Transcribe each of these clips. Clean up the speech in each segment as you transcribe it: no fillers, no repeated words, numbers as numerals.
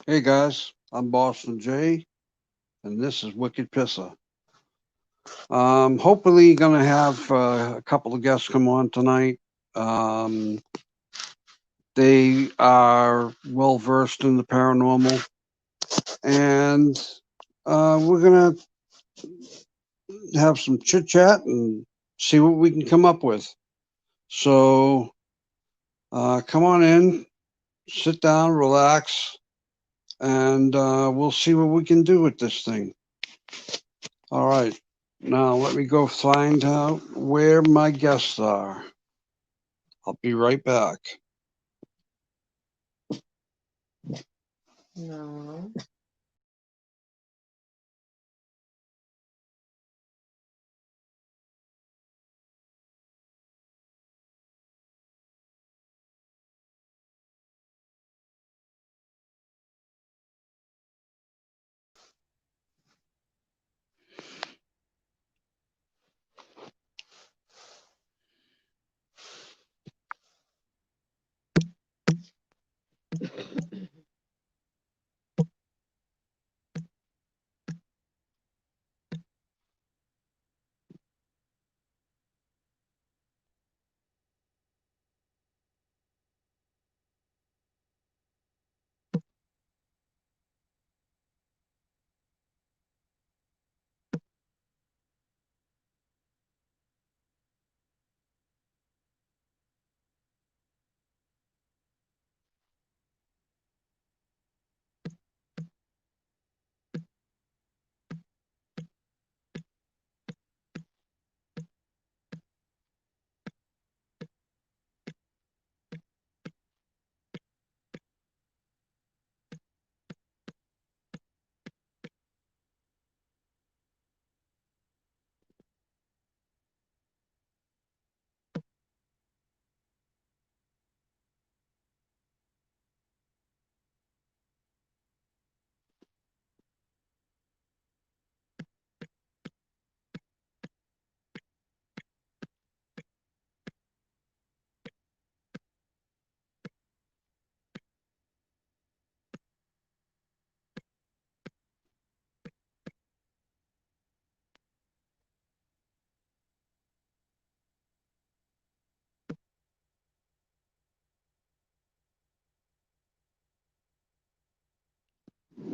Hey guys, I'm Boston Jay, and this is Wicked Pisser. Hopefully, gonna have a couple of guests come on tonight. Um, they are well versed in the paranormal, and we're gonna have some chit chat and see what we can come up with. So, come on in, sit down, relax, and we'll see what we can do with this thing. All right. Now let me go find out where my guests are. I'll be right back. No.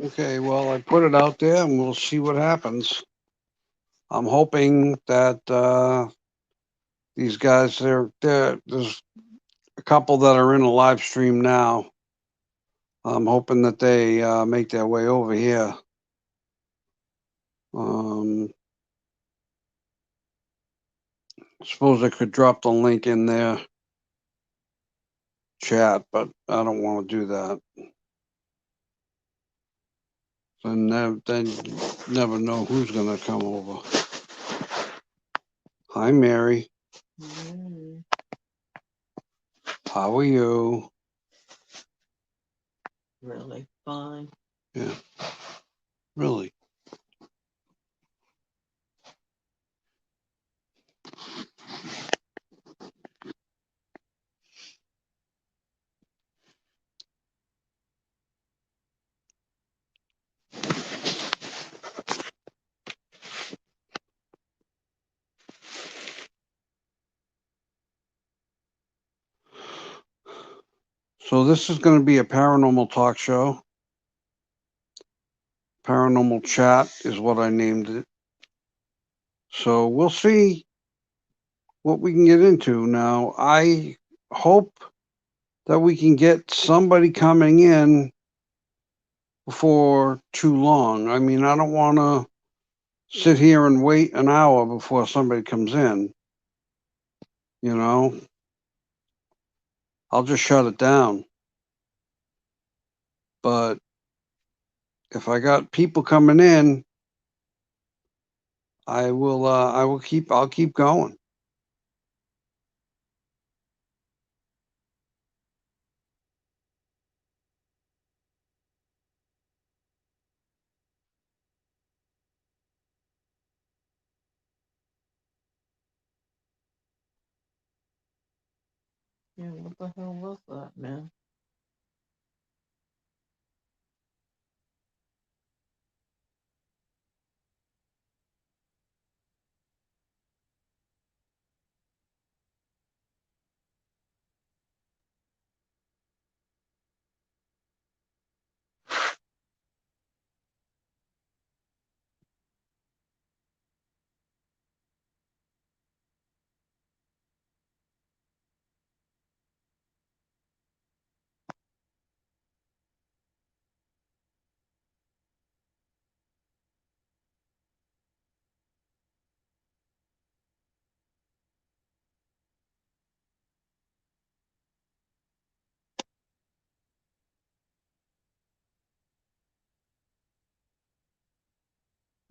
Okay, well, I put it out there and we'll see what happens. I'm hoping that these guys, there's a couple that are in a live stream now. I'm hoping that they make their way over here. Um, suppose I could drop the link in their chat, but I don't want to do that. Then never know who's going to come over. Hi, Mary. Mm, How are you? really fine. Yeah, really. So this is going to be a paranormal talk show. Paranormal chat is what I named it. So we'll see what we can get into. Now, I hope that we can get somebody coming in before too long. I mean, I don't want to sit here and wait an hour before somebody comes in. You know, I'll just shut it down. But if I got people coming in, I will. I'll keep going. Yeah, what the hell was that, man?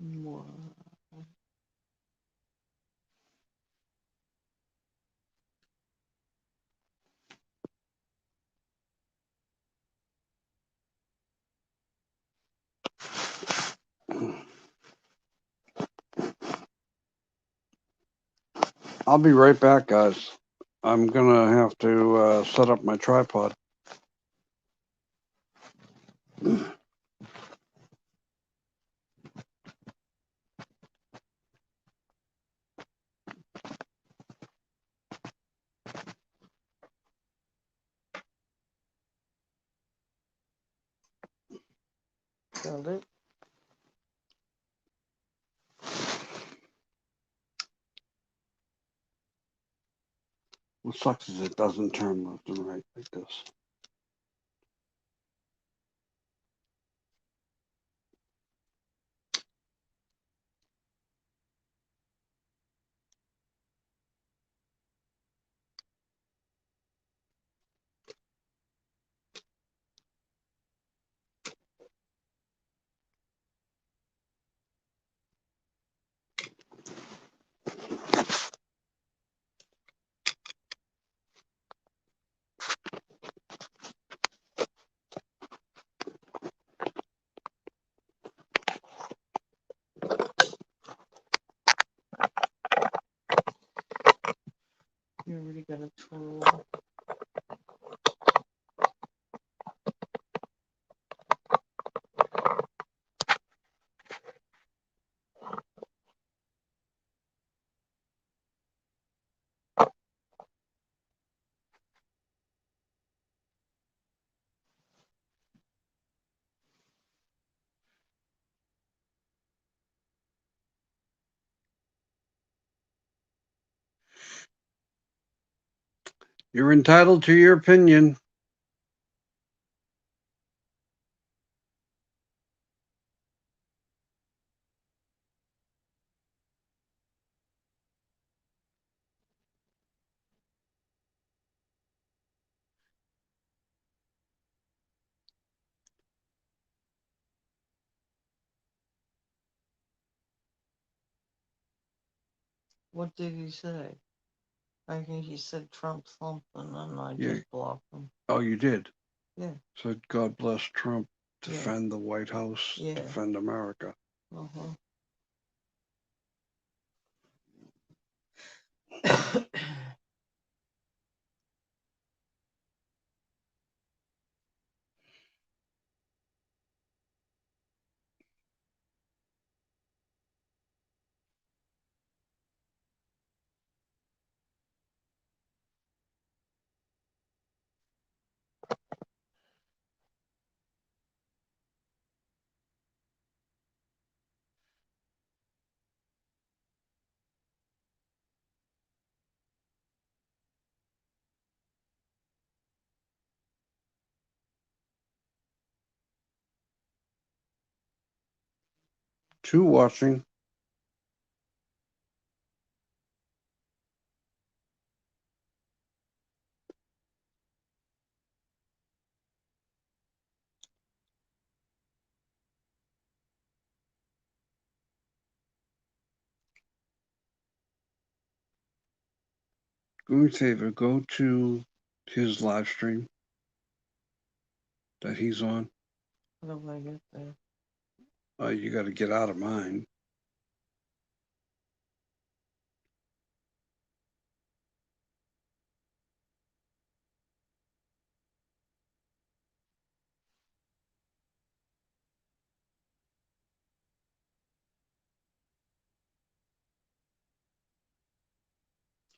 Wow. I'll be right back, guys. I'm gonna have to set up my tripod. Got it. What sucks is it doesn't turn left and right like this. You already got a tool. You're entitled to your opinion. What did he say? I think he said Trump something, and I Yeah. just blocked him. Oh, you did? Yeah. Said, God bless Trump, Yeah. defend the White House, Yeah. defend America. Uh-huh. Two watching. Do me a favor, go to his live stream that he's on. How do I get there? You got to get out of mine.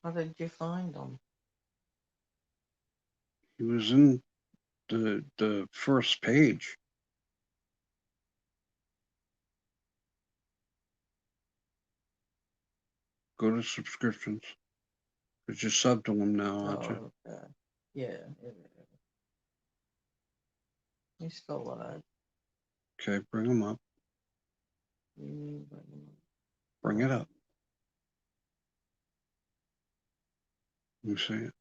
How did you find him? He was in the first page. Go to subscriptions. But you're sub to him now, aren't you? Oh, okay. Yeah. He's still alive. Okay, bring him up. Bring it up. Let me see it.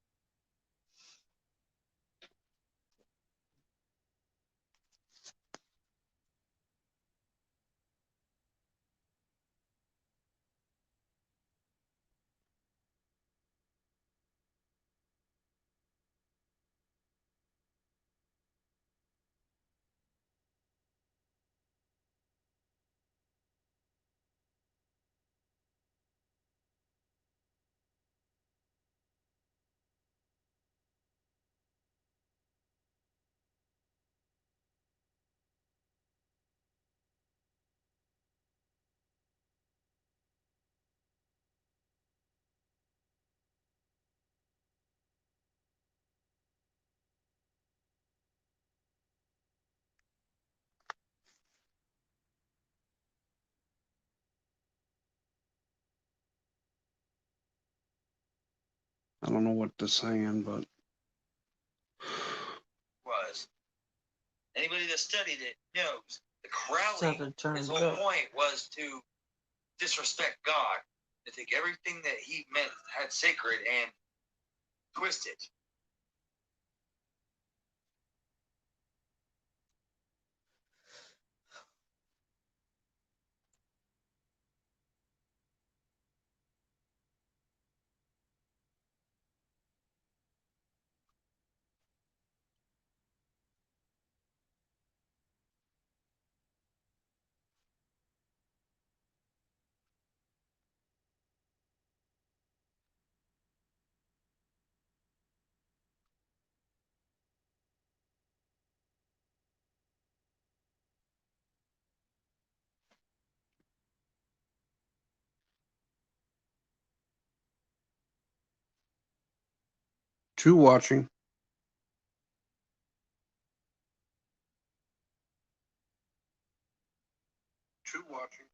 I don't know what they're saying, but Was anybody that studied it knows the Crowley. His whole Good. point was to disrespect God, to take everything that he meant had sacred and twist it. two watching. Two watching.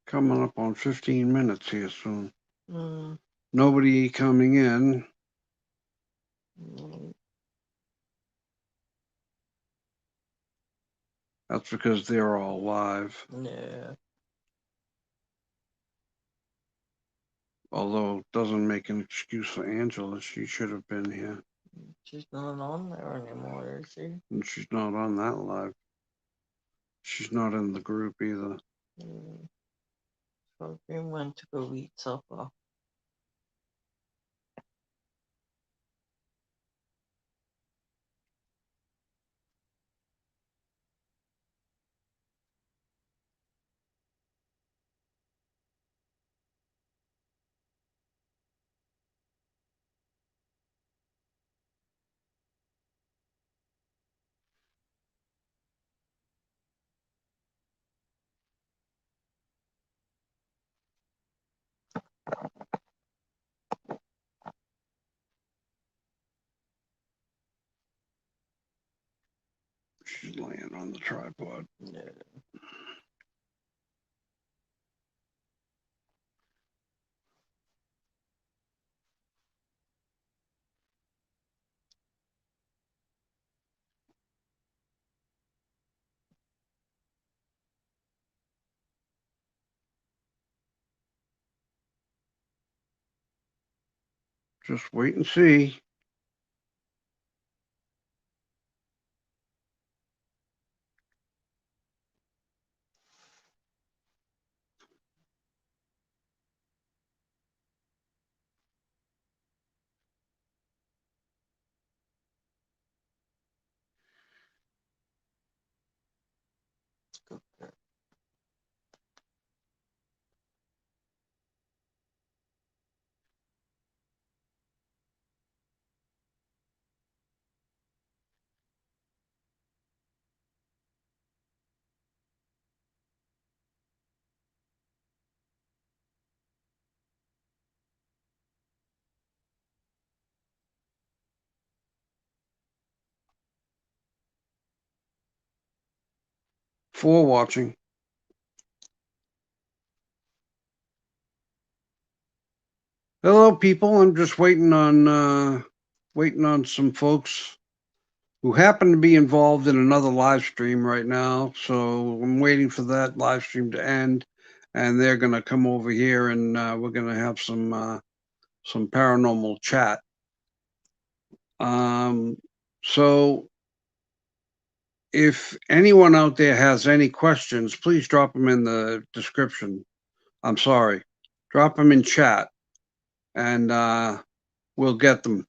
Coming up on 15 minutes here soon. Nobody coming in. That's because they're all live. Yeah. Although it doesn't make an excuse for Angela. She should have been here. She's not on there anymore, is she? And she's not on that live. She's not in the group either. So we went to go eat supper. She's laying on the tripod. Yeah. Just wait and see. Okay. 4 watching. Hello, people. I'm just waiting on some folks who happen to be involved in another live stream right now. So I'm waiting for that live stream to end, and they're going to come over here, and we're going to have some paranormal chat. So if anyone out there has any questions, please drop them in the description. I'm sorry, drop them in chat, and we'll get them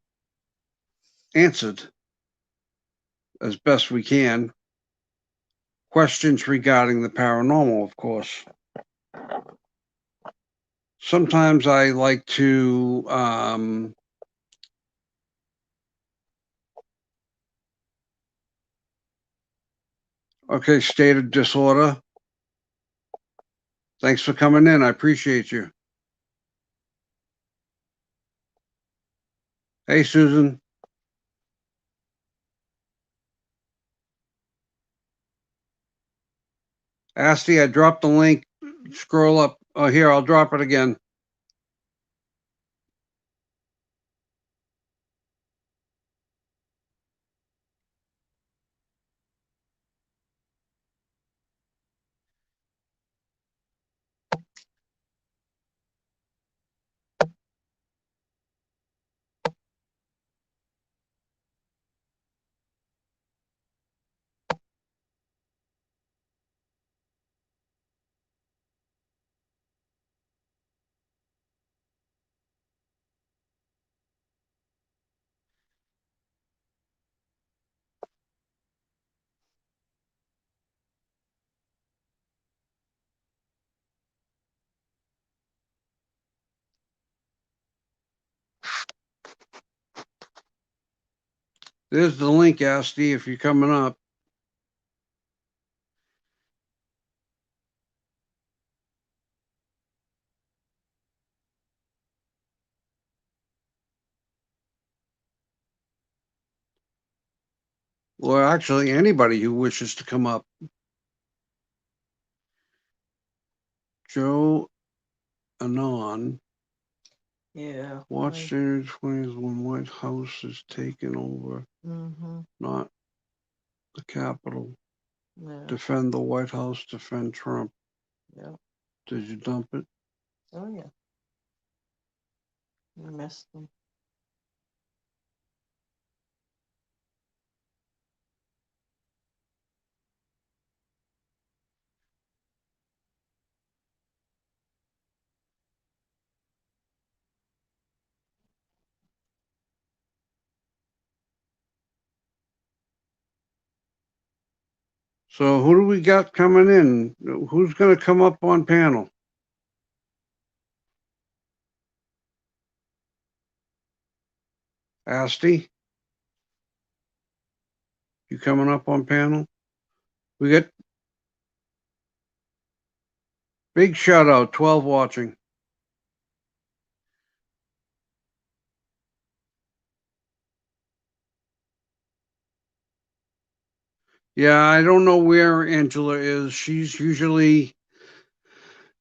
answered as best we can. Questions regarding the paranormal, of course. Sometimes I like to okay, state of disorder. Thanks for coming in. I appreciate you. Hey, Susan. Asti, I dropped the link. Scroll up. Oh, here, I'll drop it again. There's the link, Asti, if you're coming up. Or actually, anybody who wishes to come up. Joe Anon. Yeah. Watch January 20th when White House is taken over, not the Capitol. Yeah. Defend the White House, defend Trump. Yeah. Did you dump it? Oh yeah. You missed them. So who do we got coming in? Who's going to come up on panel? Asti? You coming up on panel? We got big shout out, 12 watching. Yeah, I don't know where Angela is. She's usually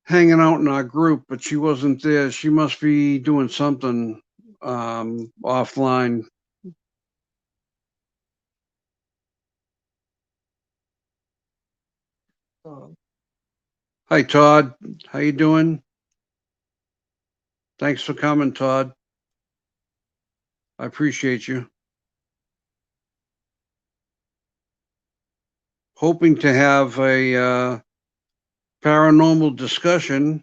hanging out in our group, but she wasn't there. She must be doing something offline. Oh. Hi, Todd. How you doing? Thanks for coming, Todd. I appreciate you. Hoping to have a paranormal discussion,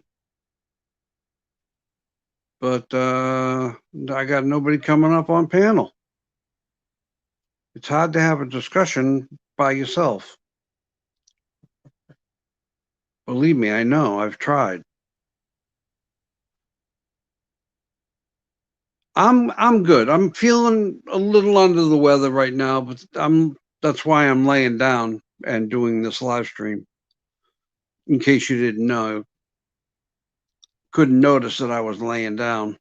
but I got nobody coming up on panel. It's hard to have a discussion by yourself. Believe me, I know. I've tried. I'm good. I'm feeling a little under the weather right now, but that's why I'm laying down and doing this live stream. In case you didn't know, couldn't notice that I was laying down.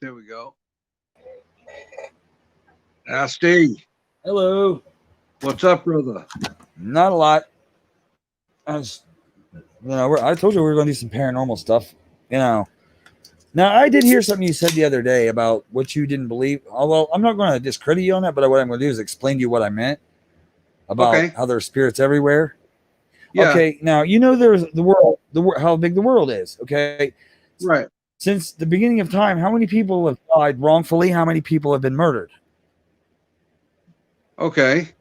There we go. Asti, Hello. what's up, brother? Not a lot. I was You know, I told you we were going to do some paranormal stuff. You know, now I did hear something you said the other day about what you didn't believe. Although I'm not going to discredit you on that, but what I'm going to do is explain to you what I meant about Okay. how there are spirits everywhere. Yeah. Okay, now you know there's the world, how big the world is. Okay, Right. since the beginning of time, how many people have died wrongfully? How many people have been murdered? Okay.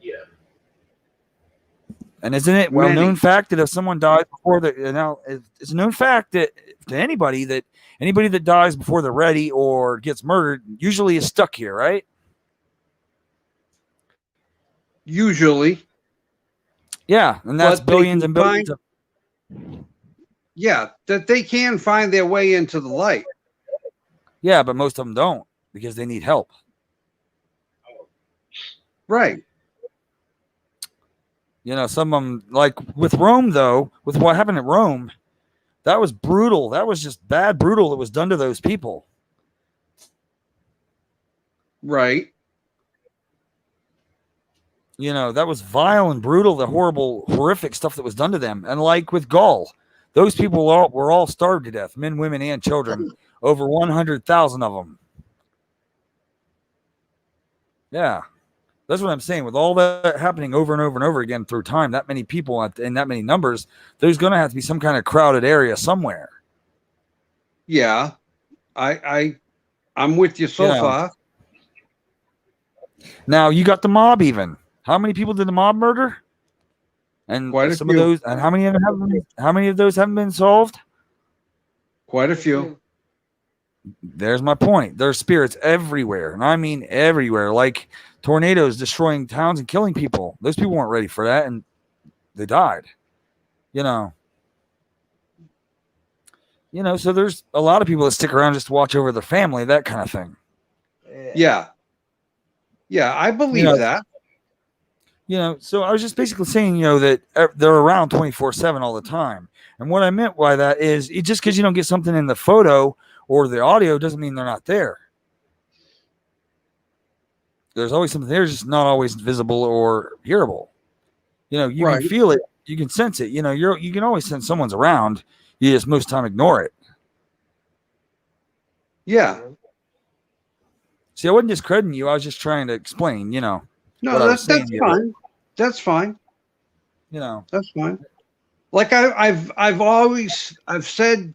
And isn't it well known Many. fact that if someone dies before the now it's a known fact that to anybody that dies before they're ready or gets murdered usually is stuck here, right? Usually, Yeah, and that's but they billions can and find. billions of Yeah, that they can find their way into the light. yeah, but most of them don't because they need help. Right. You know, some of them like with Rome though, with what happened at Rome, that was brutal. That was just bad, brutal that was done to those people. Right. You know, that was vile and brutal, the horrible, horrific stuff that was done to them. And like with Gaul, those people were all starved to death, men, women, and children, over 100,000 of them. Yeah, that's what I'm saying. With all that happening over and over and over again through time, that many people in that many numbers, there's going to have to be some kind of crowded area somewhere. Yeah. I'm with you You so know, far. now you got the mob even. How many people did the mob murder? And Quite a some of few. those, and how many of them how many of those haven't been solved? Quite a few. There's my point. There's spirits everywhere, and I mean everywhere. Like tornadoes destroying towns and killing people. Those people weren't ready for that, and they died. You know. You know, so there's a lot of people that stick around just to watch over their family, that kind of thing. Yeah. Yeah, I You believe know, that. So I was just basically saying, that they're around 24/7 all the time. And what I meant by that is just because you don't get something in the photo or the audio doesn't mean they're not there. There's always something there, just not always visible or hearable. You can Right. feel it, you can sense it. You can always sense someone's around. You just most time ignore it. Yeah. See, I wasn't discrediting you. I was just trying to explain, No, what I was saying that's the other day. fine. That's fine. You know, That's fine. Like I've said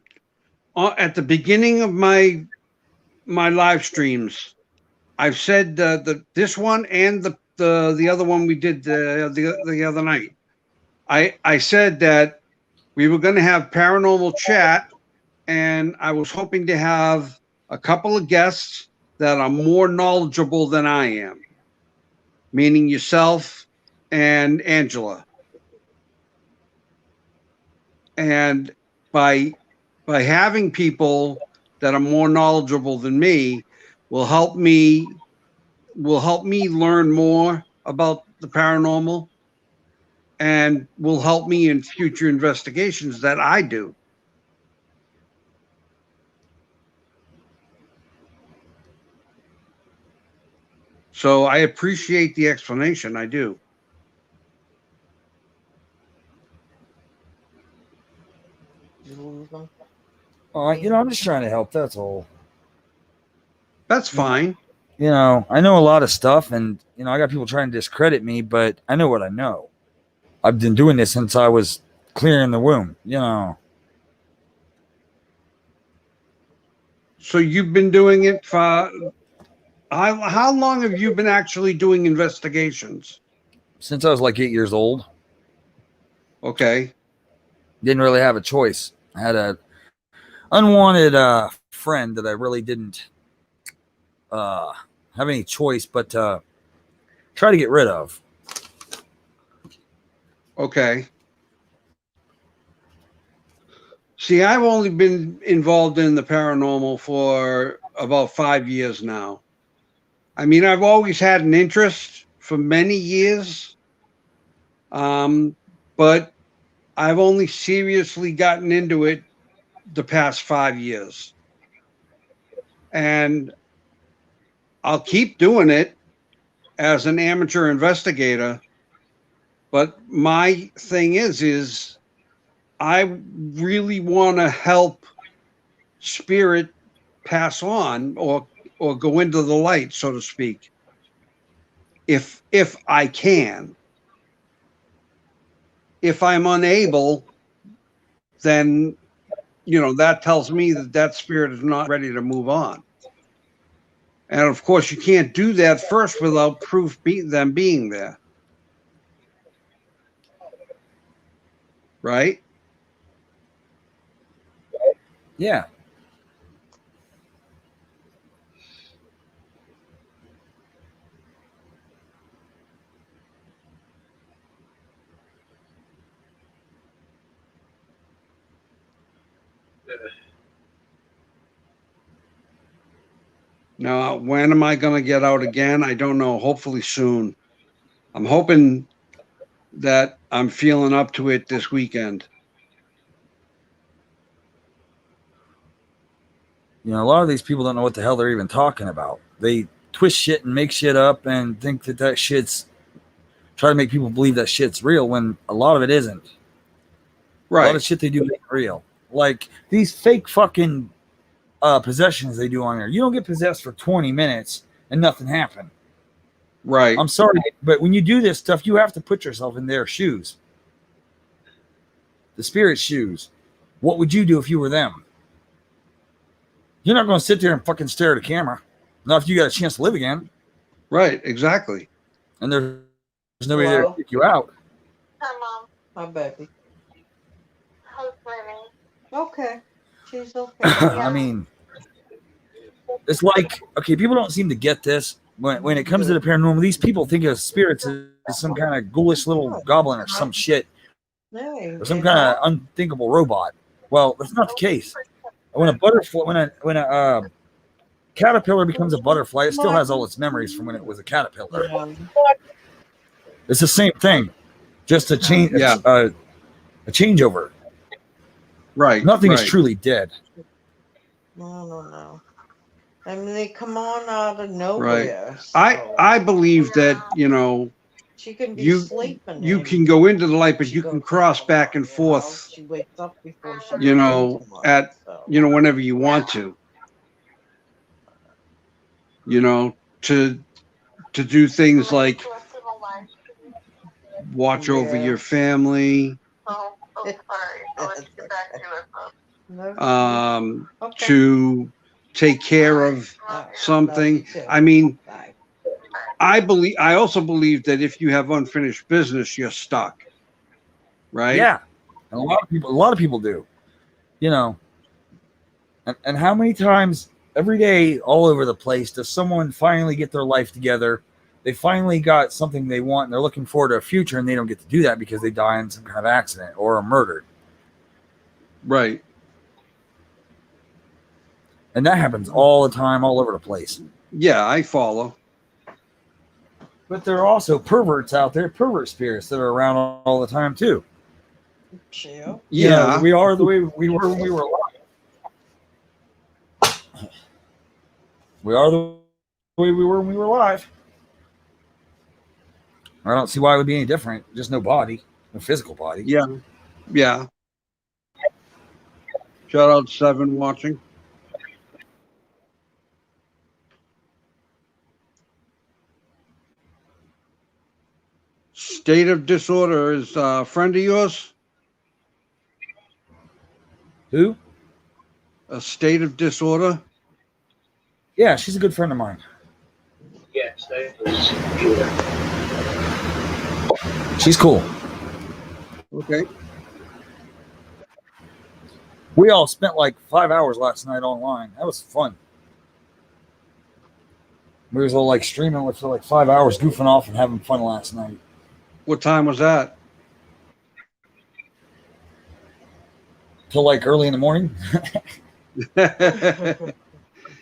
at the beginning of my live streams, I've said this one and the other one we did the other night. I said that we were going to have paranormal chat, and I was hoping to have a couple of guests that are more knowledgeable than I am, meaning yourself and Angela. And by having people that are more knowledgeable than me will help me learn more about the paranormal and will help me in future investigations that I do. So I appreciate the explanation. I do. I'm just trying to help. That's all. That's fine. I know a lot of stuff, and I got people trying to discredit me, but I know what I know. I've been doing this since I was clearing the womb. So you've been doing it for how long have you been actually doing investigations? Since I was like 8 years old. Okay. Didn't really have a choice. I had a unwanted friend that I really didn't have any choice but to try to get rid of. Okay. See, I've only been involved in the paranormal for about 5 years now. I mean, I've always had an interest for many years, but I've only seriously gotten into it the past 5 years. And I'll keep doing it as an amateur investigator. But my thing is I really want to help spirit pass on or go into the light, so to speak. If I can. If I'm unable, then that tells me that spirit is not ready to move on. And of course, you can't do that first without proof them being there. Right? Yeah. Now, when am I going to get out again? I don't know. Hopefully soon. I'm hoping that I'm feeling up to it this weekend. You know, a lot of these people don't know what the hell they're even talking about. They twist shit and make shit up and think that shit's try to make people believe that shit's real when a lot of it isn't. Right. A lot of shit they do ain't real. Like these fake fucking possessions they do on there. You don't get possessed for 20 minutes and nothing happened. Right. I'm sorry, but when you do this stuff, you have to put yourself in their shoes. The spirit's shoes. What would you do if you were them? You're not going to sit there and fucking stare at a camera. Not if you got a chance to live again. Right, exactly. And there's nobody there to kick you out. Hi, Mom. Hi, baby. How's Lenny? Okay. She's okay. I mean, it's like, okay, people don't seem to get this. When it comes to the paranormal, these people think of spirits as some kind of ghoulish little goblin or some shit. Or some kind of unthinkable robot. Well, that's not the case. When a butterfly, when a caterpillar becomes a butterfly, it still has all its memories from when it was a caterpillar. It's the same thing, just a change, a changeover. Right. Nothing right. is truly dead. No. I mean, they come on out of nowhere. Right. So I believe that she can be sleeping. you can go into the light, but she you goes can cross down, back and forth. She wakes up before she You goes know, into light, at so. whenever you want to. To do things like watch over your family. Oh, sorry. Let's get back to it. Okay. To take care of something. I mean, Bye. I also believe that if you have unfinished business, you're stuck. Right? Yeah. And a lot of people do. And how many times every day all over the place does someone finally get their life together? They finally got something they want and they're looking forward to a future, and they don't get to do that because they die in some kind of accident or are murdered. Right. And that happens all the time, all over the place. Yeah, I follow. But there are also perverts out there, pervert spirits that are around all the time too. Chill. Yeah. We are the way we were when we were alive. We are the way we were when we were alive. I don't see why it would be any different. Just no body, no physical body. Yeah. Yeah. Shout out to Seven watching. State of Disorder is a friend of yours? Who? A State of Disorder? Yeah, she's a good friend of mine. Yes, She's cool. Okay. We all spent like 5 hours last night online. That was fun. We was all like streaming for like 5 hours, goofing off and having fun last night. What time was that? Till like early in the morning.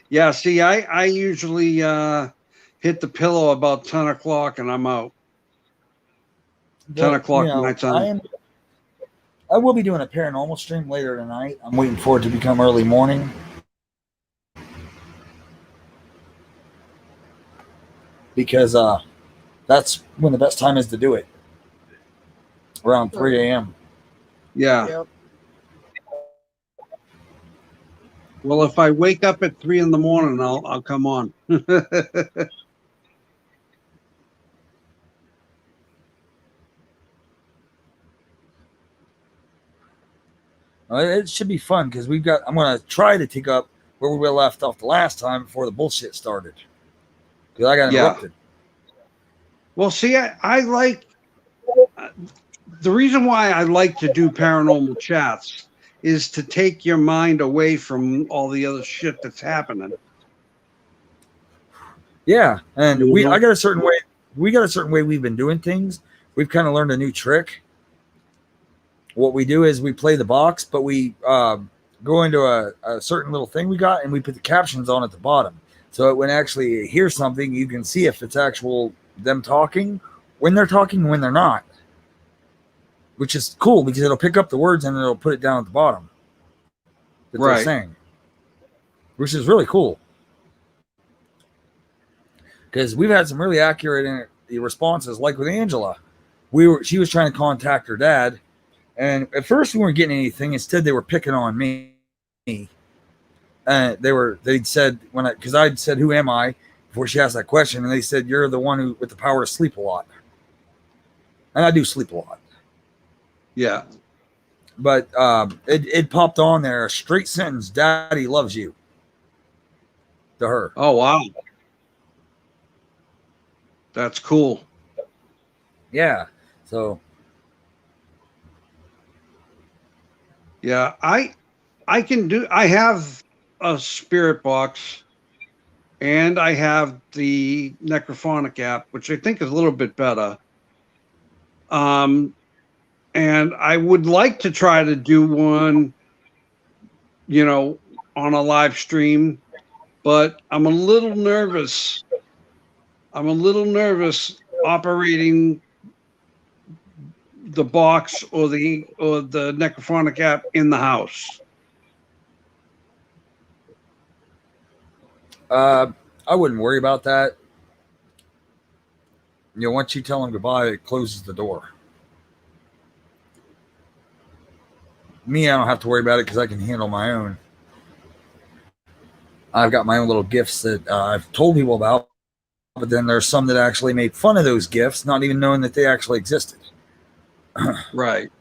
Yeah, see, I usually hit the pillow about 10 o'clock and I'm out. 10 o'clock night time. I will be doing a paranormal stream later tonight. I'm waiting for it to become early morning. Because that's when the best time is to do it. Around 3 a.m. Yeah. Yep. Well, if I wake up at 3 in the morning, I'll come on. It should be fun because I'm going to try to take up where we left off the last time before the bullshit started. Because I got Yeah. interrupted. Well, see, I like the reason why I like to do paranormal chats is to take your mind away from all the other shit that's happening. Yeah, and You know? I got a certain way. We got a certain way we've been doing things. We've kind of learned a new trick. What we do is we play the box, but we go into a certain little thing we got, and we put the captions on at the bottom. So when actually hear something, you can see if it's actual them talking, when they're talking, when they're not. Which is cool because it'll pick up the words and it'll put it down at the bottom that they're Right. saying, which is really cool. Because we've had some really accurate responses, like with Angela. She was trying to contact her dad, and at first we weren't getting anything. Instead, they were picking on me. They'd said because I'd said, "Who am I?" before she asked that question, and they said, "You're the one who with the power to sleep a lot," and I do sleep a lot. Yeah. But it popped on there, a straight sentence: "Daddy loves you." To her. Oh wow. That's cool. Yeah. So Yeah, I have a spirit box and I have the necrophonic app, which I think is a little bit better. And I would like to try to do one, on a live stream, but I'm a little nervous. I'm a little nervous operating the box or the necrophonic app in the house. I wouldn't worry about that. Once you tell them goodbye, it closes the door. Me, I don't have to worry about it because I can handle my own. I've got my own little gifts that I've told people about, but then there's some that actually made fun of those gifts, not even knowing that they actually existed. Right.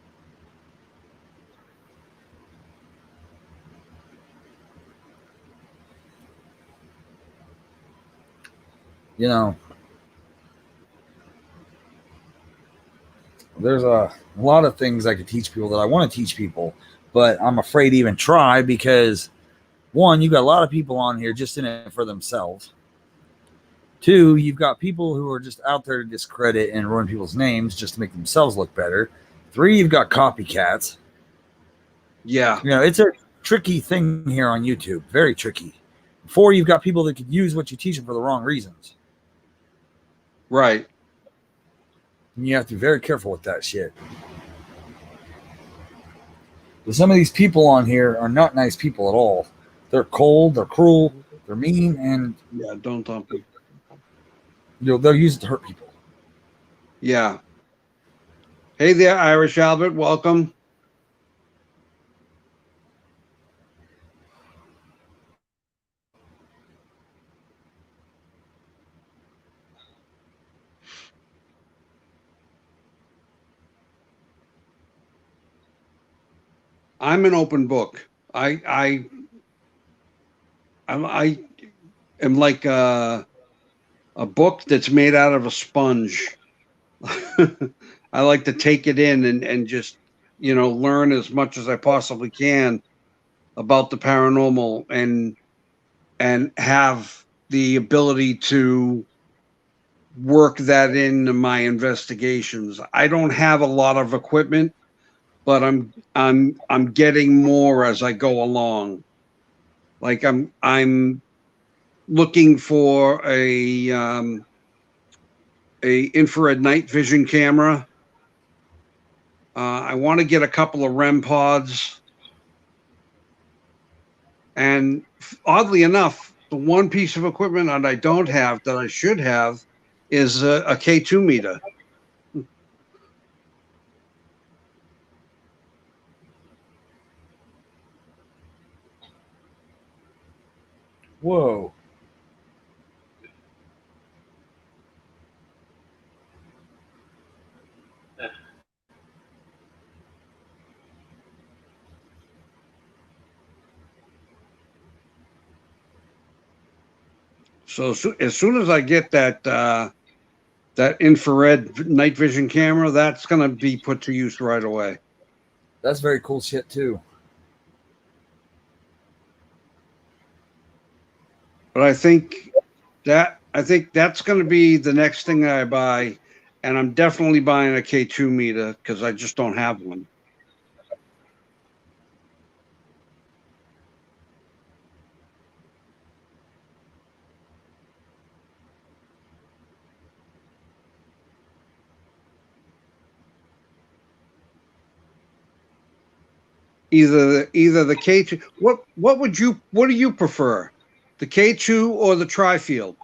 There's a lot of things I could teach people that I want to teach people, but I'm afraid to even try because, one, you've got a lot of people on here just in it for themselves. Two, you've got people who are just out there to discredit and ruin people's names just to make themselves look better. Three, you've got copycats. Yeah. It's a tricky thing here on YouTube. Very tricky. Four, you've got people that could use what you teach them for the wrong reasons. Right. And you have to be very careful with that shit. But some of these people on here are not nice people at all. They're cold, they're cruel, they're mean, and Yeah, don't dump me. they'll use it to hurt people. Yeah. Hey there, Irish Albert. Welcome. I'm an open book. I am like a book that's made out of a sponge. I like to take it in and just learn as much as I possibly can about the paranormal and have the ability to work that into my investigations. I don't have a lot of equipment, but I'm getting more as I go along. Like I'm looking for a infrared night vision camera. I want to get a couple of REM pods. And oddly enough, the one piece of equipment that I don't have that I should have is a K2 meter. Whoa. So as soon as I get that infrared night vision camera, that's going to be put to use right away. That's very cool shit too. But I think that's going to be the next thing I buy, and I'm definitely buying a K2 meter because I just don't have one. Either the K2. What do you prefer, the K2 or the tri-field?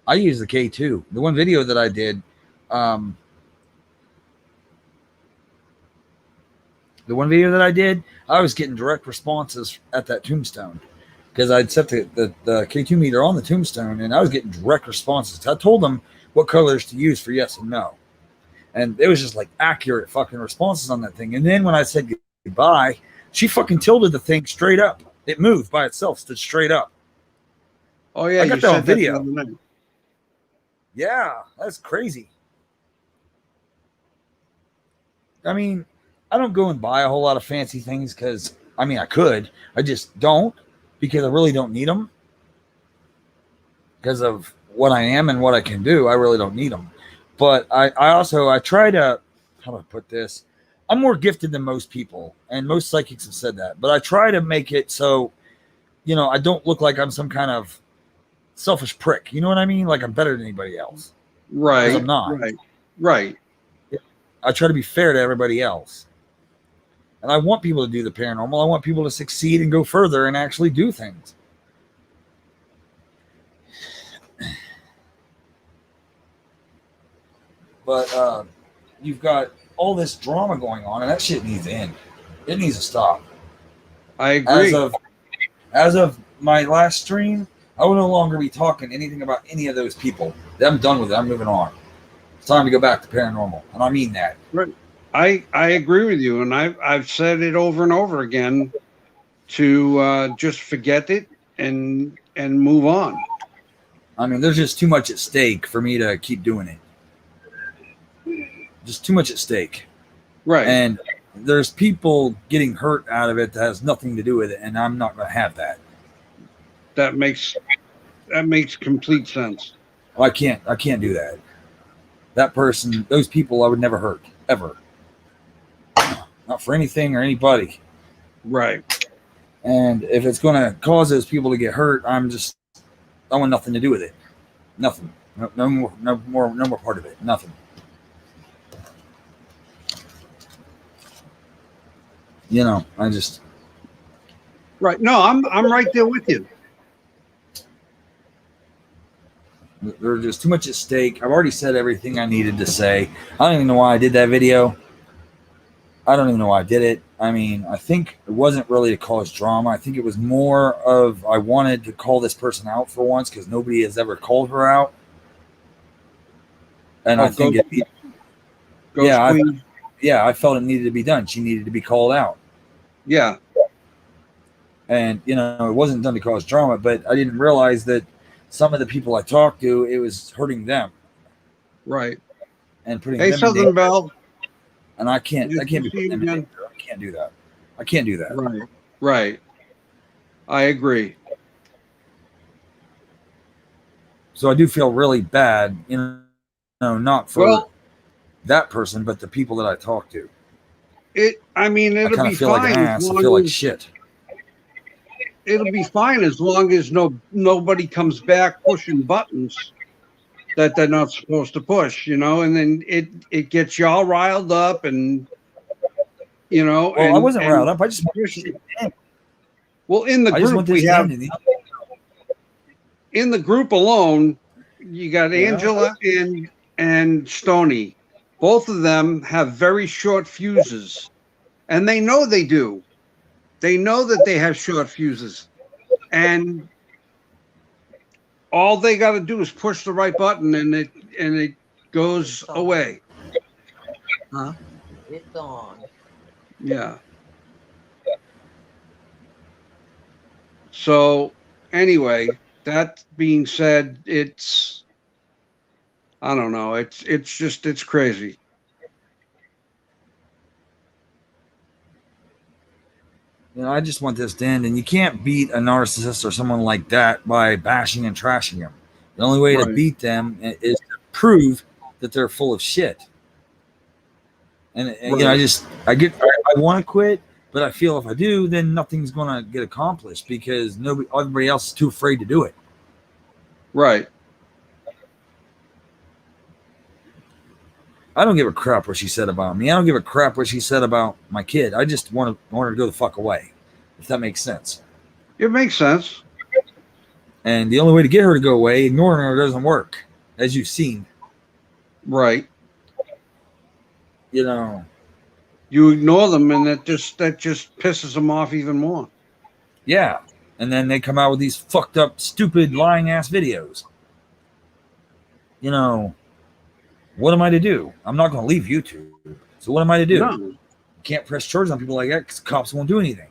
I use the K2. The one video that I did, um, I was getting direct responses at that tombstone because I'd set the K2 meter on the tombstone, and I was getting direct responses. I told them what colors to use for yes and no, and it was just like accurate fucking responses on that thing. And then when I said goodbye, she fucking tilted the thing straight up. It moved by itself, stood straight up. Oh yeah, I got you that on said that the video. other night. Yeah, that's crazy. I mean, I don't go and buy a whole lot of fancy things because, I mean, I could. I just don't because I really don't need them. Because of what I am and what I can do, I really don't need them. But I try to, how do I put this? I'm more gifted than most people, and most psychics have said that. But I try to make it so, I don't look like I'm some kind of selfish prick. You know what I mean? Like I'm better than anybody else. Right. Because I'm not. Right. I try to be fair to everybody else. And I want people to do the paranormal. I want people to succeed and go further and actually do things. But you've got all this drama going on, and that shit needs to end. It needs to stop. I agree. As of my last stream, I will no longer be talking anything about any of those people. I'm done with it. I'm moving on. It's time to go back to paranormal, and I mean that. Right. I agree with you, and I've said it over and over again to just forget it and move on. I mean, there's just too much at stake for me to keep doing it. Just too much at stake. Right. And there's people getting hurt out of it that has nothing to do with it, and I'm not going to have that. That makes complete sense. I can't do that. That person, those people, I would never hurt ever. Not for anything or anybody. Right. And if it's going to cause those people to get hurt, I want nothing to do with it. Nothing. No more part of it. Nothing. I just. Right. No, I'm right there with you. There's just too much at stake. I've already said everything I needed to say. I don't even know why I did that video. I don't even know why I did it. I mean, I think it wasn't really to cause drama. I think it was more of I wanted to call this person out for once because nobody has ever called her out. And I think I felt it needed to be done. She needed to be called out. Yeah. And, it wasn't done to cause drama, but I didn't realize that some of the people I talked to, it was hurting them. Right. And putting them in danger. Bell. And I can't be putting them in danger. I can't do that. I can't do that. Right. I agree. So I do feel really bad, not for that person, but the people that I talk to. It'll be feel fine. Like an ass. I feel like shit. It'll be fine as long as nobody comes back pushing buttons that they're not supposed to push, and then it gets y'all riled up and Well, I wasn't riled up. I just well, in the group we have in the group alone, you got Angela and Stony. Both of them have very short fuses, and they know they do. They know that they have short fuses, and all they got to do is push the right button, and it goes It's on. away. It's on. Yeah. So anyway, that being said, it's I don't know. It's just it's crazy. You know, I just want this to end, and you can't beat a narcissist or someone like that by bashing and trashing them. The only way to Right. beat them is to prove that they're full of shit. And you know, Right. I want to quit, but I feel if I do, then nothing's gonna get accomplished because everybody else is too afraid to do it. Right. I don't give a crap what she said about me. I don't give a crap what she said about my kid. I just want her to go the fuck away, if that makes sense. It makes sense. And the only way to get her to go away, ignoring her, doesn't work, as you've seen. Right. You know, You ignore them, and that just pisses them off even more. yeah. And then they come out with these fucked up, stupid, lying ass videos. You know, what am I to do? I'm not going to leave YouTube. So what am I to do? No. Can't press charges on people like that because cops won't do anything.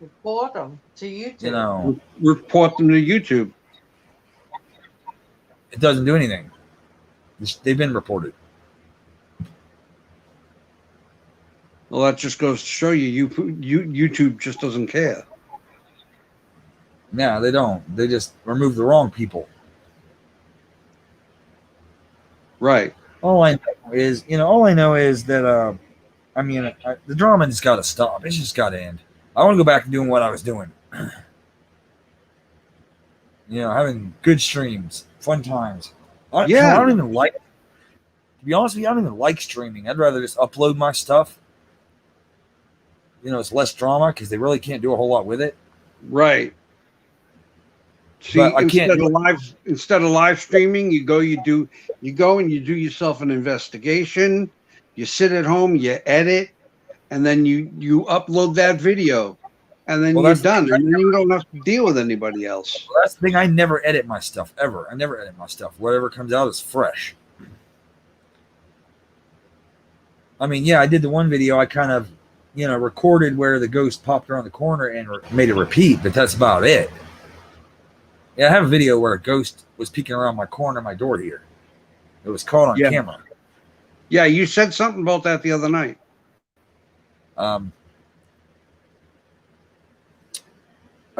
Report them to YouTube. You know, Report them to YouTube. it doesn't do anything. They've been reported. Well, that just goes to show you YouTube just doesn't care. No, they don't. They just remove the wrong people. Right. All I know is that the drama just got to stop. It's just got to end. I want to go back to doing what I was doing. You know, having good streams, fun times. I don't even like. To be honest with you, I don't even like streaming. I'd rather just upload my stuff. You know, it's less drama because they really can't do a whole lot with it. Right. See, But I can't instead of live streaming, you go and you do yourself an investigation. You sit at home, you edit, and then you upload that video, and then you're done, and then you don't have to deal with anybody else. Well, that's the thing. I never edit my stuff ever. I never edit my stuff. Whatever comes out is fresh. I mean, yeah, I did the one video. I kind of, recorded where the ghost popped around the corner and made it repeat, but that's about it. Yeah, I have a video where a ghost was peeking around my corner, my door here. It was caught on camera. Yeah, you said something about that the other night. I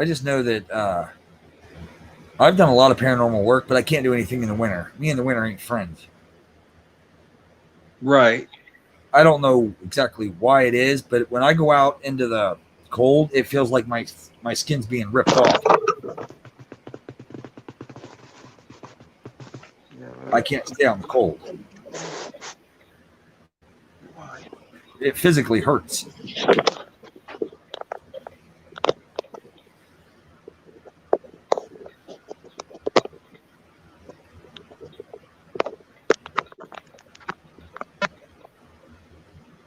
just know that I've done a lot of paranormal work, but I can't do anything in the winter. Me and the winter ain't friends. Right. I don't know exactly why it is, but when I go out into the cold, it feels like my skin's being ripped off. I can't stay out in the cold. It physically hurts.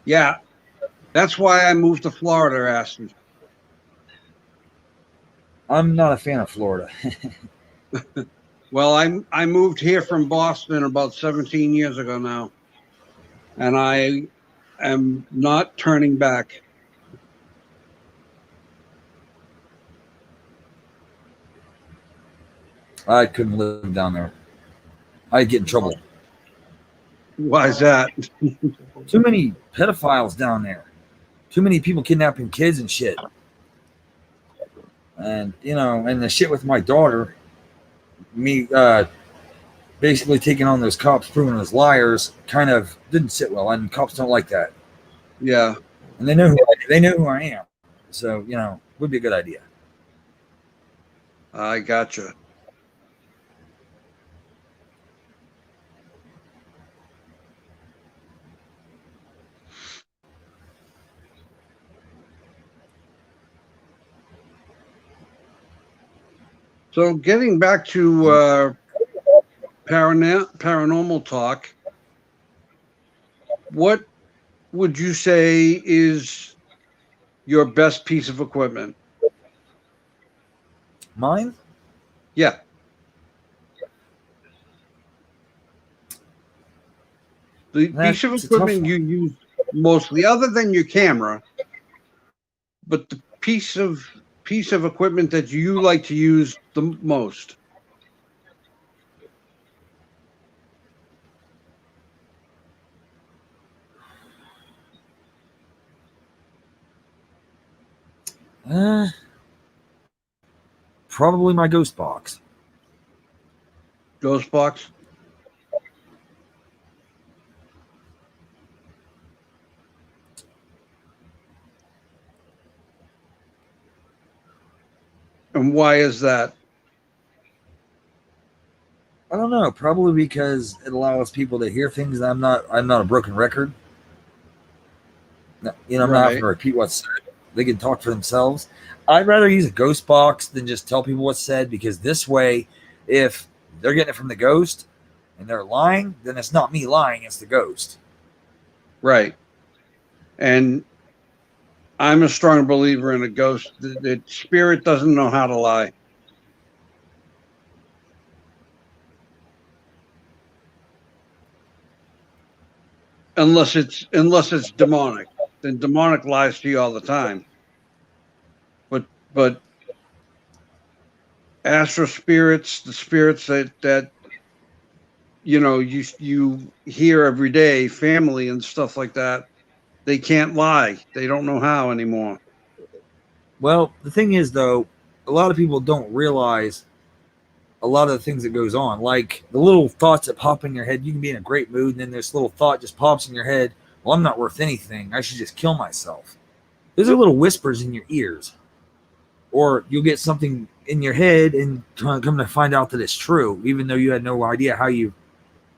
Yeah, that's why I moved to Florida, Aston. I'm not a fan of Florida. Well, I moved here from Boston about 17 years ago now, and I am not turning back. I couldn't live down there. I'd get in trouble. Why is that? Too many pedophiles down there. Too many people kidnapping kids and shit. And, and the shit with my daughter, me basically taking on those cops, proving them as liars, kind of didn't sit well. And cops don't like that. Yeah. And they know who I am. So, would be a good idea. I gotcha. So getting back to paranormal talk, what would you say is your best piece of equipment? Mine? Yeah. The piece of That's a tough equipment one. you use mostly, other than your camera, but the piece of equipment that you like to use the most. Uh, Probably my ghost box. Ghost box. And why is that? I don't know. Probably because it allows people to hear things that I'm not a broken record. I'm not having Right. to repeat what's said. They can talk for themselves. I'd rather use a ghost box than just tell people what's said, because this way, if they're getting it from the ghost and they're lying, then it's not me lying, it's the ghost. Right. And I'm a strong believer in a ghost. The spirit doesn't know how to lie. Unless it's demonic. Then demonic lies to you all the time. But astral spirits, the spirits that you hear every day, family and stuff like that, they can't lie. They don't know how anymore. Well, the thing is, though, a lot of people don't realize a lot of the things that goes on, like the little thoughts that pop in your head. You can be in a great mood, and then this little thought just pops in your head. Well, I'm not worth anything. I should just kill myself. Those are little whispers in your ears. Or you'll get something in your head and come to find out that it's true, even though you had no idea how you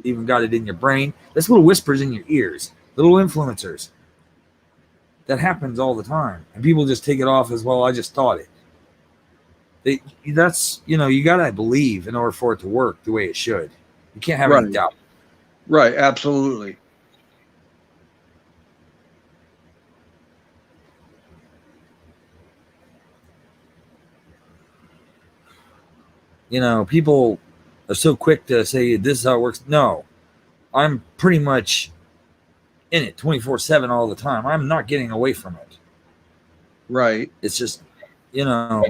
even got it in your brain. That's little whispers in your ears, little influencers. That happens all the time, and people just take it off as, well, I just thought it. That's, you gotta believe in order for it to work the way it should. You can't have any Right. doubt. Right. Absolutely. People are so quick to say this is how it works. No, I'm pretty much in it 24/7 all the time. I'm not getting away from it. Right. It's just, you know,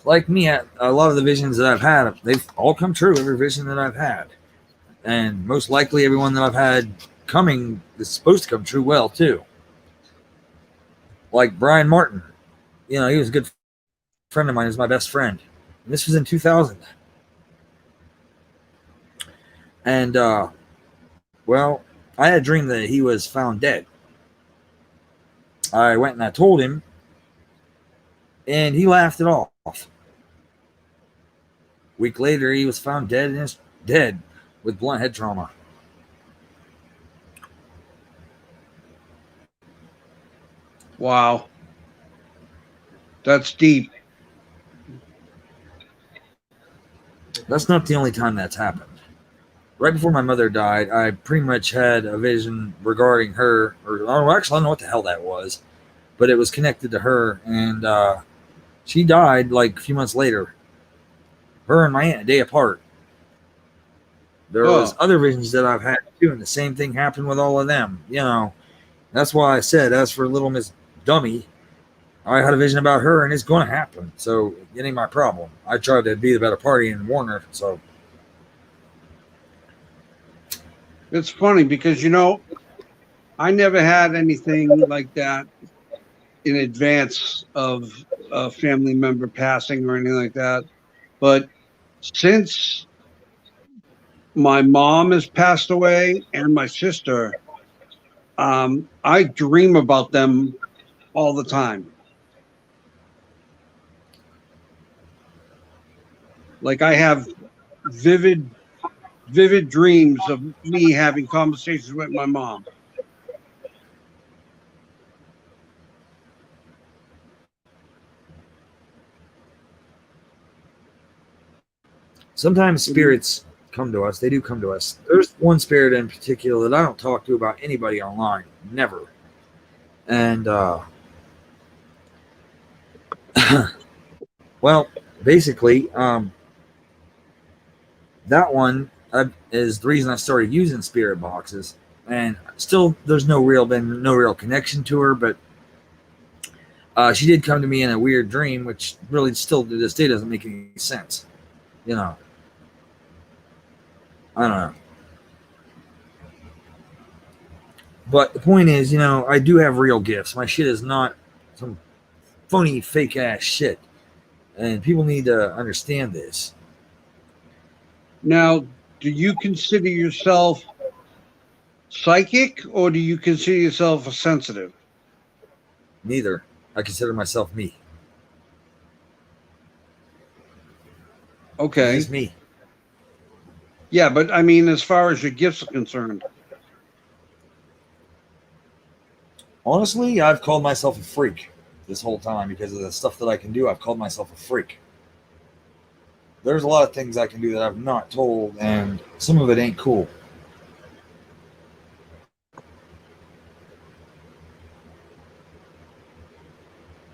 like me, a lot of the visions that I've had, they've all come true. Every vision that I've had, and most likely everyone that I've had coming is supposed to come true well too. Like Brian Martin, he was a good friend of mine. He was my best friend. And this was in 2000, and well, I had a dream that he was found dead. I went and I told him, and he laughed it off. A week later, he was found dead with blunt head trauma. Wow. That's deep. That's not the only time that's happened. Right before my mother died, I pretty much had a vision regarding her, or actually, I don't know what the hell that was, but it was connected to her, and she died like a few months later. Her and my aunt, a day apart. There was Oh, other visions that I've had too, and the same thing happened with all of them. That's why I said, as for little Miss Dummy, I had a vision about her, and it's going to happen. So it ain't my problem. I tried to be the better party and warn her. So it's funny because I never had anything like that in advance of a family member passing or anything like that. But since my mom has passed away and my sister, I dream about them all the time. Like I have vivid, vivid dreams of me having conversations with my mom. sometimes spirits come to us. They do come to us. There's one spirit in particular that I don't talk to about anybody online. Never. And well, basically, that one is the reason I started using spirit boxes. And still, there's no real connection to her, but she did come to me in a weird dream, which really still to this day doesn't make any sense. You know, I don't know. But the point is, I do have real gifts. My shit is not some phony, fake ass shit. And people need to understand this. Now, do you consider yourself psychic or do you consider yourself a sensitive? Neither. I consider myself me. Okay. Just me. Yeah, but I mean, as far as your gifts are concerned. Honestly, I've called myself a freak this whole time because of the stuff that I can do. I've called myself a freak. There's a lot of things I can do that I've not told, and some of it ain't cool.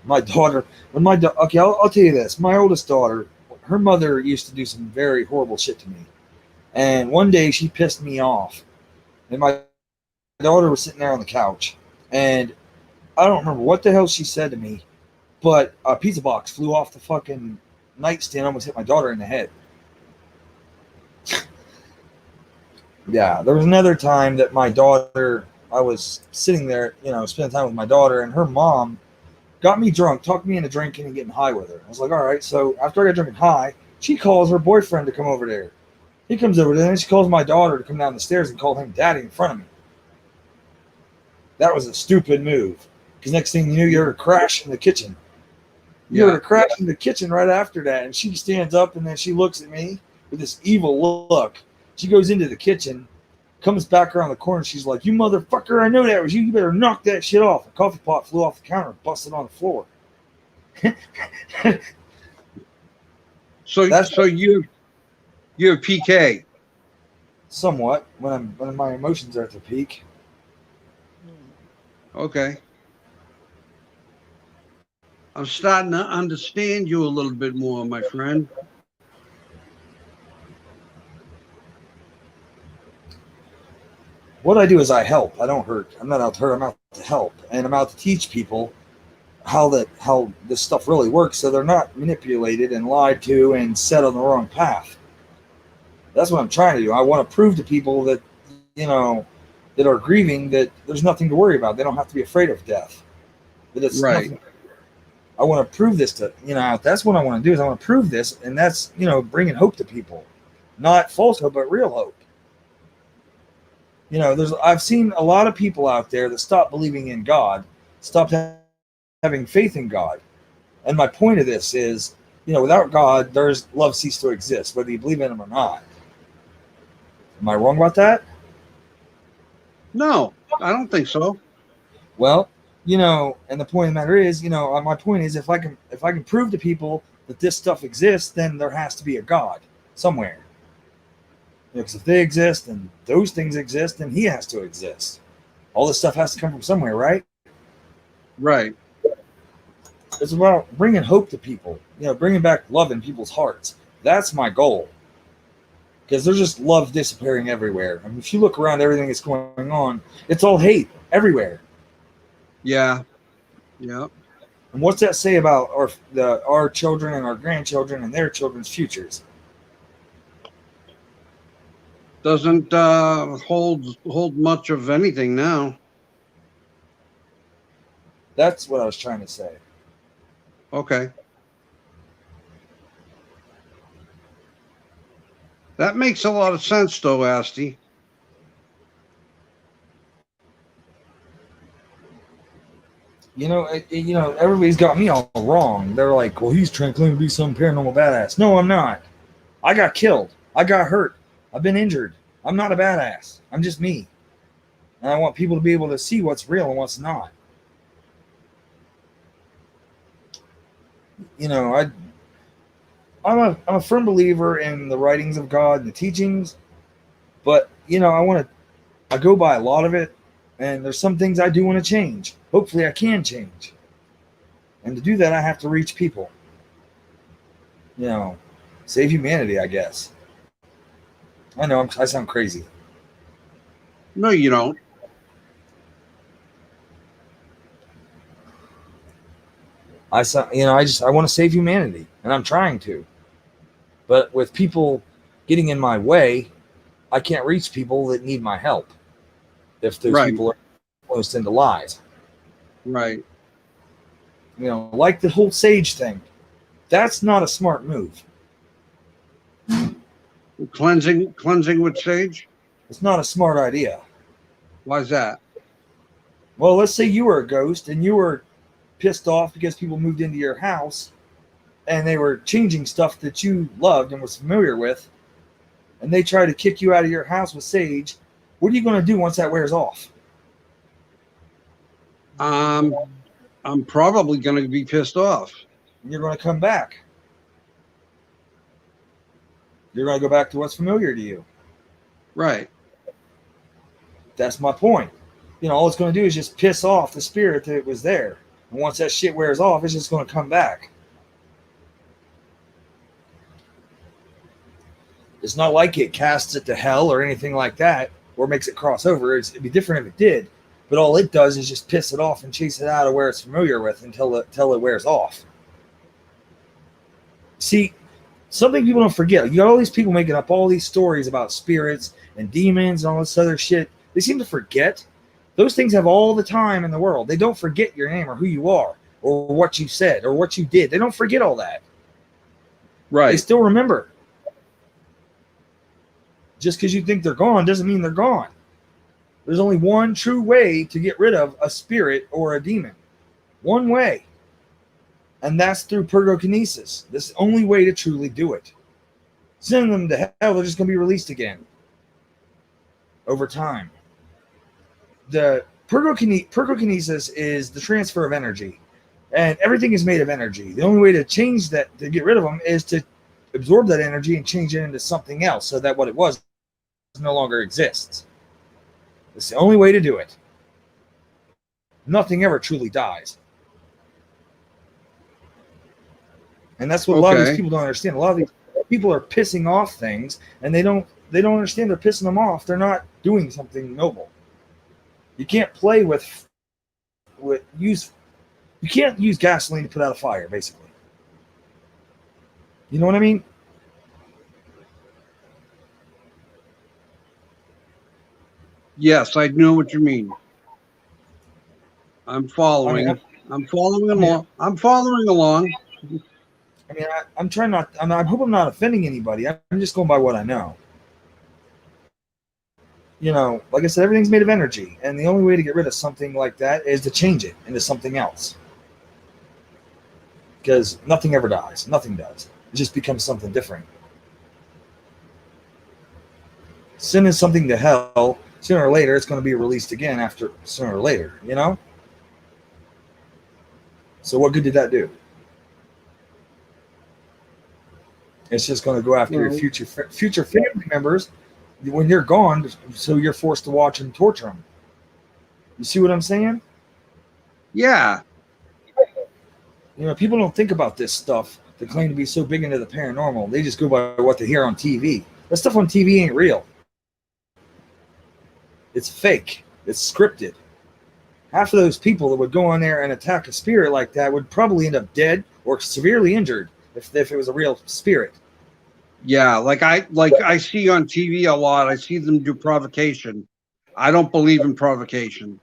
My daughter, okay, I'll tell you this. My oldest daughter, her mother used to do some very horrible shit to me. And one day she pissed me off. And my daughter was sitting there on the couch. And I don't remember what the hell she said to me, but a pizza box flew off the fucking nightstand, almost hit my daughter in the head. Yeah, there was another time that my daughter, I was sitting there, spending time with my daughter, and her mom got me drunk, talked me into drinking and getting high with her. I was like, all right. So after I got drinking high, she calls her boyfriend to come over there. He comes over there, and she calls my daughter to come down the stairs and call him daddy in front of me. That was a stupid move. Because next thing you knew, you heard her crash in the kitchen. You heard her crash in the kitchen right after that, and she stands up, and then she looks at me with this evil look. She goes into the kitchen, comes back around the corner, and she's like, you motherfucker, I know that was you. You better knock that shit off. A coffee pot flew off the counter and busted on the floor. So you're PK. Somewhat, when my emotions are at their peak. Okay. I'm starting to understand you a little bit more, my friend. What I do is I help. I don't hurt. I'm not out to hurt. I'm out to help, and I'm out to teach people how this stuff really works, so they're not manipulated and lied to and set on the wrong path. That's what I'm trying to do. I want to prove to people that that are grieving that there's nothing to worry about. They don't have to be afraid of death. That it's right. Nothing. I want to prove this to that's what I want to do. Is I want to prove this, and that's bringing hope to people, not false hope, but real hope. I've seen a lot of people out there that stopped believing in God, stopped having faith in God. And my point of this is, without God, there's love cease to exist, whether you believe in him or not. Am I wrong about that? No, I don't think so. Well, and the point of the matter is, my point is, if I can prove to people that this stuff exists, then there has to be a God somewhere. Because if they exist and those things exist, then he has to exist. All this stuff has to come from somewhere, right? Right. It's about bringing hope to people, bringing back love in people's hearts. That's my goal. Because there's just love disappearing everywhere. I mean, if you look around everything that's going on, it's all hate everywhere. Yeah. Yeah. And what's that say about our children and our grandchildren and their children's futures? Doesn't hold much of anything now. That's what I was trying to say. Okay. That makes a lot of sense, though, Asti. Everybody's got me all wrong. They're like, well, he's trying to claim to be some paranormal badass. No, I'm not. I got killed. I got hurt. I've been injured. I'm not a badass. I'm just me. And I want people to be able to see what's real and what's not. I'm a firm believer in the writings of God and the teachings, but I go by a lot of it, and there's some things I do want to change. Hopefully I can change. And to do that I have to reach people. Save humanity, I guess. I know I sound crazy. No, you don't. I want to save humanity, and I'm trying to. But with people getting in my way, I can't reach people that need my help if those Right. people are close into lies. Right. Like the whole sage thing. That's not a smart move. Cleansing with sage. It's not a smart idea. Why is that? Well, let's say you were a ghost and you were pissed off because people moved into your house and they were changing stuff that you loved and was familiar with, and they try to kick you out of your house with sage. What are you going to do once that wears off? I'm probably going to be pissed off. You're going to come back. You're going to go back to what's familiar to you. Right. That's my point. All it's going to do is just piss off the spirit that was there. And once that shit wears off, it's just going to come back. It's not like it casts it to hell or anything like that, or makes it cross over. It'd be different if it did. But all it does is just piss it off and chase it out of where it's familiar with until it wears off. See, something people don't forget. You got all these people making up all these stories about spirits and demons and all this other shit. They seem to forget. Those things have all the time in the world. They don't forget your name or who you are or what you said or what you did. They don't forget all that. Right. They still remember. Just because you think they're gone doesn't mean they're gone. There's only one true way to get rid of a spirit or a demon. One way. And that's through purgokinesis. That's the only way to truly do it. Send them to hell, they're just going to be released again. Over time. The purgokinesis is the transfer of energy. And everything is made of energy. The only way to change that, to get rid of them, is to absorb that energy and change it into something else so that what it was no longer exists. It's the only way to do it. Nothing ever truly dies. And that's what a lot of these people don't understand. A lot of these people are pissing off things, and they don't understand they're pissing them off. They're not doing something noble. You can't play you can't use gasoline to put out a fire, basically. You know what I mean? Yes, I know what you mean. I'm following. I'm following along. I'm following along. I mean, I'm trying not. I hope I'm not offending anybody. I'm just going by what I know. Like I said, everything's made of energy, and the only way to get rid of something like that is to change it into something else. Because nothing ever dies. Nothing does. It just becomes something different. Sin is something to hell. Sooner or later, it's going to be released again after sooner or later, So what good did that do? It's just going to go after your future family members when you're gone, so you're forced to watch and torture them. You see what I'm saying? Yeah. People don't think about this stuff. They claim to be so big into the paranormal. They just go by what they hear on TV. That stuff on TV ain't real. It's fake. It's scripted. Half of those people that would go on there and attack a spirit like that would probably end up dead or severely injured if it was a real spirit. Yeah, like I see on TV a lot. I see them do provocation. I don't believe in provocation.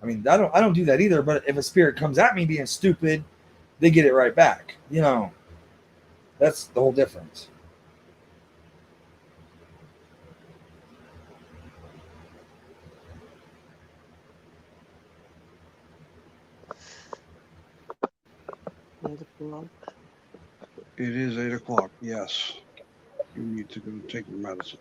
I mean, I don't do that either. But if a spirit comes at me being stupid, they get it right back. That's the whole difference. It is 8 o'clock. Yes, you need to go take your medicine.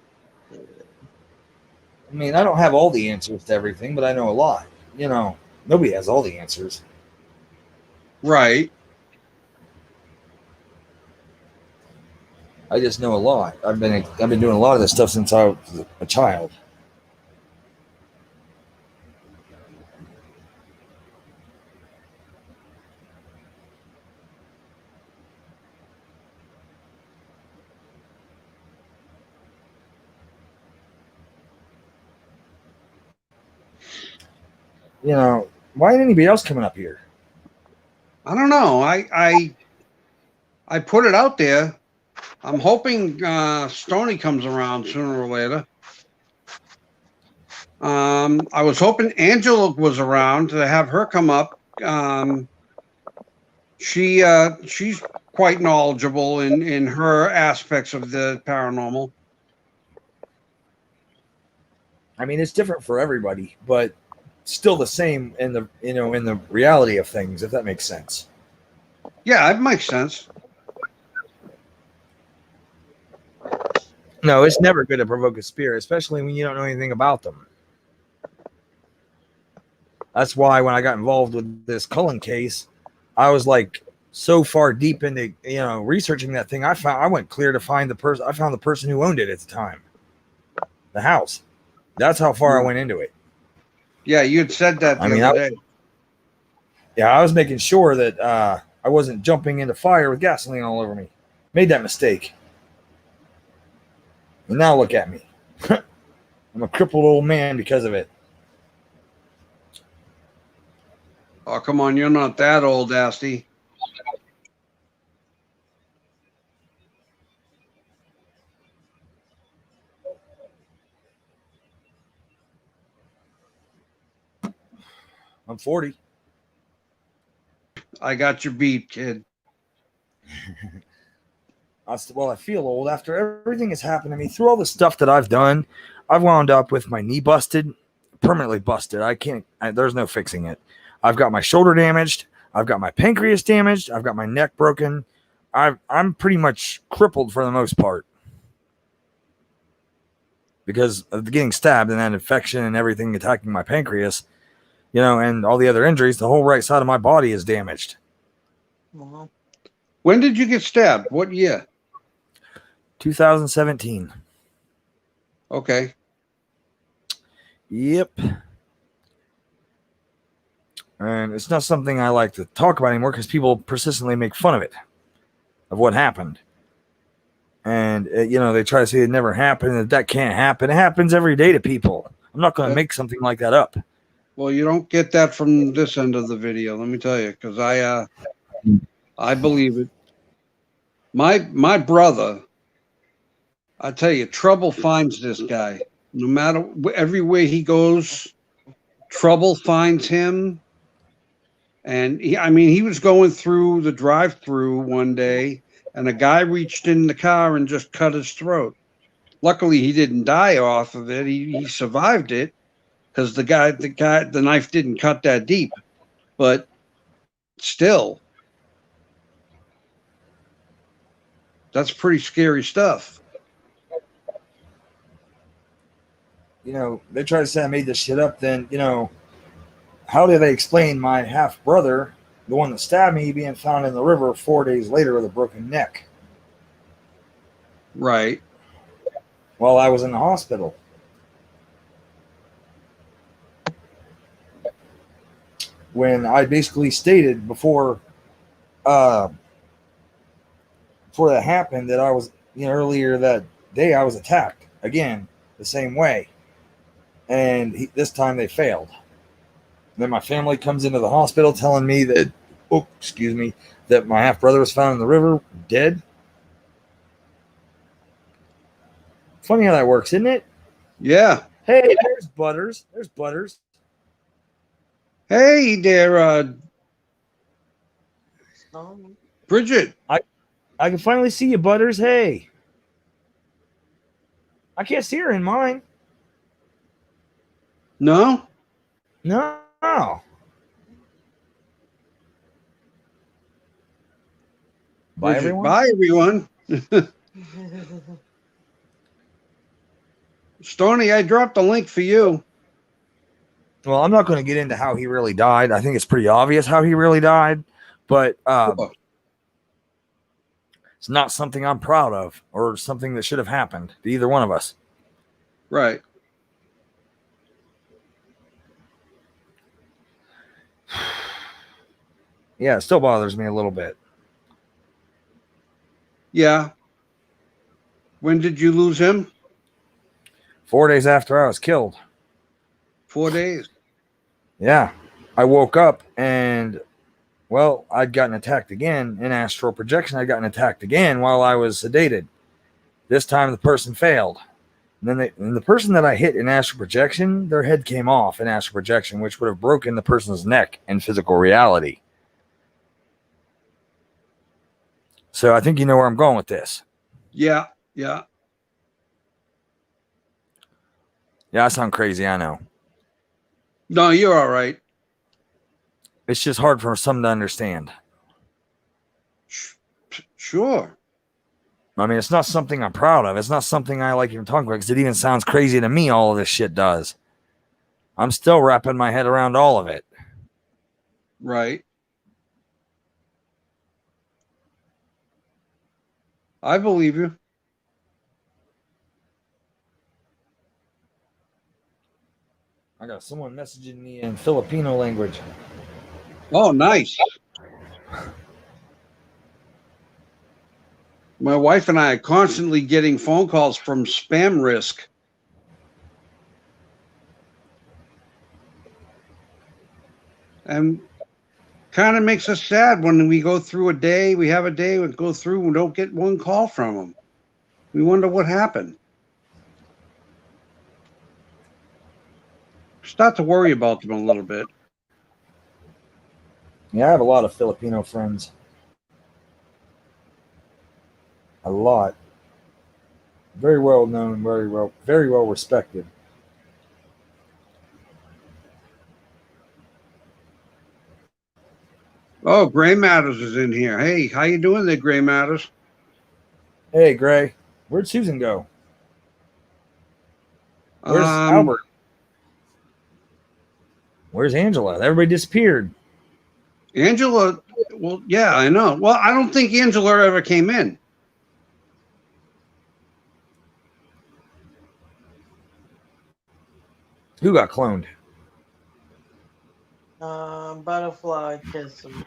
I mean, I don't have all the answers to everything, but I know a lot. Nobody has all the answers. Right. I just know a lot. I've been doing a lot of this stuff since I was a child. You know, why ain't anybody else coming up here? I don't know. I put it out there. I'm hoping Stony comes around sooner or later. I was hoping Angela was around to have her come up. She's quite knowledgeable in her aspects of the paranormal. I mean, it's different for everybody, but still the same in the in the reality of things, if that makes sense. Yeah, it makes sense. No, it's never good to provoke a spirit, especially when you don't know anything about them. That's why when I got involved with this Cullen case, I was like so far deep into researching that thing. I went clear to find the person. I found the person who owned it at the time, the house. That's how far I went into it. Yeah, you had said that the other day. Yeah, I was making sure that I wasn't jumping into fire with gasoline all over me. Made that mistake. And now look at me. I'm a crippled old man because of it. Oh, come on, you're not that old, Asti. I'm 40. I got your beat, kid. I feel old after everything has happened to me. Through all the stuff that I've done, I've wound up with my knee busted, permanently busted. There's no fixing it. I've got my shoulder damaged. I've got my pancreas damaged. I've got my neck broken. I'm pretty much crippled for the most part because of getting stabbed and that infection and everything attacking my pancreas, and all the other injuries. The whole right side of my body is damaged. Well, When did you get stabbed? What year? 2017. Okay. Yep. And it's not something I like to talk about anymore because people persistently make fun of it, of what happened. And, they try to say it never happened, that can't happen. It happens every day to people. I'm not going to make something like that up. Well, you don't get that from this end of the video, let me tell you, because I believe it. My brother, I tell you, trouble finds this guy. No matter everywhere he goes, trouble finds him. And he was going through the drive-through one day, and a guy reached in the car and just cut his throat. Luckily, he didn't die off of it. He survived it because the knife didn't cut that deep. But still, that's pretty scary stuff. They try to say I made this shit up. Then, how do they explain my half brother, the one that stabbed me, being found in the river 4 days later with a broken neck? Right. While I was in the hospital. When I basically stated before that happened that I was, earlier that day I was attacked again the same way. And this time they failed. And then my family comes into the hospital telling me that, that my half brother was found in the river dead. Funny how that works, isn't it? Yeah. Hey, there's Butters. There's Butters. Hey there, Stony. Bridget. I can finally see you, Butters. Hey. I can't see her in mine. No? No. Bye, Bridget, everyone. bye, everyone. Stony, I dropped a link for you. Well, I'm not going to get into how he really died. I think it's pretty obvious how he really died. But It's not something I'm proud of or something that should have happened to either one of us. Right. Yeah, it still bothers me a little bit. Yeah. When did you lose him? 4 days after I was killed. 4 days. Yeah. I woke up and, well, I'd gotten attacked again in astral projection. I'd gotten attacked again while I was sedated. This time the person failed. And then the person that I hit in astral projection, their head came off in astral projection, which would have broken the person's neck in physical reality. So I think you know where I'm going with this. Yeah. Yeah. Yeah, I sound crazy, I know. No, you're all right. It's just hard for some to understand. Sure. I mean, it's not something I'm proud of. It's not something I like even talking about because it even sounds crazy to me, all of this shit does. I'm still wrapping my head around all of it. Right. I believe you. I got someone messaging me in Filipino language. Oh, nice. My wife and I are constantly getting phone calls from spam risk. And kind of makes us sad when we go through a day, we have a day, we go through, we don't get one call from them. We wonder what happened. Start to worry about them a little bit. Yeah, I have a lot of Filipino friends. A lot. Very well known, very well respected. Oh, Gray Matters is in here. Hey, how you doing there, Gray Matters? Hey, Gray, where'd Susan go? Where's Albert? Where's Angela? Everybody disappeared. Angela, well, yeah, I know. Well, I don't think Angela ever came in. Who got cloned? Butterfly kissing.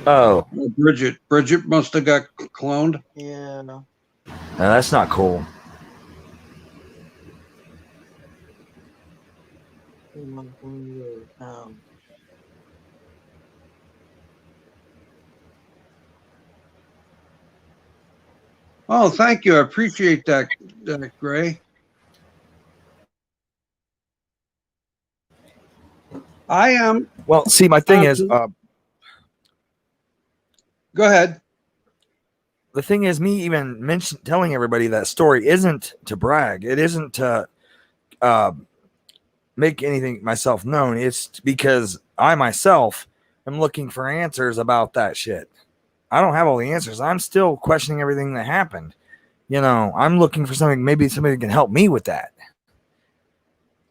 Oh, Bridget. Bridget must have got cloned. Yeah. no, that's not cool. Oh, thank you. I appreciate that, Gray. I am. Well, see, my thing is, Go ahead. the thing is, me even telling everybody that story isn't to brag. It isn't to make anything myself known. It's because I myself am looking for answers about that shit. I don't have all the answers. I'm still questioning everything that happened. You know, I'm looking for something. Maybe somebody can help me with that.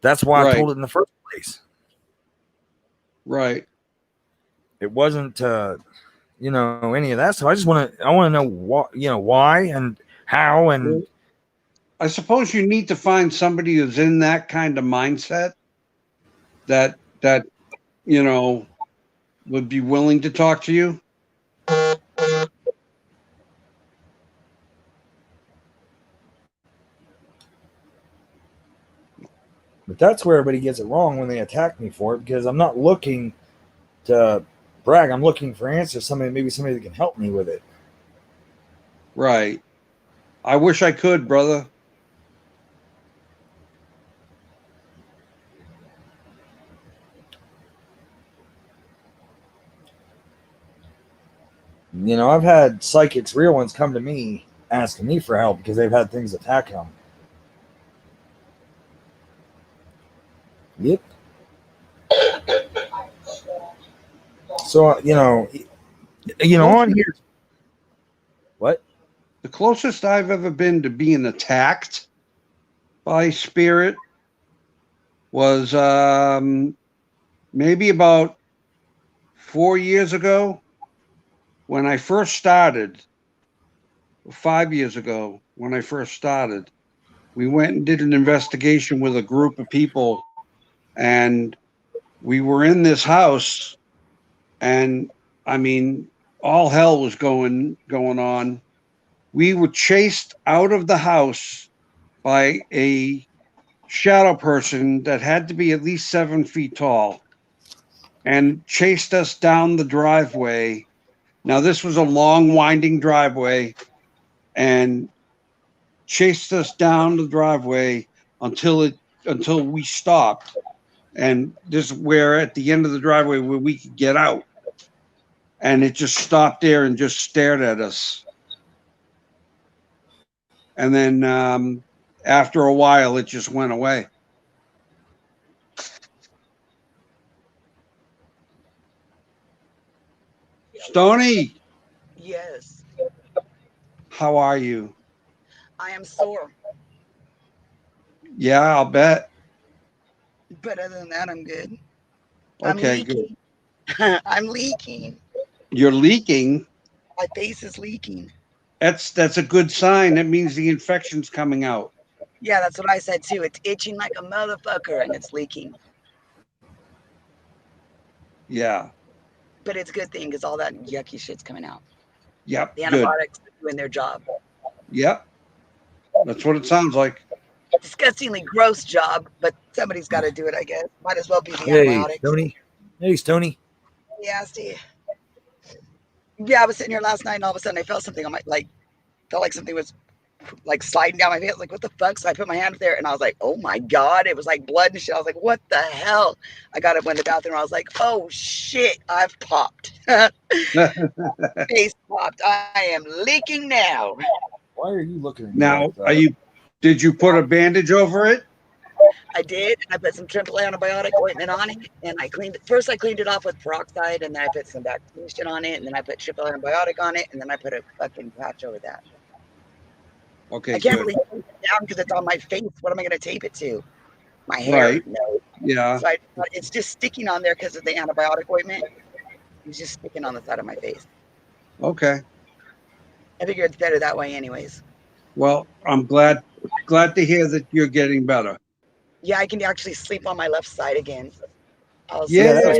That's why I told it in the first place. Right. It wasn't, you know, any of that. So I want to know what, you know, why and how. And I suppose you need to find somebody who's in that kind of mindset that, you know, would be willing to talk to you. But that's where everybody gets it wrong when they attack me for it, because I'm not looking to brag. I'm looking for answers. Maybe somebody that can help me with it. Right. I wish I could, brother. You know, I've had psychics, real ones, come to me asking me for help because they've had things attack them. Yep. So, you know, on here. What? The closest I've ever been to being attacked by spirit was maybe about 4 years ago when I first started. 5 years ago when I first started. We went and did an investigation with a group of people, and we were in this house, and I mean, all hell was going on. We were chased out of the house by a shadow person that had to be at least 7 feet tall and chased us down the driveway. Now, this was a long, winding driveway, and chased us down the driveway until we stopped. And this is where at the end of the driveway where we could get out. And it just stopped there and just stared at us. And then after a while, it just went away. Stony, Yes, how are you? I am sore, Yeah, I'll bet. but other than that, I'm good. Okay, I'm good. leaking. I'm leaking. You're leaking. My face is leaking. That's a good sign. That means the infection's coming out. Yeah, that's what I said too. It's itching like a motherfucker and it's leaking. Yeah. But it's a good thing because all that yucky shit's coming out. Yep. The Good. antibiotics are doing their job. Yep. That's what it sounds like. Disgustingly gross job, but somebody's got to do it, I guess. Might as well be the Hey, antibiotics. Stoney. Hey, Stoney. Yeah, Steve. Yeah, I was sitting here last night and all of a sudden I felt something on my, felt like something was like sliding down my face. Like, what the fuck? So I put my hand there and I was like, oh my God. It was like blood and shit. I was like, what the hell? I got up, went to the bathroom. I was like, oh shit, I've popped. Face popped. I am leaking now. Why are you looking at me Now, like that? did you put a bandage over it? I did. I put some triple antibiotic ointment on it, and I cleaned it. First, I cleaned it off with peroxide, and then I put some bacteria shit on it, and then I put triple antibiotic on it, and then I put a fucking patch over that. Okay, I can't good. really tape it down because it's on my face. What am I going to tape it to? My hair? Right. No. Yeah. So it's just sticking on there because of the antibiotic ointment. It's just sticking on the side of my face. Okay. I figure it's better that way, anyways. Well, I'm glad to hear that you're getting better. Yeah, I can actually sleep on my left side again. I was Yay! I laid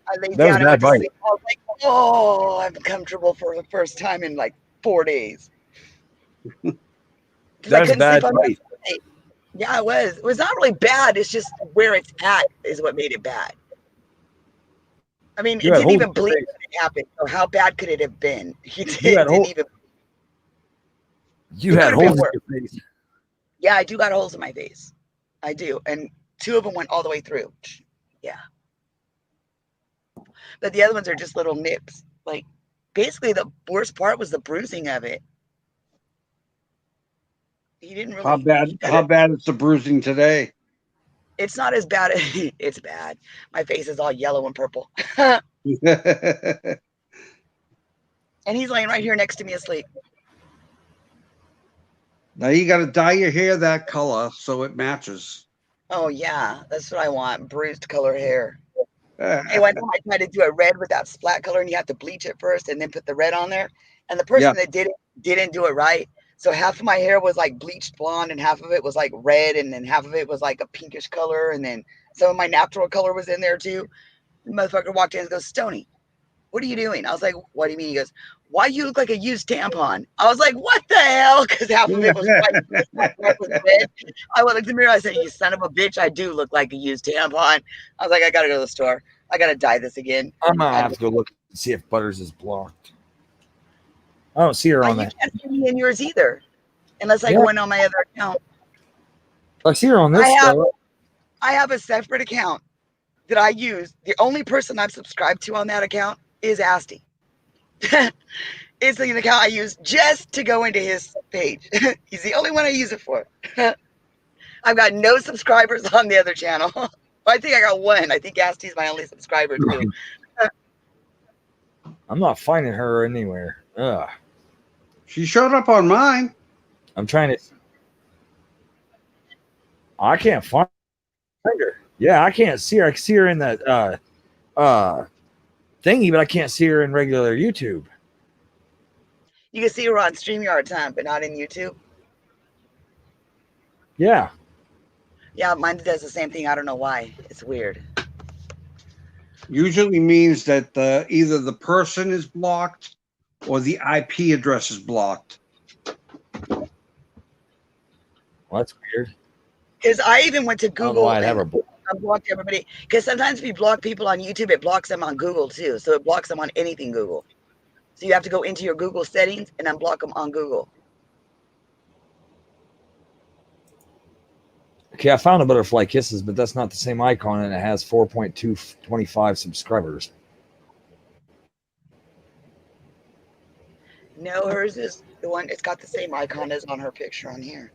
That was down and bad went to bite. sleep. I was like, oh, I'm comfortable for the first time in like 4 days. Because That was a bad on bite. that side. Yeah, it was. It was not really bad. It's just where it's at is what made it bad. I mean, You it had didn't holes even in your bleed face. when it happened. So how bad could it have been? You had Didn't holes. even. You It had could've been holes in worse. your face. Yeah, I do got holes in my face. I do, and 2 of them went all the way through. Yeah, but the other ones are just little nips. Like, basically, the worst part was the bruising of it. He didn't really. How bad is the bruising today? It's not as bad. It's bad. My face is all yellow and purple. And he's laying right here next to me asleep. Now you got to dye your hair that color so it matches. Oh, yeah. That's what I want. Bruised color hair. Hey, one time I tried to do a red with that splat color, and you have to bleach it first and then put the red on there. And the person that did it didn't do it right. So half of my hair was like bleached blonde, and half of it was like red, and then half of it was like a pinkish color, and then some of my natural color was in there too. The motherfucker walked in and goes, Stony, what are you doing? I was like, what do you mean? He goes, why you look like a used tampon? I was like, what the hell? Because half of it was white, half of it was red. I went in the mirror. I said, you son of a bitch, I do look like a used tampon. I was like, I gotta go to the store. I gotta dye this again. I'm gonna have to go look and see if Butters is blocked. I don't see her on You that. can't see me in yours either, unless I go in on my other account. I see her on this. I have a separate account that I use. The only person I've subscribed to on that account is Asti. It's an account I use just to go into his page. He's the only one I use it for. I've got no subscribers on the other channel. I think I got one. I think Asti's my only subscriber too. I'm not finding her anywhere. Ugh. She showed up on mine. I'm trying to. I can't find her. Yeah, I can't see her. I can see her in that thingy, but I can't see her in regular YouTube. You can see her on StreamYard time, but not in YouTube. Yeah. Yeah, mine does the same thing. I don't know why. It's weird. Usually means that either the person is blocked or the IP address is blocked. Well, that's weird. Because I even went to I don't know Google why I'd have and her. unblocked everybody. Because sometimes if you block people on YouTube, it blocks them on Google too. So it blocks them on anything Google. So you have to go into your Google settings and unblock them on Google. Okay, I found a Butterfly Kisses, but that's not the same icon, and it has 4.225 subscribers. No, hers is the one. It's got the same icon as on her picture on here.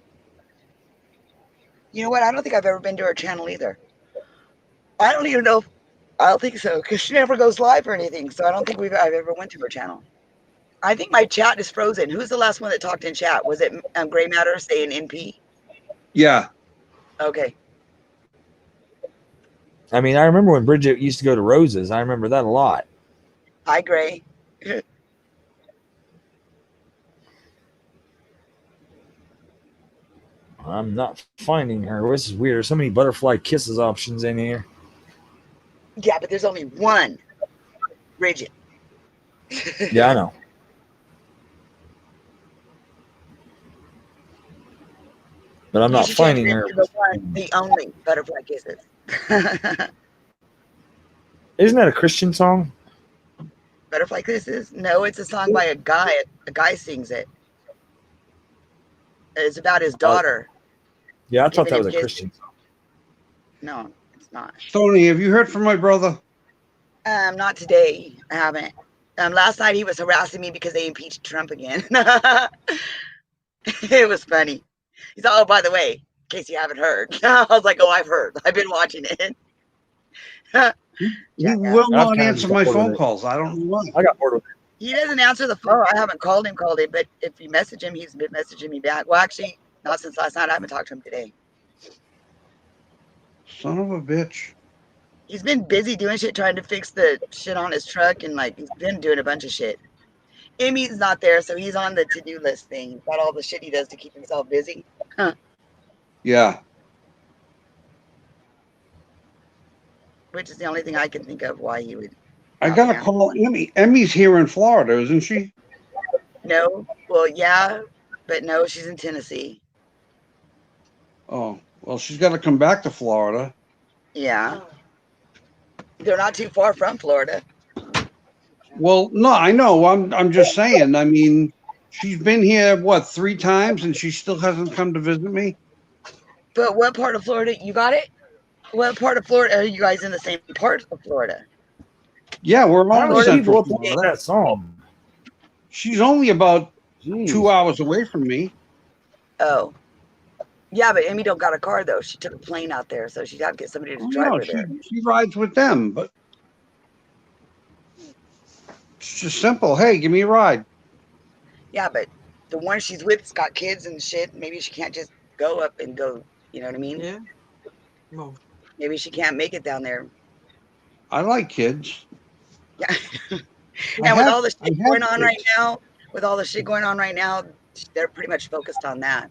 You know what? I don't think I've ever been to her channel either. I don't even know if, I don't think so, because she never goes live or anything. So I don't think I've ever went to her channel. I think my chat is frozen. Who's the last one that talked in chat? Was it Gray Matter saying NP? Yeah. Okay. I mean, I remember when Bridget used to go to Rose's. I remember that a lot. Hi, Gray. I'm not finding her. This is weird. There's so many Butterfly Kisses options in here. Yeah, but there's only one Bridget. Yeah, I know. But I'm You not should change finding it her. to the one, the only Butterfly Kisses. Isn't that a Christian song? Butterfly Kisses? No, it's a song by a guy. A guy sings it. It's about his daughter. Yeah, I thought Giving that him was a kisses. Christian song. No, it's not. Tony, have you heard from my brother? Not today. I haven't. Last night he was harassing me because they impeached Trump again. It was funny. He's like, oh, by the way, in case you haven't heard. I was like, oh, I've heard. I've been watching it. He will I've not kinda answer got my bored with phone it. calls. I don't know why. I got bored with it. He doesn't answer the phone. I haven't called him, but if you message him, he's been messaging me back. Well, actually, not since last night. I haven't talked to him today. Son of a bitch. He's been busy doing shit, trying to fix the shit on his truck, and like he's been doing a bunch of shit. Emmy's not there, so he's on the to-do list thing. He's got all the shit he does to keep himself busy. Yeah. Which is the only thing I can think of why he would. I gotta call Emmy. Emmy's here in Florida, isn't she? No, well, yeah, but no, she's in Tennessee. Oh, well, she's got to come back to Florida. Yeah, they're not too far from Florida. Well, no, I know. I'm just saying. I mean, she's been here what 3 times, and she still hasn't come to visit me. But what part of Florida? You got it? What part of Florida are you guys in? The same part of Florida? Yeah, we're How all in many people Central up Florida. for that song? She's only about Jeez. 2 hours away from me. Oh, yeah, but Emmy don't got a car though. She took a plane out there, so she'd have to get somebody to drive No, her there. she rides with them, but it's just simple. Hey, give me a ride. Yeah, but the one she's with's got kids and shit. Maybe she can't just go up and go. You know what I mean? Yeah. Well, Maybe she can't make it down there. I like kids. Yeah. I And with have- all the I shit have going on right kids. now, they're pretty much focused on that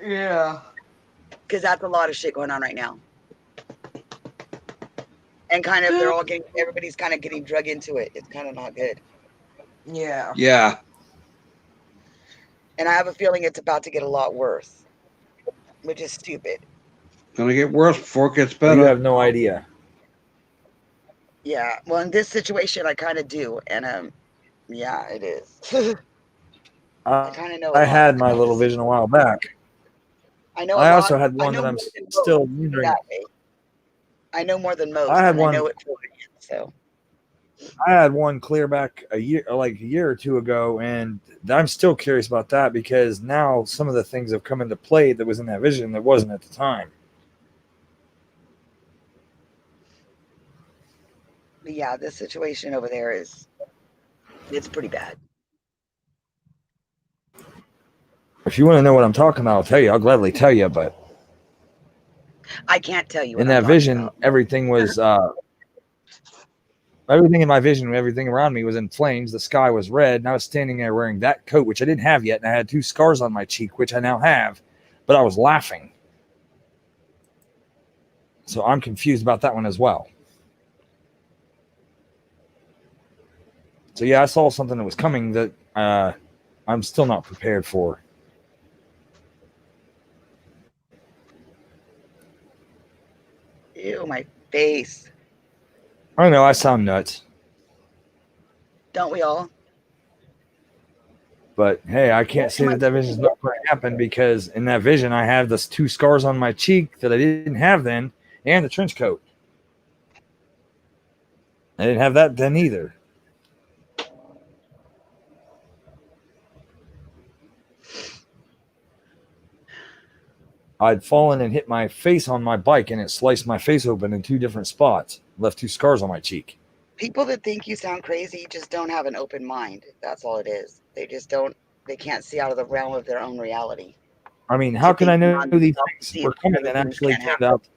yeah. because that's a lot of shit going on right now. And kind of, everybody's kind of getting drug into it. It's kind of not good. Yeah. Yeah. And I have a feeling it's about to get a lot worse, which is stupid. Gonna get worse before it gets You better. have no idea. Yeah. Well, in this situation, I kind of do. And, yeah, it is. I kind of know. I had my little vision a while back. I know. I also had one that I'm still wondering. I know more than most. I had and one. I know it for it, so. I had one clear back a year or two ago, and I'm still curious about that because now some of the things have come into play that was in that vision that wasn't at the time. But yeah, this situation over there it's pretty bad. If you want to know what I'm talking about, I'll tell you. I'll gladly tell you. But I can't tell you. in that vision, everything was Everything in my vision, everything around me was in flames. The sky was red, and I was standing there wearing that coat, which I didn't have yet, and I had 2 scars on my cheek, which I now have, but I was laughing. So I'm confused about that one as well. So yeah, I saw something that was coming that I'm still not prepared for. Ew, my face. I know I sound nuts, Don't we all? but hey, I can't say that vision's not going to happen because in that vision I have those 2 scars on my cheek that I didn't have then, and the trench coat. I didn't have that then either. I'd fallen and hit my face on my bike, and it sliced my face open in 2 different spots, left 2 scars on my cheek. People that think you sound crazy just don't have an open mind. That's all it is. They just don't. They can't see out of the realm of their own reality. I mean, how can I know these things were coming and actually turned out?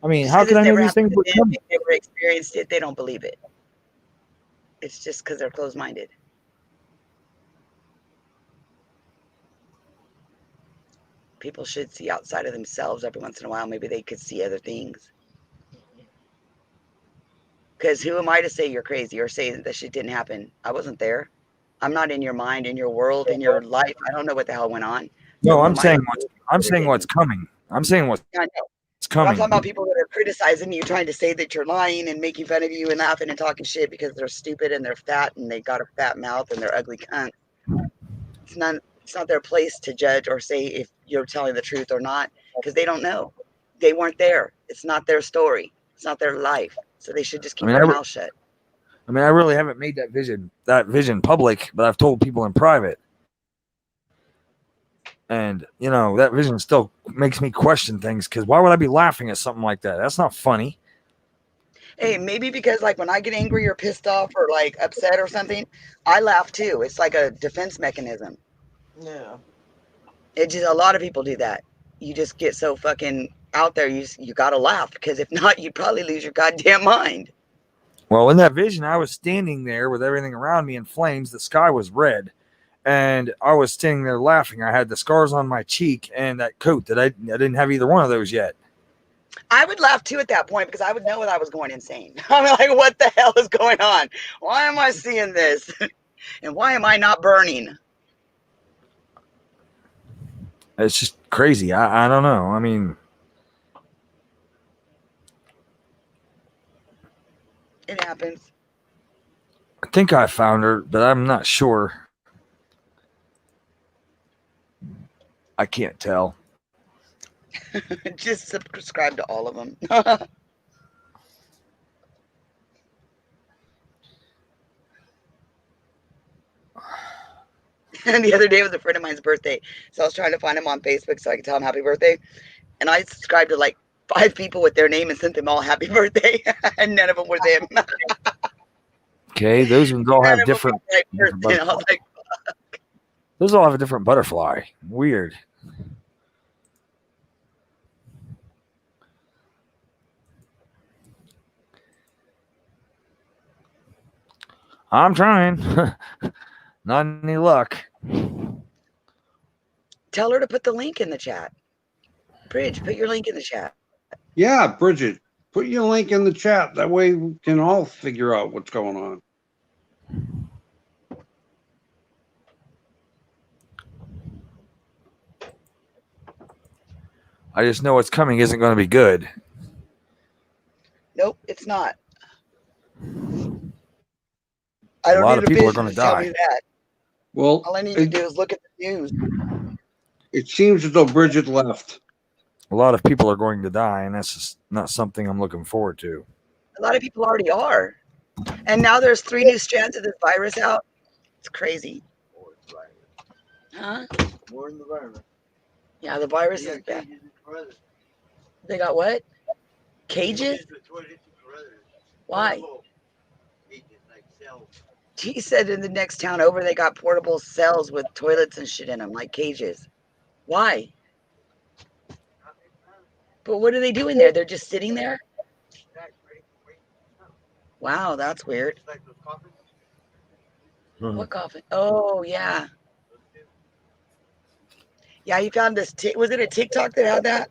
I mean, how can I know these things were coming? If they never experienced it, they don't believe it. It's just because they're closed-minded. People should see outside of themselves every once in a while. Maybe they could see other things. Because who am I to say you're crazy or say that shit didn't happen? I wasn't there. I'm not in your mind, in your world, in your life. I don't know what the hell went on. No, I'm saying what's coming. I'm saying what's coming. I'm talking about people that are criticizing you, trying to say that you're lying and making fun of you and laughing and talking shit because they're stupid and they're fat and they got a fat mouth and they're ugly cunts. It's not their place to judge or say if you're telling the truth or not because they don't know. They weren't there. It's not their story. It's not their life. So they should just keep their mouth shut. I mean, I really haven't made that vision public, but I've told people in private. And, you know, that vision still makes me question things because why would I be laughing at something like that? That's not funny. Hey, maybe because like when I get angry or pissed off or like upset or something, I laugh too. It's like a defense mechanism. Yeah. It just, a lot of people do that. You just get so fucking out there, you gotta laugh because if not, you'd probably lose your goddamn mind. Well, in that vision, I was standing there with everything around me in flames. The sky was red, and I was standing there laughing. I had the scars on my cheek and that coat that I didn't have either one of those yet. I would laugh too at that point because I would know that I was going insane. I'm like, what the hell is going on? Why am I seeing this? And why am I not burning? It's just crazy. I don't know. I mean, it happens. I think I found her, but I'm not sure. I can't tell. Just subscribe to all of them. And the other day was a friend of mine's birthday. So I was trying to find him on Facebook so I could tell him happy birthday. And I subscribed to like 5 people with their name and sent them all happy birthday. And none of them were them. Okay, those ones all have different. Those all have a different butterfly. Weird. I'm trying. Not any luck. Tell her to put the link in the chat. Bridge, put your link in the chat. Yeah, Bridget, put your link in the chat. That way we can all figure out what's going on. I just know what's coming isn't going to be good. Nope, it's not. A lot of people are going to die. Well, all I need to do is look at the news. It seems as though Bridget left. A lot of people are going to die, and that's just not something I'm looking forward to. A lot of people already are. And now there's 3 new strands of this virus out. It's crazy. Huh? More in the virus. Yeah, the virus is bad. They got what? Cages? Why? He said in the next town over, they got portable cells with toilets and shit in them, like cages. Why? But what are they doing there? They're just sitting there? Wow, that's weird. Like those coffins. What coffin? Oh, yeah. Yeah, he found this. Was it a TikTok that had that?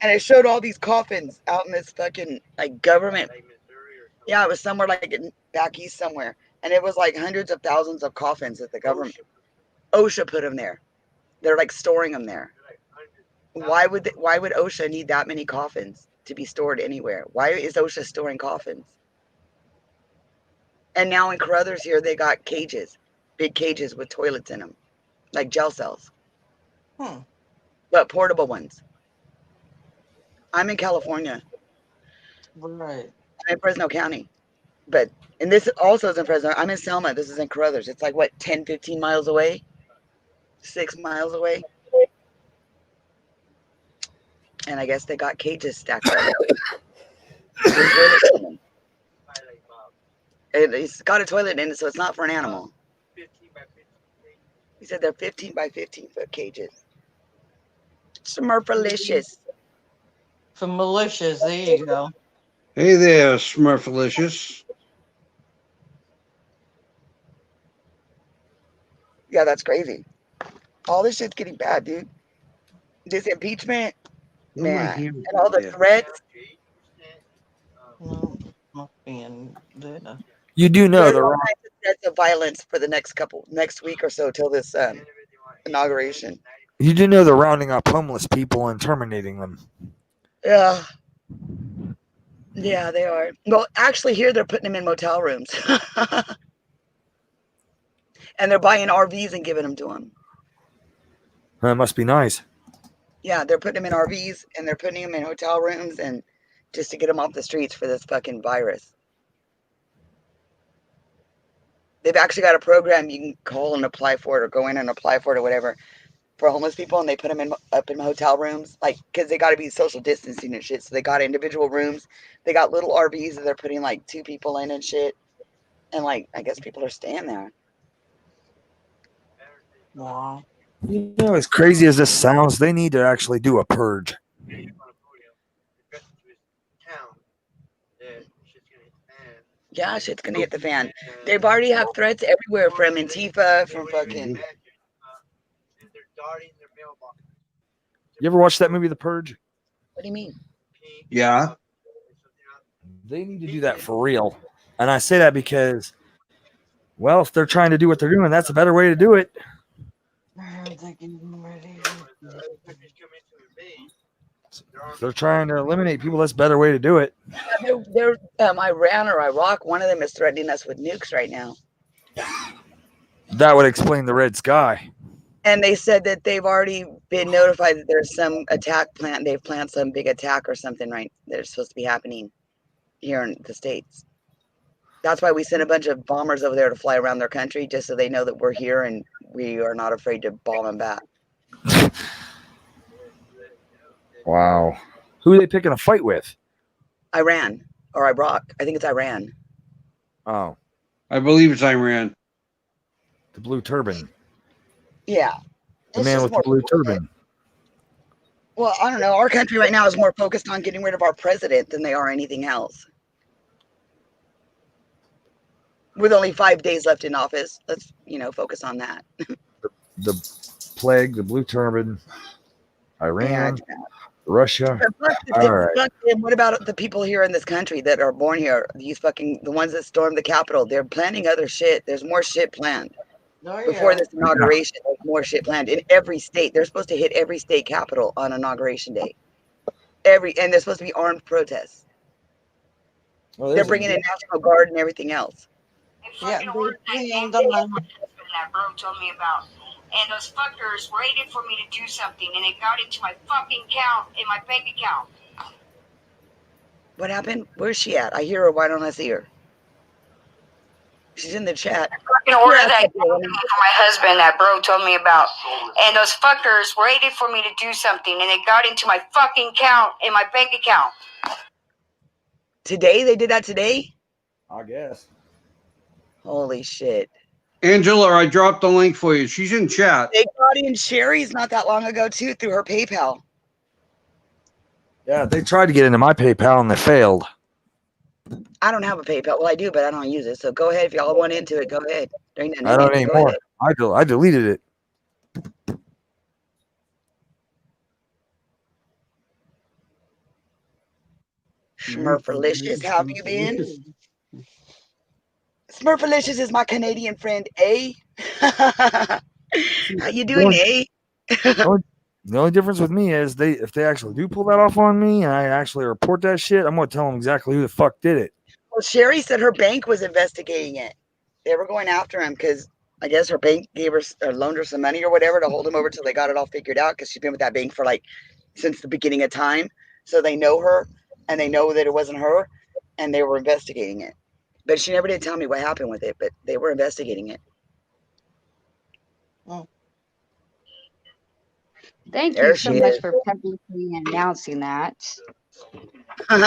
And it showed all these coffins out in this fucking like government. Like Missouri or something. Yeah, it was somewhere like back east somewhere, and it was like hundreds of thousands of coffins that the government OSHA put them there. They're like storing them there. Why would OSHA need that many coffins to be stored anywhere? Why is OSHA storing coffins? And now in Carruthers here, they got cages, big cages with toilets in them, like jail cells, but portable ones. I'm in California. Right. I'm in Fresno County, and this also is in Fresno. I'm in Selma. This is in Carruthers. It's like what, 10, 15 miles away, 6 miles away. And I guess they got cages stacked up. It's got a toilet in it, so it's not for an animal. 15 by 15. He said they're 15 by 15 foot cages. Smurfalicious. For militias, there you go. Hey there, Smurfalicious. Yeah, that's crazy. All this shit's getting bad, dude. This impeachment, What am I man, hearing and all the there? threats. No, not being there. You do know There's the all wrong. kinds of threats of violence for the next week or so till this inauguration. You do know they're rounding up homeless people and terminating them. Yeah. Yeah, they are. Well, actually, here they're putting them in motel rooms. And they're buying RVs and giving them to them. That must be nice. Yeah, they're putting them in RVs and they're putting them in hotel rooms and just to get them off the streets for this fucking virus. They've actually got a program you can call and apply for it or go in and apply for it or whatever for homeless people, and they put them up in hotel rooms, like, because they got to be social distancing and shit. So they got individual rooms. They got little RVs that they're putting like 2 people in and shit. And like, I guess people are staying there. Wow. You know, as crazy as this sounds, they need to actually do a purge. Yeah, shit's gonna hit the fan. They've already have threats everywhere from Antifa, from fucking. You ever watch that movie, The Purge? What do you mean? Yeah. They need to do that for real. And I say that because, well, if they're trying to do what they're doing, that's a better way to do it. If they're trying to eliminate people, that's a better way to do it. They're Iran or Iraq. One of them is threatening us with nukes right now. That would explain the red sky. And they said that they've already been notified that there's some attack plan. They've planned some big attack or something, right? That's supposed to be happening here in the States. That's why we sent a bunch of bombers over there to fly around their country, just so they know that we're here and we are not afraid to bomb them back. Wow. Who are they picking a fight with? Iran or Iraq. I think it's Iran. Oh, I believe it's Iran. the blue turban. Yeah. The It's man just with more the blue people that- turban. Well, I don't know. Our country right now is more focused on getting rid of our president than they are anything else. With only 5 days left in office, let's, focus on that. The plague, the blue turban, Iran, Yeah. Russia. But All right. fuck them. What about the people here in this country that are born here? The ones that stormed the Capitol. They're planning other shit. There's more shit planned. Before this inauguration, there's more shit planned in every state. They're supposed to hit every state capital on inauguration day. And they're supposed to be armed protests. Well, They're bringing in National Guard and everything else. Yeah, Fucking ordered that they- damn thing that bro told me about. And those fuckers waited for me to do something, and it got into my fucking account, in my bank account. What happened? Where's she at? I hear her. Why don't I see her? She's in the chat. I fucking ordered that damn thing for my husband that bro told me about. And those fuckers waited for me to do something, and it got into my fucking account, in my bank account. Today? They did that today? I guess. Holy shit. Angela, I dropped the link for you. She's in chat. They got in Sherry's not that long ago, too, through her PayPal. Yeah, they tried to get into my PayPal and they failed. I don't have a PayPal. Well, I do, but I don't use it. So go ahead if y'all want into it. Go ahead. There ain't nothing I in don't it, but go anymore. ahead. I deleted it. Smurfalicious, how have you been? Smurfalicious is my Canadian friend, A. How you doing, A? The only difference with me is if they actually do pull that off on me and I actually report that shit, I'm gonna tell them exactly who the fuck did it. Well, Sherry said her bank was investigating it. They were going after him because I guess her bank gave her or loaned her some money or whatever to hold him over till they got it all figured out because she's been with that bank for like since the beginning of time. So they know her and they know that it wasn't her and they were investigating it. But she never did tell me what happened with it, but they were investigating it. Thank There you so she much is. for publicly announcing that. You're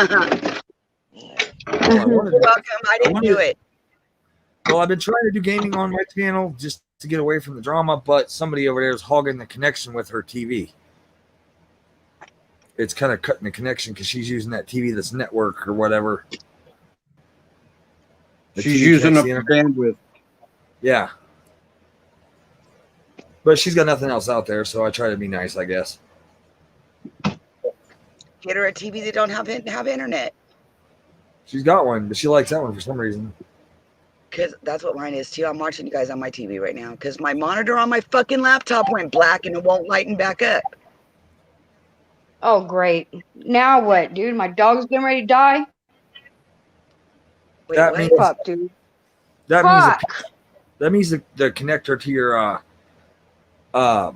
Well, welcome. I didn't do it. Well, I've been trying to do gaming on my channel just to get away from the drama, but somebody over there is hogging the connection with her TV. It's kind of cutting the connection because she's using that TV that's network or whatever. She's using up the bandwidth. Yeah. But she's got nothing else out there, so I try to be nice, I guess. Get her a TV that don't have internet. She's got one, but she likes that one for some reason. Because that's what mine is too. I'm watching you guys on my TV right now because my monitor on my fucking laptop went black and it won't lighten back up. Oh, great. Now what, dude? My dog's getting ready to die? Wait, That what? means Fuck, dude. that Fuck. means the connector to your the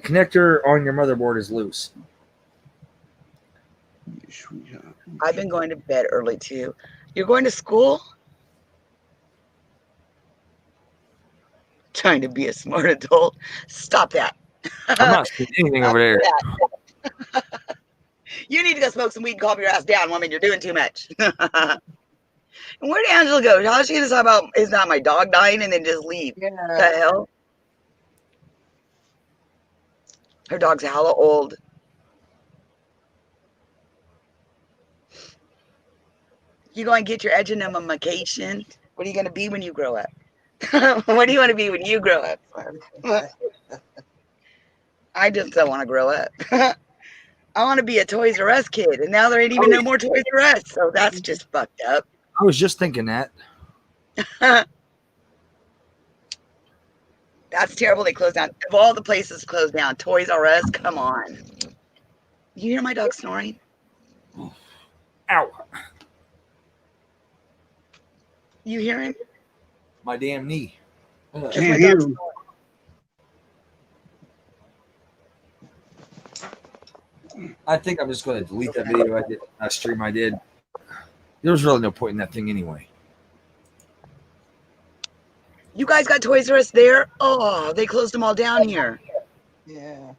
connector on your motherboard is loose. I've been going to bed early too. You're going to school? Trying to be a smart adult. Stop that. I'm not seeing anything over there. You need to go smoke some weed and calm your ass down, woman. You're doing too much. And where did Angela go? How's she gonna talk about is not my dog dying and then just leave? Yeah. The hell? Her dog's hella old. You going to get your education? What are you going to be when you grow up? What do you want to be when you grow up? I just don't want to grow up. I want to be a Toys R Us kid, and now there ain't even no more Toys R Us, so that's just fucked up. I was just thinking that. That's terrible. They closed down. Of all the places closed down, Toys R Us, come on. You hear my dog snoring? Ow. You hear him? My damn knee. That's Can't my hear dog him. snoring. I think I'm just going to delete that video I did, that stream I did. There was really no point in that thing anyway. You guys got Toys R Us there? Oh, they closed them all down here. Yeah.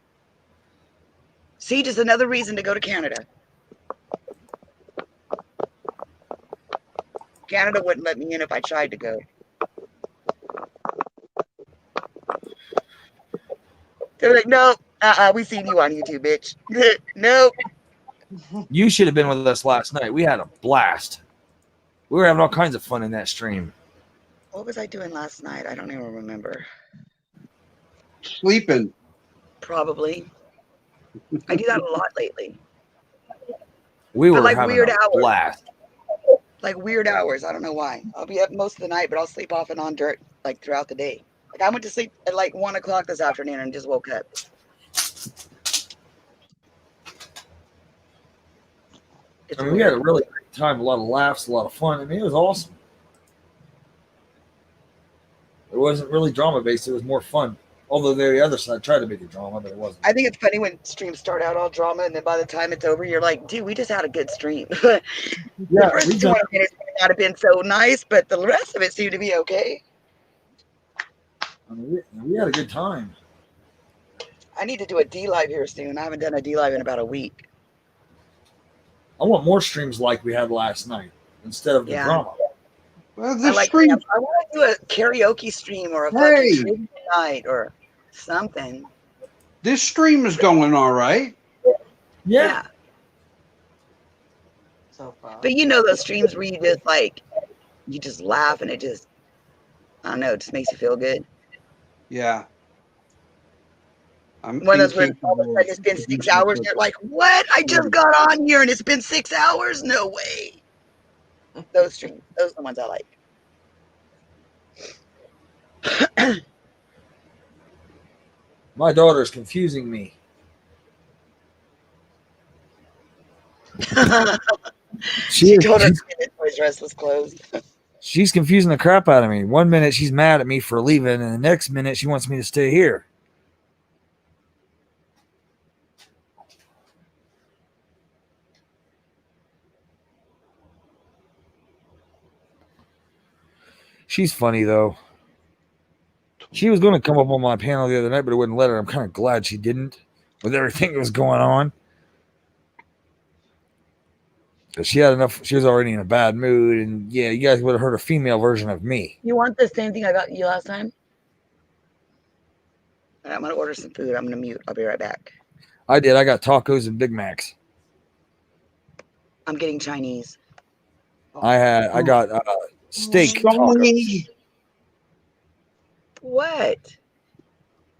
See, just another reason to go to Canada. Canada wouldn't let me in if I tried to go. They're like, no, we seen you on YouTube, bitch. Nope. You should have been with us last night. We had a blast. We were having all kinds of fun in that stream. What was I doing last night? I don't even remember. Sleeping. Probably. I do that a lot lately. We were like having weird a hours. blast. Like weird hours. I don't know why. I'll be up most of the night, but I'll sleep off and on dirt like throughout the day. Like I went to sleep at like 1 o'clock this afternoon and just woke up. I mean, we had a really great time, a lot of laughs, a lot of fun. I mean, it was awesome. It wasn't really drama based, it was more fun. Although the other side tried to make it drama, but it wasn't. I think it's funny when streams start out all drama and then by the time it's over, you're like, dude, we just had a good stream. Yeah, the first 20 minutes might not have been so nice, but the rest of it seemed to be okay. I mean, we had a good time. I need to do a D-Live here soon. I haven't done a D-Live in about a week. I want more streams like we had last night instead of the drama. Well, I the like stream. I want to do a karaoke stream or a fucking trivia night or something. This stream is going all right. Yeah. so far. But you know those streams where you just like, you just laugh and it just, I don't know, it just makes you feel good. Yeah. I'm One of those where all of a incapable sudden it's been of 6 producing hours and such- you're like, what? I just got on here and it's been 6 hours? No way. Those streams, those are the ones I like. My daughter's confusing me. She told her Toys R Us was closed. She's confusing the crap out of me. One minute she's mad at me for leaving, and the next minute she wants me to stay here. She's funny though. She was going to come up on my panel the other night, but I wouldn't let her. I'm kind of glad she didn't, with everything that was going on. She had enough. She was already in a bad mood, and yeah, you guys would have heard a female version of me. You want the same thing I got you last time? I'm gonna order some food. I'm gonna mute. I'll be right back. I did. I got tacos and Big Macs. I'm getting Chinese. I got steak tacos. What?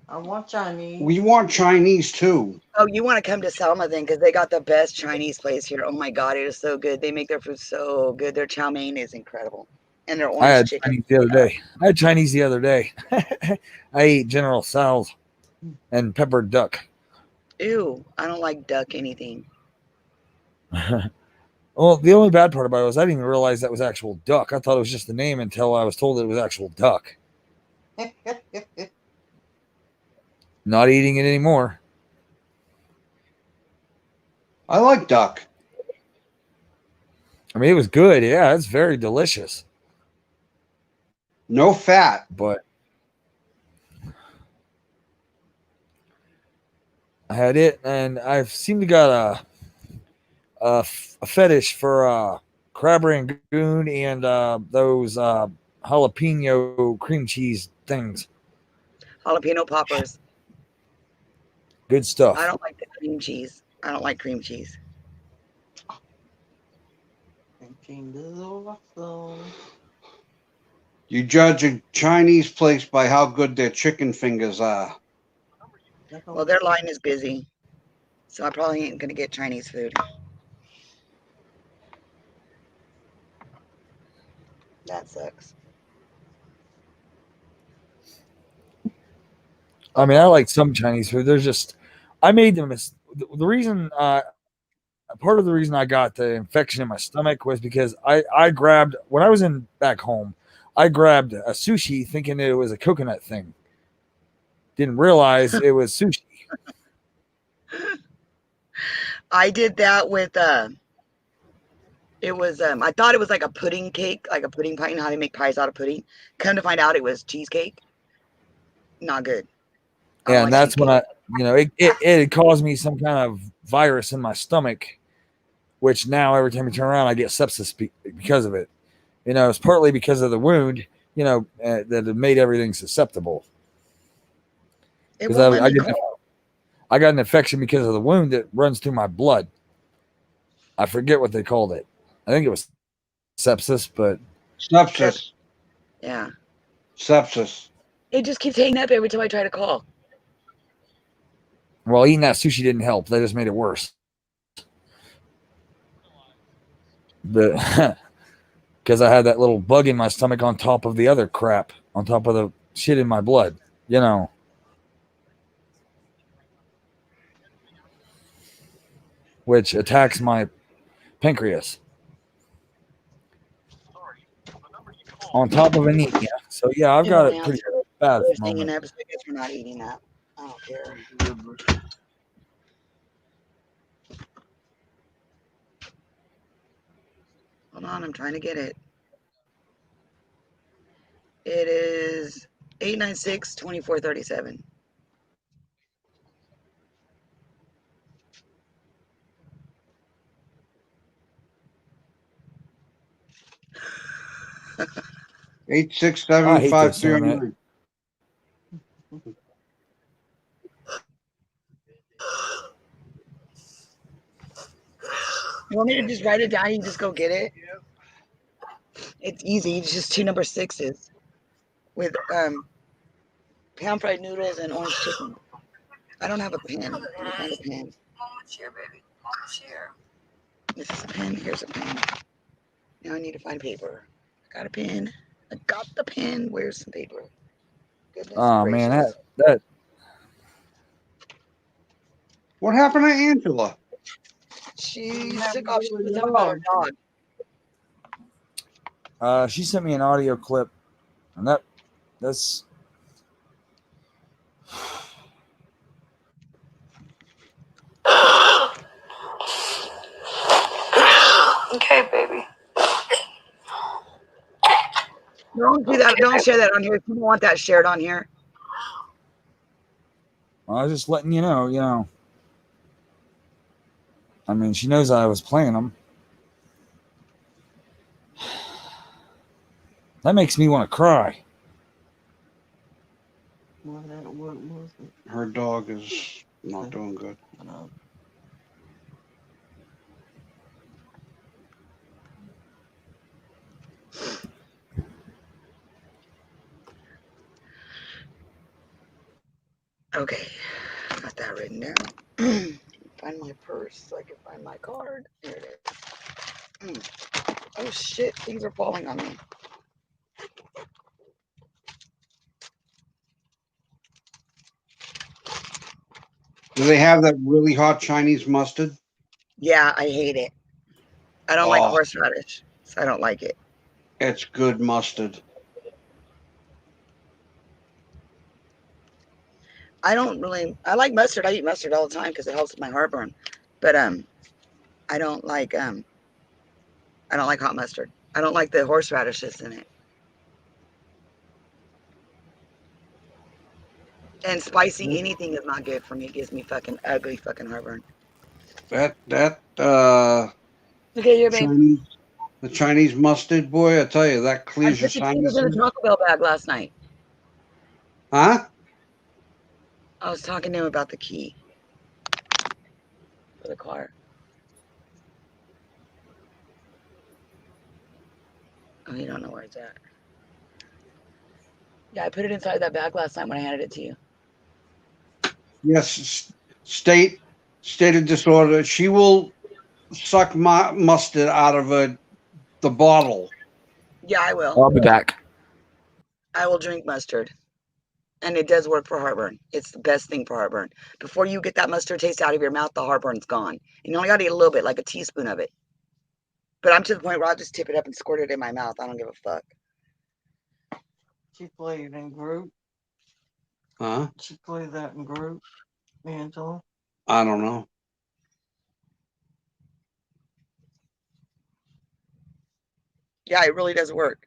I want Chinese. We want Chinese too. Oh, you want to come to Selma then? Because they got the best Chinese place here. Oh my God, it is so good. They make their food so good. Their chow mein is incredible. And their I orange had chicken. Chinese the other day. I had Chinese the other day. I ate General Tso's and peppered duck. Ew, I don't like duck anything. Well, the only bad part about it was I didn't even realize that was actual duck. I thought it was just the name until I was told that it was actual duck. Not eating it anymore. I like duck. I mean, it was good. Yeah, it's very delicious. No fat. But I had it, and I've seemed to got a fetish for crab rangoon and those jalapeno cream cheese things. Jalapeno poppers. Good stuff. I don't like the cream cheese. I don't like cream cheese. You judge a Chinese place by how good their chicken fingers are. Well, their line is busy. So I probably ain't going to get Chinese food. That sucks. I mean, I like some Chinese food. There's just, I made them. The reason, part of the reason I got the infection in my stomach was because I grabbed, when I was in back home, I grabbed a sushi thinking it was a coconut thing. Didn't realize it was sushi. I did that with, it was, I thought it was like a pudding cake, like a pudding pie, and how they make pies out of pudding. Come to find out it was cheesecake. Not good. Yeah, and that's when it caused me some kind of virus in my stomach, which now every time I turn around, I get sepsis because of it. It's partly because of the wound, that it made everything susceptible. Because I got an infection because of the wound that runs through my blood. I forget what they called it. I think it was sepsis, but sepsis. Yeah. Sepsis. It just keeps hanging up every time I try to call. Well, eating that sushi didn't help. That just made it worse. Because I had that little bug in my stomach on top of the other crap, on top of the shit in my blood, which attacks my pancreas. On top of anemia. So, yeah, I've got it pretty bad. Hanging up, so I guess we're not eating that. I don't care. Hold on, I'm trying to get it. It is 896-2437. I hate this saying You want me to just write it down? You can just go get it. It's easy. It's just 2 number 6s with pan fried noodles and orange chicken. I don't have a pen. Let me find a pen. Moments here, baby. Moments here. This is a pen. Here's a pen. Now I need to find paper. I got a pen. I got the pen. Where's some paper? Goodness Oh gracious. man, that What happened to Angela? She's Never sick off. She really was talking about her dog. she sent me an audio clip, and that's Okay, baby. Don't do that. Don't share that on here. If you don't want that shared on here. I was just letting you know. I mean, she knows I was playing them. That makes me want to cry. What was it? Her dog is not doing good. No. Okay, got that written down. Find my purse so I can find my card. Here it is. Oh shit, things are falling on me. Do they have that really hot Chinese mustard? Yeah, I hate it. I don't like Oh. horseradish, so I don't like it. It's good mustard. I like mustard. I eat mustard all the time because it helps with my heartburn. But I don't like hot mustard. I don't like the horseradishes in it. And spicy anything is not good for me. It gives me fucking ugly fucking heartburn. That Okay, here, babe. the Chinese mustard, boy, I tell you, that I clears your put the cheese sinuses. in a Taco Bell bag last night. Huh? I was talking to him about the key for the car. Oh, you don't know where it's at. Yeah, I put it inside that bag last night when I handed it to you. Yes, state of disorder. She will suck mustard out of the bottle. Yeah, I will. I'll be back. I will drink mustard. And it does work for heartburn. It's the best thing for heartburn. Before you get that mustard taste out of your mouth, the heartburn's gone. And you only got to eat a little bit, like a teaspoon of it. But I'm to the point where I'll just tip it up and squirt it in my mouth. I don't give a fuck. She played in group. Huh? She played that in group, Angela. I don't know. Yeah, it really does work.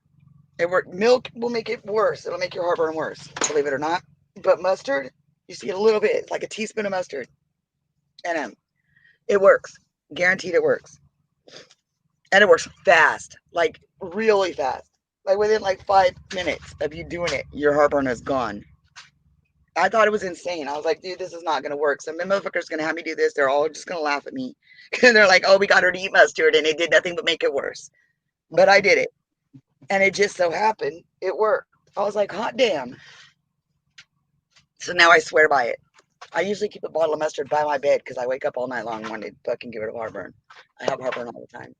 Milk will make it worse. It'll make your heartburn worse, believe it or not. But mustard, you see a little bit, like a teaspoon of mustard. And it works. Guaranteed it works. And it works fast, like really fast. Like within like 5 minutes of you doing it, your heartburn is gone. I thought it was insane. I was like, dude, this is not going to work. Some motherfuckers going to have me do this. They're all just going to laugh at me. And they're like, oh, we got her to eat mustard and it did nothing but make it worse. But I did it. And it just so happened it worked. I was like, hot damn. So now I swear by it. I usually keep a bottle of mustard by my bed because I wake up all night long wanting to fucking get rid of heartburn. I have heartburn all the time.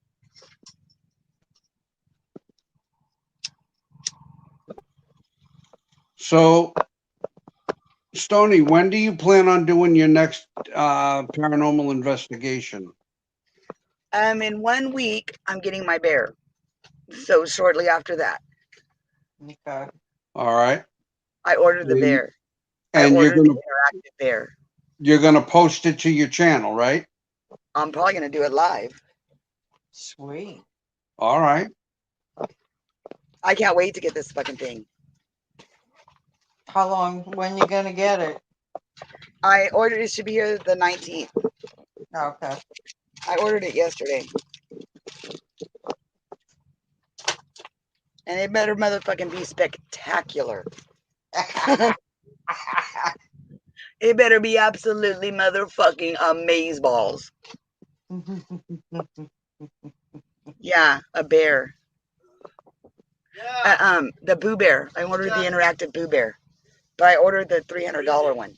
So, Stony, when do you plan on doing your next paranormal investigation? In 1 week, I'm getting my bear. So shortly after that, Okay. All right. I ordered the bear. And I ordered the interactive bear. you're gonna post it to your channel, right? I'm probably going to do it live. Sweet. All right. I can't wait to get this fucking thing. How long? When you gonna get it? I ordered it. Should be here the 19th. Okay. I ordered it yesterday. And it better motherfucking be spectacular. It better be absolutely motherfucking amazeballs. Yeah, a bear. The Boo Bear. I ordered the interactive Boo Bear, but I ordered the $300 one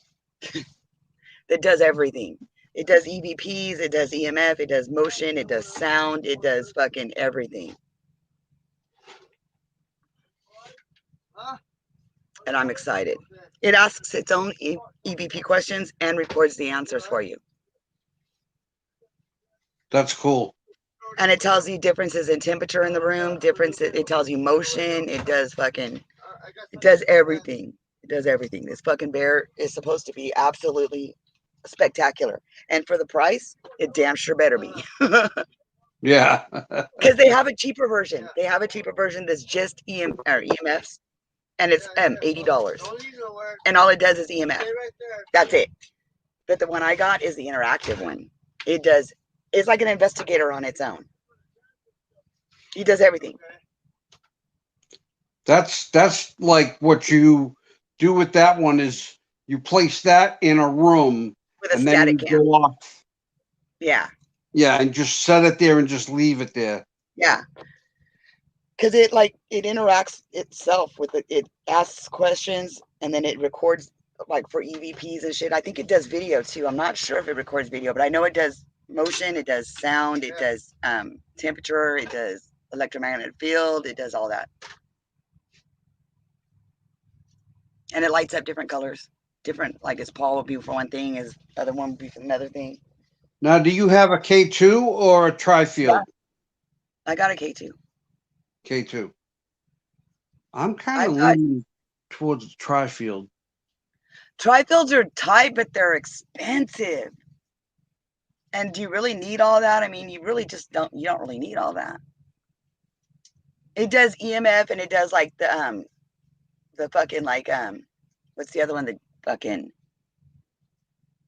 that does everything. It does EVPs, it does EMF, it does motion, it does sound, it does fucking everything. And I'm excited. It asks its own EVP questions and records the answers for you. That's cool. And it tells you differences in temperature in the room, it tells you motion, it does everything. It does everything. This fucking bear is supposed to be absolutely spectacular. And for the price, it damn sure better be. Yeah. Because they have a cheaper version. They have a cheaper version that's just EMFs, and it's $80. And all it does is EMF. That's it. But the one I got is the interactive one. It's like an investigator on its own. He does everything. That's like what you do with that one is you place that in a room With a and then static you cam. go off. Yeah. Yeah, and just set it there and just leave it there. Yeah. Because it interacts itself with it. It asks questions and then it records like for EVPs and shit. I think it does video too. I'm not sure if it records video, but I know it does motion, it does sound, it does temperature, it does electromagnetic field, it does all that. And it lights up different colors. Different, like its paw would be for one thing, his other one would be for another thing. Now, do you have a K2 or a tri-field? Yeah. I got a K2. K2. I'm kind of leaning towards the tri-field. Tri-fields are tight, but they're expensive. And do you really need all that? I mean, you don't really need all that. It does EMF and it does like the fucking like what's the other one?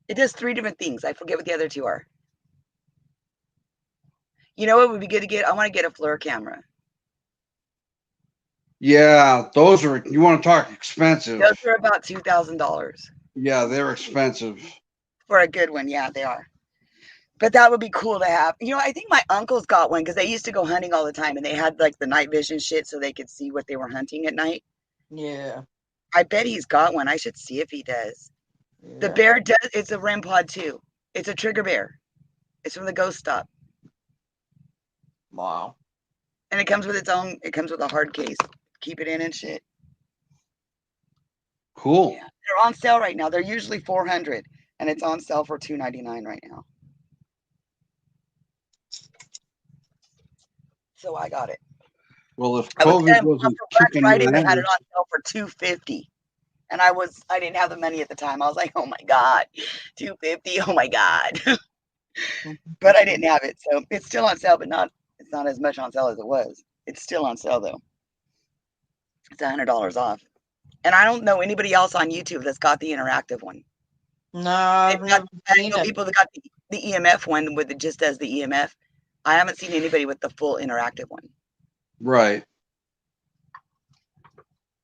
It does 3 different things. I forget what the other 2 are. You know what would be good to get? I want to get a FLIR camera. Yeah, those are, you want to talk expensive. Those are about $2,000. Yeah, they're expensive. For a good one, yeah, they are. But that would be cool to have. You know, I think my uncle's got one because they used to go hunting all the time and they had like the night vision shit so they could see what they were hunting at night. Yeah. I bet he's got one. I should see if he does. Yeah. The bear does. It's a REM pod too. It's a trigger bear. It's from the Ghost Stop. Wow. And it comes with its own, it comes with a hard case. Keep it in and shit. Cool. Yeah. They're on sale right now. They're usually $400 and it's on sale for $299 right now. So I got it. Well, if COVID wasn't for Black kicking Friday, my they had it ass, on sale for $250. And I didn't have the money at the time. I was like, oh my God, $250. Oh my God. But I didn't have it. So it's still on sale, but it's not as much on sale as it was. It's still on sale though. It's $100 off. And I don't know anybody else on YouTube that's got the interactive one. No, I've never seen I know it. people that got the EMF one with it just does the EMF. I haven't seen anybody with the full interactive one. right.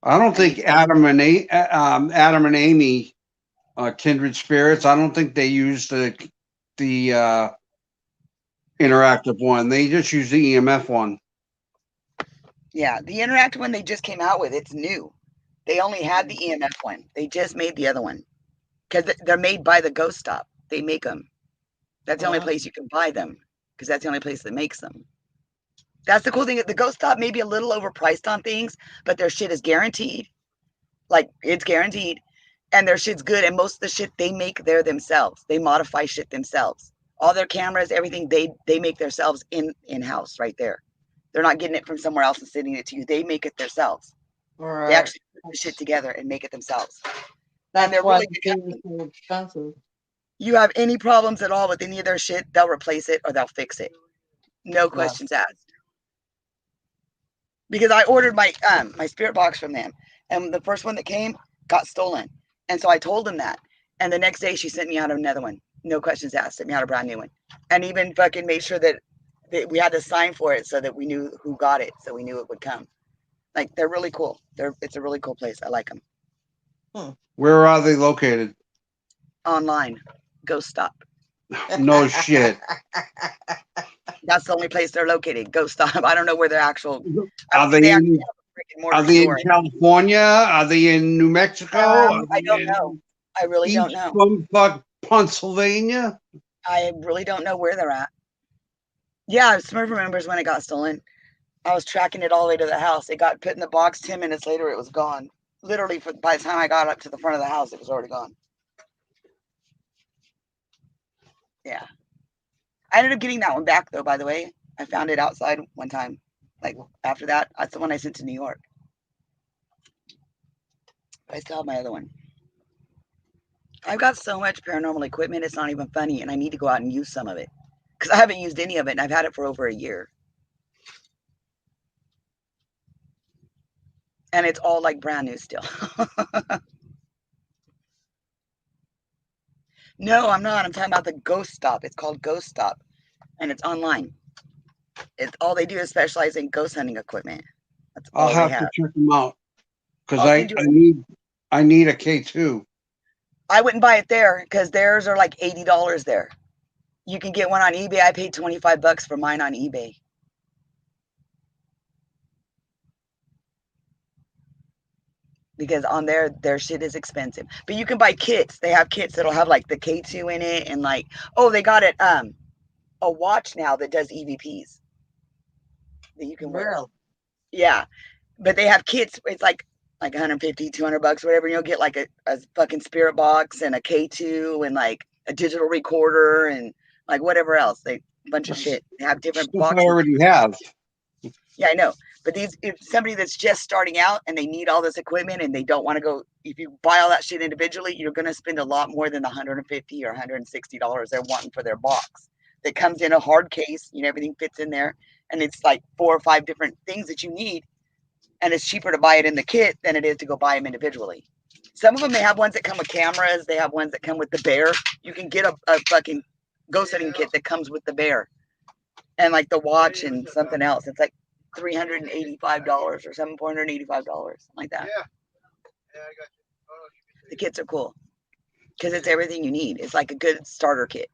I don't think Adam and Amy, Kindred Spirits, I don't think they use the interactive one. They just use the EMF one. Yeah, the interactive one they just came out with, it's new. They only had the EMF one. They just made the other one because they're made by the Ghost Stop. They make them. That's the only place you can buy them because that's the only place that makes them. That's the cool thing. The Ghost Stop may be a little overpriced on things, but their shit is guaranteed. Like, it's guaranteed. And their shit's good. And most of the shit they make there themselves. They modify shit themselves. All their cameras, everything, they make themselves in-house right there. They're not getting it from somewhere else and sending it to you. They make it themselves. Right. They actually put the shit together and make it themselves. That's they're why really the good things are so expensive. You have any problems at all with any of their shit, they'll replace it or they'll fix it. No questions asked. Because I ordered my spirit box from them, and the first one that came got stolen, and so I told them that. And the next day, she sent me out another one, no questions asked. Sent me out a brand new one, and even fucking made sure that we had to sign for it so that we knew who got it, so we knew it would come. Like, they're really cool. It's a really cool place. I like them. Where are they located? Online, Ghost Stop. No shit. That's the only place they're located. Ghost Stop. I don't know where their actual. I Are don't think they they actually in, have a brick and mortar are they in store. California? Are they in New Mexico? Are I they don't in know. I really don't East know. Bumfuck, Pennsylvania? I really don't know where they're at. Yeah, Smurf remembers when it got stolen. I was tracking it all the way to the house. It got put in the box. 10 minutes later, it was gone. Literally, by the time I got up to the front of the house, it was already gone. Yeah. I ended up getting that one back, though, by the way. I found it outside one time. Like, after that, that's the one I sent to New York. But I still have my other one. I've got so much paranormal equipment, it's not even funny, and I need to go out and use some of it. Because I haven't used any of it, and I've had it for over a year. And it's all, like, brand new still. No, I'm not. I'm talking about the Ghost Stop. It's called Ghost Stop, and it's online. It's all they do is specialize in ghost hunting equipment. That's I'll all they have have. to check them out because I'll send you I need a K2. I wouldn't buy it there because theirs are like $80 there. You can get one on eBay. I paid $25 for mine on eBay. Because on their shit is expensive. But you can buy kits. They have kits that'll have like the K2 in it and like, oh, they got it a watch now that does EVPs that you can wear. Really? Yeah. But they have kits. It's like $150, $200, whatever. And you'll get like a fucking spirit box and a K2 and like a digital recorder and like whatever else. They bunch of shit. They have different Stuff boxes. I already have. Yeah, I know. But if somebody that's just starting out and they need all this equipment and they don't want to go, if you buy all that shit individually, you're going to spend a lot more than the $150 or $160 they're wanting for their box. That comes in a hard case, everything fits in there, and it's like 4 or 5 different things that you need, and it's cheaper to buy it in the kit than it is to go buy them individually. Some of them, they have ones that come with cameras. They have ones that come with the bear. You can get a fucking ghost hunting kit that comes with the bear and like the watch and something else. It's like $385 or something, $485, something like that. Yeah. Yeah, I got you. Oh, The kits are cool because it's everything you need. It's like a good starter kit.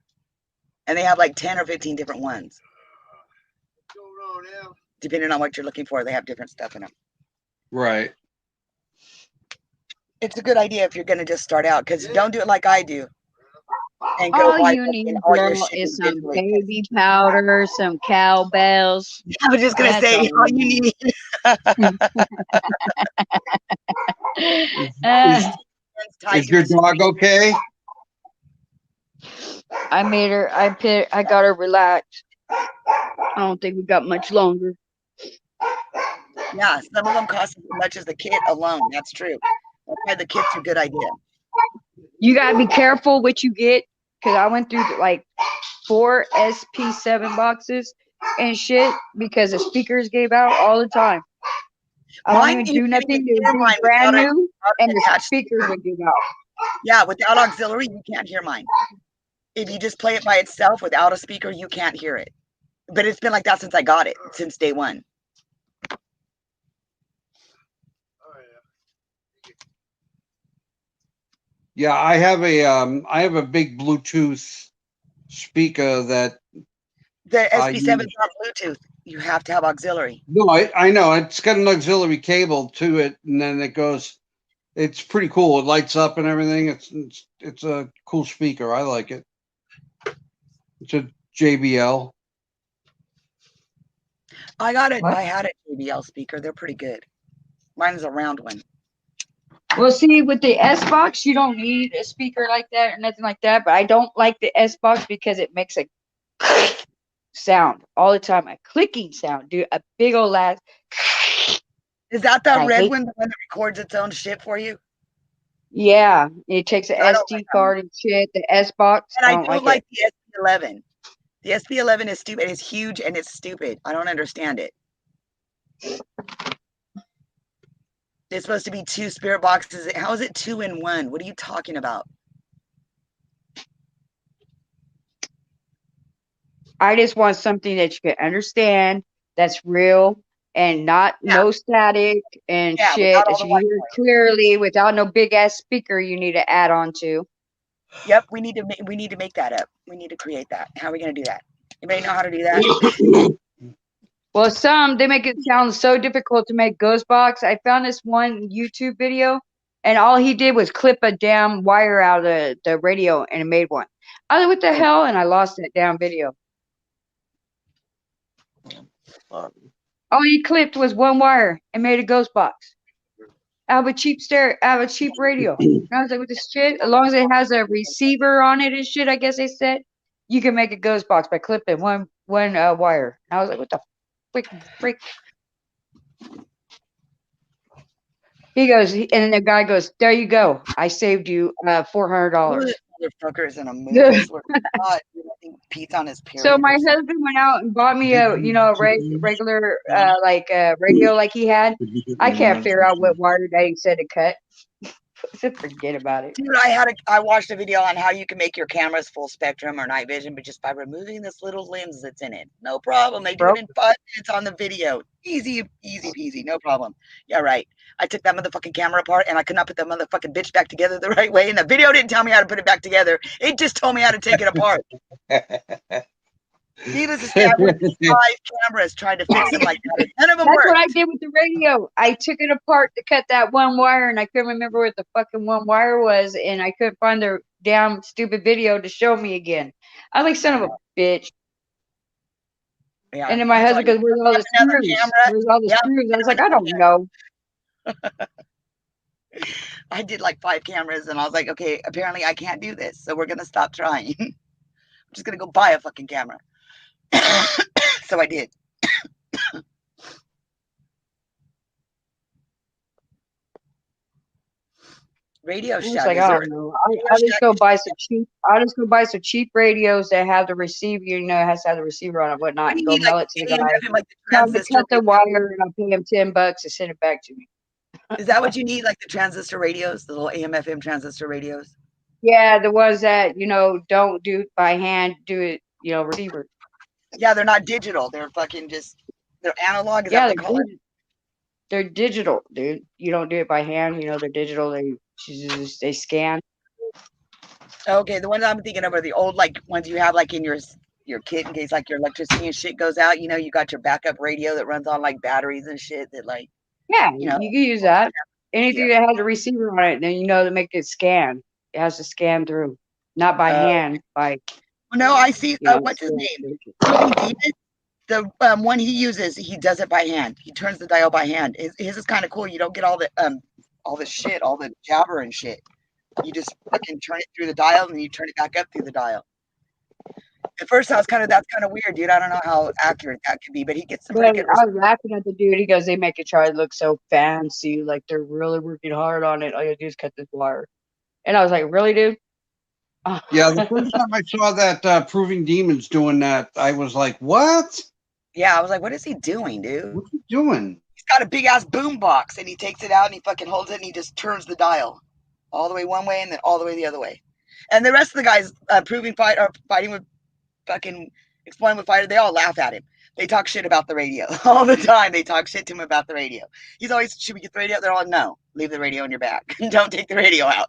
And they have like 10 or 15 different ones. what's going on now? Depending on what you're looking for, they have different stuff in them. Right. It's a good idea if you're going to just start out because don't do it like I do. And go All buy you need, all your girl, shit is some individually. baby powder, some cowbells. I was just going to That's say, all all you need. Is your dog okay? I made her. I got her relaxed. I don't think we got much longer. Yeah, some of them cost as much as the kit alone. That's true. That's why the kit's a good idea. You gotta be careful what you get, because I went through like 4 SP7 boxes and shit because the speakers gave out all the time. I don't Mine, even you do can't nothing. even They hear would mine be brand without new, and the attached. speakers would give out. Yeah, without auxiliary, you can't hear mine. If you just play it by itself without a speaker, you can't hear it. But it's been like that since I got it, since day one. Oh, yeah. Yeah, I have a big Bluetooth speaker that The I SB7 is use. not Bluetooth. You have to have auxiliary. No, I know it's got an auxiliary cable to it, and then it goes. It's pretty cool. It lights up and everything. It's a cool speaker. I like it. It's a JBL. I got it. What? I had a JBL speaker. They're pretty good. Mine is a round one. Well, see, with the S box, you don't need a speaker like that or nothing like that. But I don't like the S box because it makes a sound all the time, a clicking sound, dude, a big old ass. Is that that I red hate- one, the one that records its own shit for you? Yeah, it takes an I don't SD like that card and shit. The S box, And I don't don't like like the SB11. The SB11 is stupid. It's huge and it's stupid. I don't understand it. It's supposed to be 2 spirit boxes. How is it 2 in 1? What are you talking about? I just want something that you can understand, that's real, and not no static and Yeah, shit without all that the you white hear noise. clearly without no big ass speaker you need to add on to. Yep, we need to make that up. We need to create that. How are we gonna do that? Anybody know how to do that? Well, they make it sound so difficult to make ghost box. I found this one YouTube video, and all he did was clip a damn wire out of the radio, and it made one. I was like, what the hell? And I lost that damn video. All he clipped was one wire and made a ghost box out of a cheap radio. And I was like, with this shit, as long as it has a receiver on it and shit, I guess they said, you can make a ghost box by clipping one wire. And I was like, what the freak? He goes, and then the guy goes, there you go. I saved you $400. Motherfuckers in a movie. I swear to God, dude, I think Pete's on his period. So my husband went out and bought me a regular radio like he had. I can't figure out what wire that he said to cut. Forget about it. Dude, I watched a video on how you can make your cameras full spectrum or night vision, but just by removing this little lens that's in it. No problem. They do it in 5 minutes on the video. Easy peasy, no problem. Yeah, right. I took that motherfucking camera apart and I could not put that motherfucking bitch back together the right way. And the video didn't tell me how to put it back together. It just told me how to take it apart. Needless to say, I went to 5 cameras trying to fix it like that. None of them worked. That's what I did with the radio. I took it apart to cut that one wire, and I couldn't remember what the fucking one wire was, and I couldn't find the damn stupid video to show me again. I was like, son of a bitch. Yeah, and then my husband goes, where's all the screws? Where's all the screws? I was like, I don't know. I did like 5 cameras, and I was like, okay, apparently I can't do this, so we're going to stop trying. I'm just going to go buy a fucking camera. So I did. Radio Shack. Like, I don't know. I'll just go buy some cheap radios that have the receiver. You know, it has to have the receiver on it, whatnot. And go mail it to the guy. Tell him to cut the wire, and I'll pay him $10 to send it back to me. Is that what you need, like the transistor radios, the little AM/FM transistor radios? Yeah, the ones that don't do it by hand, do it receiver. Yeah, they're not digital. They're fucking they're analog. Is that what they call it? They're digital, dude. You don't do it by hand. They're digital. They scan. Okay, the ones I'm thinking of are the old ones you have in your kit in case your electricity and shit goes out. You got your backup radio that runs on batteries and shit that Yeah, you can use that. Anything that has a receiver on it, then to make it scan. It has to scan through, not by hand. Well, no, I see. What's his name? The one he uses, he does it by hand. He turns the dial by hand. His is kind of cool. You don't get all the shit, all the jabber and shit. You just fucking turn it through the dial, and then you turn it back up through the dial. At first, that's kind of weird, dude. I don't know how accurate that could be, but he gets some pretty good. I was laughing at the dude. He goes, "They make it try to look so fancy, like they're really working hard on it. All you do is cut this wire." And I was like, "Really, dude?" Yeah, the first time I saw that Proving Demons doing that, I was like, "What?" Yeah, I was like, "What is he doing, dude? What's he doing?" He's got a big ass boom box, and he takes it out and he fucking holds it and he just turns the dial all the way one way and then all the way the other way. And the rest of the guys fighting with fucking Exploring with Fighter, they all laugh at him. They talk shit about the radio all the time. They talk shit to him about the radio. He's always, should we get the radio? They're all, no, leave the radio in your bag. Don't take the radio out.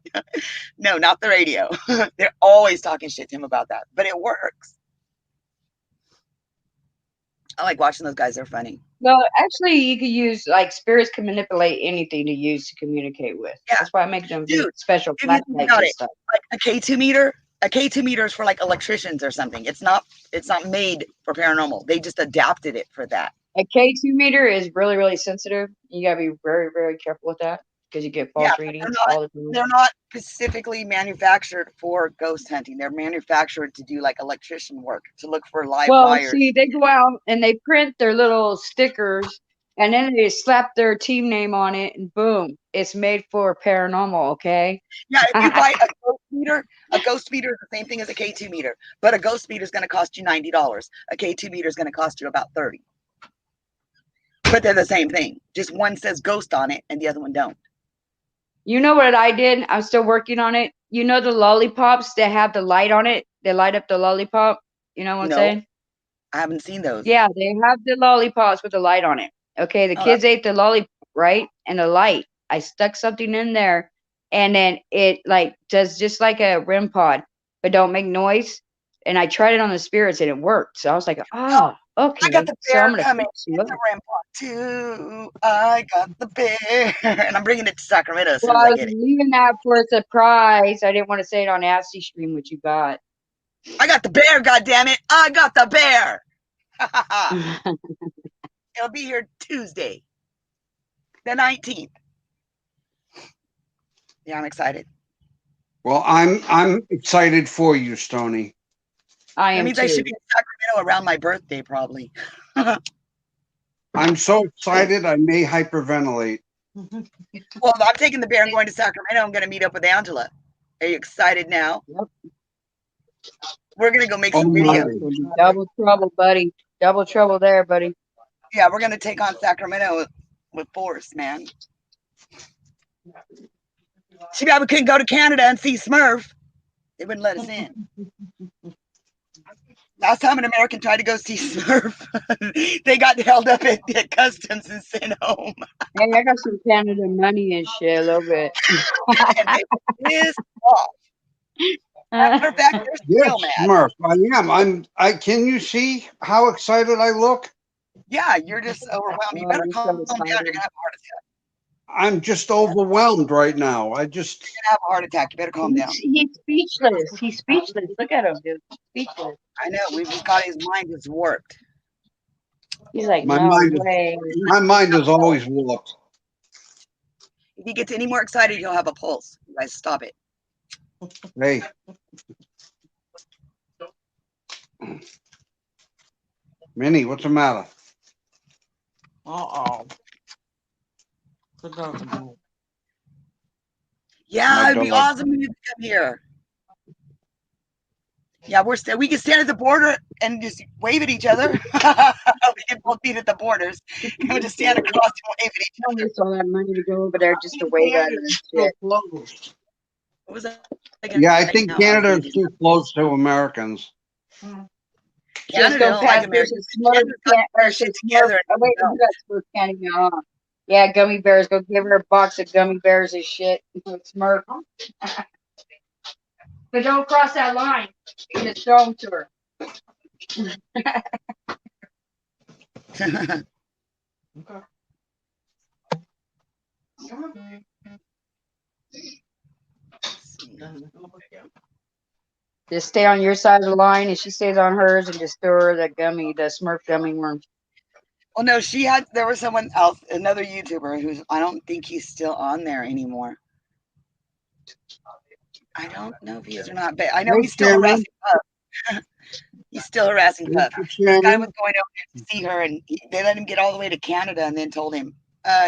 No, not the radio. They're always talking shit to him about that, but it works. I like watching those guys. They're funny. Well, actually, you could use spirits can manipulate anything to use to communicate with. Yeah. That's why I make them do special flashlights and stuff. Like a K2 meter. A K2 meter is for electricians or something. It's not made for paranormal. They just adapted it for that. A K2 meter is really, really sensitive. You gotta be very, very careful with that because you get false readings all the time. They're not specifically manufactured for ghost hunting. They're manufactured to do electrician work, to look for live wires. Well, see, they go out and they print their little stickers and then they slap their team name on it and boom, it's made for paranormal, okay? Yeah, if you buy a ghost meter is the same thing as a K2 meter, but a ghost meter is going to cost you $90. A K2 meter is going to cost you about $30. But they're the same thing. Just one says ghost on it and the other one don't. You know what I did? I'm still working on it. You know the lollipops that have the light on it? They light up the lollipop. You know what I'm saying? I haven't seen those. Yeah, they have the lollipops with the light on it. Okay, the kids ate the lollipop, right? And the light. I stuck something in there and then it like does just like a REM pod, but don't make noise. And I tried it on the spirits and it worked. So I was like, Oh, okay. I got the So bear I'm gonna coming. fix you It's up. a rampart too. I got the bear, and I'm bringing it to Sacramento as soon Well, as I I was get it. leaving that for a surprise. I didn't want to say it on Nasty Stream what you got. I got the bear. God damn it! I got the bear. It'll be here Tuesday, the 19th. Yeah, I'm excited. Well, I'm excited for you, Stony. I That am means I should too. be in Sacramento around my birthday, probably. I'm so excited I may hyperventilate. Well, I'm taking the bear and going to Sacramento. I'm going to meet up with Angela. Are you excited now? Yep. We're going to go make Oh some my. videos. It's gonna be double trouble, buddy. Double trouble there, buddy. Yeah, we're going to take on Sacramento with force, man. Too bad we couldn't go to Canada and see Smurf. They wouldn't let us in. Last time an American tried to go see Smurf, they got held up at customs and sent home. Hey, I got some Canada money and shit a little bit. And they were pissed off. Matter of fact, they're Yes, still mad. Smurf. I am. I can you see how excited I look? Yeah, you're just overwhelmed. You better I'm calm so down. You're excited. going to have a heart attack. I'm just overwhelmed right now. I just You're going to have a heart attack. You better calm down. He's speechless. He's speechless. Look at him, dude. Speechless. I know. We've just got his mind is warped. He's like, my no mind is way. my mind is always warped. If he gets any more excited, he'll have a pulse. You guys, stop it. Hey. Minnie, what's the matter? Uh-oh. The dog's bone. Yeah, My it'd be dog. awesome when you come here. Yeah, we can stand at the border and just wave at each other. We can both meet at the borders and we'll just stand across and wave at each I don't other. waste all that money to go over there just to wave at him and shit. What was that? Yeah, I think Canada is too close to Americans. Just Canada go don't like past Americans. this Smurf Canada's got can't, or their shit this Smurf. together. Oh, wait, we got Smurf can't even. Yeah, gummy bears. Go give her a box of gummy bears and shit. Smurf. But don't cross that line. You just throw them to her. Okay. Just stay on your side of the line, and she stays on hers, and just throw her the Smurf gummy worms. Well, no, there was someone else, another YouTuber who's, I don't think he's still on there anymore. I don't know if he is or not, but I know Hey, he's still Shannon. harassing Puff. He's still harassing Puff. Hey, This guy Shannon. was going over there to see her, and they let him get all the way to Canada and then told him,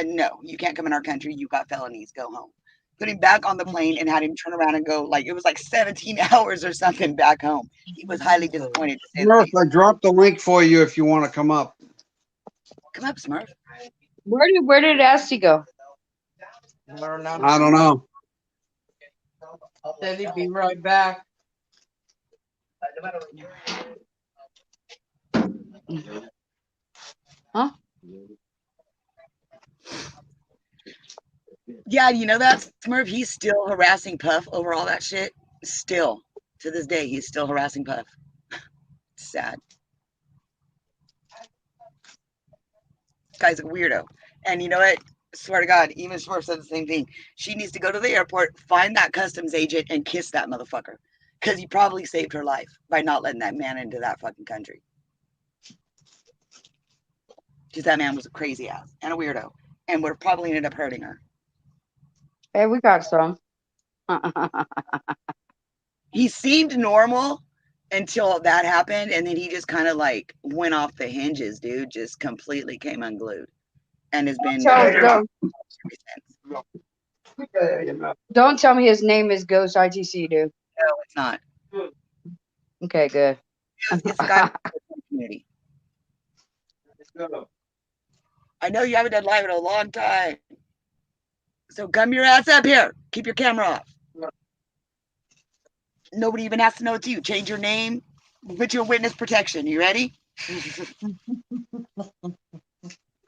no, you can't come in our country. You got felonies. Go home. Put him back on the plane and had him turn around and go, like, it was like 17 hours or something back home. He was highly disappointed to say the Smurf, least. I dropped the link for you if you want to come up. Come up, Smurf. Where did Asti go? I don't know. Said he'd be right back. Huh? Yeah, you know that, Smurf? He's still harassing Puff over all that shit. Still. To this day, he's still harassing Puff. Sad. This guy's a weirdo. And you know what? I swear to God, even Smurf said the same thing. She needs to go to the airport, find that customs agent, and kiss that motherfucker. Because he probably saved her life by not letting that man into that fucking country. Because that man was a crazy ass and a weirdo. And would have probably ended up hurting her. Hey, we got some. He seemed normal until that happened, and then he just kind of like went off the hinges, dude. Just completely came unglued, and has been Don't tell me his name is Ghost ITC, dude. No, it's not. Okay, good. It's a guy in the community. I know you haven't done live in a long time, so come your ass up here. Keep your camera off. Nobody even has to know it's you. Change your name. We'll put you in witness protection. You ready?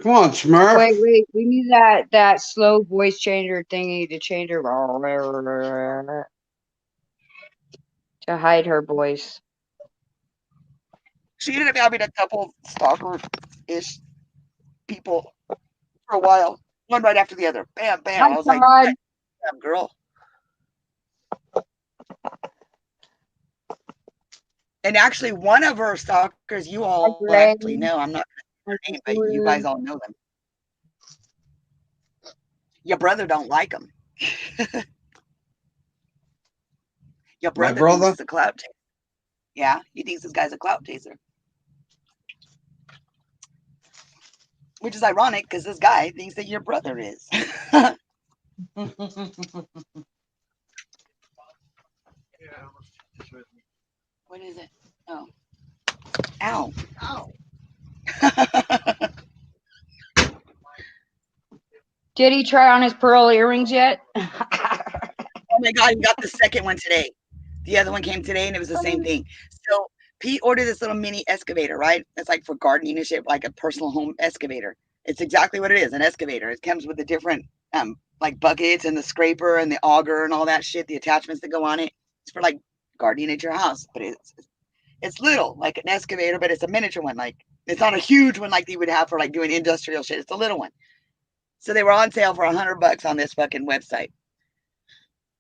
Come on, Smurf. Wait. We need that slow voice changer thingy to change her to hide her voice. She ended up having a couple stalker-ish people for a while, one right after the other. Bam, bam. I was like, Todd. damn, girl. And actually, one of her stalkers, you all actually know. I'm not going to name, but you guys all know them. Your brother don't like them. Your brother thinks he's a clout chaser. Yeah, he thinks this guy's a clout chaser. Which is ironic because this guy thinks that your brother is. What is it? Oh. Ow. Ow. Did he try on his pearl earrings yet? Oh my God, he got the second one today. The other one came today and it was the same thing. So Pete ordered this little mini excavator, right? It's like for gardening and shit, like a personal home excavator. It's exactly what it is, an excavator. It comes with the different like buckets and the scraper and the auger and all that shit, the attachments that go on it. It's for like gardening at your house, but it's little, like an excavator, but it's a miniature one. Like it's not a huge one like you would have for like doing industrial shit. It's a little one. So they were on sale for $100 on this fucking website.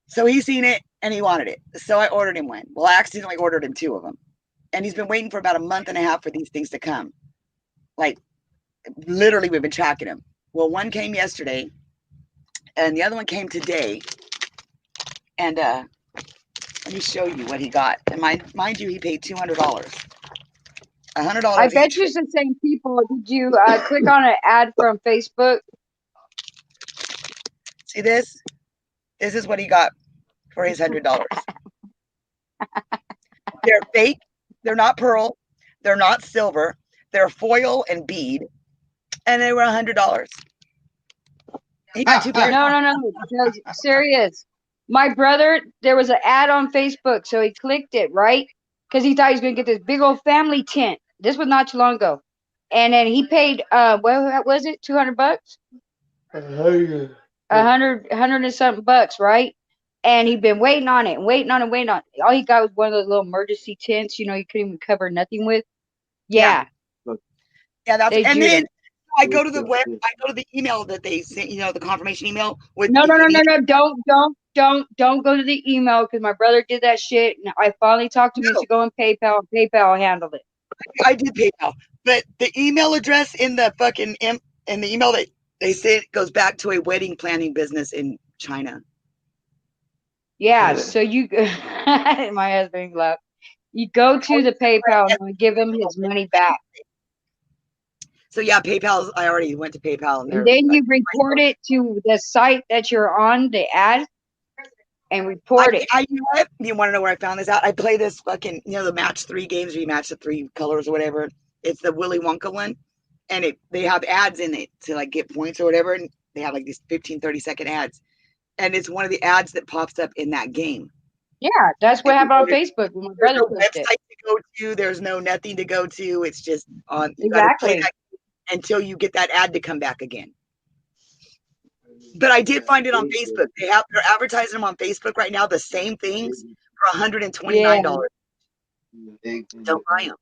So he seen it and he wanted it. So I ordered him one. Well, I accidentally ordered him 2 of them. And he's been waiting for about a month and a half for these things to come. Like literally we've been tracking them. Well, one came yesterday and the other one came today. And let me show you what he got. And mind you, he paid $200. $100 I bet each. you it's the same people. Did you click on an ad from Facebook? See this? This is what he got for his $100. They're fake. They're not pearl. They're not silver. They're foil and bead. And they were $100. He got 2 pairs. No. Serious. My brother, there was an ad on Facebook, so he clicked it, right? Because he thought he was going to get this big old family tent. This was not too long ago. And then he paid, what was it, $200? 100 and something bucks, right? And he'd been waiting on it. All he got was one of those little emergency tents, you couldn't even cover nothing with. Yeah. Yeah, that's They and do then that. I go to the web, I go to the email that they sent, the confirmation email with No. Don't go to the email because my brother did that shit. And I finally talked to him to go on PayPal. PayPal handled it. I did PayPal, but the email address in the fucking in the email that they sent goes back to a wedding planning business in China. Yeah, so you my husband laughed. You go to the PayPal and give him his money back. So yeah, PayPal. I already went to PayPal, and then you report it to the site that you're on, the ad, and report it. You know what? You want to know where I found this out? I play this fucking, the match 3 games where you match the 3 colors or whatever. It's the Willy Wonka one, and they have ads in it to like get points or whatever, and they have like these 15, 30-second ads, and it's one of the ads that pops up in that game. Yeah, that's what happened on Facebook when my brother pushed it. There's no website to go to. There's no nothing to go to. It's just on. You gotta play that until you get that ad to come back again. But I did find it on Facebook. They're advertising them on Facebook right now. The same things for $129. Don't buy them.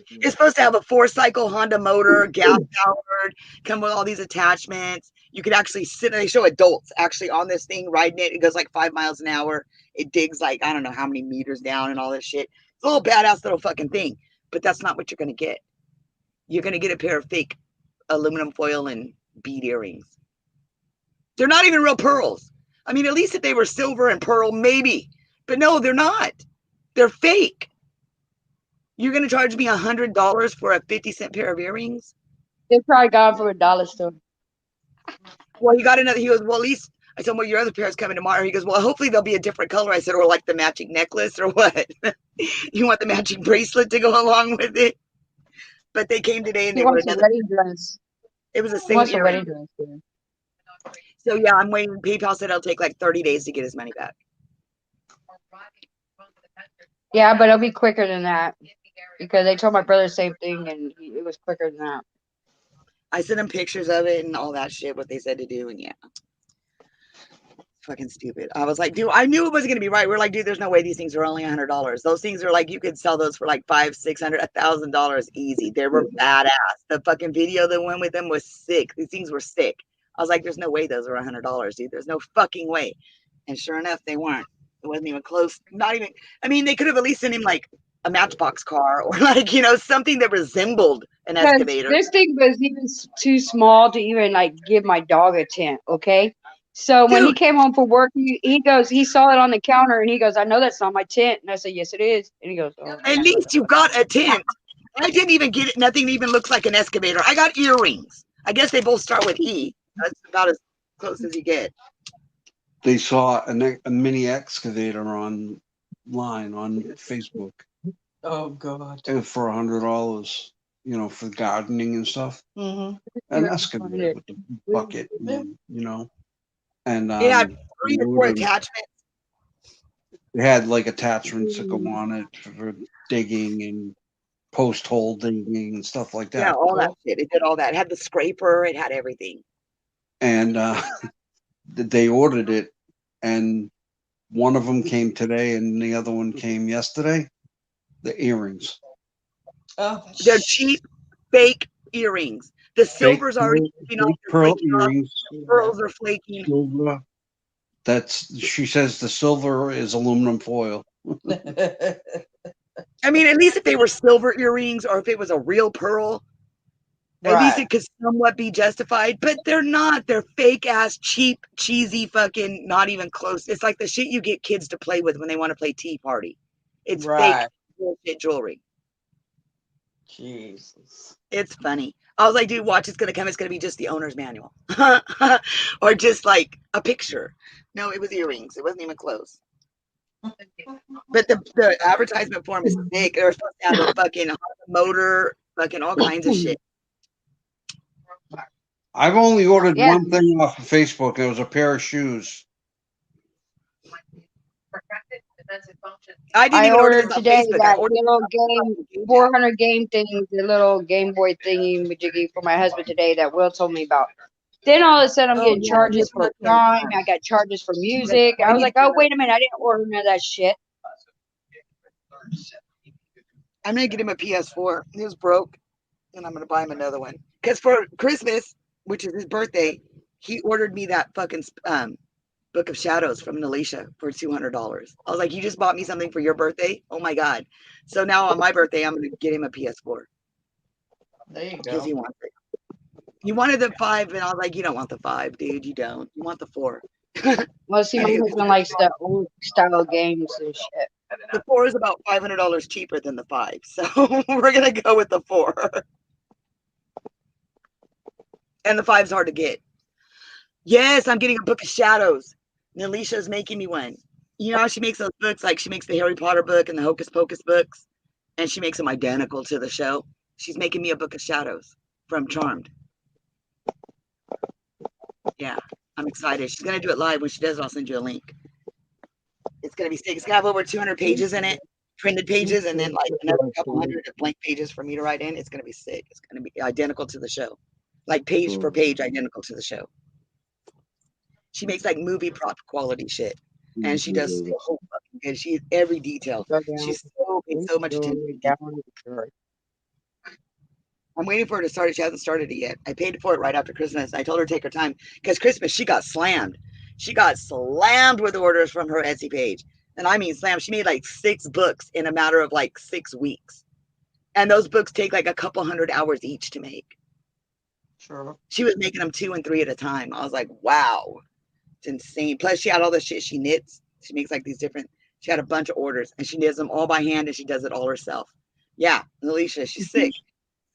It's supposed to have a 4-cycle Honda motor, gas powered, come with all these attachments. You could actually sit. They show adults actually on this thing riding it. It goes like 5 miles an hour. It digs like I don't know how many meters down and all this shit. It's a little badass little fucking thing. But that's not what you're gonna get. You're gonna get a pair of fake aluminum foil and bead earrings. They're not even real pearls. I mean, at least if they were silver and pearl, maybe. But no, they're not. They're fake. You're going to charge me $100 for a 50-cent pair of earrings? They probably got them from a dollar store. Well, he got another. He goes, well, at least I told him, well, your other pair's coming tomorrow. He goes, well, hopefully they'll be a different color. I said, or like the matching necklace or what? You want the matching bracelet to go along with it? But they came today and they were another wedding dress. It was the same wedding dress. Yeah. So yeah, I'm waiting. PayPal said it'll take like 30 days to get his money back. Yeah, but it'll be quicker than that because they told my brother the same thing and it was quicker than that. I sent them pictures of it and all that shit, what they said to do, and yeah. Fucking stupid. I was like, dude, I knew it wasn't gonna be right. We're like, dude, there's no way these things are only $100. Those things are like, you could sell those for like $500, $600, $1,000 easy. They were badass. The fucking video that went with them was sick. These things were sick. I was like, there's no way those are $100, dude. There's no fucking way. And sure enough, they weren't. It wasn't even close. Not even. I mean, they could have at least sent him like a Matchbox car or like, you know, something that resembled an Because excavator. this thing was even too small to even like give my dog a tent. Okay. So when he Dude. came home from work, he goes, he saw it on the counter and he goes, I know that's not my tent. And I said, yes, it is. And he goes, oh. At least you got a tent. I didn't even get it. Nothing even looks like an excavator. I got earrings. I guess they both start with E. That's about as close as you get. They saw a mini excavator online on Facebook Oh God. for $100, you know, for gardening and stuff. Mm-hmm. An excavator with the bucket, and, you know, and It had 3 or 4 attachments. It had like attachments that go on it for digging and post hole digging and stuff like that. Yeah, all that shit. It did all that. It had the scraper. It had everything. And they ordered it, and one of them came today, and the other one came yesterday. The earrings. Oh, They're cheap, fake earrings. The silver's already pearl earrings. Pearls are flaking. Silver. She says the silver is aluminum foil. I mean, at least if they were silver earrings or if it was a real pearl, at least it could somewhat be justified. But they're not. They're fake ass, cheap, cheesy, fucking not even close. It's like the shit you get kids to play with when they want to play Tea Party. It's fake bullshit jewelry. Jesus. It's funny. I was like, dude, watch, it's gonna come. It's gonna be just the owner's manual, or just like a picture. No, it was earrings. It wasn't even close. But the advertisement form is thick. They're supposed to have a fucking motor, fucking all kinds of shit. I've only ordered one thing off of Facebook. It was a pair of shoes. I didn't even order ordered today that little game, 400 game thing, the little Game Boy thingy majiggy for my husband today that Will told me about. Then all of a sudden I'm getting charges for Prime. I got charges for music. I was like, oh, wait a minute. I didn't order none of that shit. I'm going to get him a PS4. He was broke, and I'm going to buy him another one. Because for Christmas, which is his birthday, he ordered me that fucking Book of Shadows from Alicia for $200. I was like, you just bought me something for your birthday? Oh my God. So now on my birthday, I'm going to get him a PS4. There you go. Because he wants it. He wanted the 5, and I was like, you don't want the 5, dude. You don't. You want the 4. Well, see, my husband likes the old style games and shit. The 4 is about $500 cheaper than the 5. So we're going to go with the 4. And the 5's hard to get. Yes, I'm getting a Book of Shadows. And Alicia's making me one. You know how she makes those books? Like she makes the Harry Potter book and the Hocus Pocus books. And she makes them identical to the show. She's making me a Book of Shadows from Charmed. Yeah, I'm excited. She's going to do it live. When she does it, I'll send you a link. It's going to be sick. It's going to have over 200 pages in it. Printed pages, and then like another couple hundred blank pages for me to write in. It's going to be sick. It's going to be identical to the show. Like page for page, identical to the show. She makes like movie prop quality shit, and she does so fucking good. She has every detail. She's so much attention. I'm waiting for her to start it. She hasn't started it yet. I paid for it right after Christmas. I told her to take her time because Christmas she got slammed. She got slammed with orders from her Etsy page, and I mean slammed. She made like 6 books in a matter of like 6 weeks, and those books take like a couple hundred hours each to make. Sure. She was making them 2 and 3 at a time. I was like, wow. It's insane. Plus, she had all the shit she knits. She makes like these different. She had a bunch of orders, and she knits them all by hand, and she does it all herself. Yeah, Alicia, she's sick.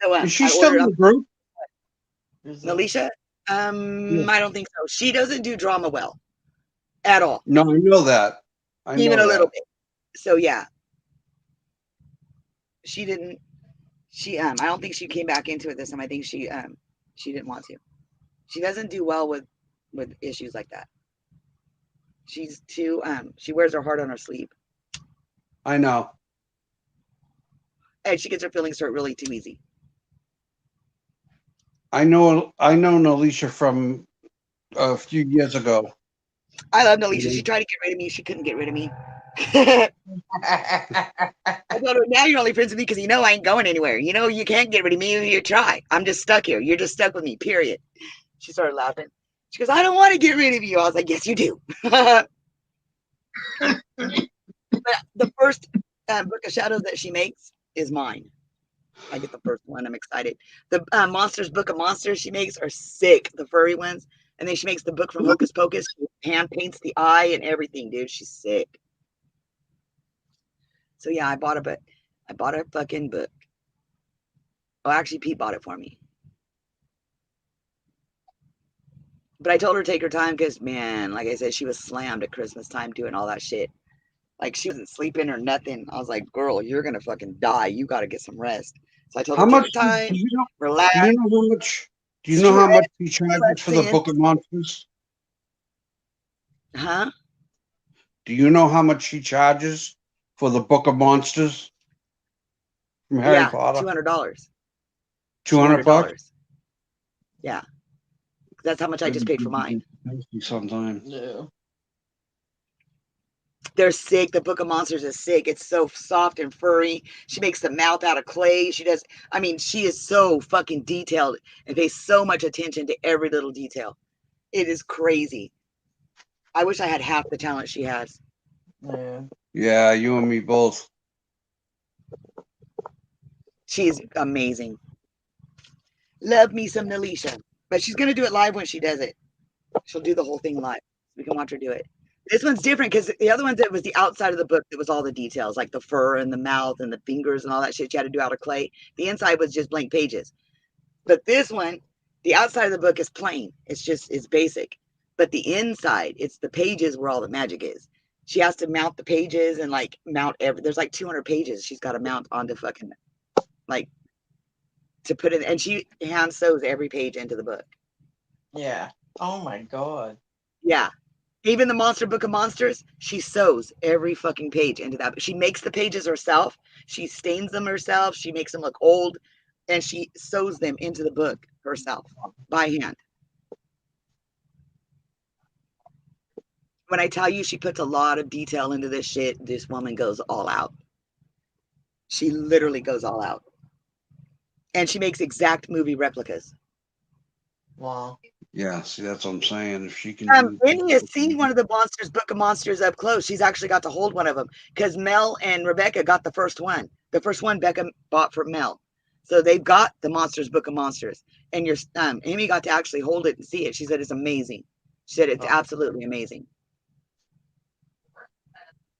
So is she still in the group? Alicia? I don't think so. She doesn't do drama well at all. No, I know that. Even a little bit. So yeah, she didn't. I don't think she came back into it this time. I think she didn't want to. She doesn't do well with issues like that. She's too she wears her heart on her sleeve. I know. And she gets her feelings hurt really too easy. I know Alicia from a few years ago. I love Alicia. She tried to get rid of me. She couldn't get rid of me. I told her, now you're only friends with me because you know I ain't going anywhere. You know you can't get rid of me if you try. I'm just stuck here. You're just stuck with me, period. She started laughing. She goes, I don't want to get rid of you. I was like, yes, you do. But the first book of shadows that she makes is mine. I get the first one. I'm excited. The monsters, book of monsters she makes are sick. The furry ones. And then she makes the book from Hocus Pocus. She hand paints the eye and everything, dude. She's sick. So yeah, I bought a book. I bought a fucking book. Oh, actually, Pete bought it for me. But I told her to take her time because, man, like I said, she was slammed at Christmas time doing all that shit. Like she wasn't sleeping or nothing. I was like, girl, you're gonna fucking die. You got to get some rest. So I told her, How take much your time, do you know? relax. Do you know how much? Do you know how much he charges for the Stressing. Book of Monsters? Huh? Do you know how much she charges for the Book of Monsters from Harry Yeah, Potter? $200. $200. Yeah, that's how much I just paid for mine. Sometimes. Yeah. They're sick. The Book of Monsters is sick. It's so soft and furry. She makes the mouth out of clay. She does. I mean, she is so fucking detailed and pays so much attention to every little detail. It is crazy. I wish I had half the talent she has. Yeah. Yeah, you and me both. She's amazing. Love me some Nalisha. But she's going to do it live when she does it. She'll do the whole thing live. We can watch her do it. This one's different because the other ones, it was the outside of the book that was all the details, like the fur and the mouth and the fingers and all that shit you had to do out of clay. The inside was just blank pages. But this one, the outside of the book is plain. It's basic. But the inside, it's the pages where all the magic is. She has to mount the pages and like mount there's like 200 pages she's got to mount onto fucking, like, to put in. And she hand sews every page into the book. Yeah. Oh my God. Yeah. Even the Book of Monsters, she sews every fucking page into that. She makes the pages herself. She stains them herself. She makes them look old. And she sews them into the book herself by hand. When I tell you she puts a lot of detail into this shit, this woman goes all out. She literally goes all out. And she makes exact movie replicas. Wow. Yeah, see, that's what I'm saying. If she can Amy has seen one of the Book of Monsters up close. She's actually got to hold one of them because Mel and Rebecca got the first one. The first one Becca bought for Mel. So they've got the Book of Monsters. And Amy got to actually hold it and see it. She said it's amazing. She said it's absolutely amazing.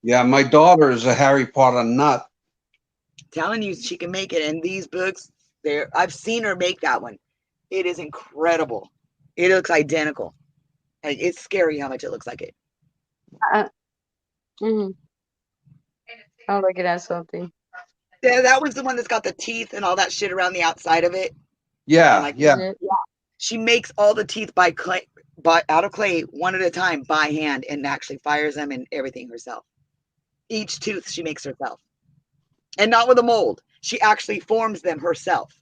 Yeah, my daughter is a Harry Potter nut. Telling you she can make it. And these books, I've seen her make that one. It is incredible. It looks identical. Like, it's scary how much it looks like it. Mm-hmm. I'm looking at something. Yeah, that one's the one that's got the teeth and all that shit around the outside of it. Yeah, Like, yeah. She makes all the teeth out of clay, one at a time by hand, and actually fires them and everything herself. Each tooth she makes herself. And not with a mold. She actually forms them herself.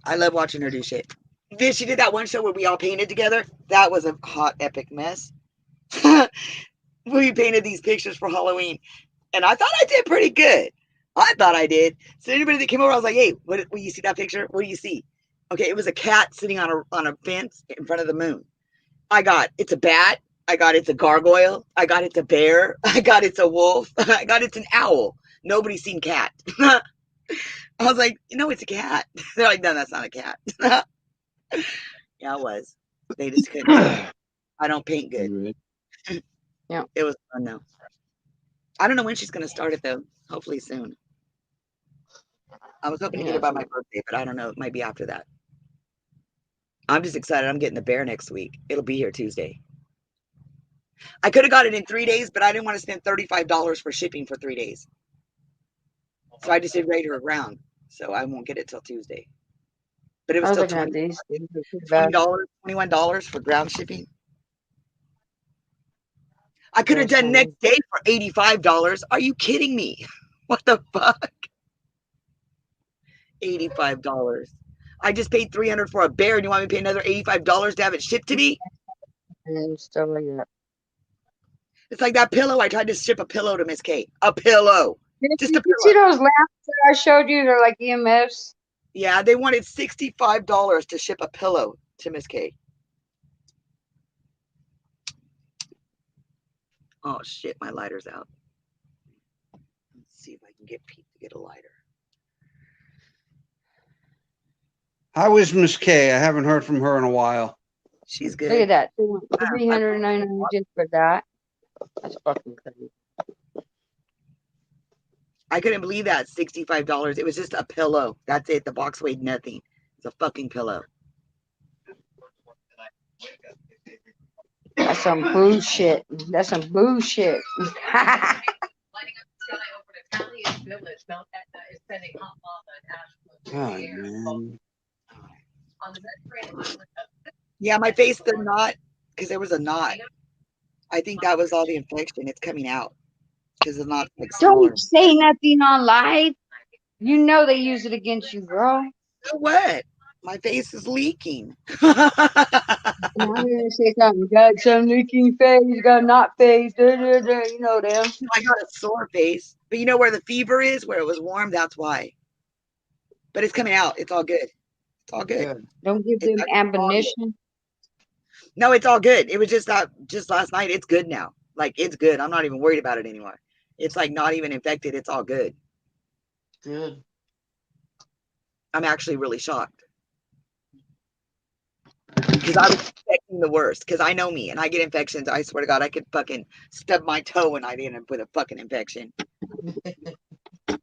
I love watching her do shit. She did that one show where we all painted together. That was a hot, epic mess. We painted these pictures for Halloween. And I thought I did pretty good. I thought I did. So anybody that came over, I was like, hey, what you see that picture? What do you see? Okay, it was a cat sitting on a fence in front of the moon. I got it's a bat. I got it's a gargoyle. I got it's a bear. I got it's a wolf. I got it's an owl. Nobody's seen cat. I was like, it's a cat. They're like, no, that's not a cat. Yeah, it was. They just couldn't. I don't paint good. Yeah. It was fun though. I don't know when she's gonna start it though. Hopefully soon. I was hoping to get it by my birthday, but I don't know. It might be after that. I'm just excited. I'm getting the bear next week. It'll be here Tuesday. I could have got it in 3 days, but I didn't want to spend $35 for shipping for 3 days. So I just did Raider around. So I won't get it till Tuesday. But it was still $21 for ground shipping. I could have done next day for $85. Are you kidding me? What the fuck? $85. I just paid $300 for a bear, and you want me to pay another $85 to have it shipped to me? And stuff like that. It's like that pillow. I tried to ship a pillow to Miss Kate. A pillow. Just a You see pillow. those lamps that I showed you? They're like EMFs. Yeah, they wanted $65 to ship a pillow to Miss Kate. Oh shit, my lighter's out. Let's see if I can get Pete to get a lighter. How is Miss K? I haven't heard from her in a while. She's good. Look at that. 399 just for that. That's fucking crazy. I couldn't believe that. $65. It was just a pillow. That's it. The box weighed nothing. It's a fucking pillow. That's some bullshit. That's some bullshit. God, man. Yeah, my face, the knot, because there was a knot. I think that was all the infection. It's coming out because the knot's like smaller. Don't say nothing on live. You know they use it against you, girl. So what? My face is leaking. I'm gonna say something. Got some leaking face, got not face. Da, da, da. You know them. I got a sore face. But you know where the fever is? Where it was warm? That's why. But it's coming out. It's all good. It's all good. Don't give them ammunition. No, it's all good. It was just that just last night. It's good now. Like, it's good. I'm not even worried about it anymore. It's like not even infected. It's all good. Good. I'm actually really shocked. Because I was expecting the worst. Because I know me and I get infections. I swear to God, I could fucking stub my toe and I'd end up with a fucking infection.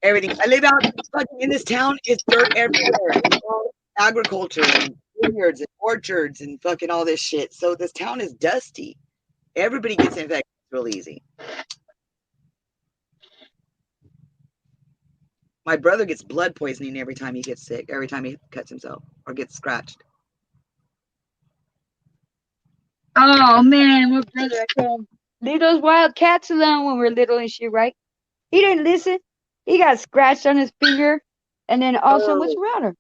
Everything. I live out fucking in this town. It's dirt everywhere. It's all agriculture and vineyards and orchards and fucking all this shit. So this town is dusty. Everybody gets infected real easy. My brother gets blood poisoning every time he gets sick, every time he cuts himself or gets scratched. Oh man, my brother, I told him, leave those wild cats alone when we're little and shit, right? He didn't listen. He got scratched on his finger, and then also what's around him?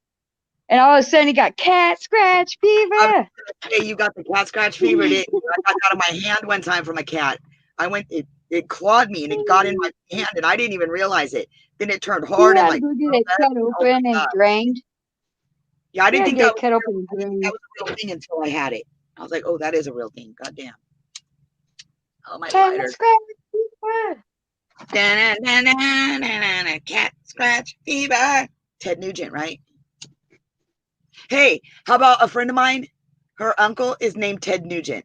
And all of a sudden he got cat scratch fever. Hey, you got the cat scratch fever. I got out of my hand one time from a cat. It clawed me and it got in my hand and I didn't even realize it. Then it turned hard and like. It cut open and drained. Yeah, I didn't think that was, cut open and drained. that was a real thing until I had it. I was like, oh, that is a real thing. God damn. Oh, my Cat lighter. scratch Da-na-na-na-na-na-na, cat scratch fever. Ted Nugent, right? Hey, how about a friend of mine? Her uncle is named Ted Nugent.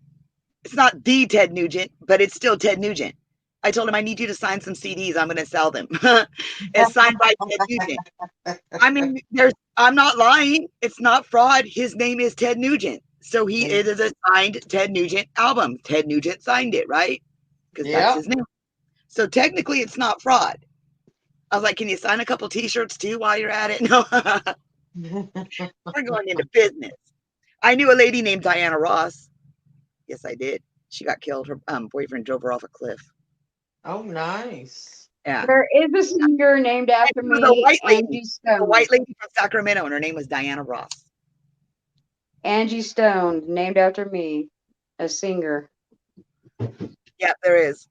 It's not the Ted Nugent, but it's still Ted Nugent. I told him I need you to sign some CDs. I'm going to sell them. It's signed by Ted Nugent. I mean, I'm not lying. It's not fraud. His name is Ted Nugent. So it is a signed Ted Nugent album. Ted Nugent signed it, right? Because that's his name. So technically, it's not fraud. I was like, can you sign a couple T-shirts too while you're at it? No. We're going into business. I knew a lady named Diana Ross. Yes, I did. She got killed. Her boyfriend drove her off a cliff. Oh, nice. Yeah. There is a singer named after me, Angie Stone. A white lady from Sacramento, and her name was Diana Ross. Angie Stone, named after me, a singer. Yeah, there is.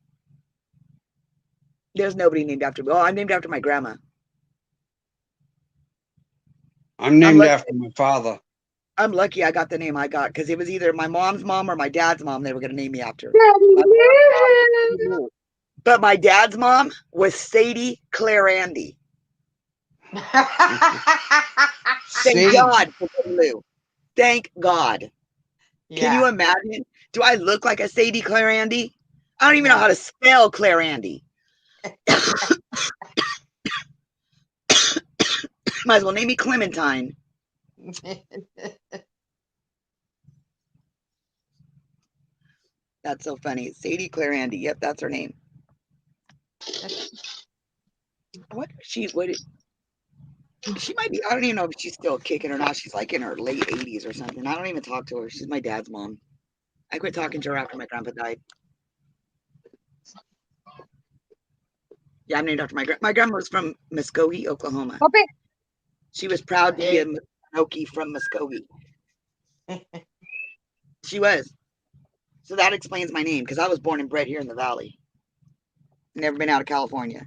There's nobody named after me. Oh, I'm named after my grandma. I'm named after my father. I'm lucky I got the name I got because it was either my mom's mom or my dad's mom they were going to name me after. But my dad's mom was Sadie Claire Andy. Thank God for Lou. Thank God. Yeah. Can you imagine? Do I look like a Sadie Claire Andy? I don't even know how to spell Claire Andy. Might as well name me Clementine. That's so funny. Sadie Claire Andy. Yep, that's her name. She might be, I don't even know if she's still kicking or not. She's like in her late 80s or something. I don't even talk to her. She's my dad's mom. I quit talking to her after my grandpa died. Yeah, I'm named after my grandma was from Muskogee, Oklahoma. Okay. She was proud to be a Muskogee from Muskogee. She was. So that explains my name because I was born and bred here in the valley. Never been out of California.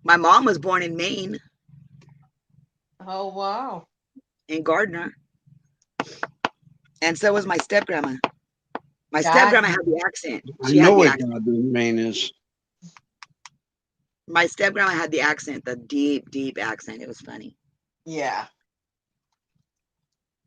My mom was born in Maine, Oh, wow. in Gardner. And so was my step grandma. My God. step grandma had the accent. I She know had the what accent. Godwin, Maine is. My step grandma had the accent, the deep, deep accent. It was funny. Yeah.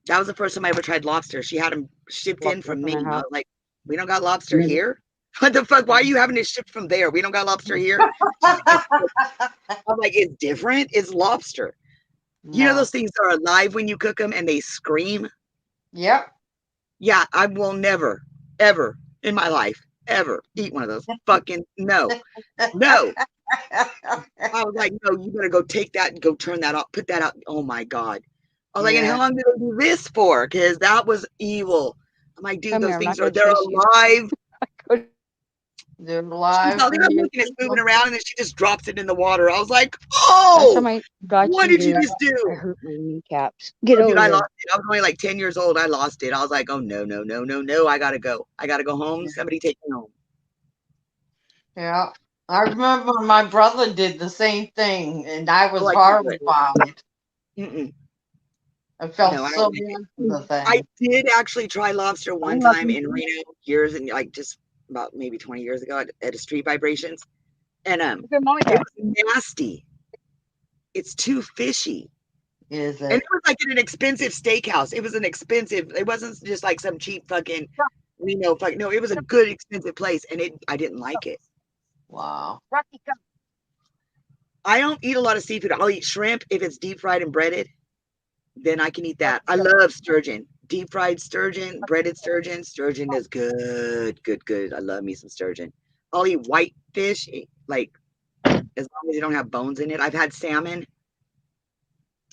That was the first time I ever tried lobster. She had them shipped in from Maine. I was like, we don't got lobster Yeah. here. What the fuck? Why are you having it shipped from there? We don't got lobster here. I'm like, it's different. It's lobster. You know, those things are alive when you cook them and they scream. Yep. Yeah, I will never, ever in my life, ever eat one of those. Fucking no. No. I was like, no, you better go take that and go turn that off, put that out. Oh my God. I was like, and Yeah. how long did they do this for? Because that was evil. I'm like, dude, Come those here, I'm things not are, gonna they're chase you. alive. They're She's alive. all, when I'm you looking, it's cook moving them. around, and then she just drops it in the water. I was like, Last time oh, I got what you, did you dude, just do? I hurt my kneecaps. Get Oh, over dude, I here. lost it. I was only like 10 years old. I lost it. I was like, oh, no, no, no, no, no. I got to go. I got to go home. Somebody take me home. Yeah. I remember my brother did the same thing, and I was Oh, I can't do it. horrified. Mm-mm. I felt No, I so don't like it. bad for the I thing. did actually try lobster one time in Reno years and like just about maybe 20 years ago at a Street Vibrations. And Good morning, it was nasty. It's too fishy. Is And it? it was like in an expensive steakhouse. It was an expensive, it wasn't just like some cheap fucking Reno fucking no, it was a good expensive place and I didn't like it. Wow. I don't eat a lot of seafood. I'll eat shrimp if it's deep fried and breaded. Then I can eat that. I love sturgeon. Deep fried sturgeon, breaded sturgeon. Sturgeon is good, good, good. I love me some sturgeon. I'll eat white fish, like as long as you don't have bones in it. I've had salmon,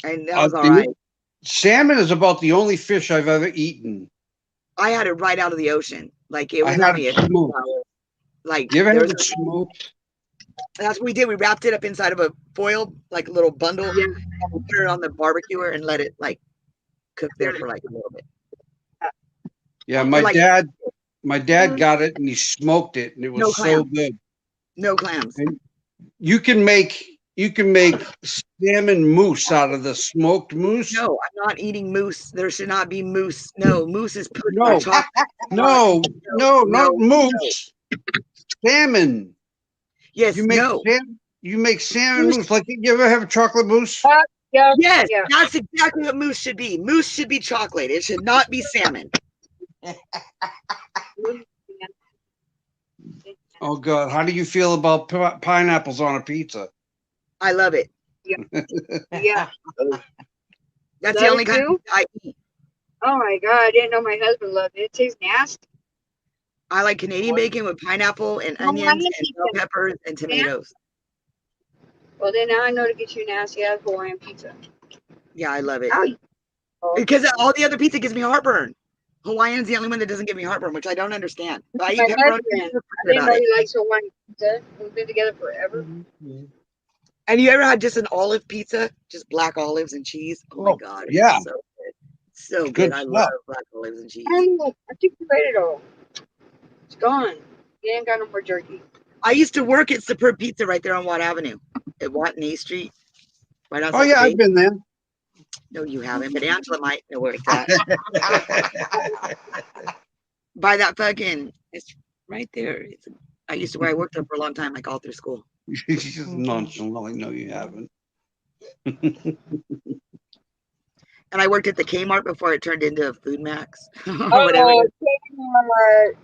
and that was all right. Salmon is about the only fish I've ever eaten. I had it right out of the ocean. Like it I was had only it a couple smoked. hours. Like You ever had there's it smoked? that's what we did. We wrapped it up inside of a foil, like a little bundle, and we put it on the barbecuer and let it like cook there for like a little bit. Yeah, Or like my dad got it and he smoked it and it was No so clams. good. No clams. And you can make salmon mousse out of the smoked moose. No, I'm not eating moose. There should not be moose. No, moose is pudding No. or chocolate. No, not moose. No. Salmon. Yes, You make no. you make salmon mousse. Like you ever have a chocolate mousse? Yeah, Yes, yeah. that's exactly what moose should be. Moose should be chocolate. It should not be salmon. Oh God, how do you feel about pineapples on a pizza? I love it. Yeah. That's Love the only it kind of too? pizza I eat. Oh my God, I didn't know my husband loved it. It tastes nasty. I like Canadian bacon with pineapple and Oh, I onions like and pizza. bell peppers and tomatoes. Well, then now I know to get you nasty ass Hawaiian pizza. Yeah, I love it. Oh, Because all the other pizza gives me heartburn. Hawaiian is the only one that doesn't give me heartburn, which I don't understand. But I eat my pepperoni husband. pizza I didn't about know it. he likes Hawaiian pizza. We've been together forever. And you ever had just an olive pizza? Just black olives and cheese? Oh my God. It's yeah. so good. So good. Good I stuff. love black olives and cheese. I think you ate it all. It's gone. You ain't got no more jerky. I used to work at Superb Pizza right there on Watt Avenue at Watt and A Street. Right outside Oh yeah, the I've been there. No, you haven't, but Angela might know where it's at. By that fucking, it's right there. I used to where I worked there for a long time, like all through school. She's just nonchalant. No, you haven't. And I worked at the Kmart before it turned into a Food Max. Oh, Whatever. Kmart.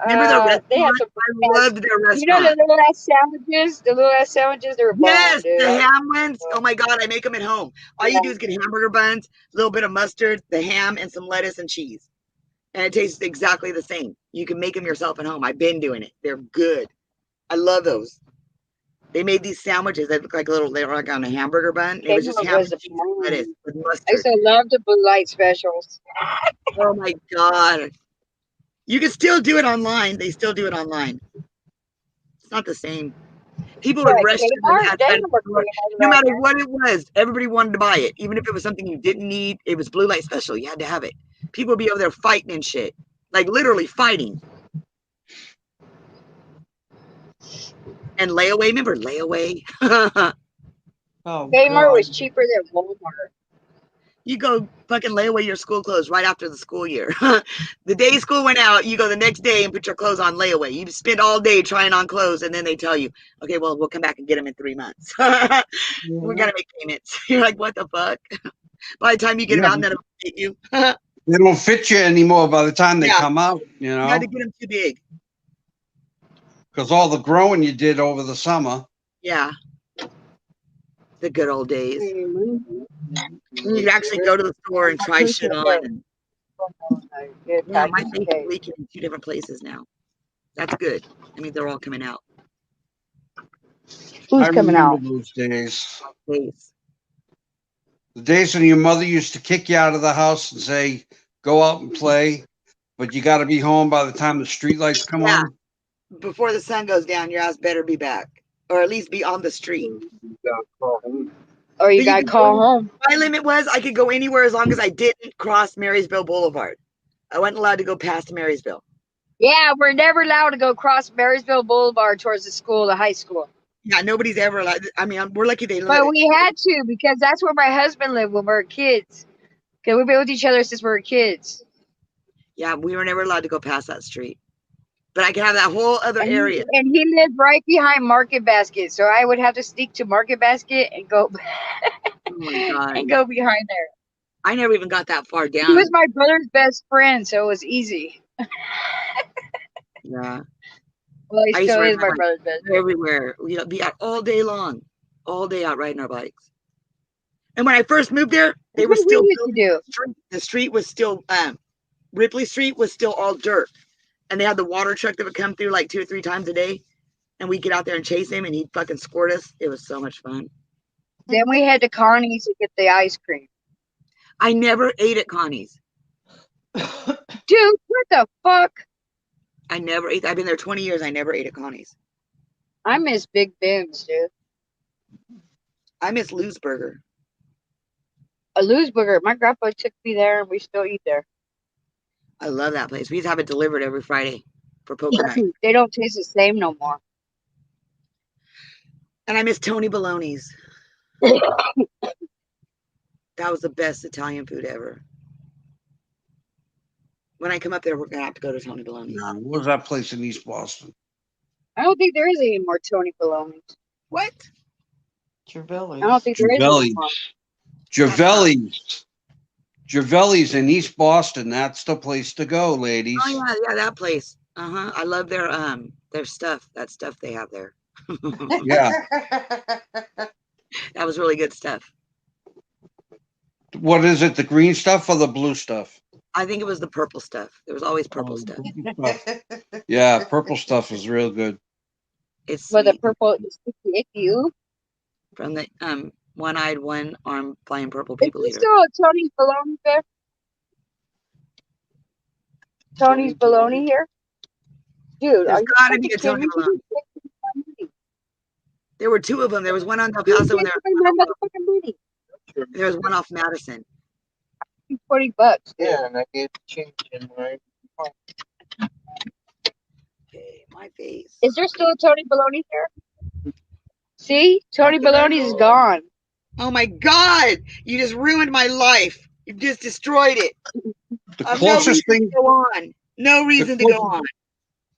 Remember the restaurant? They had some. I loved their restaurant. You know the little ass sandwiches? The little ass sandwiches, they were bomb, Yes, dude. the ham ones. Oh my God, I make them at home. All you do is get hamburger buns, a little bit of mustard, the ham, and some lettuce and cheese. And it tastes exactly the same. You can make them yourself at home. I've been doing it. They're good. I love those. They made these sandwiches that look like they were like on a hamburger bun. It was just Kmart ham was and cheese and lettuce with I mustard. used to love the Blue Light specials. Oh my God. You can still do it online. They still do it online. It's not the same. People would What, rush to the Kmart? outside They of know the where store. Kmart No right matter now. what it was, everybody wanted to buy it. Even if it was something you didn't need, it was blue light special. You had to have it. People would be over there fighting and shit. Like literally fighting. And layaway, remember layaway? Oh, Kmart was God. cheaper than Walmart. You go fucking lay away your school clothes right after the school year. The day school went out, you go the next day and put your clothes on layaway. You spend all day trying on clothes, and then they tell you, okay, well, we'll come back and get them in 3 months. We got to make payments. You're like, what the fuck? By the time you get them Yeah, out, none of them fit you. they don't fit you anymore by the time they Yeah. come out, you You had know, to get them too big. because all the growing you did over the summer. Yeah. The good old days. Mm-hmm. You could actually go to the store and try shit on. And, yeah, my face is leaking in 2 different places now. That's good. I mean, they're all coming out. Who's I coming remember out? those days. Face. The days when your mother used to kick you out of the house and say, go out and play, but you got to be home by the time the streetlights come Yeah. on. Before the sun goes down, your ass better be back. Or at least be on the street. Or you But gotta could call go- home. My limit was I could go anywhere as long as I didn't cross Marysville Boulevard. I wasn't allowed to go past Marysville. Yeah, we're never allowed to go across Marysville Boulevard towards the school, the high school. Yeah, nobody's ever allowed. I mean, we're lucky they let But it. we had to because that's where my husband lived when we were kids. Because we've been with each other since we were kids. Yeah, we were never allowed to go past that street. But I could have that whole other area. And he lived right behind Market Basket, so I would have to sneak to Market Basket and go Oh my God. and go behind there. I never even got that far He down. was my brother's best friend, so it was easy. Yeah. Well, he I used still to ride is my my bike brother's best friend. everywhere. We'd be out all day long. All day out riding our bikes. And when I first moved there, they That's were what we still used to building do. the street. The street was still Ripley Street was still all dirt. And they had the water truck that would come through like 2 or 3 times a day. And we'd get out there and chase him and he'd fucking squirt us. It was so much fun. Then we had to Connie's to get the ice cream. I never ate at Connie's. Dude, what the fuck? I never ate. I've been there 20 years. I never ate at Connie's. I miss Big Ben's, dude. I miss Lou's Burger. A Lou's Burger. My grandpa took me there and we still eat there. I love that place. We used to have it delivered every Friday for poker night. They don't taste the same no more. And I miss Tony Baloney's. That was the best Italian food ever. When I come up there, we're going to have to go to Tony Baloney's. What was that place in East Boston? I don't think there is any more Tony Baloney's. What? Trevelli's. I don't think there is anymore. Javelli's in East Boston. That's the place to go, ladies. Oh yeah, that place. I love their stuff. That stuff they have there. Yeah. That was really good stuff. What is it? The green stuff or the blue stuff? I think it was the purple stuff. There was always purple stuff. Yeah, purple stuff is real good. It's But the sweet. purple sticky icky. Ooh. From the one-eyed, one-armed flying purple Is people there eater. still a Tony's Baloney there? Tony's Baloney here? Dude, There's are you gotta be fucking a Tony kidding me? Baloney. There were 2 of them. There was one on El Paso and My motherfucking money. there was one off Madison. $40, dude. Yeah, and I gave change in my Okay, my face. Is there still a Tony Baloney here? See? Tony Baloney's is gone. Oh my God! You just ruined my life. You just destroyed it. The No closest reason thing, to go on. No reason to go on.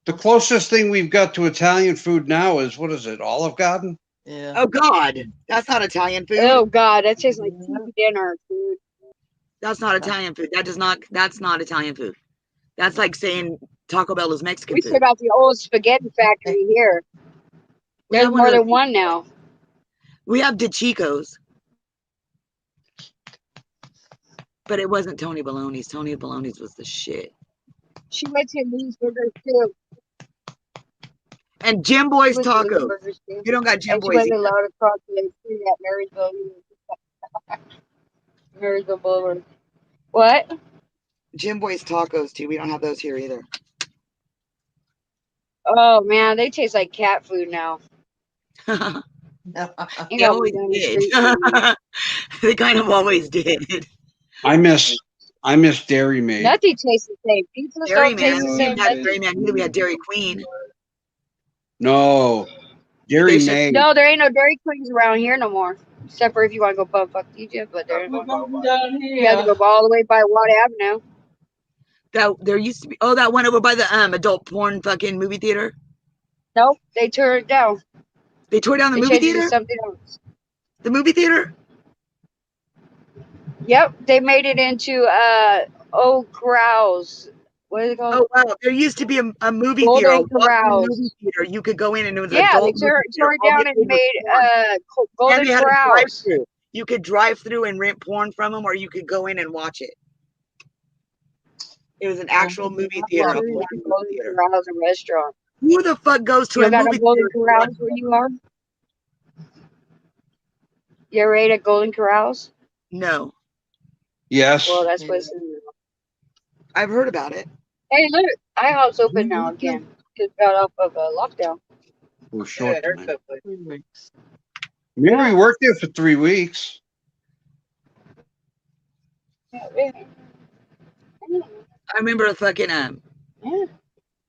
the closest thing we've got to Italian food now is, what is it? Olive Garden? Yeah. Oh God, that's not Italian food. Oh God, that tastes like TV dinner, dude. That's not Italian food. That's not Italian food. That's like saying Taco Bell is Mexican We food. said about the old spaghetti factory here. We There's have one more of than those. one now. We have De Chico's. But it wasn't Tony Baloney's. Tony Baloney's was the shit. She went to Lou's Burgers too. And Jim Boy's She went to Lou's Tacos. Burgers too. You don't got Jim And she Boy's. wasn't allowed to cross the street at Marysville. Marysville Boulevard. What? Jim Boy's Tacos too. We don't have those here either. Oh man, they taste like cat food now. No. You They know, always down the did. street. They kind of always did. I miss Dairy Maid. Nothing tastes the same. Pizzas Dairy don't taste Man. the We same. haven't had Nothing. Dairy Man. Either. We had Dairy Queen. No, Dairy should- Maid. No, there ain't no Dairy Queens around here no more. Except for if you want to go bumfuck Egypt, but there, Down you have to here. go all the way by Watt Avenue. That there used to be. Oh, that one over by the adult porn fucking movie theater. Nope, they tore it down. They tore down the They movie changed it to theater. something else. The movie theater. Yep, they made it into Corrals. What is it called? Oh wow, there used to be a movie theater, a Golden walk-in Corrals. movie theater. You could go in and it was Yeah, they adult movie theater. tore it All down they and did was made porn. Golden And they had a Corrals. drive-through. You could drive through and rent porn from them, or you could go in and watch it. It was an actual movie theater, a porn movie Golden theater. Corrals, a restaurant. Who the fuck goes to You a don't got no movie Golden theater? Corrals where you are? You ever ate at Golden Corrals? No, Yes. Well, that's what's. I've heard about it. Hey, look, IHOP's open now again. Just got off of a lockdown. For Yeah, short there's time. that place. 3 weeks. Mary worked there for 3 weeks. Yeah. I remember the fucking Yeah.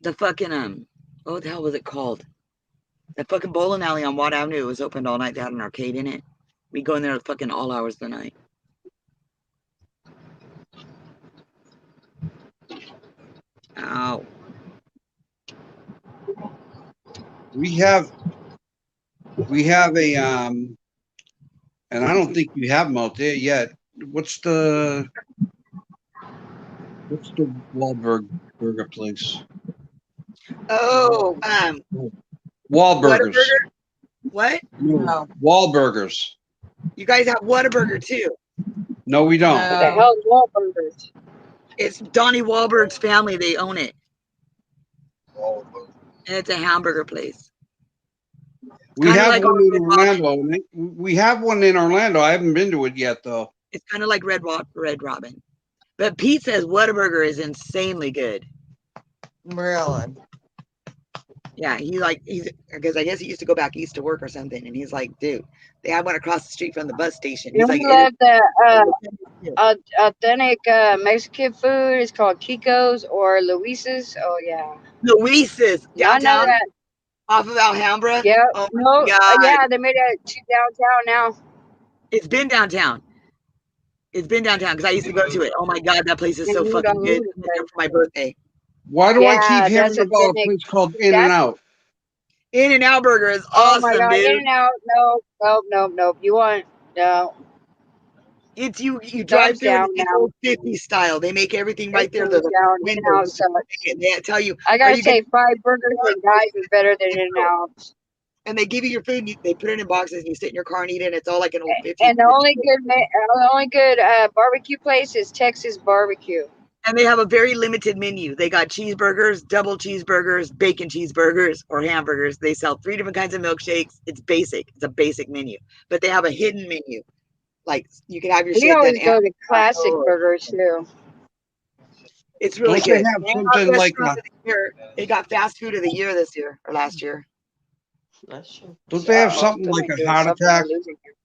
what the hell was it called? That fucking bowling alley on Watt Avenue was opened all night. They had an arcade in it. We go in there at fucking all hours of the night. Ow. We have a and I don't think you have them out there yet. What's the Wahlberg burger place? Oh, Wahlburgers. Whataburger? What? No. Wahlburgers. You guys have Whataburger too. No, we don't. What the hell is Wahlburgers? It's Donnie Wahlberg's family. They own it. And it's a hamburger place. We Kinda have like one in Red Orlando. We have one in Orlando. I haven't been to it yet, though. It's kind of like Red Robin. But Pete says Whataburger is insanely good. Really? Yeah, he's because I guess he used to go back east to work or something, and he's like, dude, they had one across the street from the bus station. He's And like, we love the authentic Mexican food. It's called Kiko's or Luis's. Oh yeah. Luis's Y'all know downtown that. off of Alhambra. Yeah. Oh No. my God. Yeah, they made it to downtown now. It's been downtown. It's been downtown because I used to go to it. Oh my God, that place is so And fucking all good. over I the went there place. for my birthday. Why do I Yeah, keep hearing that's about a authentic. place called In and Out? In-N-Out Burger is Oh my awesome, God, dude. In and Out. Nope. You want no? It's you drive through down and it's now. old 50s style. They make everything right there. Thumbs The down. In and Out windows. sucks. They tell you, I are gotta you say, getting, fried burgers and guys is better than In and Out. and they give you your food. And they put it in boxes. And you sit in your car and eat it. And it's all like an old 50s. And the only good barbecue place is Texas Barbecue. And they have a very limited menu. They got cheeseburgers, double cheeseburgers, bacon cheeseburgers, or hamburgers. They sell 3 different kinds of milkshakes. It's basic. It's a basic menu. But they have a hidden menu. Like you can have your We shit always done. go to classic burgers too. It's really Don't they good. have They something got like restaurant of the year. They got fast food of the year this year or last year. Bless you. Don't they have Uh-oh, something somebody like a doing heart something attack? we're losing here.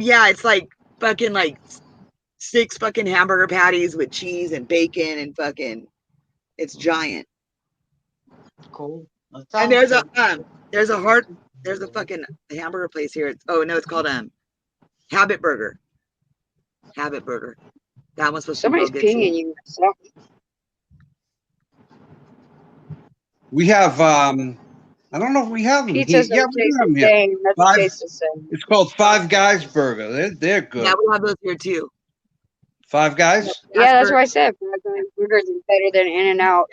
Yeah, it's like fucking like 6 fucking hamburger patties with cheese and bacon and fucking. It's giant. Cool. That And sounds there's a fucking hamburger place here. It's called Habit Burger. Habit Burger. That one's supposed Somebody's to be real good pinging too. you. So, We have I don't know if we have them here. pizzas Yeah, don't we do taste have them the here. same. Nothing Five. tastes the same. It's called Five Guys Burger. They're good. Yeah, we have those here too. Five Guys. Yeah, that's Burger, what I said. Burgers is better than In and Out.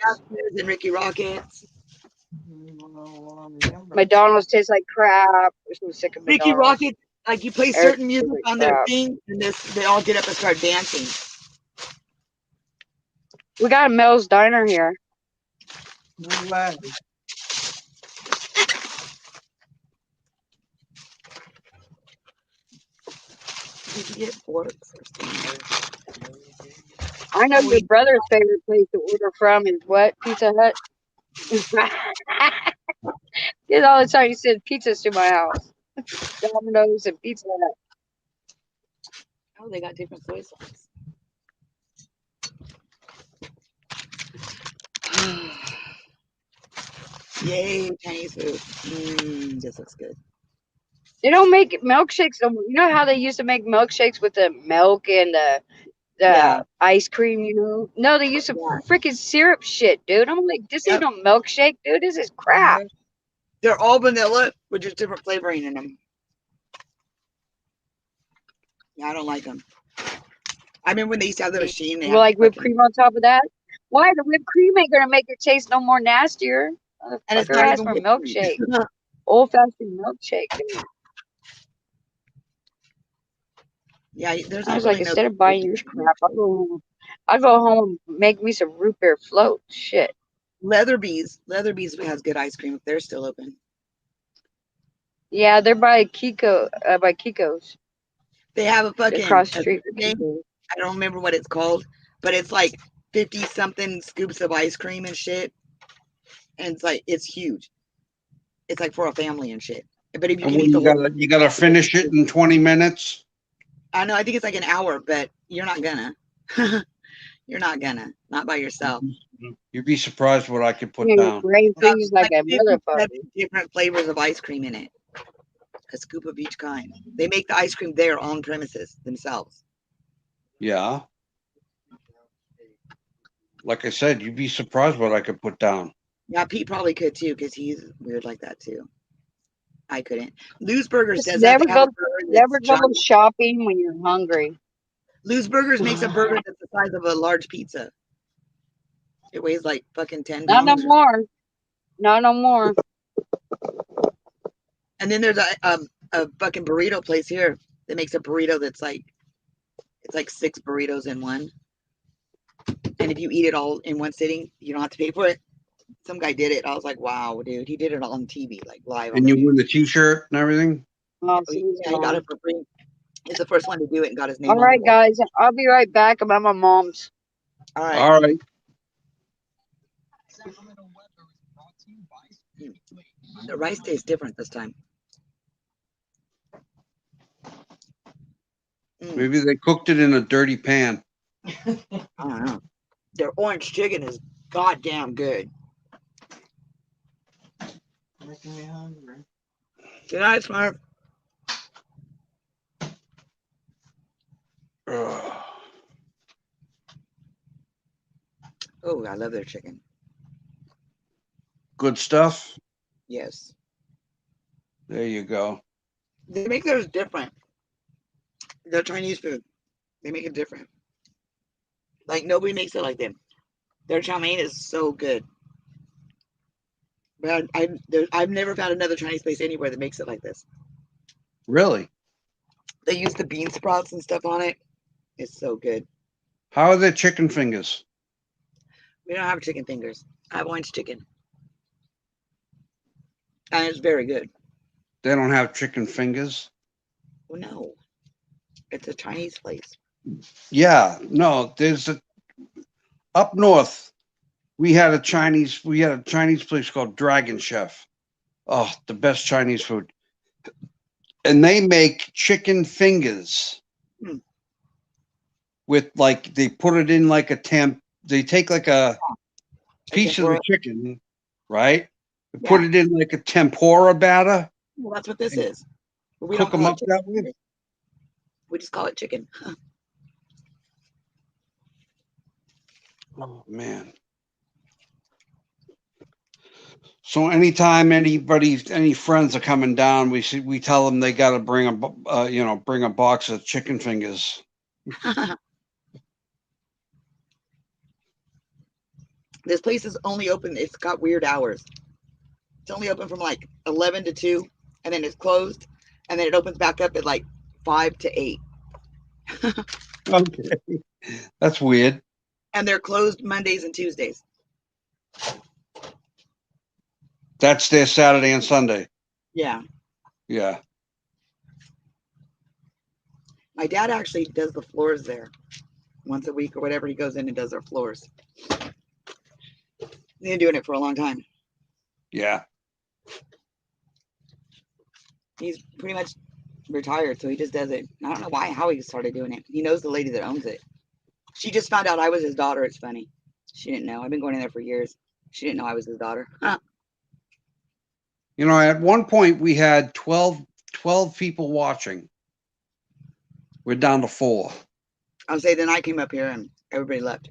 and Ricky Rockets. McDonald's tastes like crap. I'm so sick of Ricky McDonald's. Rockets, like you play Eric certain music tastes like on their crap. thing, and they all get up and start dancing. We got a Mel's Diner here. Did you get forks or something? I know your brother's favorite place to order from is what? Pizza Hut? Because all the time he sends pizzas to my house. Domino's and Pizza Hut. Oh, they got different soy sauce. Yay, Chinese food. This looks good. They don't make milkshakes no more. You know how they used to make milkshakes with the milk and the Yeah. ice cream, you know? No, they use some Yeah. freaking syrup shit, dude. I'm like, this ain't Yep. no milkshake, dude. This is crap. They're all vanilla with just different flavoring in them. Yeah, I don't like them. I remember when they used to have the machine. They Well, like whipped fucking, cream on top of that. Why? The whipped cream ain't gonna make it taste no more nastier. and it's Motherfucker not asked even for whipped cream. milkshake. Old fashioned milkshake, dude. Yeah, there's I not was like, really no. instead of buying your crap, I'll go home and make me some root beer float. Shit. Leatherby's has good ice cream if they're still open. Yeah, they're by Kiko's. They have a fucking Across the street from thing. Kiko's. I don't remember what it's called, but it's like 50 something scoops of ice cream and shit. And it's like, it's huge. It's like for a family and shit. But if you And can when eat the whole, you gotta finish it in 20 minutes. I know, I think it's like an hour, but you're not gonna. You're not gonna. Not by yourself. You'd be surprised what I could put Your down. brain Got freezes like a 57 motherfucker. different flavors of ice cream in it. A scoop of each kind. They make the ice cream there on premises themselves. Yeah. Like I said, you'd be surprised what I could put down. Yeah, Pete probably could too, because he's weird like that too. I couldn't. Lou's Burgers Just does that. never They have a go, burger never that's go giant. shopping when you're hungry. Lou's Burgers makes a burger that's the size of a large pizza. It weighs like fucking 10 Not no pounds. more. Not no more. And then there's a fucking burrito place here that makes a burrito that's like, it's like 6 burritos in one. And if you eat it all in one sitting, you don't have to pay for it. Some guy did it. I was like, wow, dude. He did it on TV, like live. And you win the t-shirt and everything? Oh, Yeah, he got it for free. He's the first one to do it and got his name all on right, the wall. guys. I'll be right back. I'm at my mom's. All right. All right. The rice tastes different this time. Maybe they cooked it in a dirty pan. I don't know. Their orange chicken is goddamn good. Making me hungry. Good night, Smart. Ugh. Oh, I love their chicken. Good stuff. Yes. There you go. They make theirs different. Their Chinese food. They make it different. Like nobody makes it like them. Their chow mein is so good. But I've never found another Chinese place anywhere that makes it like this. Really? They use the bean sprouts and stuff on it. It's so good. How are their chicken fingers? We don't have chicken fingers. I have orange chicken. And it's very good. They don't have chicken fingers? Well, no. It's a Chinese place. Yeah, no, there's up north. We had a Chinese place called Dragon Chef. Oh, the best Chinese food. And they make chicken fingers with like, they put it in like they take like a piece of the chicken, right? They put it in like a tempura batter. Well, that's what this is. But we Cook don't them call up it that chicken. way. We just call it chicken. Oh man. So anytime any friends are coming down, we tell them they got to bring a box of chicken fingers. This place is only open. It's got weird hours. It's only open from like 11 to 2, and then it's closed, and then it opens back up at like 5 to 8. Okay, that's weird. And they're closed Mondays and Tuesdays. That's their Saturday and Sunday. Yeah. Yeah. My dad actually does the floors there once a week or whatever. He goes in and does their floors. They've been doing it for a long time. Yeah. He's pretty much retired, so he just does it. I don't know how he started doing it. He knows the lady that owns it. She just found out I was his daughter. It's funny. She didn't know. I've been going in there for years. She didn't know I was his daughter. Huh. You know, at one point we had 12 people watching. We're down to 4. I'll say then I came up here and everybody left.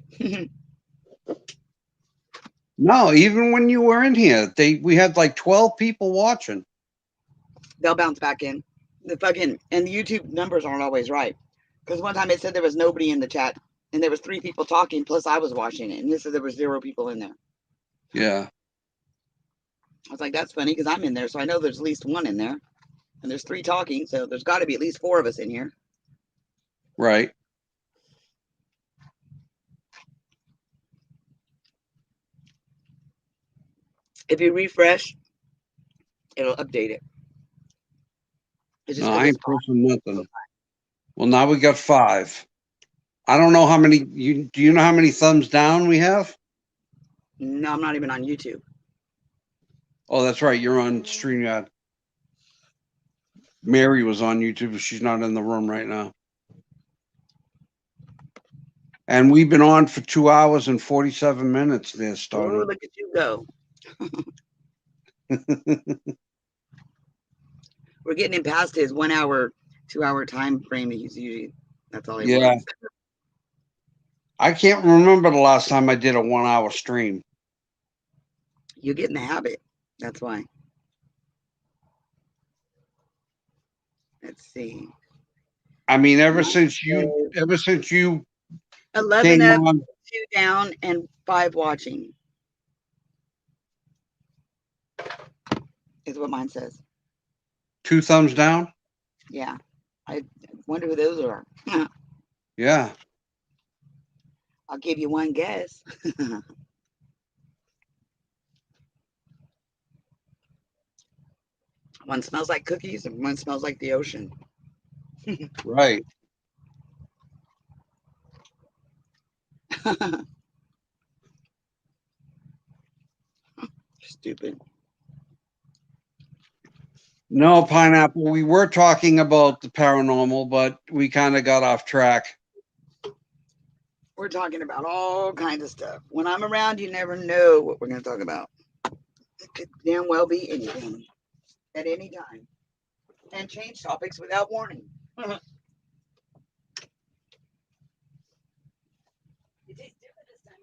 No, even when you were in here, we had like 12 people watching. They'll bounce back in. The YouTube numbers aren't always right. Because one time it said there was nobody in the chat and there was 3 people talking, plus I was watching it, and it said there was 0 people in there. Yeah. I was like, that's funny because I'm in there, so I know there's at least 1 in there. And there's 3 talking, so there's got to be at least 4 of us in here. Right. If you refresh, it'll update it. It's just No, 'cause I it's ain't pressing nothing. Well, now we got 5. I don't know how many. Do you know how many thumbs down we have? No, I'm not even on YouTube. Oh, that's right. You're on StreamYard. Mary was on YouTube, but she's not in the room right now. And we've been on for 2 hours and 47 minutes there, Oh, Stony. look at you go. We're getting him past his 1 hour, 2 hour time frame that he's usually. That's all he Yeah. wants. I can't remember the last time I did a 1 hour stream. You get in the habit. That's why. Let's see. I mean, ever since you 11 came up, on, 2 down, and 5 watching. Is what mine says. 2 thumbs down. Yeah. I wonder who those are. Yeah. I'll give you one guess. One smells like cookies and one smells like the ocean. Right. Stupid. No, Pineapple. We were talking about the paranormal, but we kind of got off track. We're talking about all kinds of stuff. When I'm around, you never know what we're going to talk about. It could damn well be anything at any time. And change topics without warning. It tastes different this time,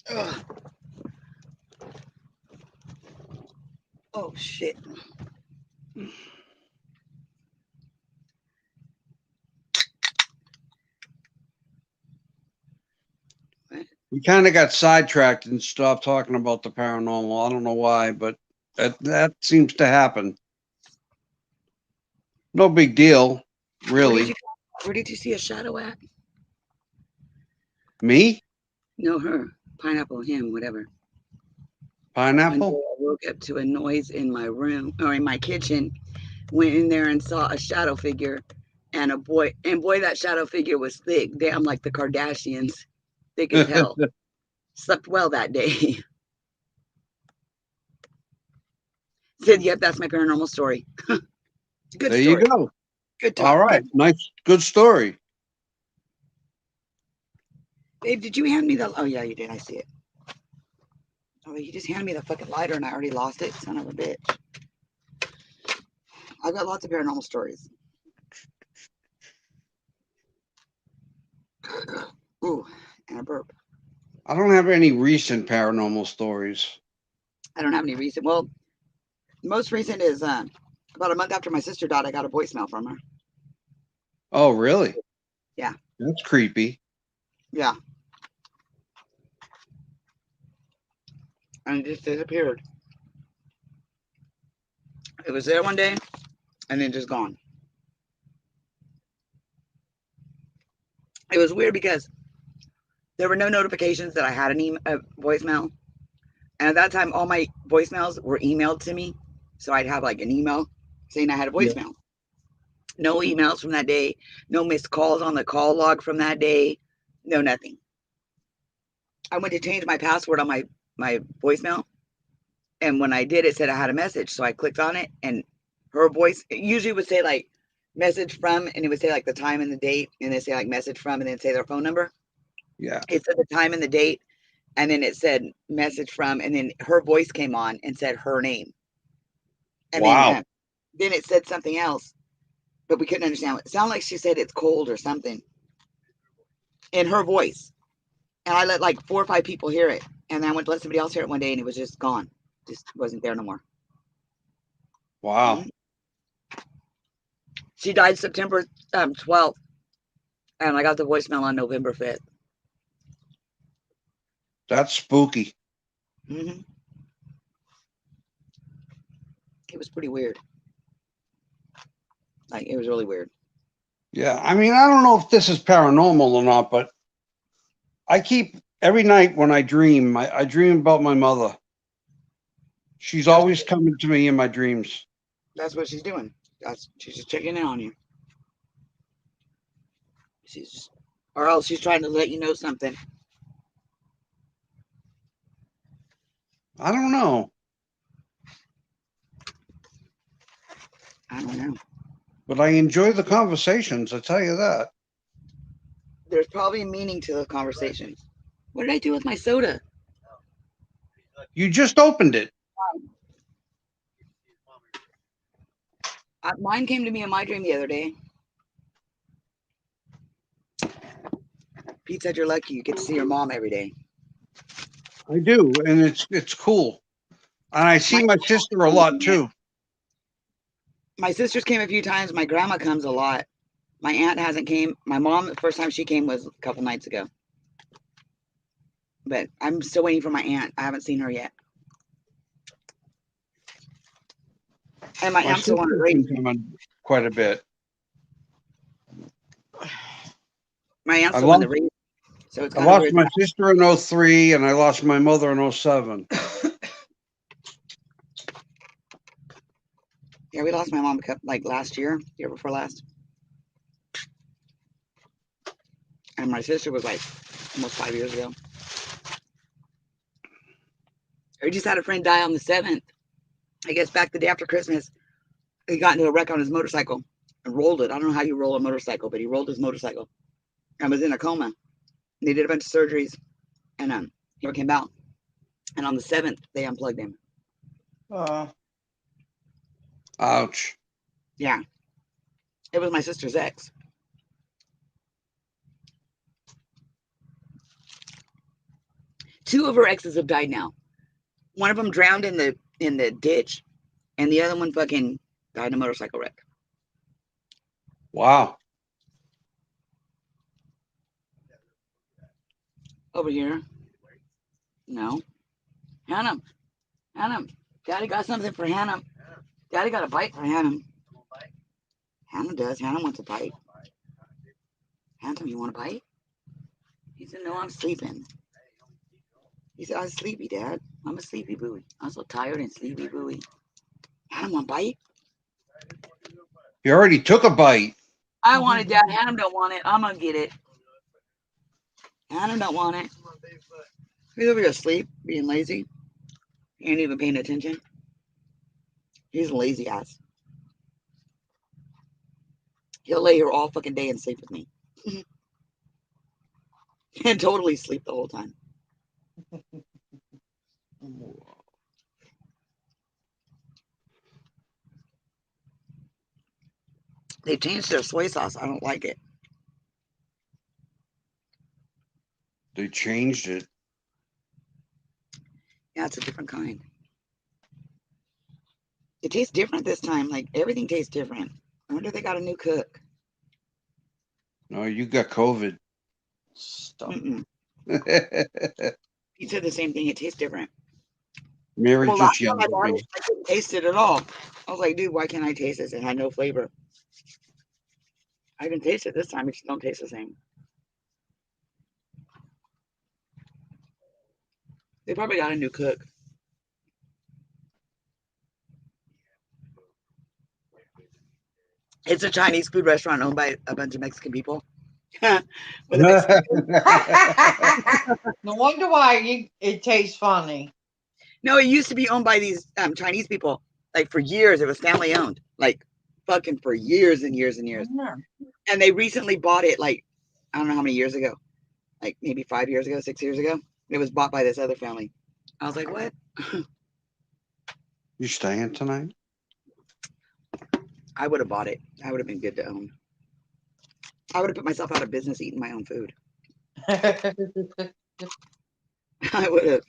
huh? Ugh. Oh, shit. We kind of got sidetracked and stopped talking about the paranormal. I don't know why, but that seems to happen. No big deal, really. Where did you see a shadow at? Me? No, her. Pineapple, him, whatever. One day Pineapple? I woke up to a noise in my room or in my kitchen, went in there and saw a shadow figure and a boy. And boy, that shadow figure was thick. Damn, like the Kardashians. Thick as hell. Slept well that day. Said, yep, that's my paranormal story. Good There story. you go. Good talk. All right. Nice. Good story. Babe, did you hand me the? Oh, yeah, you did. I see it. Oh, you just handed me the fucking lighter and I already lost it. Son of a bitch. I've got lots of paranormal stories. Ooh, and a burp. I don't have any recent paranormal stories. I don't have any recent. Well, the most recent is about a month after my sister died, I got a voicemail from her. Oh, really? Yeah. That's creepy. Yeah. And it just disappeared. It was there one day and then just gone. It was weird because there were no notifications that I had a voicemail. And at that time, all my voicemails were emailed to me. So I'd have like an email saying I had a voicemail. Yeah. No emails from that day. No missed calls on the call log from that day. No, nothing. I went to change my password on my voicemail, and when I did, it said I had a message. So I clicked on it, and her voice usually would say like message from, and it would say like the time and the date, and then say like message from, and then say their phone number. Yeah. It said the time and the date, and then it said message from, and then her voice came on and said her name. And Wow. then it said something else, but we couldn't understand. It sounded like she said it's cold or something in her voice. And I let like 4 or 5 people hear it. And then I went to let somebody else hear it one day, and it was just gone. Just wasn't there no more. Wow. Mhm. She died September 12th. And I got the voicemail on November 5th. That's spooky. Mm-hmm. It was pretty weird. Like, it was really weird. Yeah. I mean, I don't know if this is paranormal or not, but I keep every night when I dream, I dream about my mother. She's always coming to me in my dreams. That's what she's doing. She's just checking in on you. Or else she's trying to let you know something. I don't know. I don't know. But I enjoy the conversations, I tell you that. There's probably a meaning to the conversation. What did I do with my soda? You just opened it. Mine came to me in my dream the other day. Pete said you're lucky you get to see your mom every day. I do, and it's cool. And I see my sister a lot too. My sisters came a few times. My grandma comes a lot. My aunt hasn't came. My mom, the first time she came was a couple nights ago. But I'm still waiting for my aunt. I haven't seen her yet. And my My aunt's the one that sister's raised been me. coming quite a bit. My aunt's I the one that lost raised me. So it's I kind of lost weird. my sister in 03 and I lost my mother in 07. Yeah, we lost my mom like last year, year before last. And my sister was like almost 5 years ago. We just had a friend die on the 7th. I guess back the day after Christmas, he got into a wreck on his motorcycle and rolled it. I don't know how you roll a motorcycle, but he rolled his motorcycle and was in a coma. They did a bunch of surgeries, and he never came out. And on the 7th, they unplugged him. Ouch. Yeah, it was my sister's ex. Two of her exes have died now. One of them drowned in the ditch, and the other one fucking died in a motorcycle wreck. Wow. Over here. No. Hannah. Hannah. Daddy got something for Hannah. Daddy got a bite for Hannah. Hannah does. Hannah wants a bite. Hannah, you want a bite? He said, no, I'm sleeping. He said, I'm sleepy, Dad. I'm a sleepy buoy. I'm so tired and sleepy buoy. Hannah want a bite? He already took a bite. I want it, Dad. Hannah don't want it. I'm gonna get it. Hannah don't want it. He's over here asleep, being lazy. He ain't even paying attention. He's a lazy ass. He'll lay here all fucking day and sleep with me. And totally sleep the whole time. They changed their soy sauce. I don't like it. They changed it. Yeah, it's a different kind. It tastes different this time. Like everything tastes different. I wonder if they got a new cook. No, you got COVID. Stop. He said the same thing. It tastes different. Mary Well, just last time yelled I at bought me. it, I couldn't taste it at all. I was like, dude, why can't I taste this? It had no flavor. I can taste it this time. It just don't taste the same. They probably got a new cook. It's a Chinese food restaurant owned by a bunch of Mexican people. With a Mexican. No wonder why it tastes funny. No, it used to be owned by these Chinese people. Like for years, it was family owned. Like fucking for years and years and years. Yeah. And they recently bought it. Like I don't know how many years ago. Like maybe 5 years ago, 6 years ago. It was bought by this other family. I was like, what? You staying tonight? I would have bought it. I would have been good to own. I would have put myself out of business eating my own food. I would have.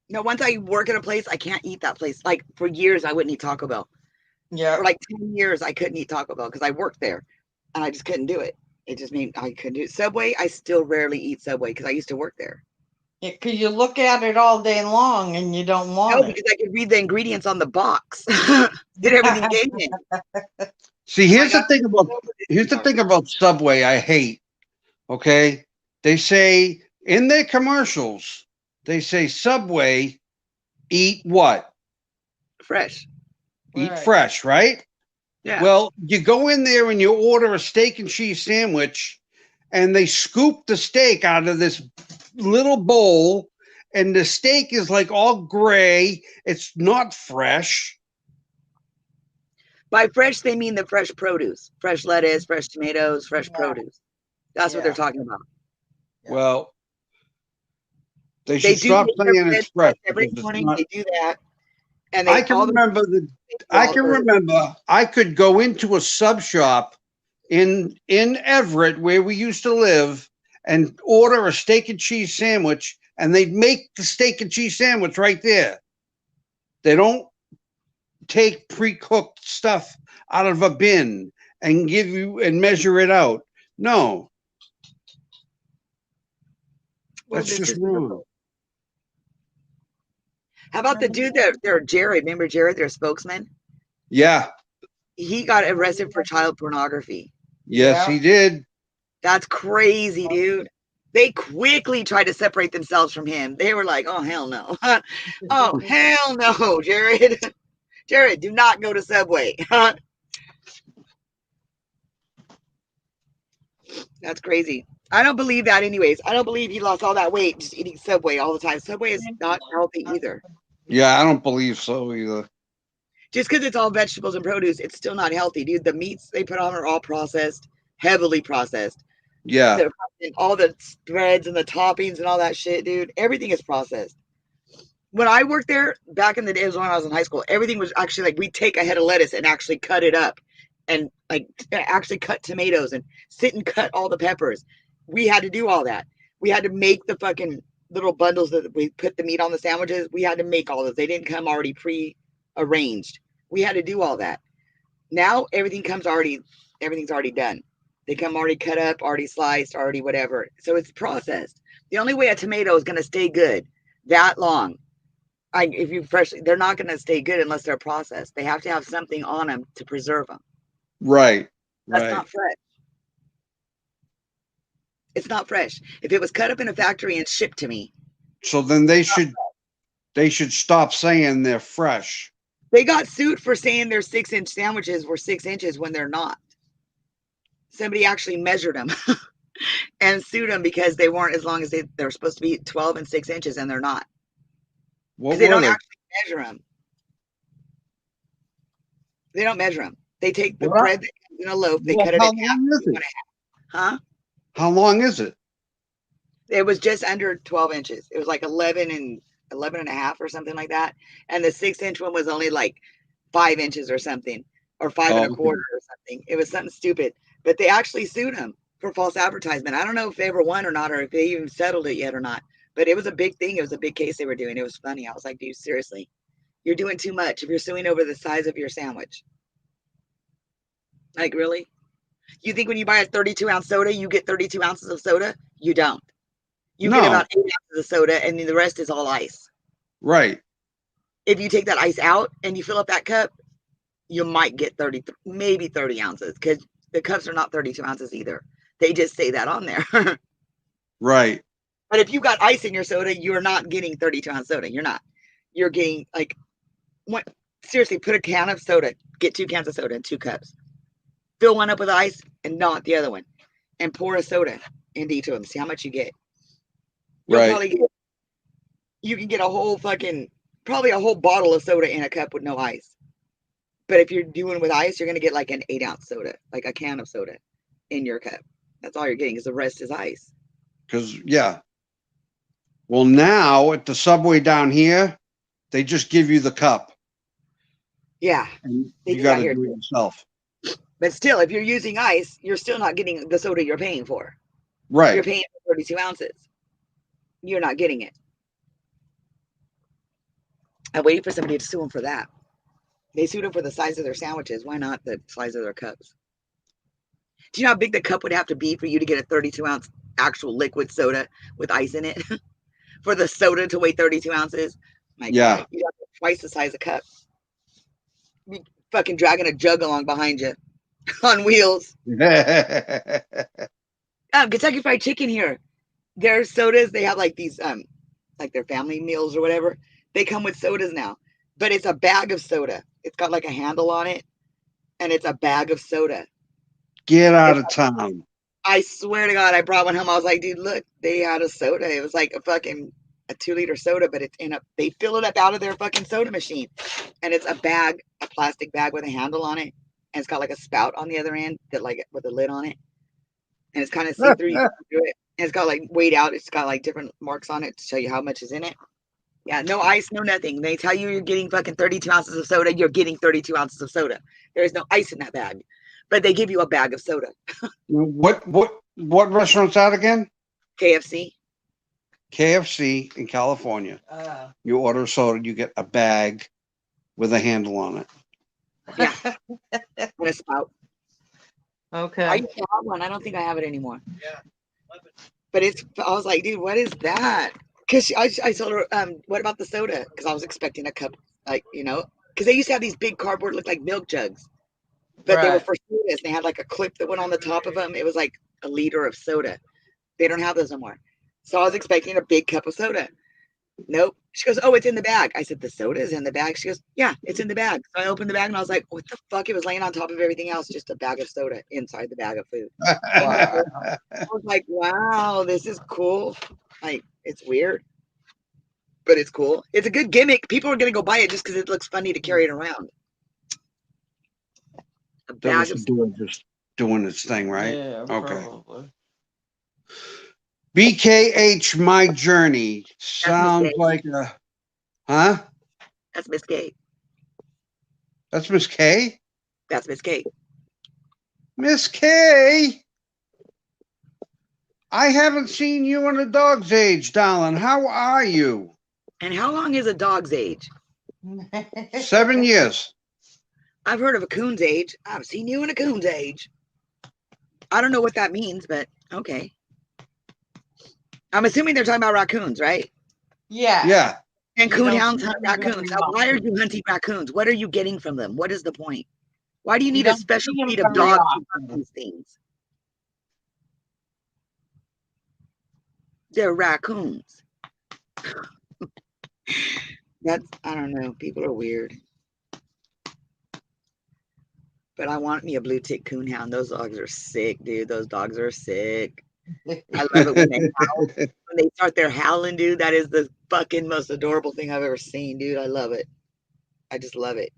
No, once I work at a place, I can't eat that place. Like for years, I wouldn't eat Taco Bell. Yeah. For like 10 years, I couldn't eat Taco Bell because I worked there and I just couldn't do it. It just mean I couldn't do it. Subway, I still rarely eat Subway because I used to work there. Because you look at it all day long and you don't want No, it. because I could read the ingredients on the box. Did everything gave me. See, here's the thing about Subway I hate. Okay? They say in their commercials, they say Subway eat what? Fresh. Eat Right. fresh, right? Yeah. Well, you go in there and you order a steak and cheese sandwich, and they scoop the steak out of this little bowl, and the steak is like all gray. It's not fresh. By fresh, they mean the fresh produce, fresh lettuce, fresh tomatoes, fresh Yeah. produce. That's what they're talking about. Yeah. Well, they They should do stop make their saying bread it's fresh. every because it's morning. not- They do that, and they I can all the remember I could go into a sub shop in Everett where we used to live and order a steak and cheese sandwich, and they'd make the steak and cheese sandwich right there. They don't take pre-cooked stuff out of a bin and give you and measure it out. No, well, that's this just is wrong. How about the dude that they're Jared? Remember Jared, their spokesman? Yeah, He got arrested for child pornography. yes, Yeah. he did. That's crazy, dude. They quickly tried to separate themselves from him. They were like, oh, hell no. Oh, hell no, Jared. Jared, do not go to Subway. That's crazy. I don't believe that anyways. I don't believe he lost all that weight just eating Subway all the time. Subway is not healthy either. Yeah, I don't believe so either. Just because it's all vegetables and produce, it's still not healthy, dude. The meats they put on are all processed, heavily processed. Yeah, All the spreads and the toppings and all that shit, dude. Everything is processed. When I worked there back in the days when I was in high school, everything was actually like we'd take a head of lettuce and actually cut it up and like actually cut tomatoes and sit and cut all the peppers. We had to do all that. We had to make the fucking little bundles that we put the meat on the sandwiches. We had to make all those. They didn't come already pre-arranged. We had to do all that. Now everything's already done. They come already cut up, already sliced, already whatever. So it's processed. The only way a tomato is going to stay good that long, if you freshly, they're not going to stay good unless they're processed. They have to have something on them to preserve them. right, That's right. not fresh. It's not fresh. If it was cut up in a factory and shipped to me, So then they should stop saying they're fresh. they got sued for saying their 6-inch sandwiches were 6 inches when they're not. Somebody actually measured them and sued them because they weren't as long as they're supposed to be 12 and 6 inches and they're not. What Because they were don't they? actually measure them. They don't measure them. They take the What? bread that comes in a loaf, they Well, cut it how in half. long is it? Huh? How long is it? It was just under 12 inches. It was like 11 and a half or something like that. And the 6-inch one was only like 5 inches or something, or 5 and a quarter or something. It was something stupid. But they actually sued him for false advertisement. I don't know if they ever won or not, or if they even settled it yet or not. But it was a big thing. It was a big case they were doing. It was funny. I was like, dude, seriously, you're doing too much if you're suing over the size of your sandwich. Like, really? You think when you buy a 32-ounce soda, you get 32 ounces of soda? You don't. You get No. about 8 ounces of soda, and then the rest is all ice. Right. If you take that ice out and you fill up that cup, you might get 30, maybe 30 ounces, because the cups are not 32 ounces either. They just say that on there. Right. But if you got ice in your soda, you're not getting 32-ounce soda. You're not. You're getting like, what? Seriously, put a can of soda, get 2 cans of soda and 2 cups. Fill one up with ice and not the other one. and pour a soda into each of them. See how much you get. You'll Right. probably get, you can get a whole fucking, probably a whole bottle of soda in a cup with no ice. But if you're doing with ice, you're going to get like an 8-ounce soda, like a can of soda in your cup. That's all you're getting, because the rest is ice. Because, yeah. Well, now at the Subway down here, they just give you the cup. Yeah. And They you do got that to here do it too. yourself. But still, if you're using ice, you're still not getting the soda you're paying for. Right. You're paying for 32 ounces. You're not getting it. I'm waiting for somebody to sue them for that. They sued them for the size of their sandwiches. Why not the size of their cups? Do you know how big the cup would have to be for you to get a 32-ounce actual liquid soda with ice in it? For the soda to weigh 32 ounces? My Yeah. God, you got twice the size of cup. You fucking dragging a jug along behind you on wheels. Kentucky Fried Chicken here. Their sodas, they have like these, like their family meals or whatever. They come with sodas now, but it's a bag of soda. It's got like a handle on it, and it's a bag of soda. Get out of town. I swear to God, I brought one home. I was like, dude, look, they had a soda. It was like a fucking a 2-liter soda, but it's in a, they fill it up out of their fucking soda machine. And it's a bag, a plastic bag with a handle on it. And it's got like a spout on the other end that like with a lid on it. And it's kind of see-through. You can do it. And it's got like weighed out. It's got like different marks on it to show you how much is in it. Yeah, no ice, no nothing. They tell you you're getting fucking 32 ounces of soda. You're getting 32 ounces of soda. There is no ice in that bag. But they give you a bag of soda. What restaurant's that again? KFC. KFC in California. You order soda, you get a bag with a handle on it. Yeah. And a spout. I Okay. used to have one. I don't think I have it anymore. Yeah. But it's, I was like, dude, what is that? Because I told her, what about the soda? Because I was expecting a cup, like, you know, because they used to have these big cardboard, look like milk jugs. But they were Right. for sodas. They had like a clip that went on the top of them. It was like a liter of soda. They don't have those anymore. So I was expecting a big cup of soda. Nope. She goes, oh, it's in the bag. I said, the soda is in the bag. She goes, yeah, it's in the bag. So I opened the bag and I was like, what the fuck? It was laying on top of everything else, just a bag of soda inside the bag of food. Wow. I was like, wow, this is cool. Like, it's weird, but it's cool. It's a good gimmick. People are going to go buy it just because it looks funny to carry it around. A That bag was of just doing its thing, right? Yeah, Okay. probably. BKH My Journey sounds Kate. like a, huh? That's Miss Kate. That's Miss K? That's Miss Kate. Miss K? I haven't seen you in a dog's age, darling. How are you? And how long is a dog's age? 7 years. I've heard of a coon's age. I've seen you in a coon's age. I don't know what that means, but okay. I'm assuming they're talking about raccoons, right? Yeah. Yeah. And You don't coonhounds see hunt them very raccoons. Now, why are you hunting raccoons? What are you getting from them? What is the point? Why do you need a don't special see 'em breed of very dog to hunt often. these things? They're raccoons. That's, I don't know. People are weird. But I want me a blue tick coonhound. Those dogs are sick, dude. Those dogs are sick. I love it when they howl. When they start their howling, dude. That is the fucking most adorable thing I've ever seen, dude. I love it. I just love it.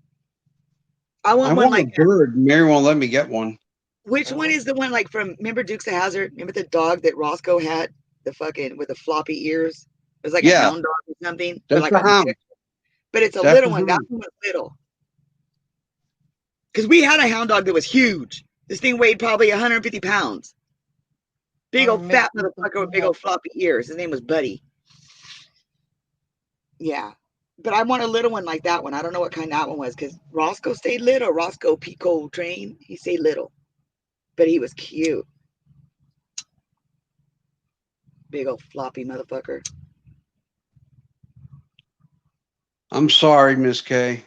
I I want one want like a bird. Mary won't let me get one. which one is the one like from remember Dukes of Hazzard? Remember the dog that Roscoe had? The fucking with the floppy ears? It was like a Yeah. hound dog or something. Or That's like a hound. but it's a That's little a one. That hound. one was little. Because we had a hound dog that was huge. This thing weighed probably 150 pounds. Big old fat motherfucker with big old floppy ears. His name was Buddy. Yeah. But I want a little one like that one. I don't know what kind that one was because Roscoe stayed little. Roscoe Pico Train, he stayed little. But he was cute. Big old floppy motherfucker. I'm sorry, Miss K.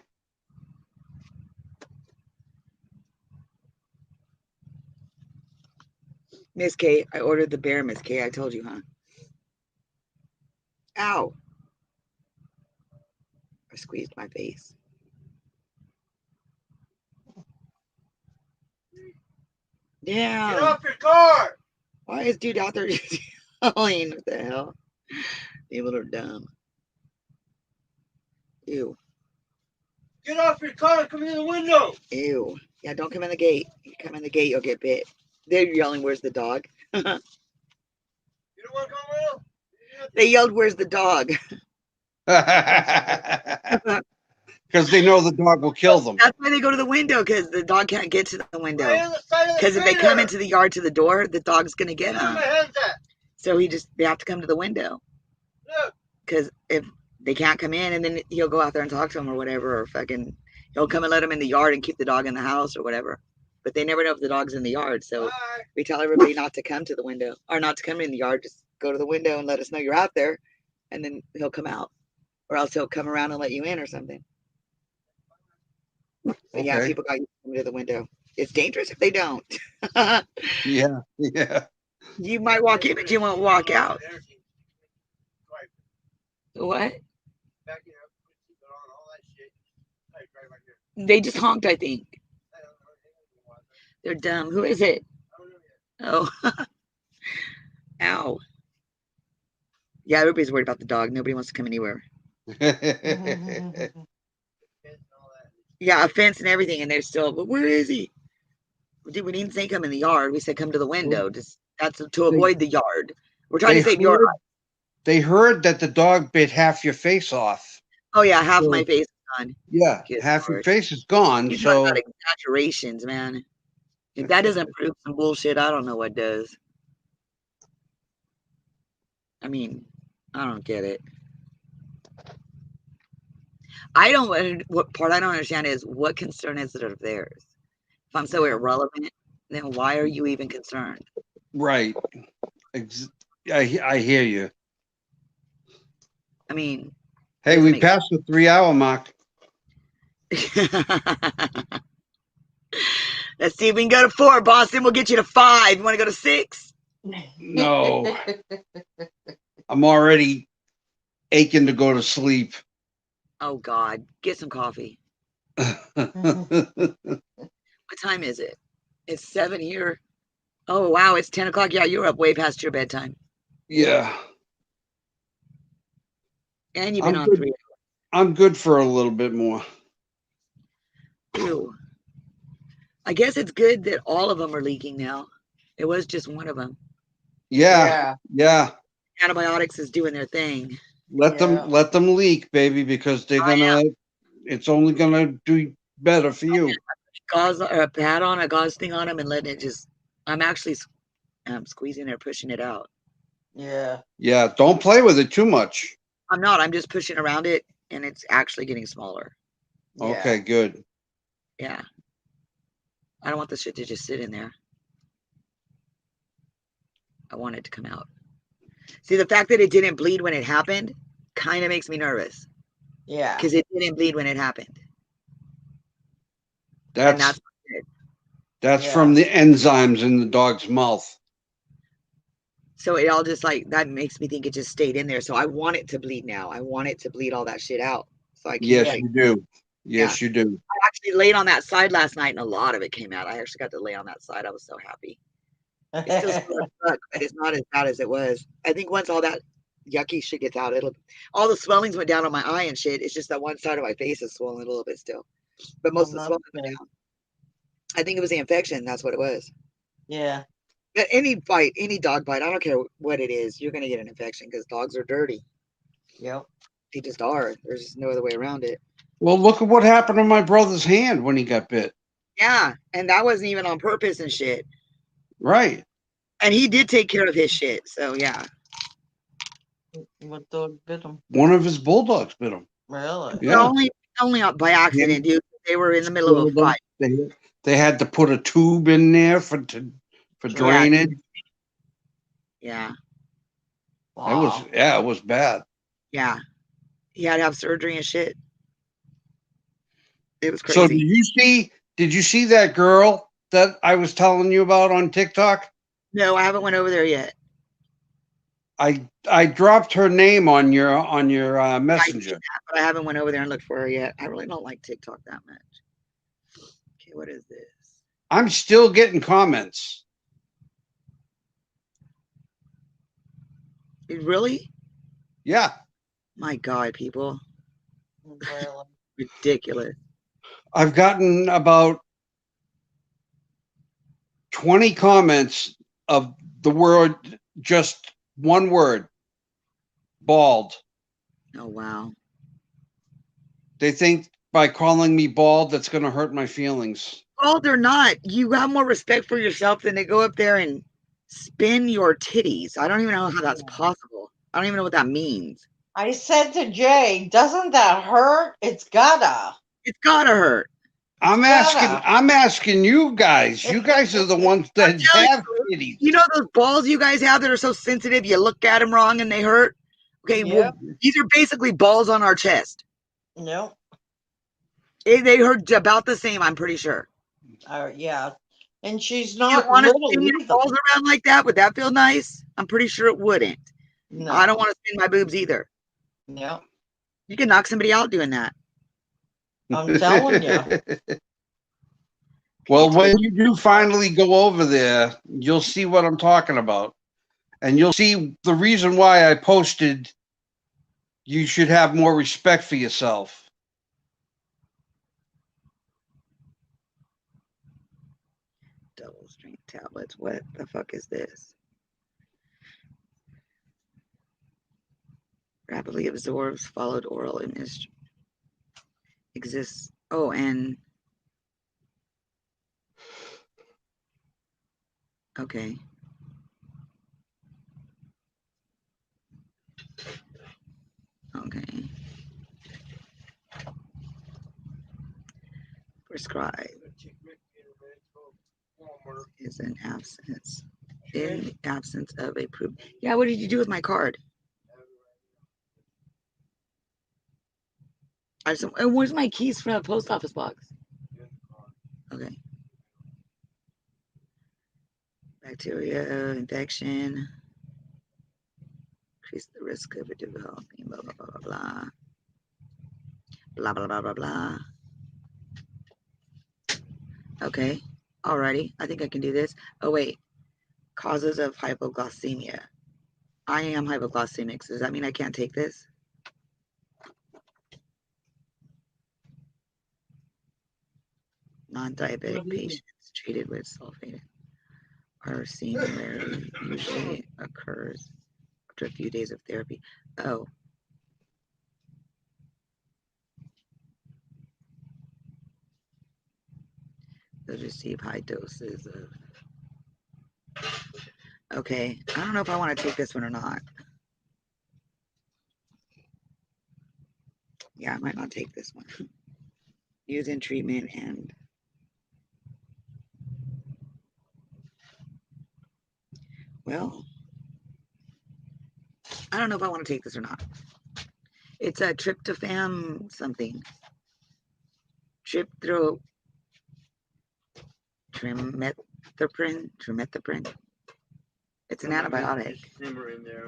Miss K, I ordered the bear, Miss K. I told you, huh? Ow. I squeezed my face. Yeah. Get off your car! Why is dude out there just yelling? What the hell? People are dumb. Ew. Get off your car and come in the window. Ew. Yeah, don't come in the gate. You come in the gate, you'll get bit. They're yelling, where's the dog? You don't want to go with They yelled, where's the dog? Because they know the dog will kill them. That's why they go to the window, because the dog can't get to the window. Right on the side of the Because if they come trailer. into the yard to the door, the dog's going to get Where them. my hands at? So they have to come to the window. Look. Because if they can't come in, and then he'll go out there and talk to them or whatever, or fucking, he'll come and let them in the yard and keep the dog in the house or whatever. But they never know if the dog's in the yard. So Bye. we tell everybody not to come to the window, or not to come in the yard. Just go to the window and let us know you're out there, and then he'll come out. Or else he'll come around and let you in or something. But yeah, Okay. people got used to coming to the window. It's dangerous if they don't. Yeah, yeah. You might walk in, but you won't walk out. What? They just honked, I think. They're dumb. Who is it? Oh. Ow. Yeah, everybody's worried about the dog. Nobody wants to come anywhere. Yeah, a fence and everything, and they're still, but where is he? Dude, we didn't say come in the yard. We said come to the window. Just that's to avoid the yard. We're trying to save your life. They heard that the dog bit half your face off. Oh yeah, half So- my face is gone. Yeah, Good half your Lord. face is gone. You talk So about exaggerations, man. If that doesn't prove some bullshit, I don't know what does. I mean, I don't get it. What part I don't understand is what concern is it of theirs? If I'm so irrelevant, then why are you even concerned? right. I hear you. I mean, Hey, Doesn't we make passed the 3-hour mark. let's see if we can go to 4, Boston. We'll get you to 5. You want to go to 6? No, I'm already aching to go to sleep. Oh God, get some coffee. What time is it? It's 7 here. Oh wow, it's 10 o'clock. Yeah, you're up way past your bedtime. Yeah, And you've been I'm on good. 3. I'm good for a little bit more. Ew. I guess it's good that all of them are leaking now. It was just one of them. Yeah, yeah. Antibiotics is doing their thing. Let them leak, baby, because they're gonna. It's only gonna do better for you. Gauze or a pad on a gauze thing on them and letting it just. I'm actually squeezing it or pushing it out. Yeah. Yeah, don't play with it too much. I'm not. I'm just pushing around it, and it's actually getting smaller. Okay, good. Yeah. I don't want this shit to just sit in there. I want it to come out. See, the fact that it didn't bleed when it happened kind of makes me nervous. Yeah. Because it didn't bleed when it happened. And That's good. that's Yeah. from the enzymes in the dog's mouth. So it all just like, that makes me think it just stayed in there. So I want it to bleed now. I want it to bleed all that shit out. So I can Yes, like, you do. Yes, you do. I actually laid on that side last night and a lot of it came out. I actually got to lay on that side. I was so happy. It still smells like fuck, but it's not as bad as it was. I think once all that yucky shit gets out, all the swellings went down on my eye and shit. It's just that one side of my face is swollen a little bit still. But most of the swelling went down. I think it was the infection. That's what it was. Yeah. But any bite, any dog bite, I don't care what it is, you're going to get an infection because dogs are dirty. Yep. They just are. There's just no other way around it. Well, look at what happened to my brother's hand when he got bit. Yeah. And that wasn't even on purpose and shit. Right. And he did take care of his shit. So, yeah. What dog bit him? One of his bulldogs bit him. Really? Yeah. But only by accident, dude. They were in the middle of a fight. They had to put a tube in there for drainage. Yeah. Wow. It was bad. Yeah. He had to have surgery and shit. It was So crazy. did you see that girl that I was telling you about on TikTok? No, I haven't went over there yet. I dropped her name on your messenger. But I haven't went over there and looked for her yet. I really don't like TikTok that much. Okay, what is this? I'm still getting comments. Really? Yeah. My God, people. Really. Ridiculous. I've gotten about 20 comments of the word, just one word, bald. Oh, wow. They think by calling me bald, that's going to hurt my feelings. Bald or not, you have more respect for yourself than to go up there and spin your titties. I don't even know how that's possible. I don't even know what that means. I said to Jay, doesn't that hurt? It's gotta. It's gotta hurt. I'm asking you guys. You guys are the ones that have titties. You know those balls you guys have that are so sensitive, you look at them wrong and they hurt? Okay, well, these are basically balls on our chest. Nope. They hurt about the same, I'm pretty sure. Yeah. And she's You not want to little spin your either. balls around like that? Would that feel nice? I'm pretty sure it wouldn't. No. I don't want to spin my boobs either. No. You can knock somebody out doing that. I'm telling you. Well, when you do finally go over there, you'll see what I'm talking about. And you'll see the reason why I posted you should have more respect for yourself. Double strength tablets. What the fuck is this? Rapidly absorbs, followed oral administration. Exists. Oh, and okay. Okay. Prescribe is an absence. In the absence of a proof. Yeah, what did you do with my card? Where's my keys from the post office box? Okay. Bacteria infection. Increase the risk of it developing. Blah blah blah blah blah. Blah blah blah blah blah. Okay. Alrighty. I think I can do this. Oh wait. Causes of hypoglycemia. I am hypoglycemic. So does that mean I can't take this? Non-diabetic patients treated with sulfate are seen rarely. Usually occurs after a few days of therapy. Oh. Those receive high doses of. Okay. I don't know if I want to take this one or not. Yeah, I might not take this one. Use in treatment and well, I don't know if I want to take this or not. It's a tryptophan something. Trimethoprim. It's an antibiotic.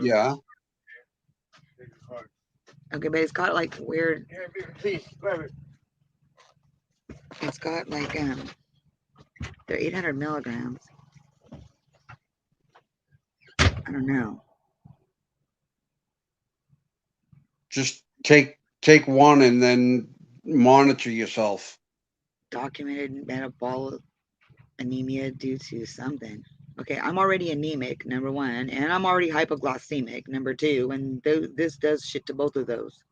Yeah. Okay, but it's got like weird. Please, grab it. It's got like they're 800 milligrams. I don't know. Just take one and then monitor yourself. Documented metabolic anemia due to something. Okay, I'm already anemic, number one, and I'm already hypoglycemic, number two, and this does shit to both of those.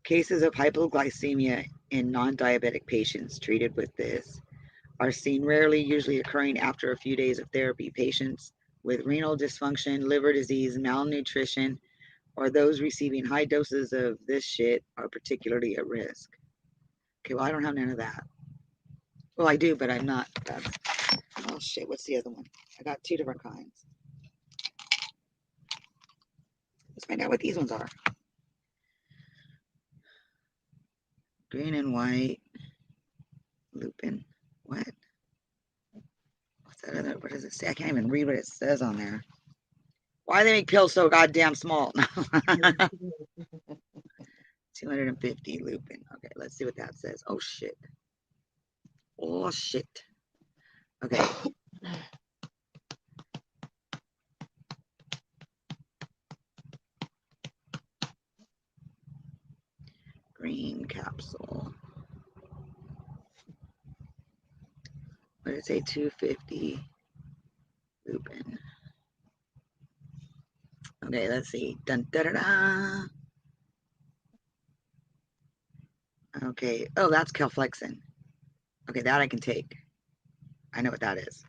Cases of hypoglycemia in non-diabetic patients treated with this are seen rarely, usually occurring after a few days of therapy. Patients with renal dysfunction, liver disease, malnutrition, or those receiving high doses of this shit are particularly at risk. Okay, well, I don't have none of that. Well, I do, but I'm not. Oh shit, what's the other one? I got two different kinds. Let's find out what these ones are. Green and white. Lupin. What? What's that other? What does it say? I can't even read what it says on there. Why do they make pills so goddamn small? 250 Lupin. Okay, let's see what that says. Oh shit. Oh shit. Okay. capsule. What did it say? 250 Lupin. Okay, let's see. Dun, da, da, da. Okay. Oh, that's Calflexin. Okay, that I can take. I know what that is.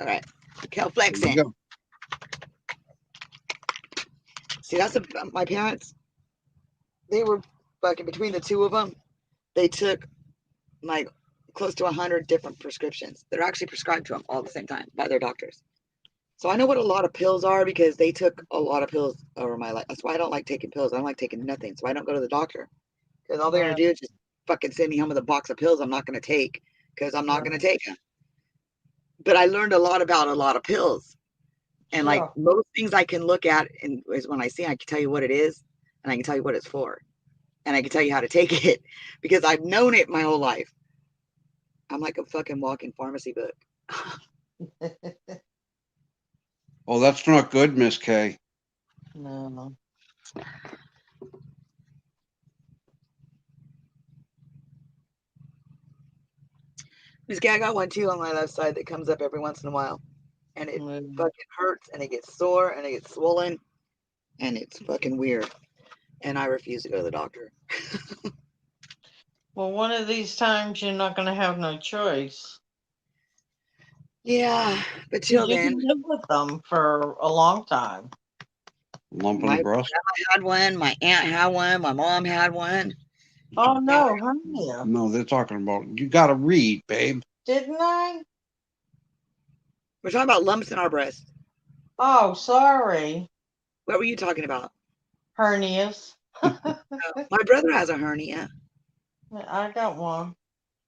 All right. There you Calflexin. go. See, that's my parents. They were fucking between the two of them. They took like close to 100 different prescriptions. They're actually prescribed to them all at the same time by their doctors. So I know what a lot of pills are because they took a lot of pills over my life. That's why I don't like taking pills. I don't like taking nothing. So I don't go to the doctor because all they're going to do is just fucking send me home with a box of pills I'm not going to take because I'm not going to take them. But I learned a lot about a lot of pills. And like most things I can look at and is when I see, I can tell you what it is and I can tell you what it's for. And I can tell you how to take it because I've known it my whole life. I'm like a fucking walking pharmacy book. Oh, that's not good, Miss K. No. Miss K, I got one too on my left side that comes up every once in a while. And it fucking hurts and it gets sore and it gets swollen. And it's fucking weird. And I refuse to go to the doctor. Well, one of these times you're not going to have no choice. Yeah, but till You then. can live with them for a long time. Lump in My the breast. grandma had one. My aunt had one. My mom had one. Oh, no, hernia. No, they're talking about, you got to read, babe. Didn't I? We're talking about lumps in our breast. Oh, sorry. What were you talking about? Hernias. My brother has a hernia. I got one.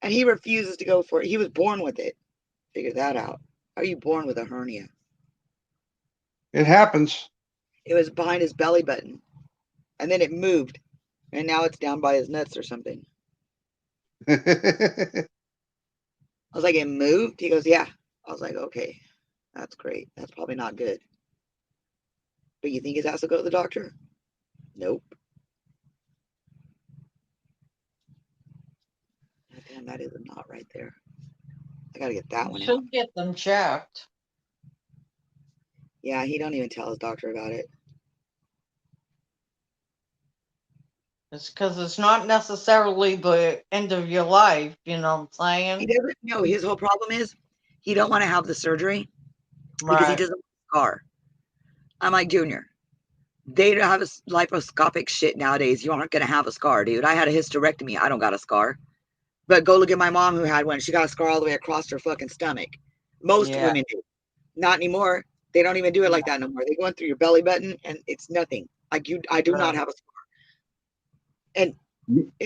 And he refuses to go for it. He was born with it. Figure that out. How are you born with a hernia? It happens. It was behind his belly button. And then it moved. And now it's down by his nuts or something. I was like, it moved? He goes, yeah. I was like, okay, that's great. That's probably not good. But you think he has to go to the doctor? Nope. God damn, that is a knot right there. I gotta get that You one out. should get them checked. Yeah, he don't even tell his doctor about it. It's because it's not necessarily the end of your life, you know what I'm saying? He doesn't know. His whole problem is he don't want to have the surgery because he Right. doesn't want a scar. I'm like, Junior, they don't have a liposcopic shit nowadays. You aren't gonna have a scar, dude. I had a hysterectomy. I don't got a scar. But go look at my mom who had one. She got a scar all the way across her fucking stomach. Most Yeah. women do. Not anymore. They don't even do it like that no more. They go in through your belly button and it's nothing. Like you, I do not have a scar. And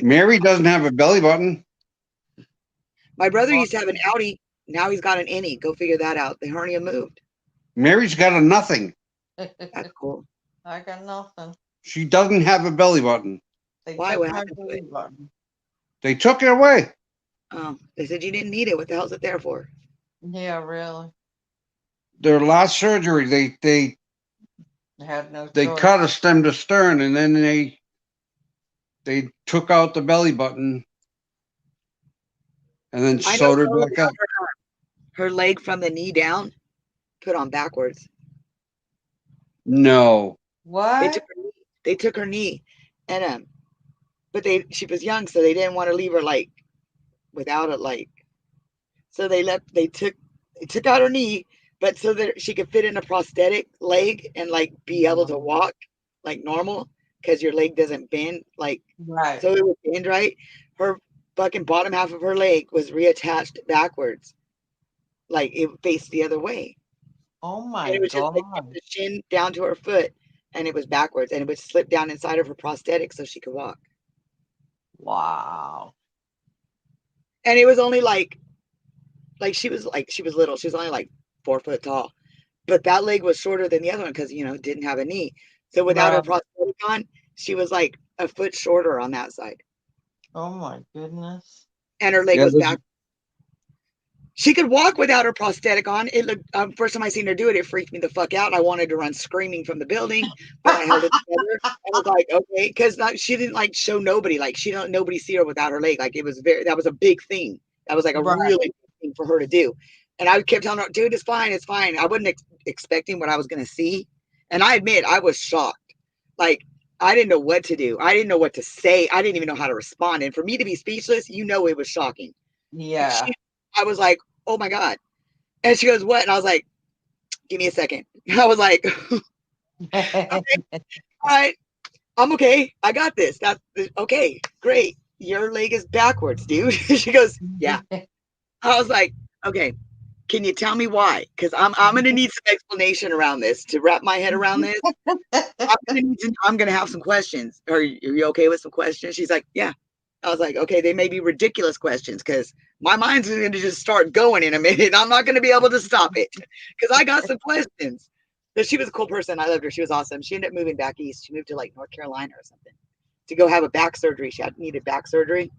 Mary doesn't have a belly button. my brother used to have an outie. Now he's got an innie. Go figure that out. The hernia moved. Mary's got a nothing. That's cool. I got nothing. She doesn't have a belly button. They Why? took What my happened to belly it? button. They took it away. Oh, they said you didn't need it. What the hell's it there for? Yeah, really. Their last surgery, they I had no they choice. cut a stem to stern, and then they took out the belly button, and then I know sewed it Lola back got up. her leg from the knee down, put on backwards. No. What? They took her knee, and but she was young, so they didn't want to leave her like without it, like. So they took out her knee, but so that she could fit in a prosthetic leg and like be able to walk like normal, because your leg doesn't bend like. Right. So it would bend right. Her fucking bottom half of her leg was reattached backwards, like it faced the other way. Oh And my it was just like God. from the shin down to her foot, and it was backwards, and it would slip down inside of her prosthetic so she could walk. Wow. And it was only like she was little. She was only like 4 foot tall, but that leg was shorter than the other one because didn't have a knee. So without her Right. prosthetic on, she was like a foot shorter on that side, Oh my goodness. and her leg Yeah, was back. She could walk without her prosthetic on. It looked first time I seen her do it, it freaked me the fuck out. I wanted to run screaming from the building, but I held it together. I was like, okay, because she didn't like show nobody. Like nobody see her without her leg. Like that was a big thing. That was like a Right. really big thing for her to do. And I kept telling her, dude, it's fine, it's fine. I wasn't expecting what I was gonna see, and I admit I was shocked. Like I didn't know what to do. I didn't know what to say. I didn't even know how to respond. And for me to be speechless, it was shocking. Yeah. I was like, oh my God. And she goes, what? And I was like, give me a second. I was like, okay, all right, I'm okay. I got this. That's okay. Great. Your leg is backwards, dude. She goes, yeah. I was like, okay, can you tell me why? Because I'm gonna need some explanation around this to wrap my head around this. I'm gonna have some questions. Are you okay with some questions? She's like, yeah. I was like, okay, they may be ridiculous questions because my mind's going to just start going in a minute. I'm not going to be able to stop it because I got some questions. But she was a cool person. I loved her. She was awesome. She ended up moving back east. She moved to like North Carolina or something to go have a back surgery. She had needed back surgery.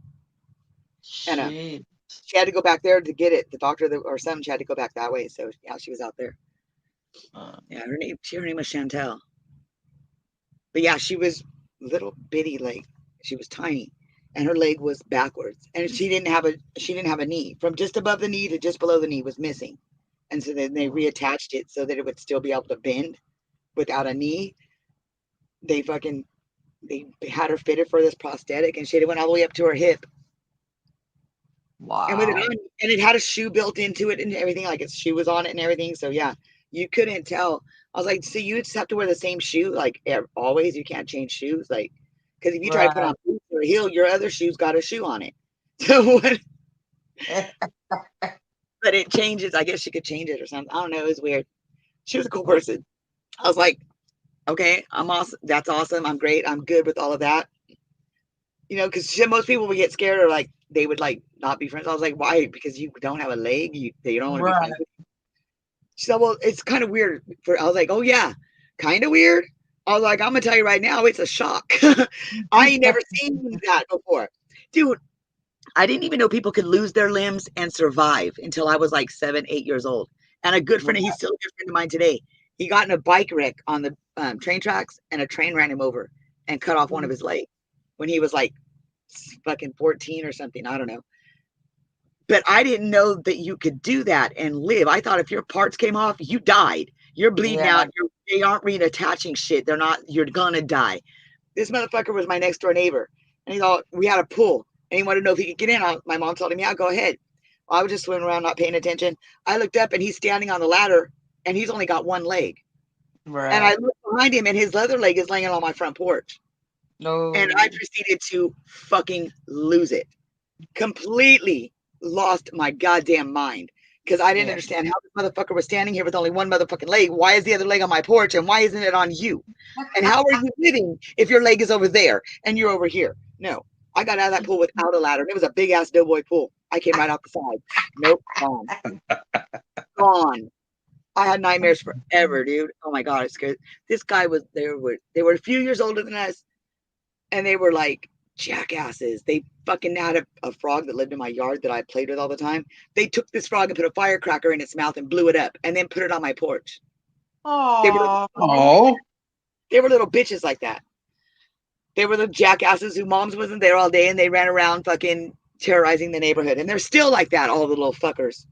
And Jeez. she had to go back there to get it. The doctor or something, she had to go back that way. So yeah, she was out there. Yeah, her name was Chantel. But yeah, she was little bitty, like she was tiny, and her leg was backwards, and she didn't have a knee. From just above the knee to just below the knee was missing, and so then they reattached it so that it would still be able to bend without a knee. They had her fitted for this prosthetic, and she went all the way up to her hip. Wow. And with it on, and it had a shoe built into it and everything, like its shoe was on it and everything. So yeah, you couldn't tell. I was like, so you just have to wear the same shoe, like always. You can't change shoes, like because if you try to put on boots or a heel, your other shoe's got a shoe on it. So but it changes. I guess she could change it or something. I don't know. It was weird. She was a cool person. I was like, okay, I'm awesome. That's awesome. I'm great. I'm good with all of that. Because most people would get scared or like they would like not be friends. I was like, why? Because you don't have a leg. You don't want to be friends with you. She said, well, it's kind of weird. I was like, oh yeah, kind of weird. I was like, I'm gonna tell you right now, it's a shock. I ain't never seen that before, dude. I didn't even know people could lose their limbs and survive until I was like 7, 8 years old. And a good friend, he's still a good friend of mine today. He got in a bike wreck on the train tracks, and a train ran him over and cut off one of his legs when he was like fucking 14 or something. I don't know. But I didn't know that you could do that and live. I thought if your parts came off, you died. You're bleeding out. They aren't reattaching shit. They're not. You're gonna die. This motherfucker was my next door neighbor, and he thought we had a pool, and he wanted to know if he could get in. My mom told him, "Yeah, go ahead." Well, I was just swimming around, not paying attention. I looked up, and he's standing on the ladder, and he's only got one leg. Right. And I looked behind him, and his other leg is laying on my front porch. No. And I proceeded to fucking lose it. Completely lost my goddamn mind because I didn't understand how this motherfucker was standing here with only one motherfucking leg. Why is the other leg on my porch and why isn't it on you? And how are you living if your leg is over there and you're over here? No, I got out of that pool without a ladder. And it was a big ass doughboy pool. I came right out the side. Nope, gone. Gone. I had nightmares forever, dude. Oh my God, it's scared. This guy was they were a few years older than us, and they were like jackasses. They fucking had a frog that lived in my yard that I played with all the time. They took this frog and put a firecracker in its mouth and blew it up and then put it on my porch. They were little bitches like that. They were the jackasses who moms wasn't there all day and they ran around fucking terrorizing the neighborhood. And they're still like that, all the little fuckers.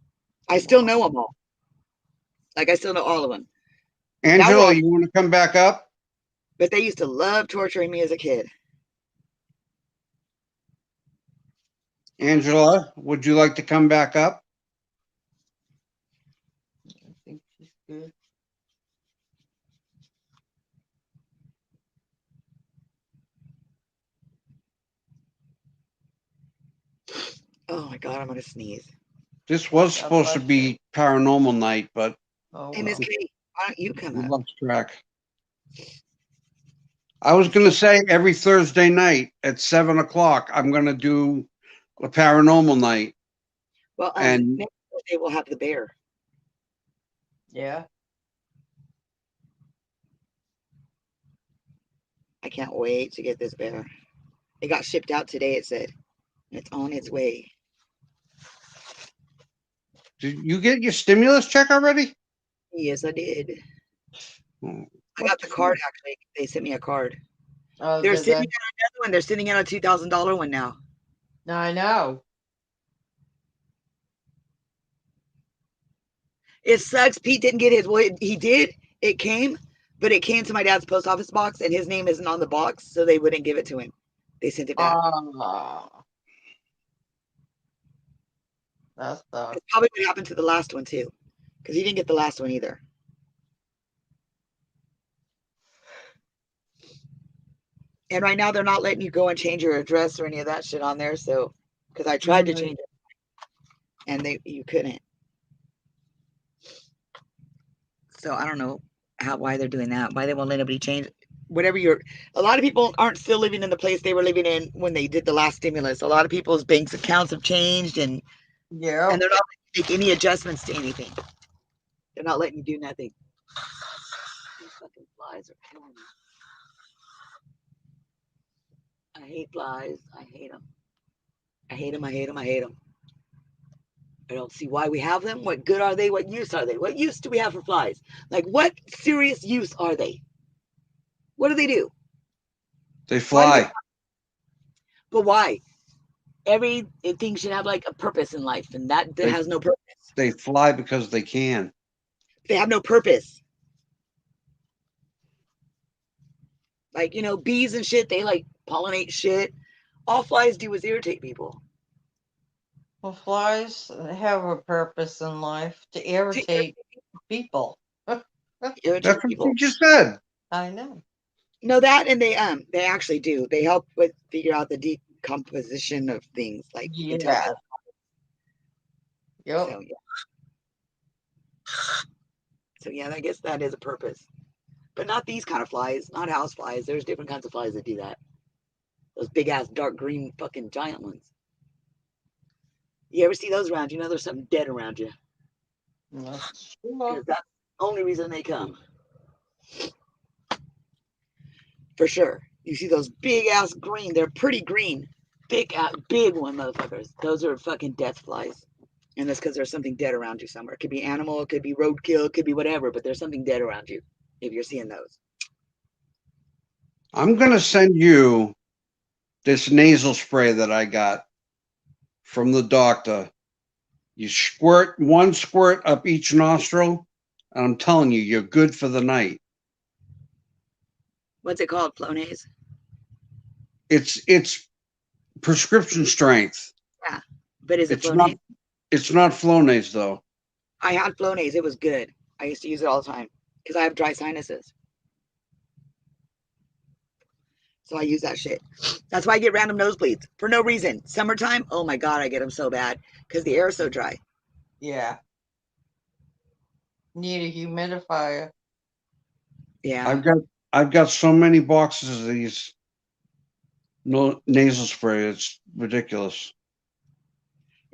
I still know them all. Like I still know all of them. Angela, you want to come back up? But they used to love torturing me as a kid. Angela, would you like to come back up? I think she's good. Oh my God, I'm gonna sneeze. This was supposed to be paranormal night, but hey, Miss Kate, why don't you come up? Lost track. I was gonna say every Thursday night at 7 o'clock, I'm gonna do a paranormal night. Well, next Thursday we'll have the bear. Yeah. I can't wait to get this bear. It got shipped out today, it said. It's on its way. Did you get your stimulus check already? Yes, I did. Hmm. I got the card actually. They sent me a card. Oh, They're did sitting they? on another one. They're sitting on a $2,000 one now. I know. It sucks. Pete didn't get his. Well, he did. It came, but it came to my dad's post office box, and his name isn't on the box, so they wouldn't give it to him. They sent it back. That's It's probably what happened to the last one too, because he didn't get the last one either. And right now they're not letting you go and change your address or any of that shit on there. So, because I tried to change it, and you couldn't. So I don't know why they're doing that. Why they won't let anybody change whatever a lot of people aren't still living in the place they were living in when they did the last stimulus. A lot of people's banks accounts have changed, and they're not letting you make any adjustments to anything. They're not letting you do nothing. These fucking flies are killing me. I hate flies. I hate them. I hate them. I hate them. I hate them. I don't see why we have them. What good are they? What use are they? What use do we have for flies? Like, what serious use are they? What do they do? They fly. But why? Everything should have like a purpose in life, and that has no purpose. They fly because they can. They have no purpose. Like, bees and shit, they like pollinate shit. All flies do is irritate people. Well, flies have a purpose in life to irritate people. That's what you just said. I know. No, that, and they actually do. They help with figure out the decomposition of things. Like, you can tell. Yep. So yeah, I guess that is a purpose. But not these kind of flies, not house flies. There's different kinds of flies that do that. Those big ass dark green fucking giant ones. You ever see those around? You know there's something dead around you. That's Because that's the only reason they come. For sure. You see those big ass green. They're pretty green. Big one, motherfuckers. Those are fucking death flies. And that's because there's something dead around you somewhere. It could be animal, it could be roadkill, it could be whatever, but there's something dead around you if you're seeing those. I'm going to send you this nasal spray that I got from the doctor. You squirt one squirt up each nostril, and I'm telling you, you're good for the night. What's it called? Flonase? It's prescription strength. Yeah. But is it Flonase? It's not Flonase, though. I had Flonase. It was good. I used to use it all the time because I have dry sinuses. So I use that shit. That's why I get random nosebleeds for no reason. Summertime, oh my God, I get them so bad because the air is so dry. Yeah. Need a humidifier. Yeah. I've got so many boxes of these nasal spray. It's ridiculous.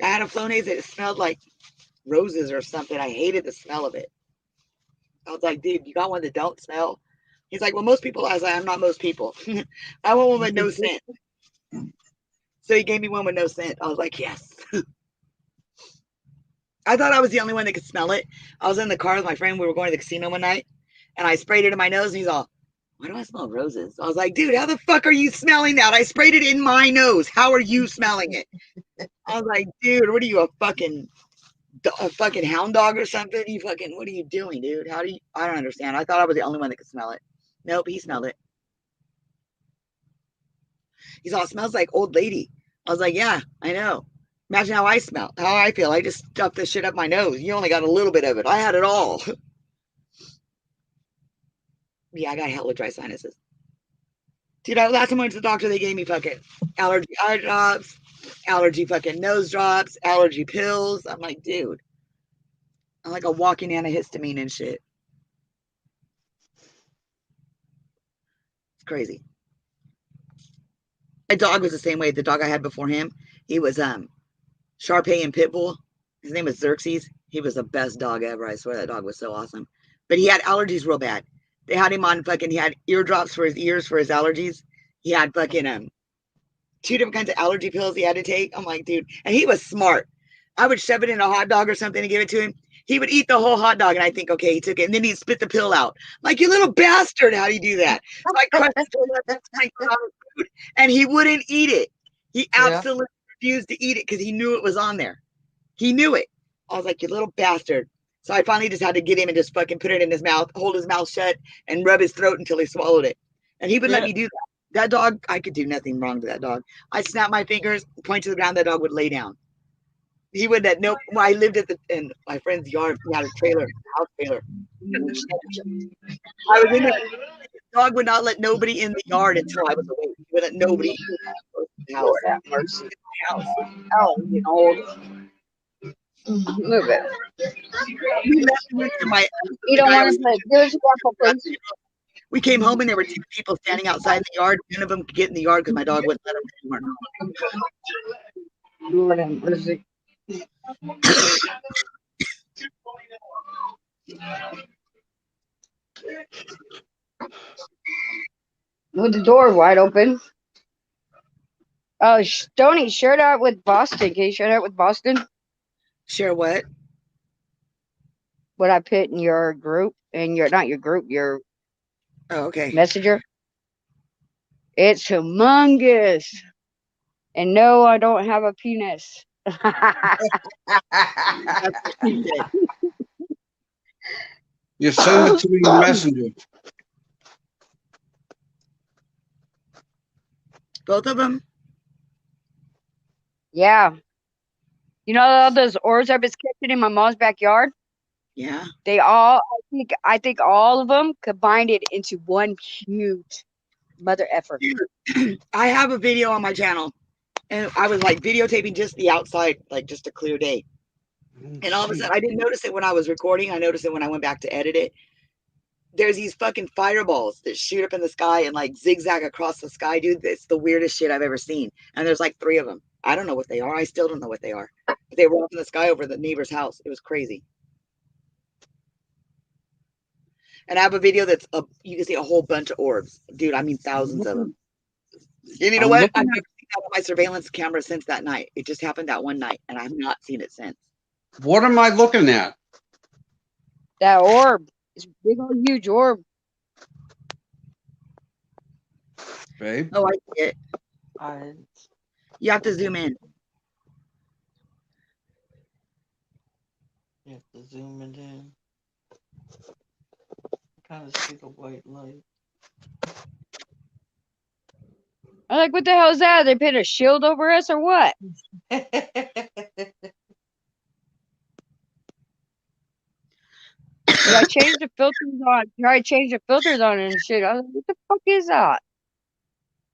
I had a Flonase that smelled like roses or something. I hated the smell of it. I was like, dude, you got one that don't smell? He's like, well, most people. I was like, I'm not most people. I want one with no scent. So he gave me one with no scent. I was like, yes. I thought I was the only one that could smell it. I was in the car with my friend. We were going to the casino one night, and I sprayed it in my nose, and he's all, why do I smell roses? I was like, dude, how the fuck are you smelling that? I sprayed it in my nose. How are you smelling it? I was like, dude, what are you, a fucking hound dog or something? What are you doing, dude? I don't understand. I thought I was the only one that could smell it. Nope, he smelled it. He's all, it smells like old lady. I was like, yeah, I know. Imagine how I smell, how I feel. I just stuffed this shit up my nose. You only got a little bit of it. I had it all. Yeah, I got hella dry sinuses. Dude, last time I went to the doctor, they gave me fucking allergy eye drops, allergy fucking nose drops, allergy pills. I'm like, dude, I'm like a walking antihistamine and shit. It's crazy. My dog was the same way. The dog I had before him, he was Shar-Pei and Pitbull. His name was Xerxes. He was the best dog ever. I swear that dog was so awesome. But he had allergies real bad. They had him on he had eardrops for his ears for his allergies. He had fucking 2 different kinds of allergy pills he had to take. I'm like, dude. And he was smart. I would shove it in a hot dog or something and give it to him. He would eat the whole hot dog, and I think, okay, he took it, and then he'd spit the pill out. Like, you little bastard, how do you do that? So I crushed the food, and he wouldn't eat it. He absolutely refused to eat it because he knew it was on there. He knew it. I was like, you little bastard. So I finally just had to get him and just fucking put it in his mouth, hold his mouth shut, and rub his throat until he swallowed it. And he would let me do that. That dog, I could do nothing wrong to that dog. I'd snap my fingers, point to the ground, that dog would lay down. He would that nope. Well, I lived in my friend's yard. We had a trailer, house trailer. I was in there. The dog would not let nobody in the yard until I was awake. He would let nobody in the house. Lord have mercy. Oh, you know, old. Move it. We left and went to my. You don't want to give us a couple, please. We came home and there were two people standing outside the yard. None of them could get in the yard because my dog wouldn't let them in. Lord have mercy. With the door wide open. Oh, Stoney, share that with Boston. Can you share that with Boston? Share what? What I put in your group, and your not your group, your okay messenger. It's humongous. And no, I don't have a penis. You send it to me in Messenger. Both of them? Yeah. You know all those orbs I've been catching in my mom's backyard? Yeah. They all, I think all of them combined it into one huge mother effer. I have a video on my channel, and I was like videotaping just the outside, like just a clear day. And all of a sudden, I didn't notice it when I was recording. I noticed it when I went back to edit it. There's these fucking fireballs that shoot up in the sky and like zigzag across the sky, dude. It's the weirdest shit I've ever seen. And there's like 3 of them. I don't know what they are. I still don't know what they are. But they were up in the sky over the neighbor's house. It was crazy. And I have a video that's you can see a whole bunch of orbs, dude. I mean, thousands of them. And you know what? I've never seen that on my surveillance camera since that night. It just happened that one night, and I've not seen it since. What am I looking at? That orb. It's a big old huge orb. Babe? Oh, I see it. You have to zoom in. You have to zoom it in. Kind of see the white light. I'm like, what the hell is that? They put a shield over us or what? Did I changed the filters on? Tried to change the filters on and shit. I was like, what the fuck is that?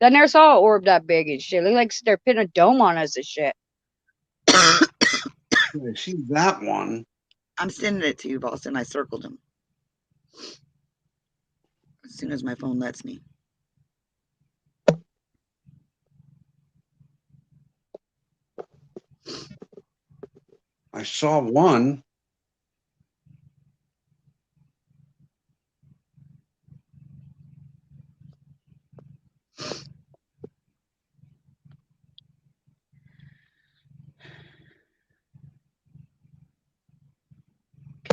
I never saw an orb that big and shit. Look like they're putting a dome on us and shit. I see that one. I'm sending it to you, Boston. I circled them. As soon as my phone lets me. I saw one.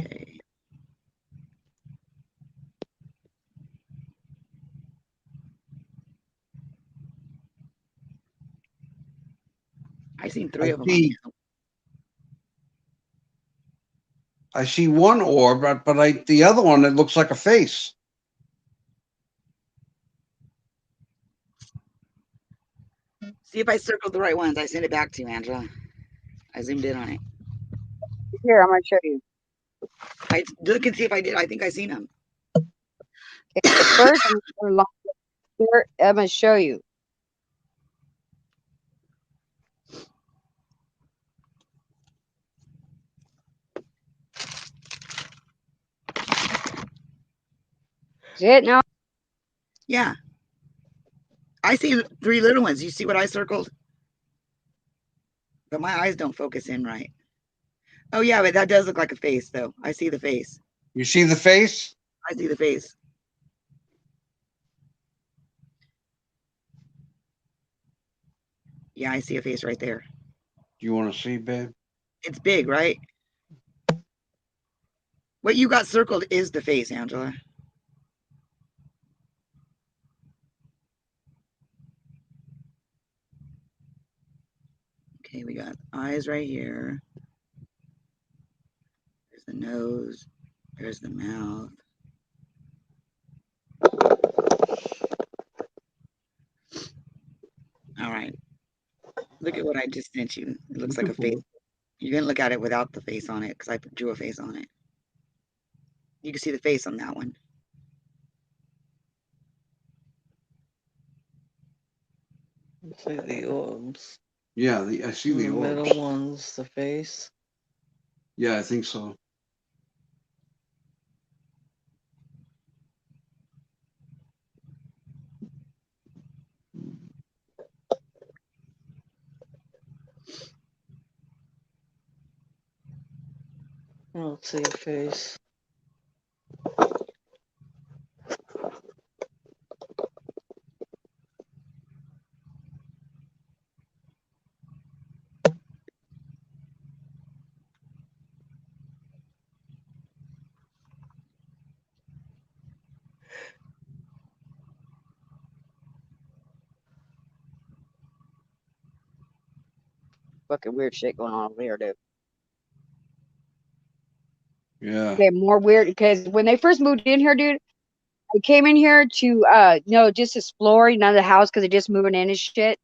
Okay. I seen 3 of them. I see one orb, but the other one, it looks like a face. See if I circled the right ones. I sent it back to you, Angela. I zoomed in on it. Here, I'm gonna show you. I look and see if I did. I think I seen them. Okay, first, I'm gonna show you. See it now? Yeah. I see 3 little ones. You see what I circled? But my eyes don't focus in right. Oh, yeah, but that does look like a face, though. I see the face. You see the face? I see the face. Yeah, I see a face right there. Do you want to see, babe? It's big, right? What you got circled is the face, Angela. Okay, we got eyes right here. There's the nose. There's the mouth. All right. Look at what I just sent you. It looks like a face. You're going to look at it without the face on it because I drew a face on it. You can see the face on that one. See the orbs. Yeah, I see the orbs. Middle one's the face. Yeah, I think so. I don't see a face. Fucking weird shit going on over here, dude. Yeah. Okay, more weird because when they first moved in here, dude, I came in here to just explore, the house because they're just moving in and shit.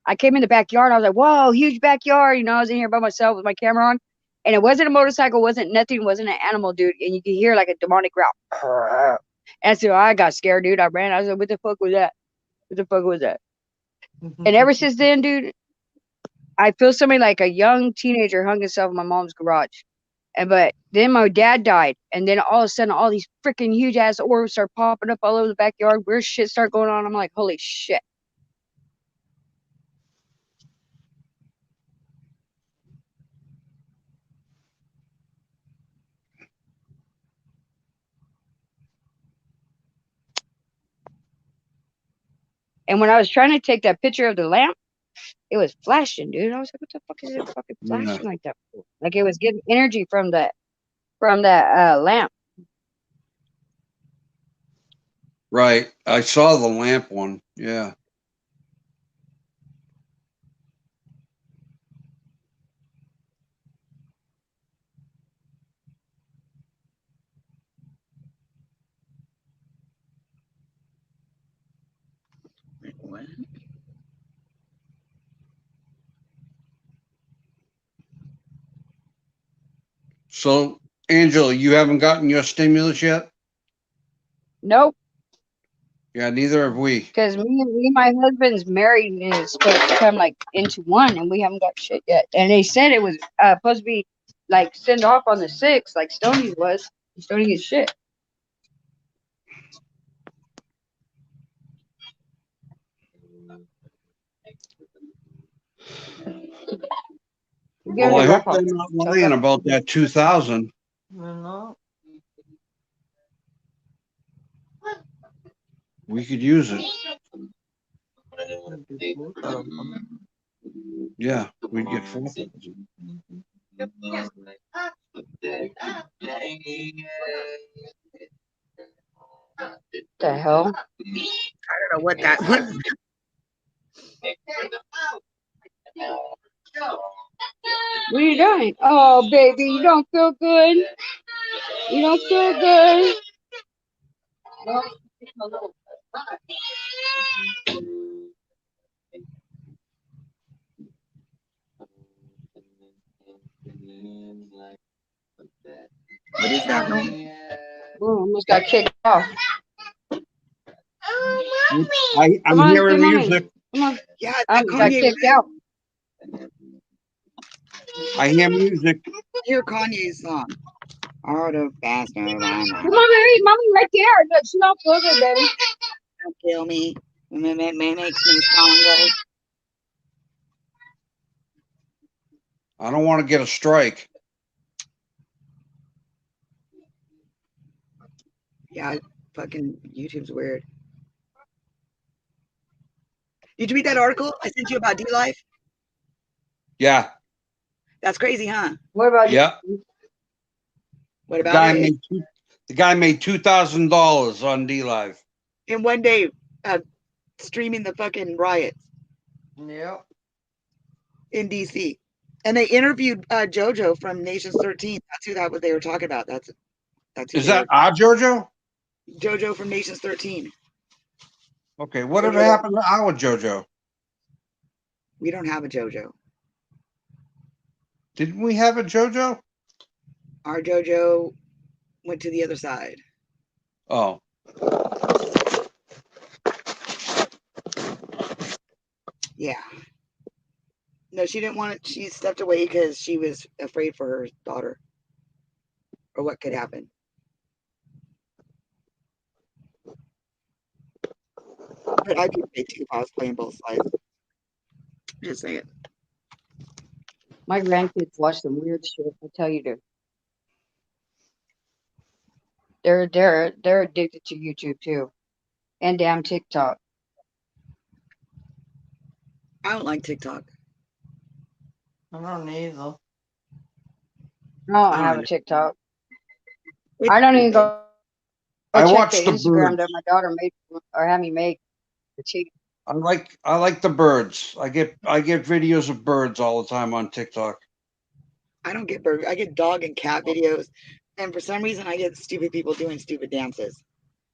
I came in the backyard. I was like, whoa, huge backyard. I was in here by myself with my camera on. And it wasn't a motorcycle, wasn't nothing, wasn't an animal, dude. And you could hear like a demonic growl. And so I got scared, dude. I ran. I was like, what the fuck was that? What the fuck was that? And ever since then, dude, I feel somebody like a young teenager hung himself in my mom's garage. But then my dad died. And then all of a sudden, all these freaking huge ass orbs start popping up all over the backyard. Weird shit start going on. I'm like, holy shit. And when I was trying to take that picture of the lamp, it was flashing, dude. I was like, what the fuck is it fucking flashing like that for? Like it was getting energy from that lamp. Right. I saw the lamp one. Yeah. What? So, Angela, you haven't gotten your stimulus yet? Nope. Yeah, neither have we. Because me and my husband's married and it's supposed to come like into one and we haven't got shit yet. And they said it was supposed to be like send off on the 6th, like Stoney's was. Stoney gets shit. Well, I hope they're not lying about that 2,000. They're not. We could use it. Yeah, we'd get 4,000. The hell? I don't know what that was. What are you doing? Oh, baby, you don't feel good? You don't feel good? What is that noise? Oh, almost got kicked off. I'm hearing music. Come on. Yeah, I that got Kanye. kicked out. I hear music. Hear Kanye's song. All the faster I know. Come on, baby. Mommy right there. Look, she don't feel good, baby. Don't kill me. It makes me stronger. I don't want to get a strike. Yeah, fucking YouTube's weird. Did you read that article I sent you about D-Life? Yeah. That's crazy, huh? What about Yeah. you? What The about guy it? made $2,000 on D Live. In one day, streaming the fucking riots Yep. in DC. And they interviewed JoJo from Nations 13. That's what they were talking about. That's who Is they that were. our JoJo? JoJo from Nations 13. Okay, whatever happened to our JoJo? We don't have a JoJo. Didn't we have a JoJo? Our JoJo went to the other side. Oh. Yeah. No, she didn't want it. She stepped away because she was afraid for her daughter or what could happen. But I'd be afraid too if I was playing both sides. Just saying. My grandkids watch some weird shit. I tell you to. They're addicted to YouTube too, and damn TikTok. I don't like TikTok. I don't either. I don't I have don't a TikTok. It's I don't even stupid. go I check watch the the Instagram birds. that my daughter made or had me make. The cheat. I like the birds. I get videos of birds all the time on TikTok. I don't get bird. I get dog and cat videos, and for some reason, I get stupid people doing stupid dances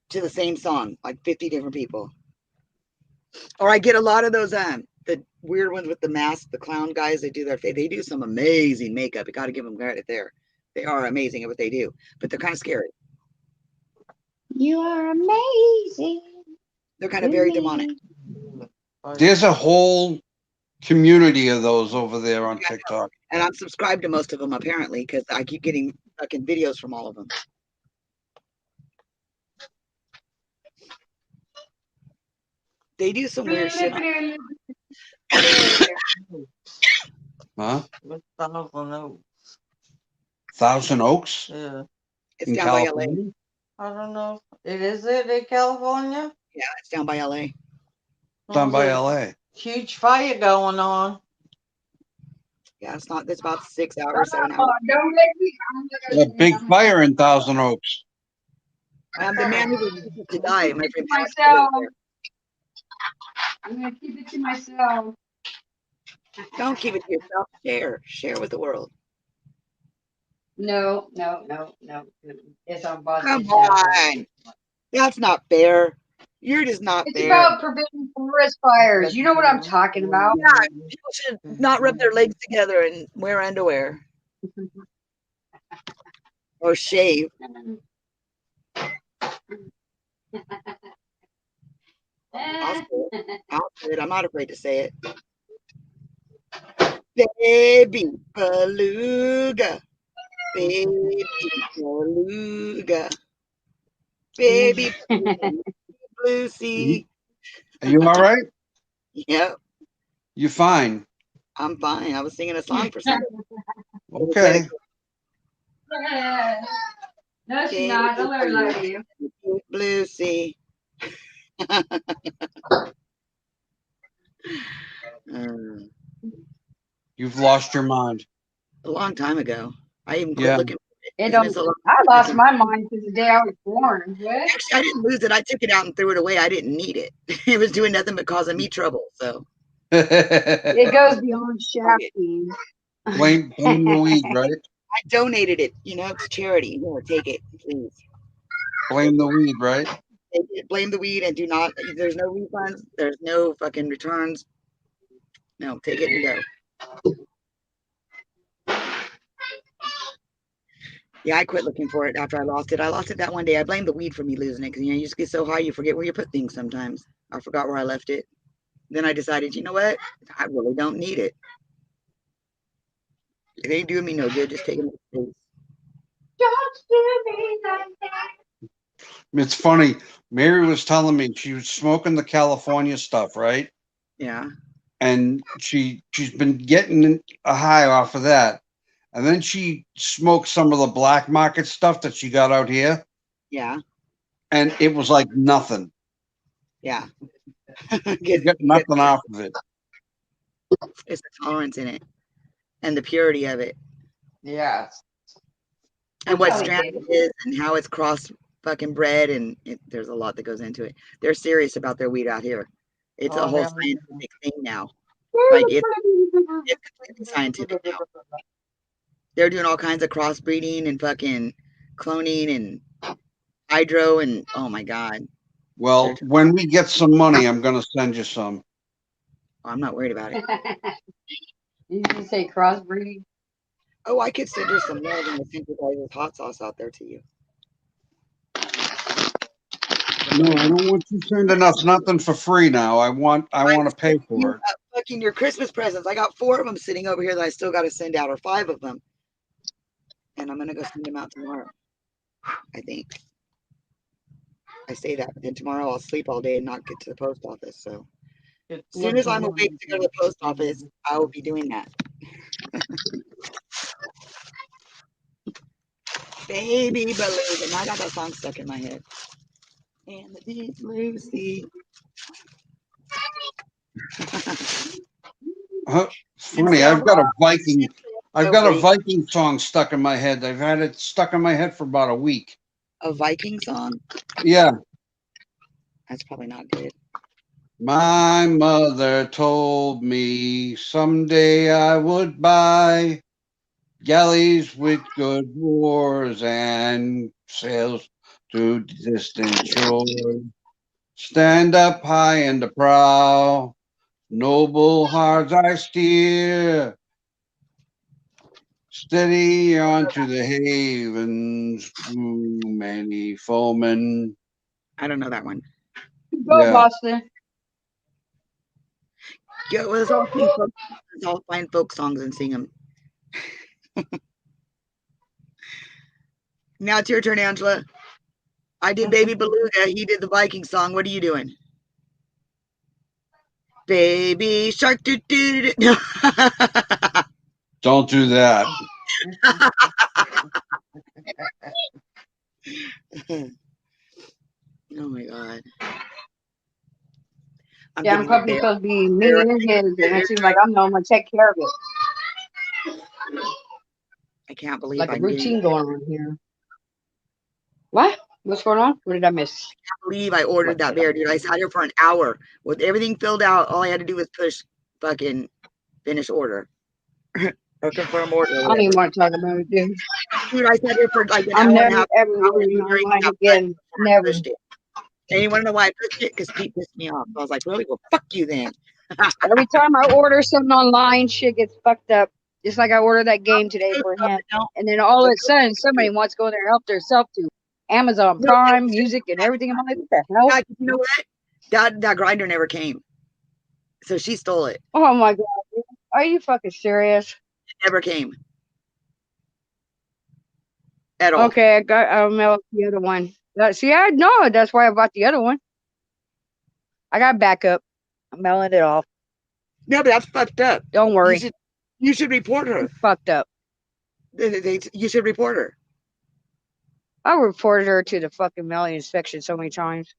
to the same song, like 50 different people. Or I get a lot of those the weird ones with the mask, the clown guys. They do their face. They do some amazing makeup. You got to give them credit there. They are amazing at what they do, but they're kind of scary. You are amazing. They're kind of very demonic. There's a whole community of those over there on TikTok. And I'm subscribed to most of them apparently because I keep getting fucking videos from all of them. They do some weird shit. Huh? With Thousand Oaks. Thousand Oaks Yeah. It's in down by LA. California? I don't know. It in California? Yeah, it's down by LA. Down by There's a LA. huge fire going on. Yeah, it's not. It's about 6 hours, 7 hours. Don't make me. A big fire in Thousand Oaks. The man who was to die, my friend. Myself. I'm gonna keep it to myself. Don't keep it to yourself. Share with the world. No. It's on Boston. Come on, that's not fair. You're just not It's fair. about preventing forest fires. You know what I'm talking about? Yeah, people should not rub their legs together and wear underwear or shave. I'll say it. I'm not afraid to say it. Baby beluga. Baby beluga. Baby blue sea. Are you all right? Yep, You fine? I'm fine. I was singing a song for somebody. Okay. No, she's not. Don't let her lie to you. Blue sea. You've lost your mind. A long time ago. I even quit Yeah. looking. It don't, I lost my mind since the day I was born. What? Actually, I didn't lose it. I took it out and threw it away. I didn't need it. It was doing nothing but causing me trouble. So It goes beyond shafting. blame the weed, right? I donated it, to charity. Here, take it, please. Blame the weed, right? Take it, blame the weed and do not. There's no refunds. There's no fucking returns. No, take it and go. Yeah, I quit looking for it after I lost it. I lost it that one day. I blamed the weed for me losing it because you just get so high you forget where you put things sometimes. I forgot where I left it. Then I decided, you know what? I really don't need it. It ain't doing me no good. Just taking it. Don't do me like that. It's funny. Mary was telling me she was smoking the California stuff, right? Yeah. And she's been getting a high off of that. And then she smoked some of the black market stuff that she got out here. Yeah. And it was like nothing. Yeah. You got nothing off of it. It's the tolerance in it. and the purity of it, Yes. and what That's how strand it it is, and how it's cross fucking bred, and there's a lot that goes into it. They're serious about their weed out here. It's a Oh, whole hell yeah. scientific thing now. Like it's completely scientific now. They're doing all kinds of crossbreeding and fucking cloning and hydro and oh my god. Well, when we get some money, I'm going to send you some. I'm not worried about it. You can say crossbreeding. Oh, I could send her some more than I sent you guys hot sauce out there to you. No, I don't want you sending us nothing for free now. I want to pay for it. Fucking your Christmas presents. I got 4 of them sitting over here that I still got to send out, or 5 of them. And I'm gonna go send them out tomorrow. I think. I say that, but then tomorrow I'll sleep all day and not get to the post office. So as soon as I'm awake to go to the post office, I will be doing that. Baby believe, and I got that song stuck in my head. And the deep blue sea. Funny, I've got a Viking song stuck in my head. I've had it stuck in my head for about a week. A Viking song? Yeah. That's probably not good. My mother told me someday I would buy galleys with good oars and sails to distant shores. Stand up high in the prow, noble hearts I steer, steady onto the havens through many foemen. I don't know that one. Go, Yeah. Boston. Go, let's all find folk songs and sing them. Now it's your turn, Angela. I did Baby Beluga. He did the Viking song. What are you doing? Baby shark doo doo doo. Don't do that. Oh my god. Damn company's supposed to be me and his, and it seems like I'm the one to take care of it. I can't believe Like a I'm routine going on here. What? What's going on? What did I miss? I can't believe I ordered that bear, dude. I sat here for an hour with everything filled out. All I had to do was push fucking finish order or confirm order. I don't even want to talk about it, dude. Dude, I sat here for like an I'm hour and a never half. ever ordering online again. Never. And you want to know why I pushed it? Because Pete pissed me off. So I was like, really? Well, fuck you then. Every time I order something online, shit gets fucked up. Just like I ordered that game today for him. And then all of a sudden, somebody wants to go there and help themselves to Amazon Prime, music, and everything. I'm like, what the hell? Yeah, you know what? That grinder never came. So she stole it. Oh my God. Dude. Are you fucking serious? It never came. At all. Okay, I'll mail the other one. See, I know. That's why I bought the other one. I got backup. I'm mailing it off. No, but that's fucked up. Don't worry. You should report her. Fucked up. You should report her. I reported her to the fucking mail inspection so many times.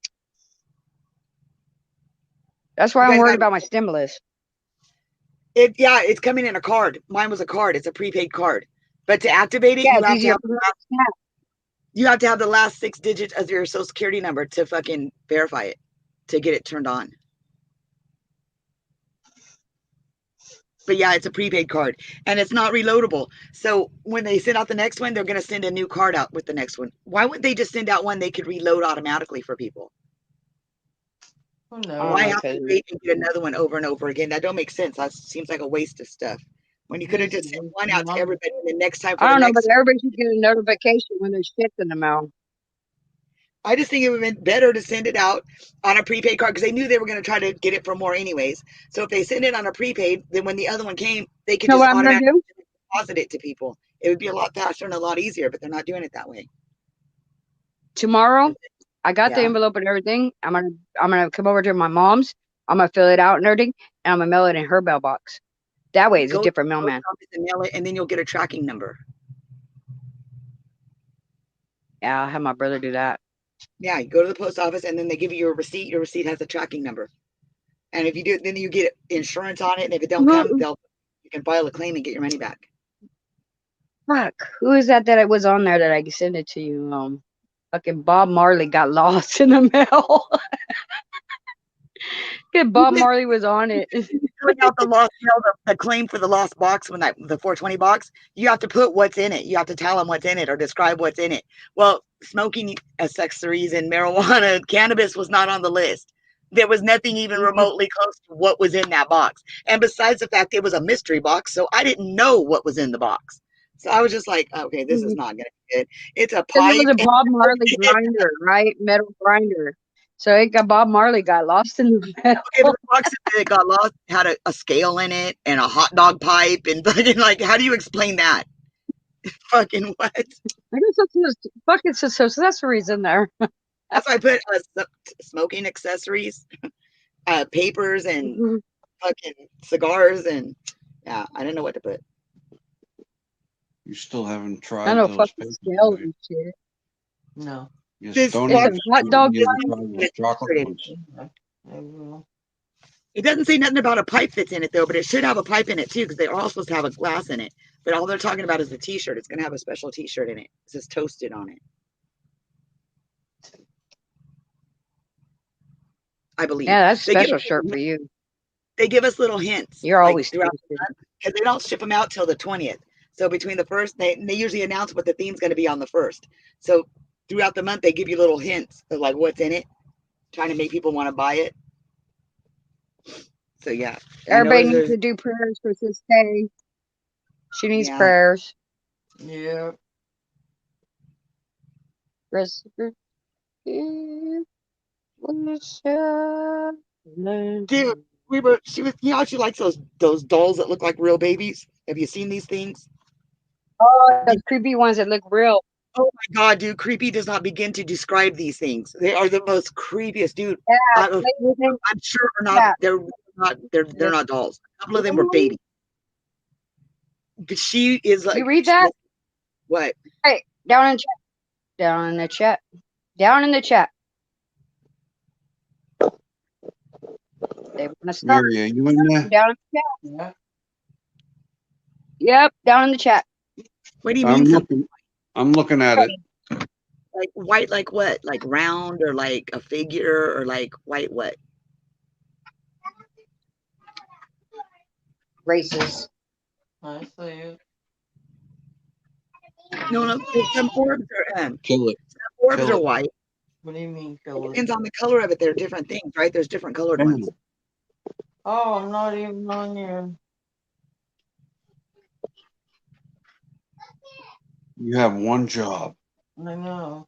That's why I'm worried about my stimulus. Yeah, it's coming in a card. Mine was a card. It's a prepaid card. But to activate it, you have to have the last 6 digits of your social security number to fucking verify it, to get it turned on. But yeah, it's a prepaid card and it's not reloadable. So when they send out the next one, they're going to send a new card out with the next one. Why wouldn't they just send out one they could reload automatically for people? No. Why have to wait and get another one over and over again? That don't make sense. That seems like a waste of stuff. When you could have just sent one out to everybody, and the next time. I don't know, but everybody should get a notification when there's shit in the mail. I just think it would have been better to send it out on a prepaid card because they knew they were going to try to get it for more anyways. So if they send it on a prepaid, then when the other one came, they could just automatically deposit it to people. It would be a lot faster and a lot easier, but they're not doing it that way. Tomorrow, I got the envelope and everything. I'm gonna come over to my mom's. I'm gonna fill it out and everything, and I'm gonna mail it in her mailbox. That way, it's a different mailman. And mail it, and then you'll get a tracking number. Yeah, I'll have my brother do that. Yeah, you go to the post office, and then they give you your receipt. Your receipt has a tracking number, and if you do, then you get insurance on it. And if it don't come, they'll You can file a claim and get your money back. Fuck. Who is that I was on there that I sent it to you? Fucking Bob Marley got lost in the mail. Bob Marley was on it. Filling out the lost, the claim for the lost box when the 420 box, you have to put what's in it. You have to tell them what's in it or describe what's in it. Well, smoking accessories and marijuana, cannabis was not on the list. There was nothing even remotely close to what was in that box. And besides the fact it was a mystery box, so I didn't know what was in the box. So I was just like, okay, this is not going to be good. It's a pipe. It was a Bob Marley grinder, right? Metal grinder. So Bob Marley got lost in the mail. Okay, but the box that got lost had a scale in it and a hot dog pipe and fucking like, how do you explain that? Fucking what? I guess that's fucking accessories in there. That's why I put smoking accessories, papers, and fucking cigars, and yeah, I didn't know what to put. You still haven't tried I know those fucking papers, scales right? and shit. No. You This don't box- even hot dog you pipe? ever tried those chocolate ones. I will. It doesn't say nothing about a pipe that's in it though, but it should have a pipe in it too because they're all supposed to have a glass in it. But all they're talking about is the T-shirt. It's gonna have a special T-shirt in it. It says "toasted" on it. I believe. Yeah, that's a They give special us- shirt for you. They give us little hints. You're like, always throughout toasted. because they don't ship them out till the 20th. So between the first, they usually announce what the theme's going to be on the first. So throughout the month, they give you little hints of like what's in it, trying to make people want to buy it. So yeah, Everybody needs to do prayers for this day. She needs Yeah. prayers. Yeah. Dude, she was, you know, she likes those dolls that look like real babies. Have you seen these things? Oh, the creepy ones that look real. Oh my god, dude, creepy does not begin to describe these things. They are the most creepiest, dude. Yeah, I'm sure they're not dolls. A couple of them were babies. But she is like, you read that? What? Hey, down in the chat. Down in the chat. Down in the chat. They want to start. Mary, are you in there? Down in the chat. Yeah. Yep, down in the chat. What do you I'm mean? I'm looking at it. Like white, like what? Like round or like a figure or like white what? Races. I see it. No, some orbs are Kill it. some orbs Kill are it. white. What do you mean, killer? Depends on the color of it. They're different things, right? There's different colored Damn. ones. Oh, I'm not even on here. You have one job. I know.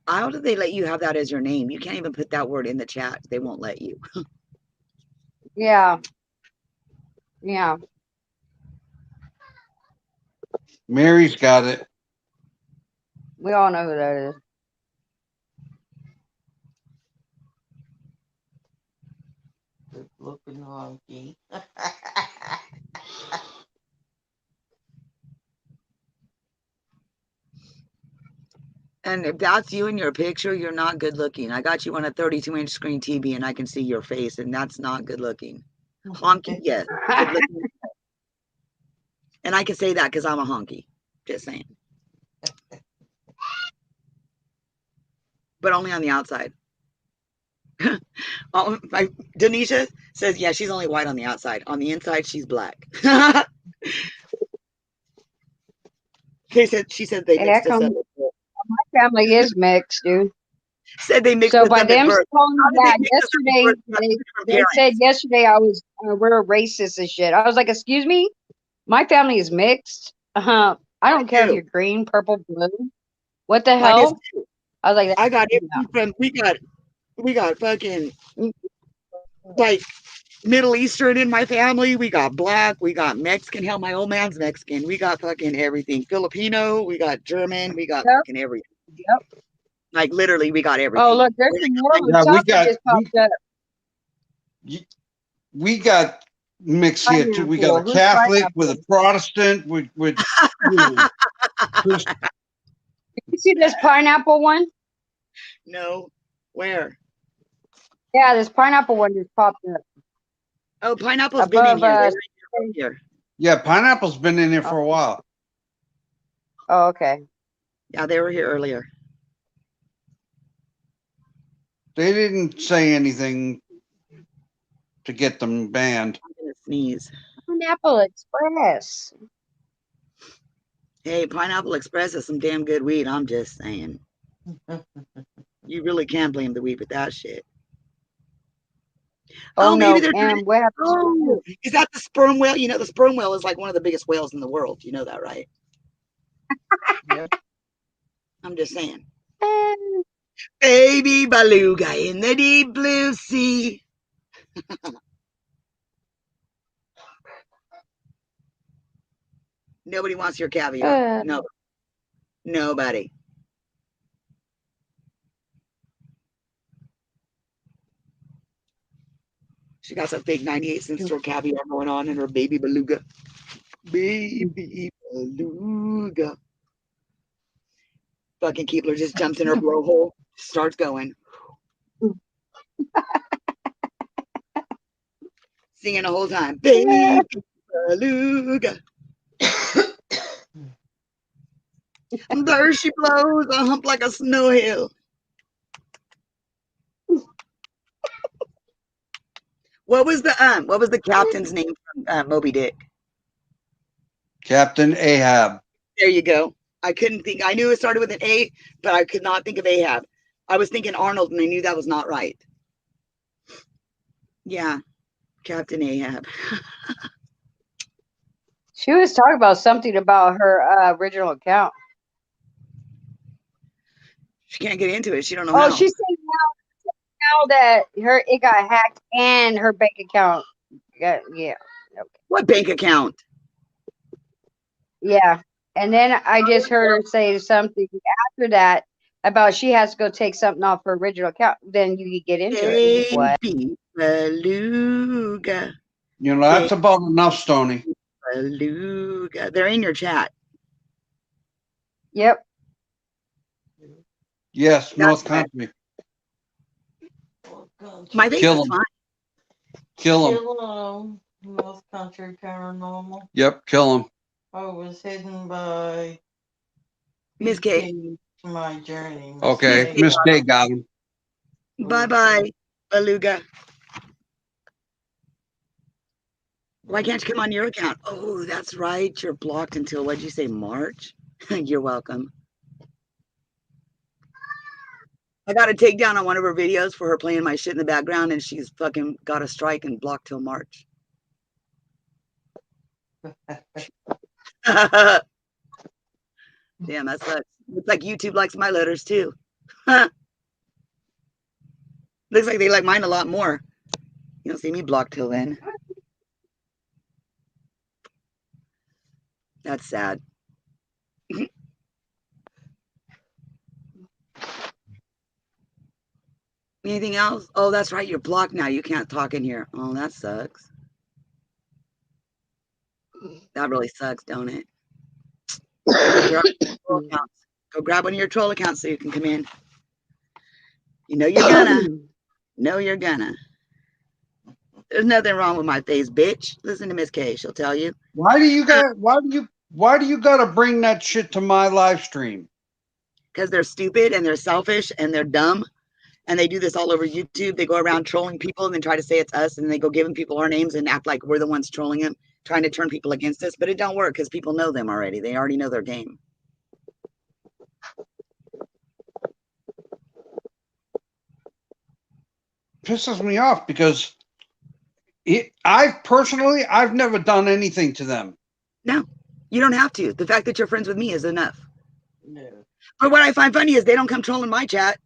How do they let you have that as your name? You can't even put that word in the chat. They won't let you. Yeah. Yeah. Mary's got it. We all know who that is. Good looking honky. And if that's you in your picture, you're not good looking. I got you on a 32-inch screen TV and I can see your face, and that's not good looking. Honky, yes. Good looking. And I can say that because I'm a honky. Just saying. But only on the outside. Denisha says, yeah, she's only white on the outside. On the inside, she's black. She said they mixed us up. My family is mixed, dude. Said they mixed So us by up at them birth. calling me How that did they mix us up at yesterday, birth? they said yesterday I was we're racist and shit. I was like, excuse me, my family is mixed. I don't care if you're green, purple, blue. What the hell? I was like, I got it from we got fucking like Middle Eastern in my family. We got black. We got Mexican. Hell, my old man's Mexican. We got fucking everything. Filipino. We got German. We got fucking everything. Yep. Like literally, we got everything. Oh look, there's some more Yeah, we got just popped up. we got mixed here too. We got a Pineapple. Who's Catholic pineapple? with a Protestant with you know, You see this pineapple one? No, where? Yeah, this pineapple one just popped up. Oh, Pineapple's been in above here. They us. were in here. Yeah, Pineapple's been in here for a while. Oh, okay. Yeah, they were here earlier. They didn't say anything to get them banned. I'm gonna sneeze. Pineapple Express. Hey, Pineapple Express is some damn good weed. I'm just saying. You really can't blame the weed with that shit. Oh, Maybe no. they're doing And it. what happened? Oh, is that the sperm whale? You know, the sperm whale is like one of the biggest whales in the world. You know that, right? Yep. I'm just saying. Baby beluga in the deep blue sea. Nobody wants your caviar. No, nobody. She got some fake 98-cent store caviar going on in her baby beluga. Baby beluga. Fucking Keebler just jumps in her blowhole, starts going. Singing the whole time. Baby beluga. There she blows, a hump like a snow hill. What was the captain's name from Moby Dick? Captain Ahab. There you go. I couldn't think. I knew it started with an A, but I could not think of Ahab. I was thinking Arnold, and I knew that was not right. Yeah, Captain Ahab. She was talking about something about her original account. She can't get into it. She don't know Oh, how. she's saying now that it got hacked and her bank account. Yeah. Okay. What bank account? Yeah. And then I just heard her say something after that about she has to go take something off her original account. Then you could get into it. What? Baby beluga. You know, that's about enough, Stony. Beluga. They're in your chat. Yep. Yes, North Country. My face Kill is 'em. fine. Kill him. Kill 'em. North Country Paranormal. Yep, kill him. I was hidden by Miss K. My journey. Miss Okay, K. Miss K got him. Bye-bye, beluga. Why can't you come on your account? Oh, that's right. You're blocked until, what'd you say, March? You're welcome. I got a takedown on one of her videos for her playing my shit in the background, and she's fucking got a strike and blocked till March. Damn, that sucks. Looks like YouTube likes my letters too. Looks like they like mine a lot more. You don't see me blocked till then. That's sad. Anything else? Oh, that's right. You're blocked now. You can't talk in here. Oh, that sucks. That really sucks, don't it? Go grab one of your troll accounts so you can come in. You know you're gonna. No, you're gonna. There's nothing wrong with my face, bitch. Listen to Miss K. She'll tell you. Why do you gotta bring that shit to my live stream? Because they're stupid and they're selfish and they're dumb. And they do this all over YouTube. They go around trolling people and then try to say it's us. And they go giving people our names and act like we're the ones trolling them, trying to turn people against us. But it don't work because people know them already. They already know their game. Pisses me off because I've never done anything to them. No, you don't have to. The fact that you're friends with me is enough. No. But what I find funny is they don't come trolling my chat.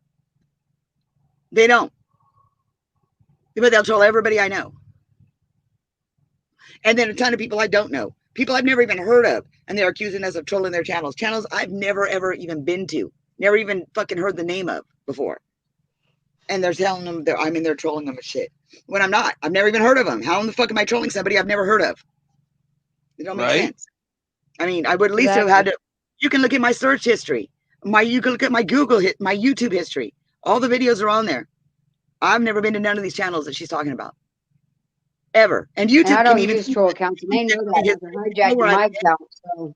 They don't. But they'll troll everybody I know. And then a ton of people I don't know. People I've never even heard of. And they're accusing us of trolling their channels. Channels I've never, ever even been to. Never even fucking heard the name of before. And they're telling them they're trolling them and shit. When I'm not. I've never even heard of them. How in the fuck am I trolling somebody I've never heard of? It don't make sense. I mean, I would at least have had to. You can look at my search history. You can look at my my YouTube history. All the videos are on there. I've never been to none of these channels that she's talking about. ever. And YouTube And I can don't even use troll accounts, and they know that Yes, after you know hijacking where my I- account. So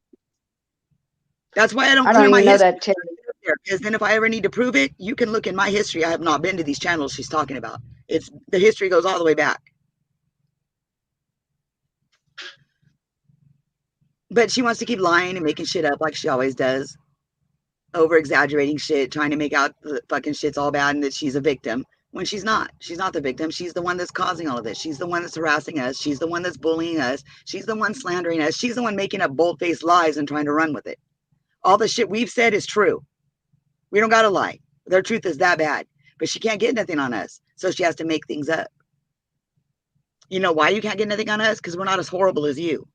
that's why I don't I clear don't my even know history that. because then if I ever need to prove it, you can look in my history. I have not been to these channels she's talking about. It's the history goes all the way back. But she wants to keep lying and making shit up like she always does. Over exaggerating shit, trying to make out the fucking shit's all bad and that she's a victim when she's not. She's not the victim. She's the one that's causing all of this. She's the one that's harassing us. She's the one that's bullying us. She's the one slandering us. She's the one making up bold-faced lies and trying to run with it. All the shit we've said is true. We don't gotta lie. Their truth is that bad. But she can't get nothing on us. So she has to make things up. You know why you can't get nothing on us? Because we're not as horrible as you.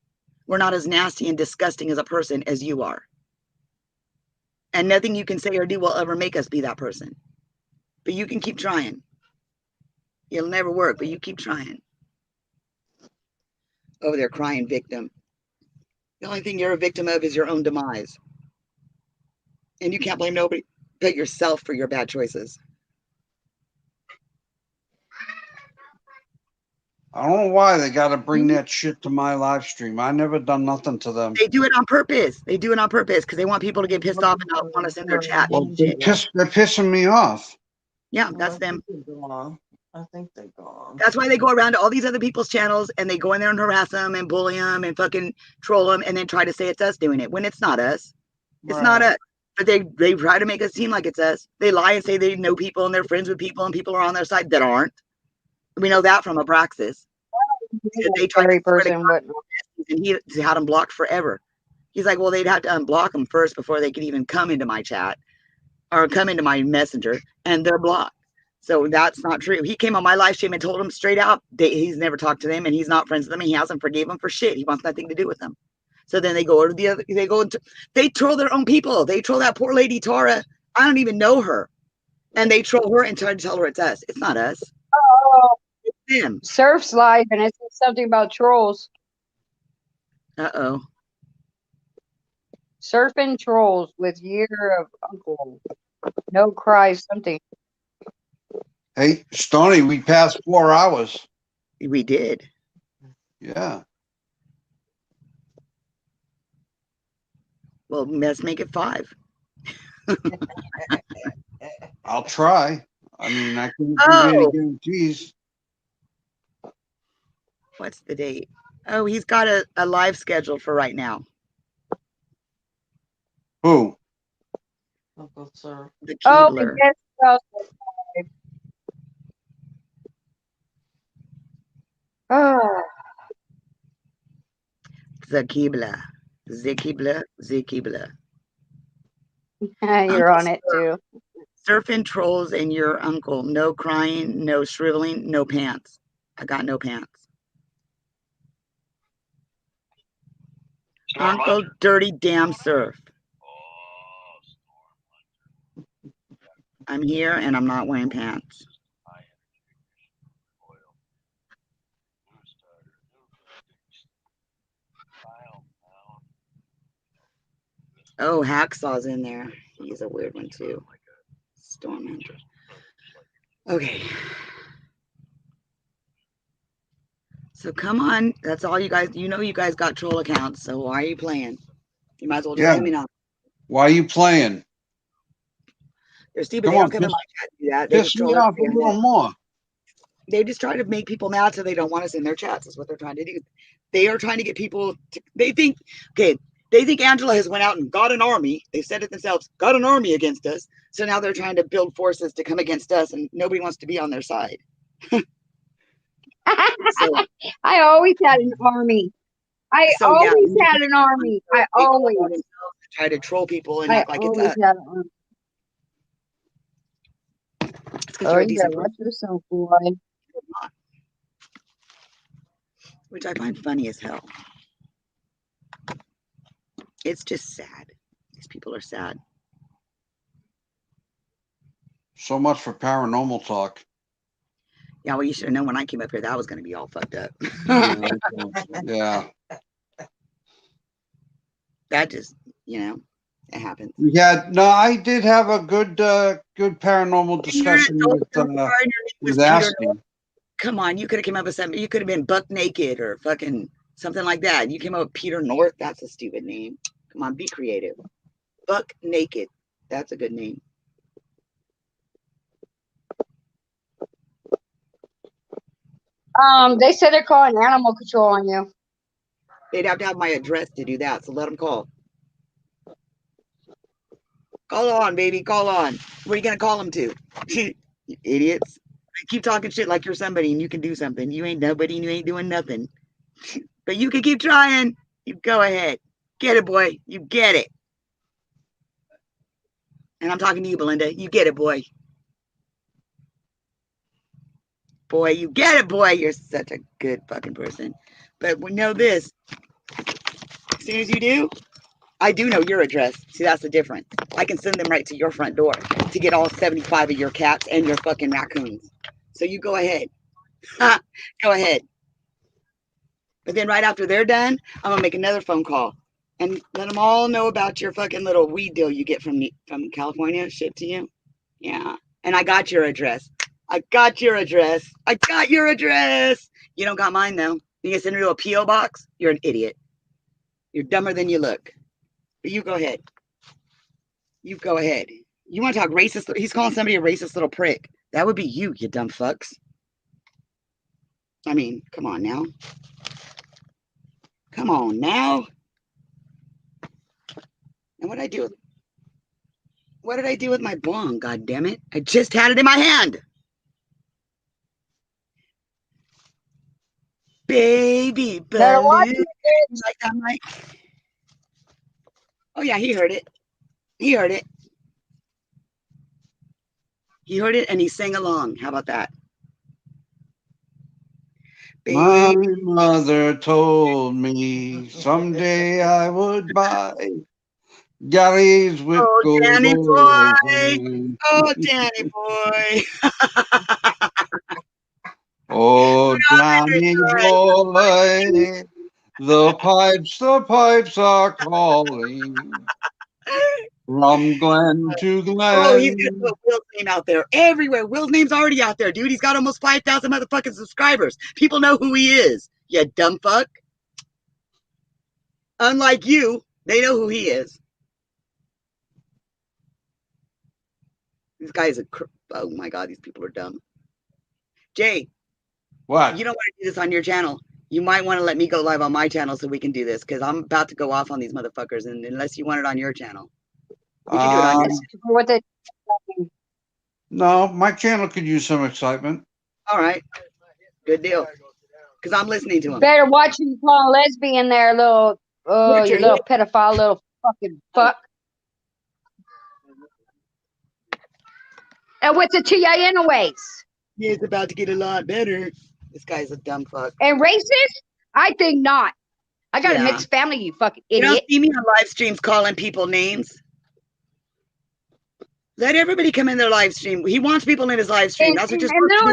We're not as nasty and disgusting as a person as you are. And nothing you can say or do will ever make us be that person. But you can keep trying. It'll never work, but you keep trying. Over there crying victim. The only thing you're a victim of is your own demise. And you can't blame nobody but yourself for your bad choices. I don't know why they got to bring that shit to my live stream. I never done nothing to them. They do it on purpose. They do it on purpose because they want people to get pissed off and not want us in their chat. Well, they're pissing me off. Yeah, that's them. I think they're gone. That's why they go around to all these other people's channels and they go in there and harass them and bully them and fucking troll them and then try to say it's us doing it when it's not us. It's not us. But they try to make us seem like it's us. They lie and say they know people and they're friends with people and people are on their side that aren't. We know that from Abraxas. They tried to person, whatnot. and he had them blocked forever. He's like, well, they'd have to unblock them first before they could even come into my chat or come into my messenger, and they're blocked. So that's not true. He came on my live stream and told them straight out he's never talked to them and he's not friends with them and he hasn't forgave them for shit. He wants nothing to do with them. So then they go to the other, they troll their own people. They troll that poor lady Tara. I don't even know her. And they troll her and try to tell her it's us. It's not us. Oh, it's them. Surf's live and it says something about trolls. Uh-oh. Surfing trolls with year of uncle. No cry something. Hey, Stoney, we passed 4 hours. We did. Yeah. Well, let's make it 5. I'll try. I mean, I can't give you any guarantees. What's the date? Oh, he's got a live schedule for right now. Who? Uncle Sir. The Oh, Keebler. yes. Oh, The Keebler. The Keebler. The Keebler. you're on it too. Surfing trolls and your uncle. No crying, no shriveling, no pants. I got no pants. Uncle Dirty Damn Surf. I'm here and I'm not wearing pants. Oh, Hacksaw's in there. He's a weird one too. Stormhunter. Okay. So come on. That's all you guys. You know you guys got troll accounts. So why are you playing? You might as well just let me know. Why are you playing? They're stupid. They don't come in my chat to do that. They just Piss me troll off a little more. They just try to make people mad so they don't want us in their chats is what they're trying to do. They are trying to get people to, they think Angela has went out and got an army. They said it themselves, got an army against us. So now they're trying to build forces to come against us and nobody wants to be on their side. I always had an army. I always had an army. I always try to troll people and act like it's us. Had an army. It's because you're a decent person. Yourself, boy. Which I find funny as hell. It's just sad. These people are sad. So much for paranormal talk. Yeah, well, you should have known when I came up here that was going to be all fucked up. Yeah. That just, it happens. I did have a good paranormal discussion with Ashley. Come on, you could have came up with something. You could have been Buck Naked or fucking something like that. You came up with Peter North. That's a stupid name. Come on, be creative. Buck Naked. That's a good name. They said they're calling animal control on you. They'd have to have my address to do that, so let them call. Call on, baby. Call on. Where are you gonna call them to? You idiots. They keep talking shit like you're somebody and you can do something. You ain't nobody and you ain't doing nothing. But you can keep trying. You go ahead. Get it, boy. You get it. And I'm talking to you, Belinda. You get it, boy. Boy, you get it, boy. You're such a good fucking person. But we know this. As soon as you do, I do know your address. See, that's the difference. I can send them right to your front door to get all 75 of your cats and your fucking raccoons. So you go ahead. Go ahead. But then right after they're done, I'm going to make another phone call and let them all know about your fucking little weed deal you get from California shipped to you. Yeah. And I got your address. I got your address. I got your address. You don't got mine, though. You can send it to a P.O. box? You're an idiot. You're dumber than you look. But you go ahead. You go ahead. You want to talk racist? He's calling somebody a racist little prick. That would be you, you dumb fucks. I mean, come on now. Come on now. And what did I do? What did I do with my bong? God damn it! I just had it in my hand. Baby Better watch balloon. it. Like that, Mike? Oh yeah, he heard it. He heard it. He heard it and he sang along. How about that? My Baby. mother told me someday I would buy galleys with Oh, gold Danny over boy. them. Oh, Danny boy. Oh, Danny boy, the pipes are calling from glen to Oh, he's gonna glen. put Will's name out there everywhere. Will's name's already out there, dude. He's got almost 5,000 motherfucking subscribers. People know who he is. You dumb fuck. Unlike you, they know who he is. This guy is oh my god, these people are dumb. Jay, What? you don't want to do this on your channel. You might want to let me go live on my channel so we can do this because I'm about to go off on these motherfuckers. And unless you want it on your channel, we can do it on your. What they No, my channel could use some excitement. All right, good deal. Because I'm listening to him. better watch you call a lesbian there, little you little pedophile little fucking fuck. And what's it to you anyways? Yeah, it's about to get a lot better. This guy's a dumb fuck. And racist? I think not. I got a mixed family, you fucking idiot. You don't see me on live streams calling people names. Let everybody come in their live stream. He wants people in his live stream. That's what you're supposed to do.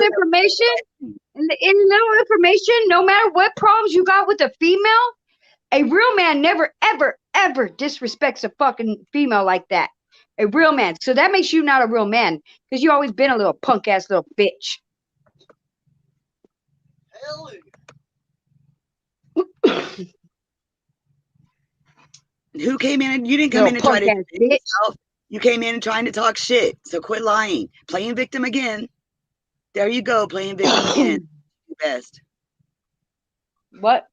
In little information, no matter what problems you got with a female, a real man never, ever, ever disrespects a fucking female like that. A real man. So that makes you not a real man because you always been a little punk ass little bitch. Who came in and you didn't come in and try to defend yourself. You came in and trying to talk shit. So quit lying. Playing victim again. There you go, playing victim again. Best. What?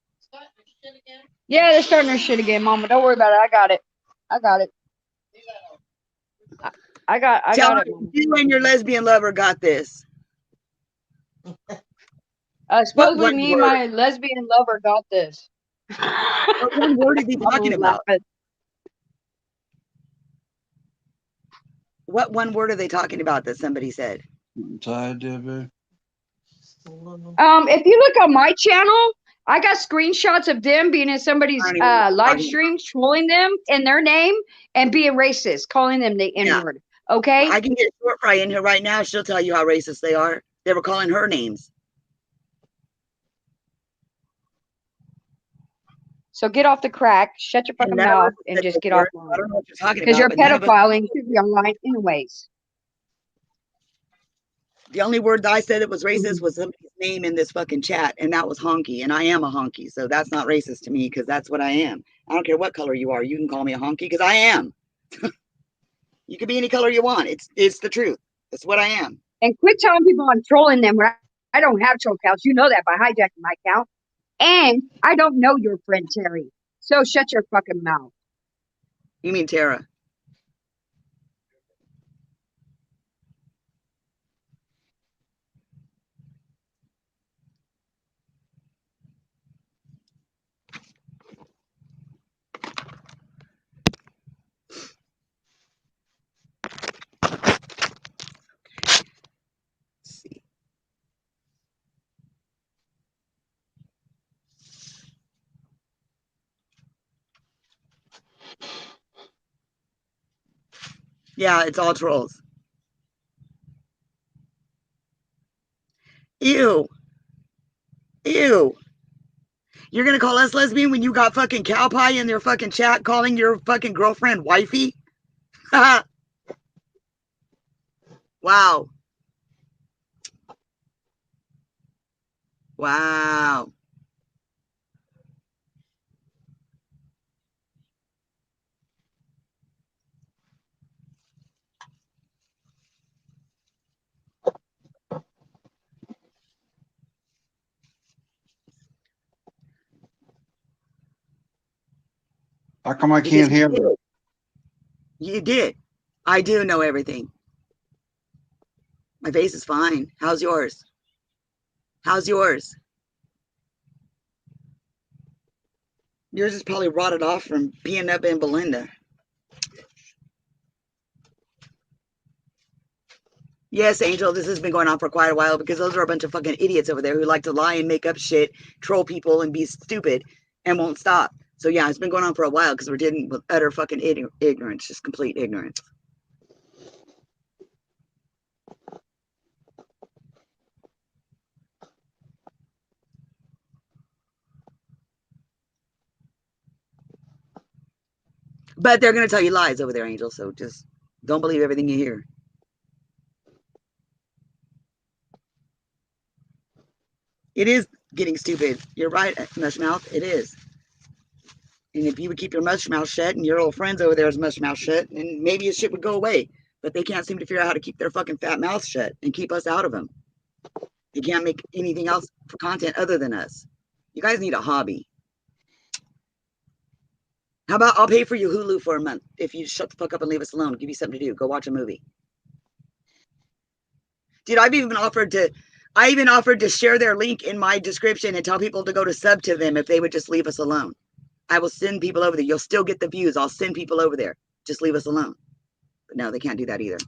Yeah, they're starting their shit again, Mama. Don't worry about it. I got it. I got it. I got it. You and your lesbian lover got this. Supposedly me and my lesbian lover got this. What one word is he talking about? What one word are they talking about that somebody said? If you look on my channel, I got screenshots of them being in somebody's live stream, trolling them in their name and being racist, calling them the N-word. Okay? Well, I can get Short Fry in here right now. She'll tell you how racist they are. They were calling her names. So get off the crack, shut your fucking mouth, and just get off. I don't know what you're talking about. Because you're a pedophile and you should be online anyways. The only word that I said that was racist was somebody's name in this fucking chat, and that was honky, and I am a honky, so that's not racist to me because that's what I am. I don't care what color you are. You can call me a honky because I am. You can be any color you want. It's the truth. It's what I am. And quit telling people I'm trolling them when I don't have troll accounts. You know that by hijacking my account. And I don't know your friend Terry. So shut your fucking mouth. You mean Tara? Let's see. Yeah, it's all trolls. Ew. Ew. You're gonna call us lesbian when you got fucking cow pie in their fucking chat calling your fucking girlfriend wifey? Wow. Wow. How come I Because can't you hear did. you? You did. I do know everything. My face is fine. How's yours? How's yours? Yours is probably rotted off from being up in Belinda. Yes, Angel, this has been going on for quite a while because those are a bunch of fucking idiots over there who like to lie and make up shit, troll people, and be stupid and won't stop. So yeah, it's been going on for a while because we're dealing with utter fucking ignorance, just complete ignorance. But they're going to tell you lies over there, Angel, so just don't believe everything you hear. It is getting stupid. You're right, Mushmouth. It is. And if you would keep your mushmouth shut and your old friends over there's mushmouth shut, and maybe your shit would go away. But they can't seem to figure out how to keep their fucking fat mouths shut and keep us out of them. They can't make anything else for content other than us. You guys need a hobby. How about I'll pay for your Hulu for a month if you shut the fuck up and leave us alone. Give you something to do. Go watch a movie. Dude, I even offered to share their link in my description and tell people to go to sub to them if they would just leave us alone. I will send people over there. You'll still get the views. I'll send people over there. Just leave us alone. But no, they can't do that either.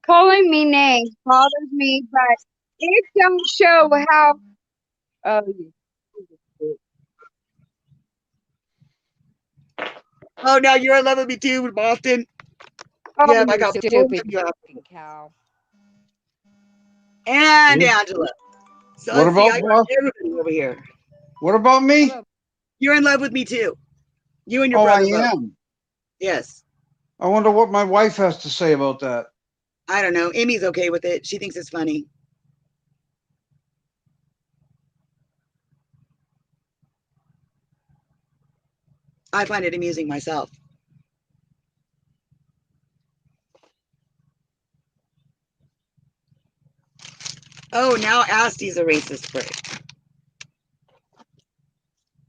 Calling me names bothers me, but it don't show how. Oh, now you're in love with me too, Boston. Oh, Yeah, you I got stupid yeah. cow. And Yeah. Angela. So What let's see, about I got Bob? everybody over here. What about me? Hello. You're in love with me too. You and your Oh, I brother both. am. Yes. I wonder what my wife has to say about that. I don't know. Amy's okay with it. She thinks it's funny. I find it amusing myself. Oh, now Asty's a racist prick.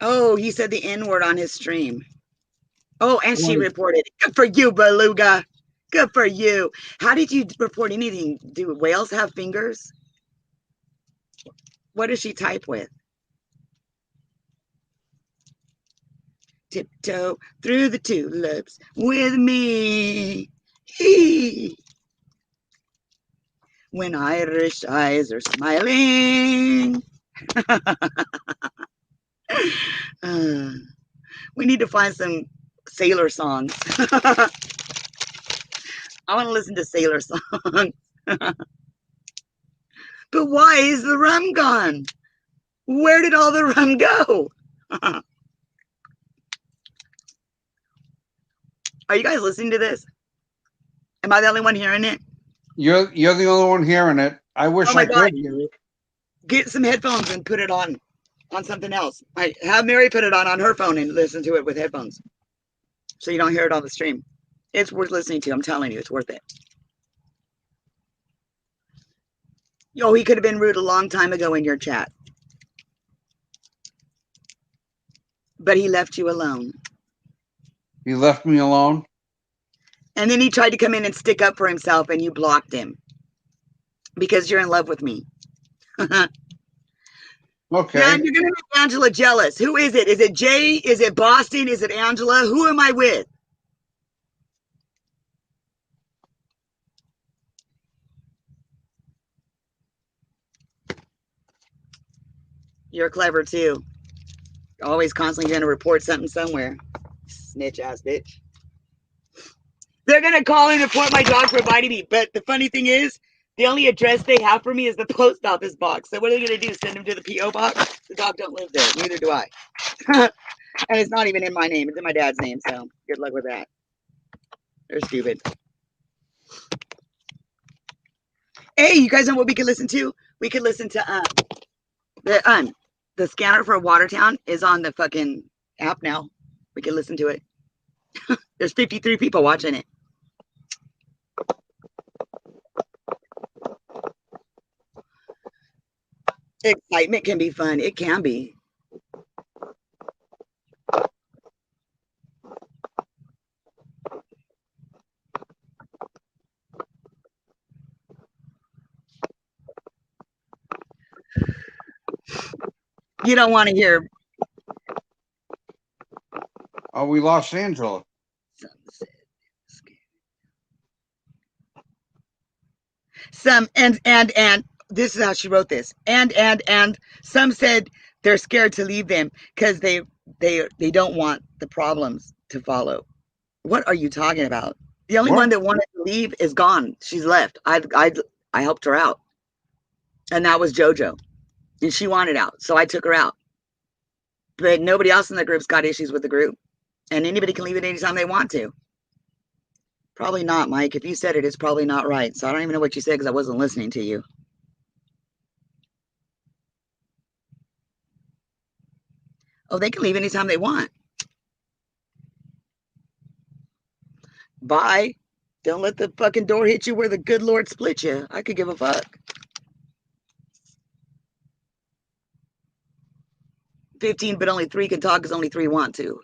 Oh, he said the N-word on his stream. Oh, and she reported. Good for you, Beluga. Good for you. How did you report anything? Do whales have fingers? What does she type with? Tiptoe through the tulips with me. Hee. When Irish eyes are smiling. We need to find some sailor songs. I want to listen to sailor songs. But why is the rum gone? Where did all the rum go? Are you guys listening to this? Am I the only one hearing it? You're the only one hearing it. I wish Oh my I God. could hear it. Get some headphones and put it on something else. I have Mary put it on her phone and listen to it with headphones, so you don't hear it on the stream. It's worth listening to. I'm telling you, it's worth it. Yo, he could have been rude a long time ago in your chat, but he left you alone. He left me alone. And then he tried to come in and stick up for himself, and you blocked him because you're in love with me. Okay. Yeah, you're gonna make Angela jealous. Who is it? Is it Jay? Is it Boston? Is it Angela? Who am I with? You're clever too. Always constantly gonna report something somewhere. Snitch ass bitch. They're gonna call and report my dog for biting me. But the funny thing is, the only address they have for me is the post office box. So what are they gonna do? Send him to the P.O. box? The dog don't live there. Neither do I. And it's not even in my name. It's in my dad's name. So good luck with that. They're stupid. Hey, you guys know what we could listen to? We could listen to the scanner for Watertown is on the fucking app now. We can listen to it. There's 53 people watching it. Excitement can be fun. It can be. You don't want to hear. Oh, we lost Angela. Some and this is how she wrote this. And some said they're scared to leave them because they don't want the problems to follow. What are you talking about? The only one that wanted to leave is gone. She's left. I helped her out, and that was JoJo, and she wanted out, so I took her out. But nobody else in the group's got issues with the group, and anybody can leave it anytime they want to. Probably not, Mike. If you said it, it's probably not right. So I don't even know what you said because I wasn't listening to you. Oh, they can leave anytime they want. Bye. Don't let the fucking door hit you where the good Lord split you. I could give a fuck. 15, but only 3 can talk because only 3 want to.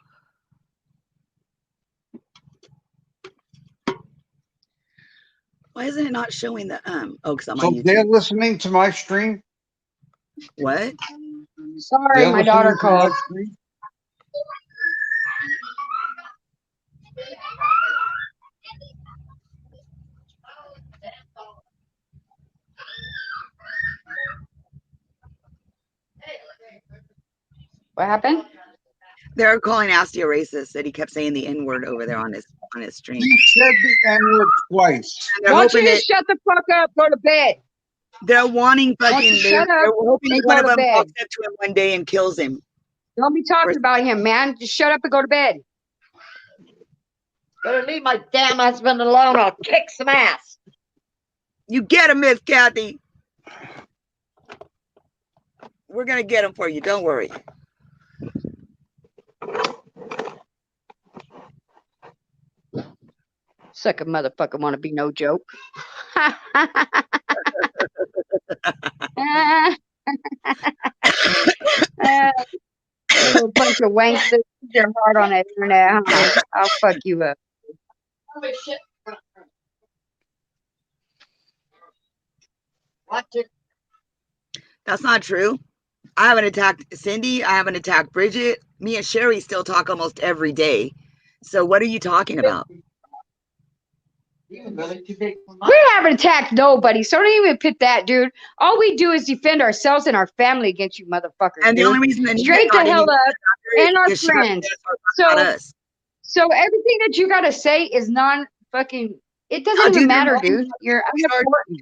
Why isn't it not showing the Oh, because I'm on YouTube. They're listening to my stream? What? Sorry, my daughter called. What happened? They're calling Asti a racist. That he kept saying the N-word over there on his stream. He said the N-word twice. They're Why don't you hoping just shut the fuck up, go to bed? they're wanting fucking. Shut up They're hoping and one go of to them bed. walks up to him one day and kills him. Don't be talking about him, man. Just shut up and go to bed. Better leave my damn husband alone. I'll kick some ass. You get him, Miss Kathy. We're gonna get him for you. Don't worry. Suck a motherfucker want to be no joke. Little bunch of wanks that put their heart on the internet, huh? I'll fuck you up. That's not true. I haven't attacked Cindy. I haven't attacked Bridget. Me and Sherry still talk almost every day. So what are you talking about? We haven't attacked nobody, so don't even put that, dude. All we do is defend ourselves and our family against you motherfuckers. And the dude. only reason that Straight the hell up and our friends. So everything that you gotta say is non-fucking. It doesn't even matter, dude. You're unimportant.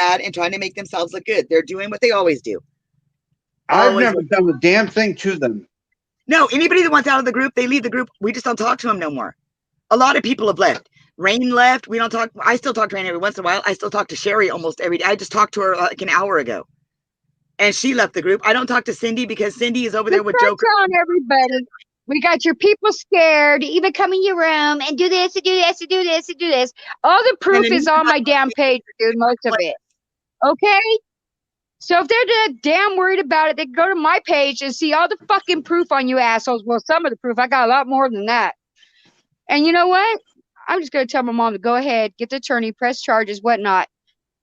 Bad and trying to make themselves look good. They're doing what they always do. I've never done a damn thing to them. No, anybody that wants out of the group, they leave the group. We just don't talk to them no more. A lot of people have left. Rain left. We don't talk. I still talk to Rain every once in a while. I still talk to Sherry almost every day. I just talked to her like an hour ago. And she left the group. I don't talk to Cindy because Cindy is over there with Joker. On everybody. We got your people scared to even come in your room and do this and do this and do this and do this. All the proof is on my damn page, dude, most of it. Okay? So if they're that damn worried about it, they can go to my page and see all the fucking proof on you assholes. Well, some of the proof. I got a lot more than that. And you know what? I'm just going to tell my mom to go ahead, get the attorney, press charges, whatnot.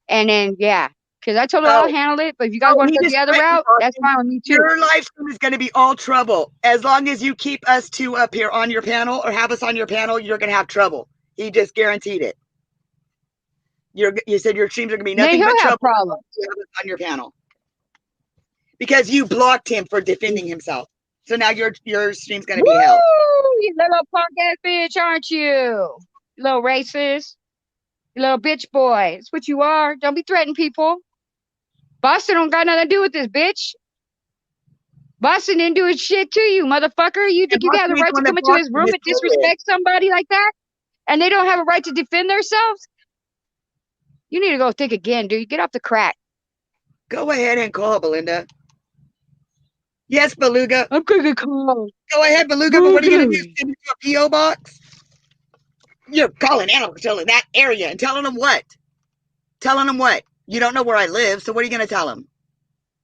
And then, yeah. Because I told her I'll handle it. But if you guys want to go the other route, that's fine with me too. Your live stream is going to be all trouble. As long as you keep us two up here on your panel or have us on your panel, you're going to have trouble. He just guaranteed it. You said your streams are going to be nothing but trouble. Problems. You have us on your panel. Because you blocked him for defending himself. So now your stream's going to be held. You little punk ass bitch, aren't you? You little racist. You little bitch boy. That's what you are. Don't be threatening people. Boston don't got nothing to do with this, bitch. Boston didn't do his shit to you, motherfucker. You think you got the right to come into his room and disrespect somebody like that? And they don't have a right to defend themselves? You need to go think again, dude. Get off the crack. Go ahead and call, Belinda. Yes, Beluga. I'm going to call. Go ahead, Beluga, but what are you going to do? Send it to a P.O. box? You're calling animal control in that area and telling them what? Telling them what? You don't know where I live, so what are you going to tell them?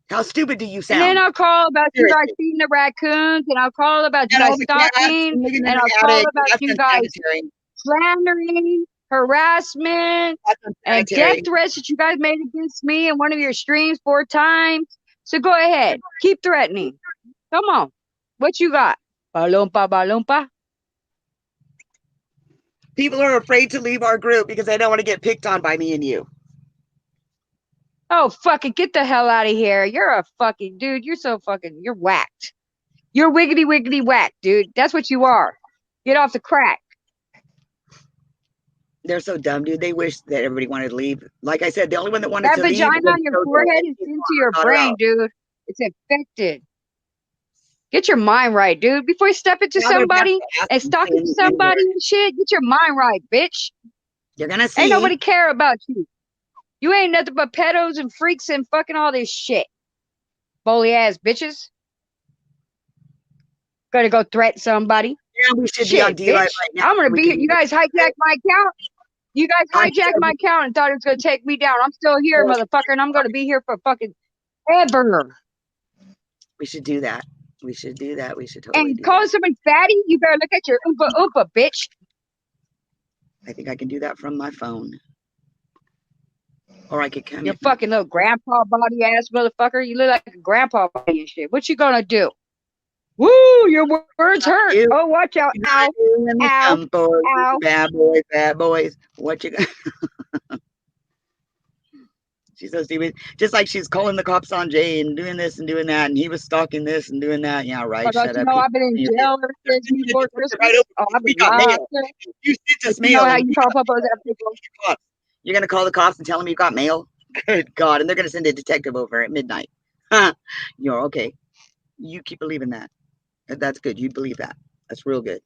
How stupid do you sound? And then I'll call about you guys feeding the raccoons, and I'll call about you guys stalking, and I'll call about you guys slandering, harassment, and death threats that you guys made against me in one of your streams 4 times. So go ahead. Keep threatening. Come on. What you got? Balumpa, balumpa. People are afraid to leave our group because they don't want to get picked on by me and you. Oh, fucking get the hell out of here. You're a fucking dude. You're so fucking, you're whacked. You're wiggity, wiggity whack, dude. That's what you are. Get off the crack. They're so dumb, dude. They wish that everybody wanted to leave. Like I said, the only one that wanted to leave. That vagina on your forehead is into your brain, dude. It's infected. Get your mind right, dude. Before you step into somebody and stalk into somebody and shit, get your mind right, bitch. You're gonna see. Ain't nobody care about you. You ain't nothing but pedos and freaks and fucking all this shit. Bully ass bitches. Gotta go threaten somebody. Yeah, we should be on D-Live right now. I'm gonna be here. You guys hijacked my account. You guys hijacked my account and thought it was gonna take me down. I'm still here, motherfucker, and I'm gonna be here for fucking ever. We should do that. We should do that. We should totally. And calling somebody fatty, you better look at your oompa oompa, bitch. I think I can do that from my phone. Or I could come. You fucking little grandpa body ass motherfucker. You look like a grandpa body and shit. What you gonna do? Woo, your words hurt. Oh, watch out. Ow. Ow. Ow. Bad boys, bad boys. What you got? She's so stupid. Just like she's calling the cops on Jay and doing this and doing that, and he was stalking this and doing that. Yeah, right. Shut up. I've been in jail since before Christmas. Oh, I've been mail. You sent us mail. You know how you pop up those people? You're gonna call the cops and tell them you got mail? Good God! And they're gonna send a detective over at midnight. Huh? You're okay. You keep believing that. That's good. You believe that. That's real good.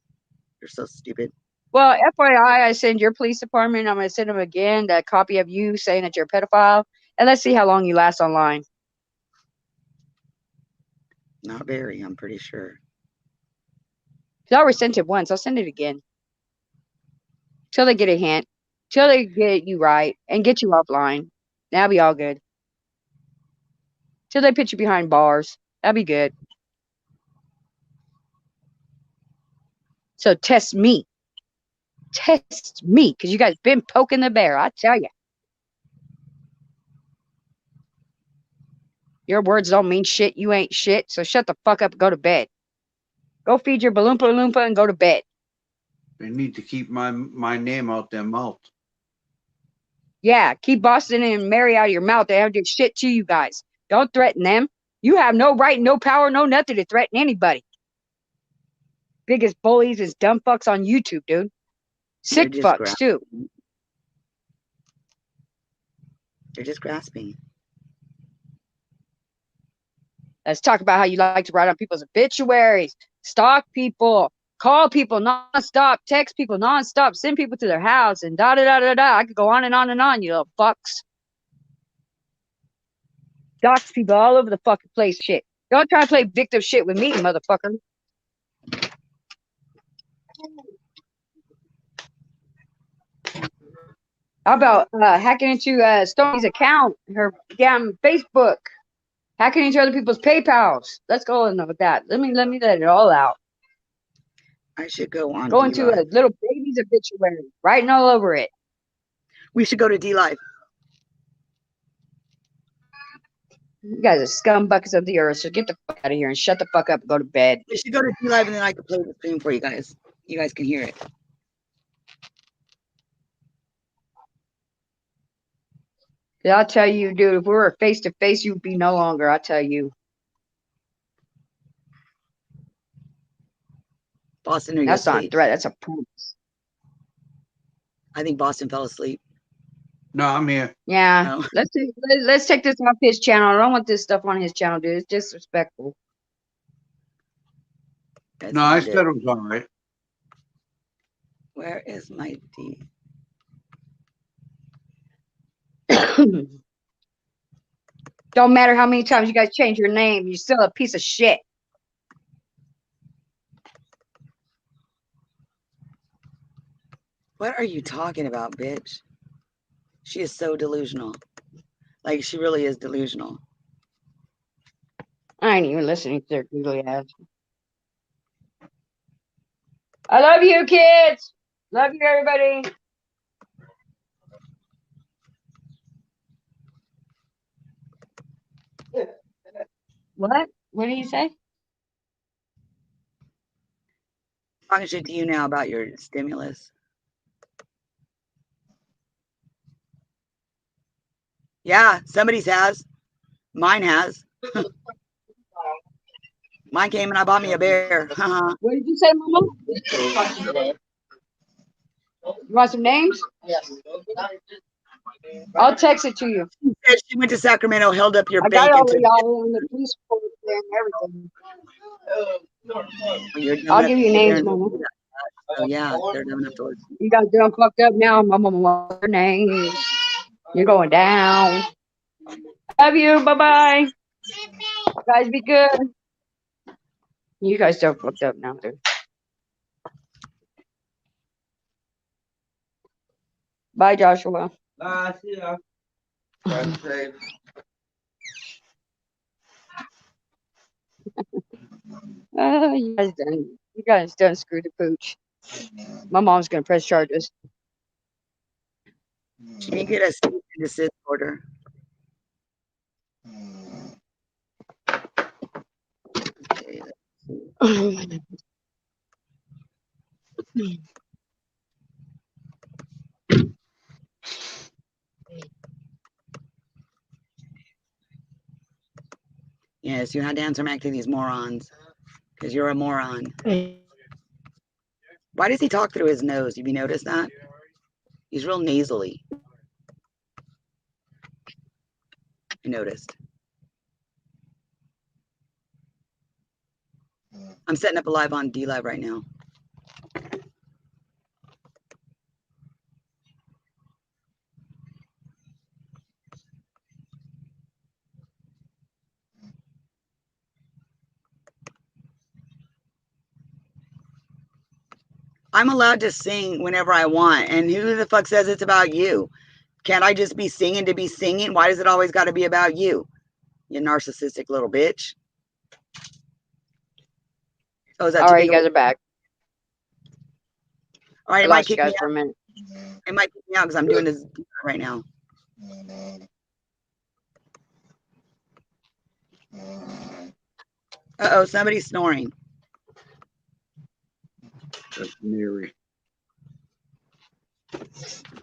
You're so stupid. Well, FYI, I send your police department. I'm gonna send them again that copy of you saying that you're a pedophile, and let's see how long you last online. Not very. I'm pretty sure. I already sent it once. I'll send it again till they get a hint. Till they get you right and get you offline. That'll be all good. Till they put you behind bars. That'll be good. So test me. Test me. Because you guys been poking the bear. I tell you. Your words don't mean shit. You ain't shit. So shut the fuck up and go to bed. Go feed your Balloompa Loompa and go to bed. They need to keep my name out their mouth. Yeah, keep Boston and Mary out of your mouth. They don't do shit to you guys. Don't threaten them. You have no right, no power, no nothing to threaten anybody. Biggest bullies is dumb fucks on YouTube, dude. Sick fucks, too. They're just grasping. Let's talk about how you like to write on people's obituaries, stalk people, call people nonstop, text people nonstop, send people to their house, and da da da da da. I could go on and on and on, you little fucks. Dox people all over the fucking place. Shit. Don't try to play victim shit with me, motherfucker. How about hacking into Stoney's account, her damn Facebook, hacking into other people's PayPals? Let's go in with that. Let me let it all out. I should go on. Go into a little baby's obituary, writing all over it. We should go to D-Live. You guys are scumbuckets of the earth, so get the fuck out of here and shut the fuck up and go to bed. We should go to D-Live and then I can play the stream for you guys. You guys can hear it. I'll tell you, dude, if we were face to face, you'd be no longer. I'll tell you. Boston, are you That's not a asleep? threat. That's a promise. I think Boston fell asleep. No, I'm here. Yeah. No. Let's take this off his channel. I don't want this stuff on his channel, dude. It's disrespectful. That's No, I not said it. it was all right. Where is my D? Don't matter how many times you guys change your name, you're still a piece of shit. What are you talking about, bitch? She is so delusional. Like, she really is delusional. I ain't even listening to their googly ass. I love you, kids. Love you, everybody. What? What did you say? Talking shit to you now about your stimulus. Yeah, somebody's has. Mine has. Mine came and I bought me a bear. What did you say, Mama? You want some names? Yes. I'll text it to you. She said she went to Sacramento, held up your I got bank, it and took already all in the police report and everything. You're dumb I'll enough give to you sit there names, and Mama. do that. So yeah, they're dumb enough to. You guys done fucked up now. My mama wants your names. You're going down. Love you. Bye-bye. Guys, be good. You guys done fucked up now, dude. Bye, Joshua. See ya. You guys done screwed the pooch. My mom's gonna press charges. She didn't get a cease and desist order. Okay, yes, you had to answer back to these morons because you're a moron. Why does he talk through his nose? Have you noticed that? He's real nasally. I noticed. I'm setting up a live on D-Live right now. I'm allowed to sing whenever I want. And who the fuck says it's about you? Can't I just be singing to be singing? Why does it always got to be about you? You narcissistic little bitch. Oh, is that All too right, big you of guys are back. All right, I it might lost you kick me guys for a minute. out. It might kick me out because I'm doing this right now. Uh-oh, somebody's snoring. That's Mary.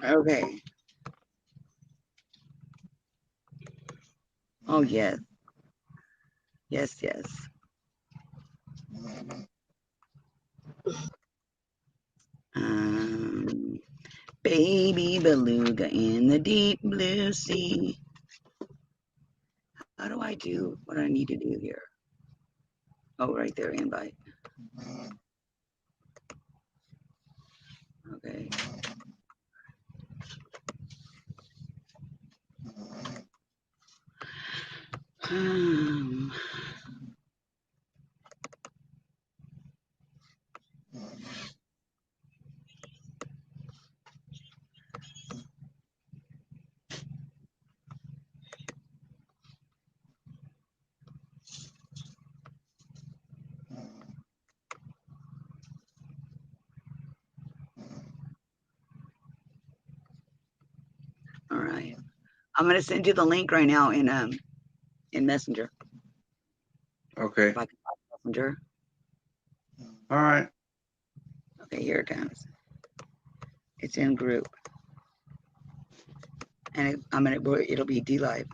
Okay. Oh, yes. Yes, yes. Baby beluga in the deep blue sea. How do I do what I need to do here? Oh, right there, invite. Okay. All right. I'm gonna send you the link right now in Messenger. Okay. If I can find Messenger. All right. Okay, here it comes. It's in group, and it'll be D Live.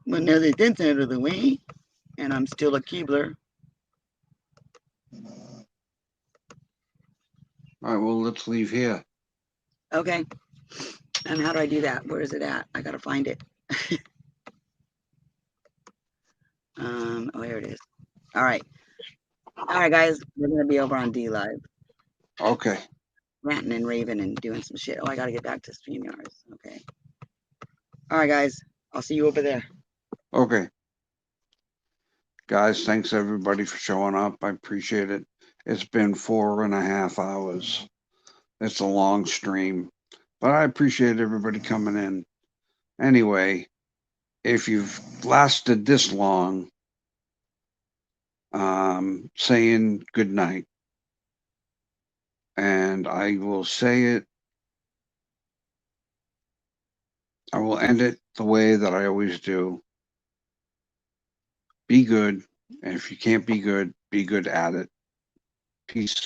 But now that that's out of the way, and I'm still a Keebler. All right. Well, let's leave here. Okay. And how do I do that? Where is it at? I gotta find it. Oh, here it is. All right. All right, guys. We're gonna be over on D Live, Okay. ranting and raving and doing some shit. Oh, I gotta get back to StreamYards. Okay. All right, guys. I'll see you over there. Okay. Guys, thanks everybody for showing up. I appreciate it. It's been 4.5 hours. It's a long stream, but I appreciate everybody coming in. Anyway, if you've lasted this long, saying good night. And I will say it, I will end it the way that I always do. Be good. And if you can't be good at it. Peace.